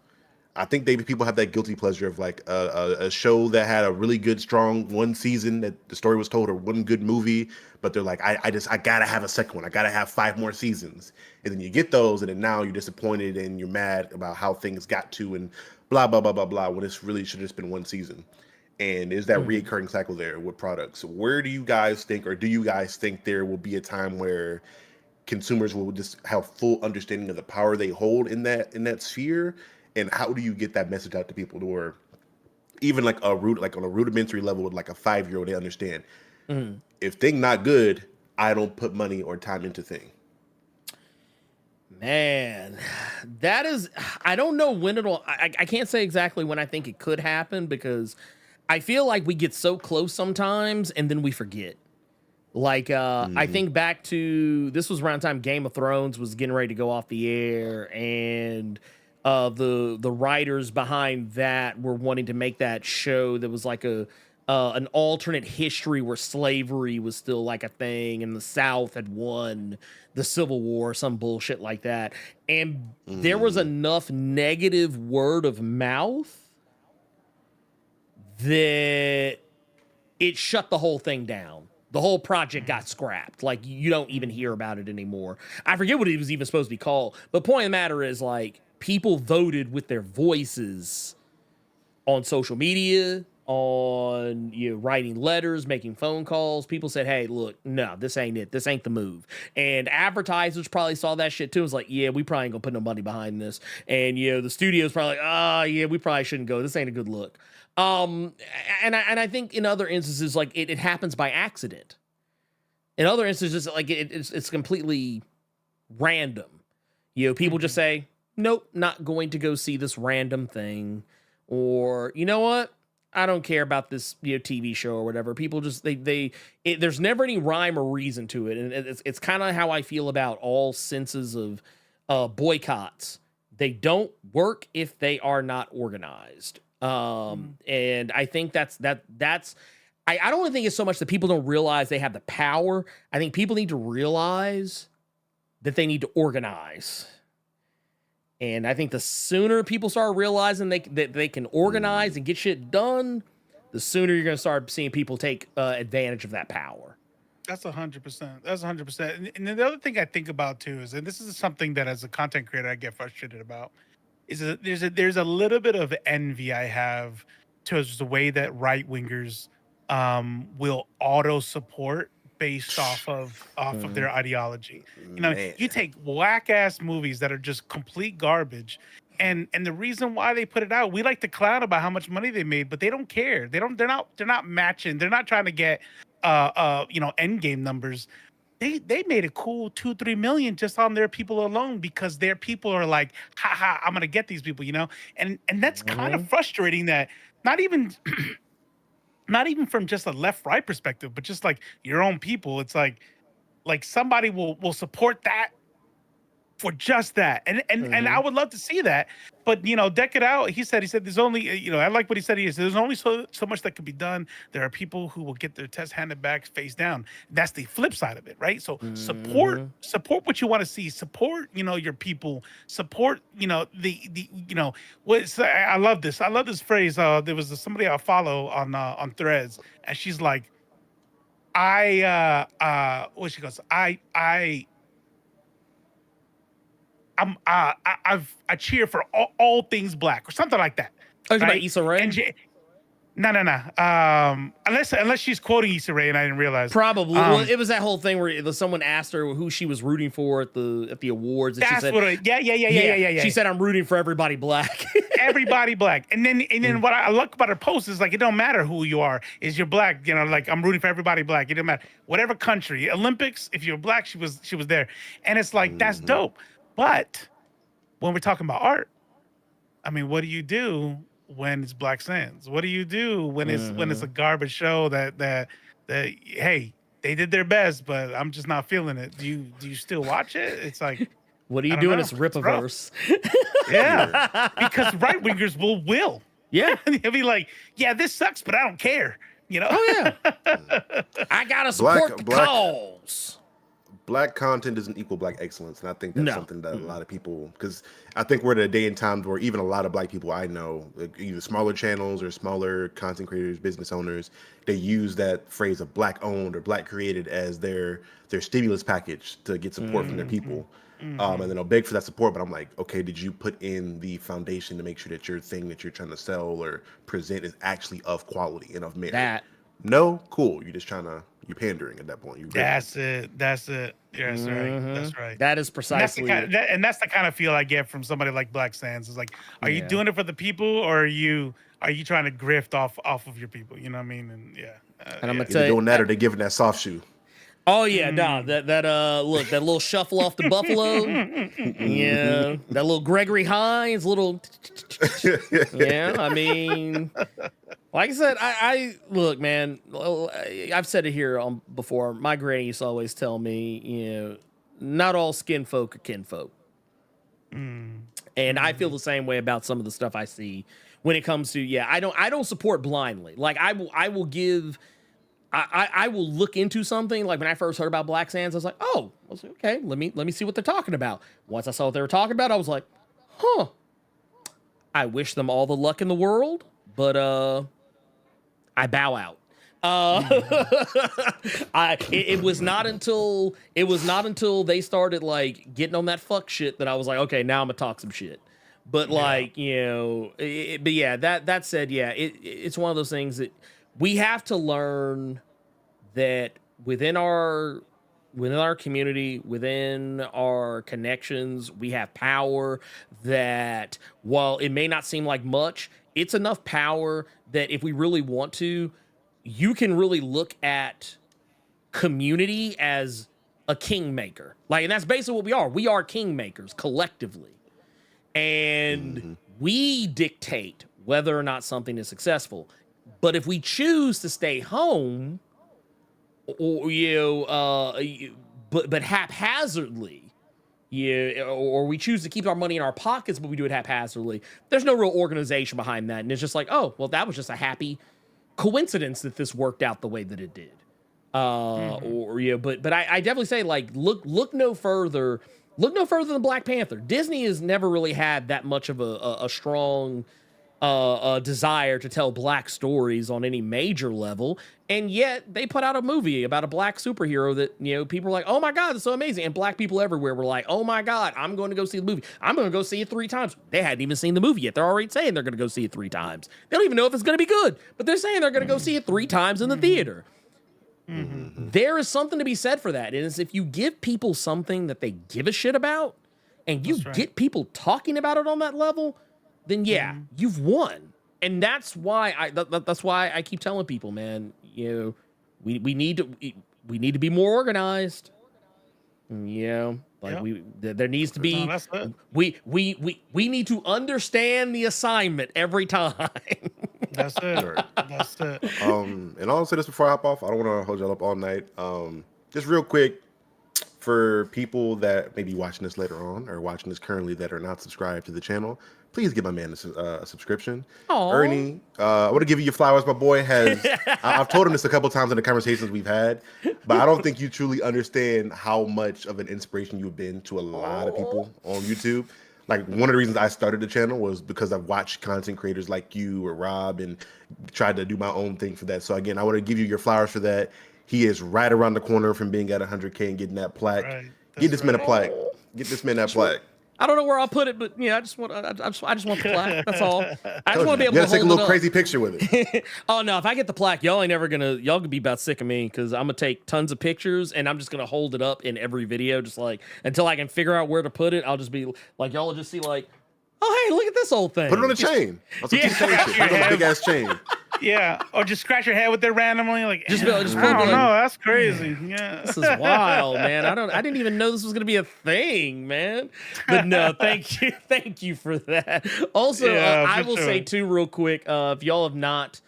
I think people have that guilty pleasure of like a show that had a really good, strong one season that the story was told, or one good movie, but they're like, I gotta have a second one. I gotta have 5 more seasons. And then you get those, and then now you're disappointed and you're mad about how things got to and blah, blah, blah, blah, blah, when it's really should have just been one season. And is that reoccurring cycle there with products? Where do you guys think, or do you guys think there will be a time where consumers will just have full understanding of the power they hold in that sphere? And how do you get that message out to people, or even like on a rudimentary level with like a 5-year-old, they understand if thing not good, I don't put money or time into thing. Man, that is, I don't know when I can't say exactly when I think it could happen, because I feel like we get so close sometimes and then we forget. Like, I think back to, this was around the time Game of Thrones was getting ready to go off the air, and the writers behind that were wanting to make that show that was like an alternate history where slavery was still like a thing and the South had won the Civil War, some bullshit like that. And there was enough negative word of mouth that it shut the whole thing down. The whole project got scrapped. Like, you don't even hear about it anymore. I forget what it was even supposed to be called. But point of the matter is, like, people voted with their voices on social media, on writing letters, making phone calls. People said, hey, look, no, this ain't it. This ain't the move. And advertisers probably saw that shit too. It was like, yeah, we probably ain't gonna put no money behind this. And the studio's probably like, yeah, we probably shouldn't go. This ain't a good look. And I think in other instances, like it happens by accident. In other instances, like it's completely random. People just say, nope, not going to go see this random thing. Or, you know what? I don't care about this TV show or whatever. People just there's never any rhyme or reason to it, and it's kind of how I feel about all senses of boycotts. They don't work if they are not organized. And I think that's I don't think it's so much that people don't realize they have the power. I think people need to realize that they need to organize. And I think the sooner people start realizing that they can organize and get shit done, the sooner you're going to start seeing people take advantage of that power. That's 100%. That's 100%. And the other thing I think about too is, and this is something that as a content creator I get frustrated about, is that there's a little bit of envy I have towards the way that right wingers will auto support based off of their ideology. You take whack ass movies that are just complete garbage, and the reason why they put it out, we like to clown about how much money they made, but they don't care. They're not matching. They're not trying to get end game numbers. They made a cool 2-3 million just on their people alone, because their people are like, haha, I'm gonna get these people, and that's kind of frustrating that not even from just a left-right perspective, but just like your own people. It's like somebody will support that for just that. And I would love to see that. But, deck it out. He said there's only, I like what he said. He said, there's only so much that can be done. There are people who will get their test handed back face down. That's the flip side of it, right? So support what you want to see. Support, your people. Support, I love this. I love this phrase. There was somebody I follow on Threads, and she's like, I cheer for all things black, or something like that. Oh, right? About Issa Rae? No. Unless she's quoting Issa Rae and I didn't realize. Probably. Well, it was that whole thing where someone asked her who she was rooting for at the awards, and she said, yeah. She said, I'm rooting for everybody black. Everybody black. And then what I like about her post is like, it don't matter who you are. Is you're black, like I'm rooting for everybody black. It don't matter. Whatever country, Olympics, if you're black, she was there. And it's like, that's dope. But when we're talking about art, I mean, what do you do when it's Black Sands? What do you do when it's a garbage show that hey, they did their best, but I'm just not feeling it. Do you still watch it? It's like, what are you doing? It's Ripaverse. Yeah, because right wingers will. Yeah, they'll be like, yeah, this sucks, but I don't care. You know? Oh yeah, I gotta support the cause. Black content doesn't equal black excellence, and I think that's something that a lot of people, because I think we're at a day and time where even a lot of black people I know, like either smaller channels or smaller content creators, business owners, they use that phrase of black owned or black created as their stimulus package to get support from their people. And then they'll beg for that support, but I'm like, okay, did you put in the foundation to make sure that your thing that you're trying to sell or present is actually of quality and of merit? No, cool. You're just you're pandering at that point. That's it. That's right. That's right. That is precisely and that's the kind of feel I get from somebody like Black Sands. Is like, are you doing it for the people, or are you trying to grift off of your people? You know what I mean? And and I'm gonna tell you, doing that, or they giving that soft shoe. Oh yeah, nah, that look, that little shuffle off the buffalo. Yeah, that little Gregory Hines, yeah. I mean, like I said, I look, man. I've said it here before. My granny used to always tell me, not all skin folk are kinfolk. And I feel the same way about some of the stuff I see when it comes to I don't support blindly. Like I will give. I will look into something. Like when I first heard about Black Sands, I was like, okay, let me see what they're talking about. Once I saw what they were talking about, I was like, I wish them all the luck in the world, but I bow out. It was not until they started like getting on that fuck shit that I was like, okay, now I'm gonna talk some shit. But like, but yeah, that said, it's one of those things that we have to learn that within our community, within our connections, we have power that, while it may not seem like much, it's enough power that if we really want to, you can really look at community as a kingmaker. Like, and that's basically what we are. We are kingmakers collectively. And we dictate whether or not something is successful. But if we choose to stay home, or but haphazardly, or we choose to keep our money in our pockets, but we do it haphazardly, there's no real organization behind that, and it's just like, oh, well, that was just a happy coincidence that this worked out the way that it did. But I definitely say, like, look no further. Look no further than Black Panther. Disney has never really had that much of a strong desire to tell black stories on any major level, and yet they put out a movie about a black superhero that people are like, oh my god, that's so amazing, and black people everywhere were like, oh my god, I'm going to go see the movie. I'm going to go see it 3 times. They hadn't even seen the movie yet. They're already saying they're going to go see it 3 times. They don't even know if it's going to be good, but they're saying they're going to go see it 3 times in the theater. There is something to be said for that. And it's if you give people something that they give a shit about, and you get people talking about it on that level, then you've won. And that's why I keep telling people, man, we need to be more organized. There needs to be we need to understand the assignment every time. That's it. That's it. And I'll say this before I hop off. I don't want to hold y'all up all night. Just real quick, for people that may be watching this later on or watching this currently that are not subscribed to the channel, please give my man a subscription. Aww. Ernie, I want to give you your flowers. My boy has, I've told him this a couple times in the conversations we've had, but I don't think you truly understand how much of an inspiration you've been to a lot of people on YouTube. Like, one of the reasons I started the channel was because I've watched content creators like you or Rob and tried to do my own thing for that. So again, I want to give you your flowers for that. He is right around the corner from being at 100K and getting that plaque. Right. Get this man a plaque. Get this man that plaque. I don't know where I'll put it, but I just want the plaque. That's all. I just want to be able to hold it up. You gotta take a little crazy picture with it. Oh no, if I get the plaque, y'all gonna be about sick of me, because I'm gonna take tons of pictures and I'm just gonna hold it up in every video, just like until I can figure out where to put it. I'll just be like, y'all will just see like, oh hey, look at this old thing. Put it on a chain. That's a chain shit. Put it on a big ass chain. Yeah, or just scratch your head with it randomly, like Just I don't know. That's crazy. Yeah, this is wild, man. I didn't even know this was gonna be a thing, man. But no, thank you for that. Also, I will say too, real quick, if y'all have not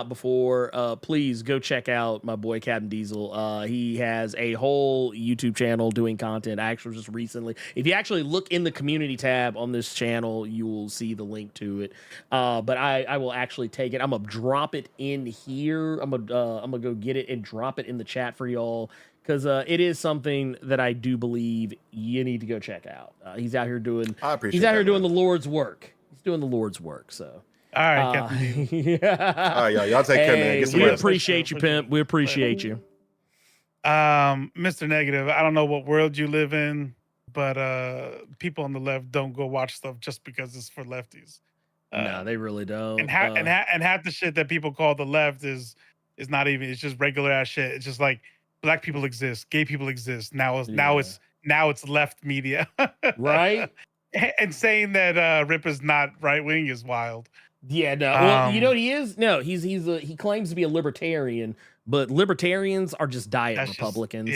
before, please go check out my boy Captain Diesel. He has a whole YouTube channel doing content. Actually, just recently, if you actually look in the community tab on this channel, you will see the link to it. But I will actually take it. I'm gonna drop it in here. I'm gonna go get it and drop it in the chat for y'all, because it is something that I do believe you need to go check out. He's out here doing. He's out here doing the Lord's work. He's doing the Lord's work. So. All right, Captain. Yeah. All right, y'all take care, man. Get some we rest. appreciate you, pimp. We appreciate you. Mr. Negative, I don't know what world you live in, but people on the left don't go watch stuff just because it's for lefties. No, they really don't. And half the shit that people call the left is not even. It's just regular ass shit. It's just like black people exist, gay people exist. Now it's left media, right? And saying that Rip is not right wing is wild. Yeah, no. Well, you know what he is? No, he claims to be a libertarian, but libertarians are just diet Republicans.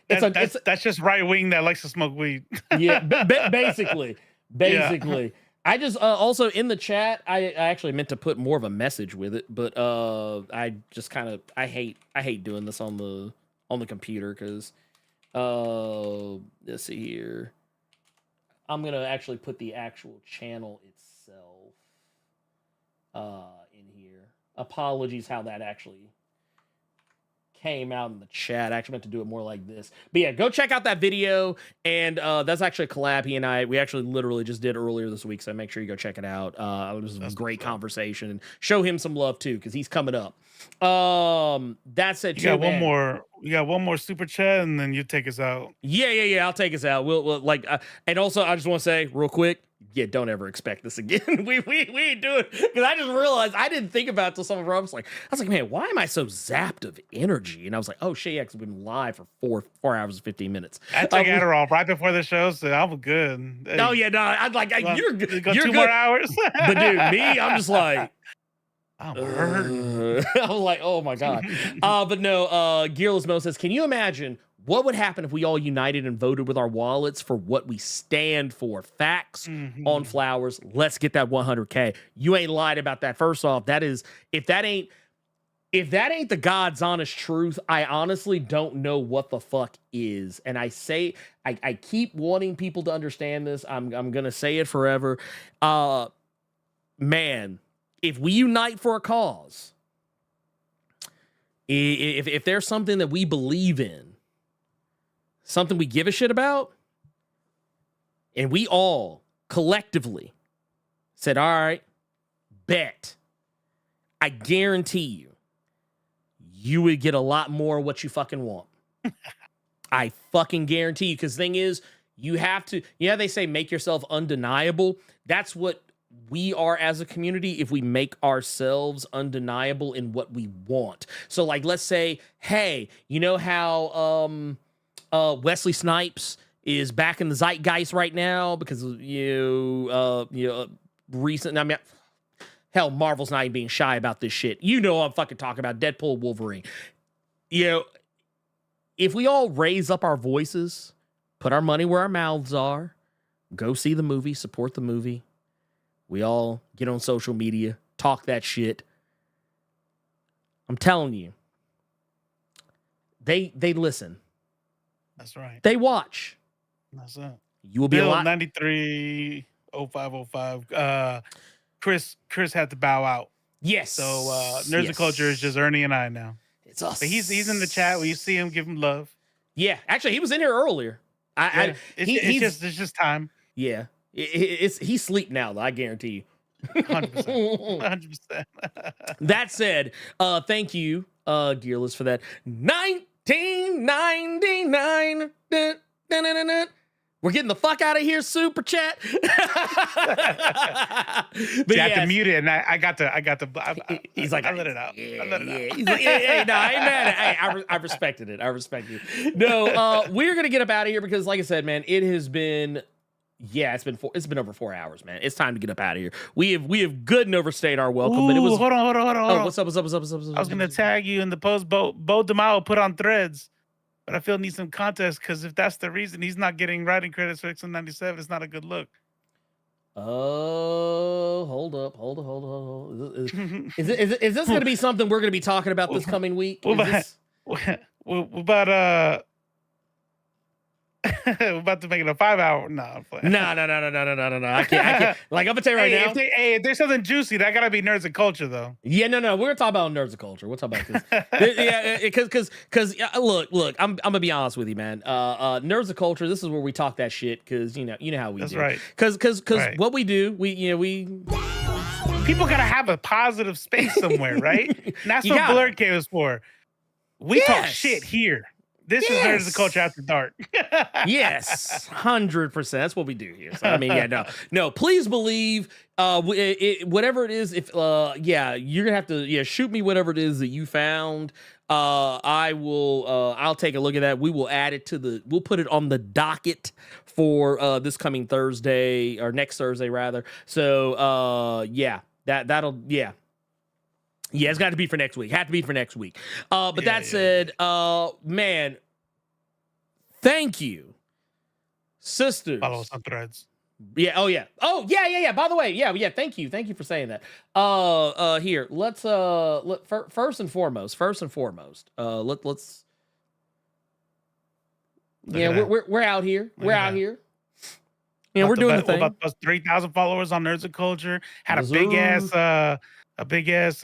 That's just right wing that likes to smoke weed. Yeah, basically. Yeah. I just also in the chat, I actually meant to put more of a message with it, but I just kind of I hate doing this on the computer because let's see here. I'm gonna actually put the actual channel itself in here. Apologies how that actually came out in the chat. I actually meant to do it more like this. But yeah, go check out that video. And that's actually a collab he and we actually literally just did earlier this week. So make sure you go check it out. It was a great conversation. And show him some love too, because he's coming up. That's it. You got one more super chat, and then you take us out. Yeah. I'll take us out. We'll like, and also I just want to say real quick. Yeah, don't ever expect this again. we ain't doing it, because I just realized I didn't think about it till some of I was like, man, why am I so zapped of energy? And I was like, oh shit, yeah, because we've been live for 4 hours and 15 minutes. I took Adderall right before the show, so I'm good. Oh yeah, no, I'd like you're good. You're 2 more hours. But dude, me, I'm just like. I'm hurt. I was like, oh my god. But no, Gearless Mo says, can you imagine what would happen if we all united and voted with our wallets for what we stand for? Facts on flowers. Let's get that 100K. You ain't lied about that. First off, that is, if that ain't the God's honest truth, I honestly don't know what the fuck is. And I keep wanting people to understand this. I'm gonna say it forever. Man, if we unite for a cause, if there's something that we believe in, something we give a shit about, and we all collectively said, all right, bet, I guarantee you would get a lot more of what you fucking want. I fucking guarantee you, because the thing is, you have to, they say make yourself undeniable. That's what we are as a community, if we make ourselves undeniable in what we want. So like, let's say, hey, you know how Wesley Snipes is back in the zeitgeist right now because recent. I mean, hell, Marvel's not even being shy about this shit. You know, I'm fucking talking about Deadpool, Wolverine. If we all raise up our voices, put our money where our mouths are, go see the movie, support the movie. We all get on social media, talk that shit. I'm telling you, they listen. That's right. They watch. That's it. You will be a lot. 930505. Chris had to bow out. Yes. So Nerds and Culture is just Ernie and I now. It's us. But he's in the chat. When you see him, give him love. Yeah, actually, he was in here earlier. It's just time. Yeah, he's asleep now, though. I guarantee you. 100%. That said, thank you, Gearless, for that. 1999. We're getting the fuck out of here, super chat. But you have to mute it, and I got to. He's like, I let it out. Yeah, He's like, hey, no, I ain't mad at it. I respected it. I respect it. No, we're gonna get up out of here because, like I said, man, it has been Yeah, it's been over 4 hours, man. It's time to get up out of here. We have good and overstayed our welcome, but it was. Hold on. Oh, what's up? I was gonna tag you in the post. Bo DeMao put on Threads, but I feel need some context because if that's the reason he's not getting writing credits for X97, it's not a good look. Oh, hold up. Is this going to be something we're going to be talking about this coming week? We're about to make it a 5 hour. No, I'm playing. No. I can't. Like, I'm gonna tell you right now. If there's something juicy, that gotta be Nerds and Culture, though. Yeah, no. We're gonna talk about Nerds and Culture. We'll talk about this. Yeah, because look. I'm gonna be honest with you, man. Nerds and Culture. This is where we talk that shit because you know how we That's do. Right. Because right. what we do, we people gotta have a positive space somewhere, right? And that's what Blerd came us for. We talk shit here. This is Nerds and Culture After Dark. Yes, 100%. That's what we do here. So I mean, yeah, no. Please believe, whatever it is. If you're gonna have to shoot me whatever it is that you found. I will. I'll take a look at that. We will add it to we'll put it on the docket for this coming Thursday or next Thursday rather. So that'll. Yeah, it's got to be for next week. Had to be for next week. But that said, man, thank you, sisters. Follow us on Threads. Yeah. Oh yeah. By the way, yeah. Thank you for saying that. Here, let's first and foremost. Let's. Yeah, we're out here. We're out here. Yeah, we're doing the thing. About 3,000 followers on Nerds and Culture. Had a big ass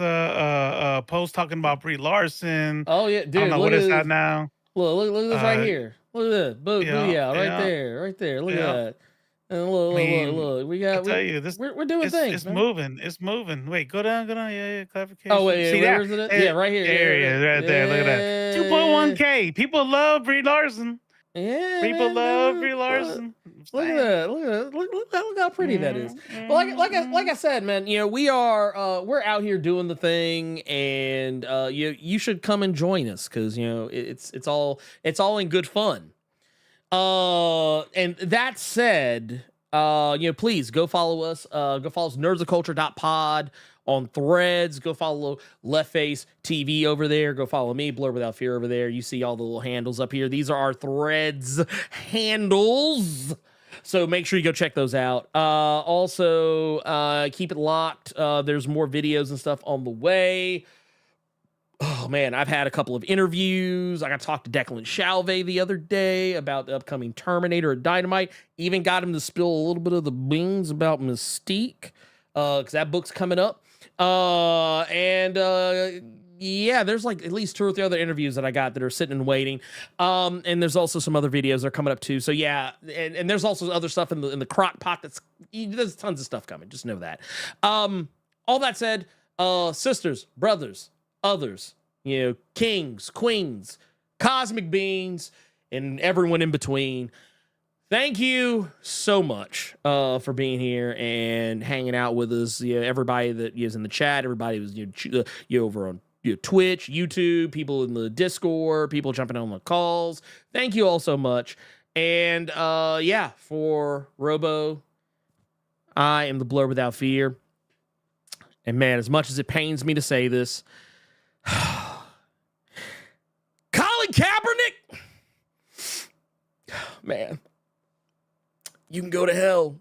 post talking about Brie Larson. Oh yeah, dude. I don't know what is that now. Look at this right here. Look at this. Booyah, right there. Look at that. And look. We got. I tell you, this we're doing things. It's moving. Wait, go down. Yeah. Clarification. Oh wait, see where is it? Yeah, right here. There he is, right there. Look at that. 2.1K. People love Brie Larson. Yeah, people love Brie Larson. Look at that! Look how pretty that is. Well, like I said, man, we're out here doing the thing, and you should come and join us because it's all in good fun. And that said, please go follow us. Go follow us, nerdsofculture.pod on Threads. Go follow Leftface TV over there. Go follow me, Blerd Without Fear over there. You see all the little handles up here. These are our Threads handles. So make sure you go check those out. Also, keep it locked. There's more videos and stuff on the way. Oh, man, I've had a couple of interviews. I got to talk to Declan Shalvey the other day about the upcoming Terminator at Dynamite. Even got him to spill a little bit of the beans about Mystique because that book's coming up. There's like at least 2 or 3 other interviews that I got that are sitting and waiting. And there's also some other videos that are coming up too. So yeah, and there's also other stuff in the crock pot there's tons of stuff coming. Just know that. All that said, sisters, brothers, others, kings, queens, cosmic beings, and everyone in between. Thank you so much for being here and hanging out with us. Everybody that is in the chat, everybody who's over on Twitch, YouTube, people in the Discord, people jumping on the calls. Thank you all so much. And for Robo, I am the Blerd Without Fear. And man, as much as it pains me to say this, Colin Kaepernick, man. You can go to hell.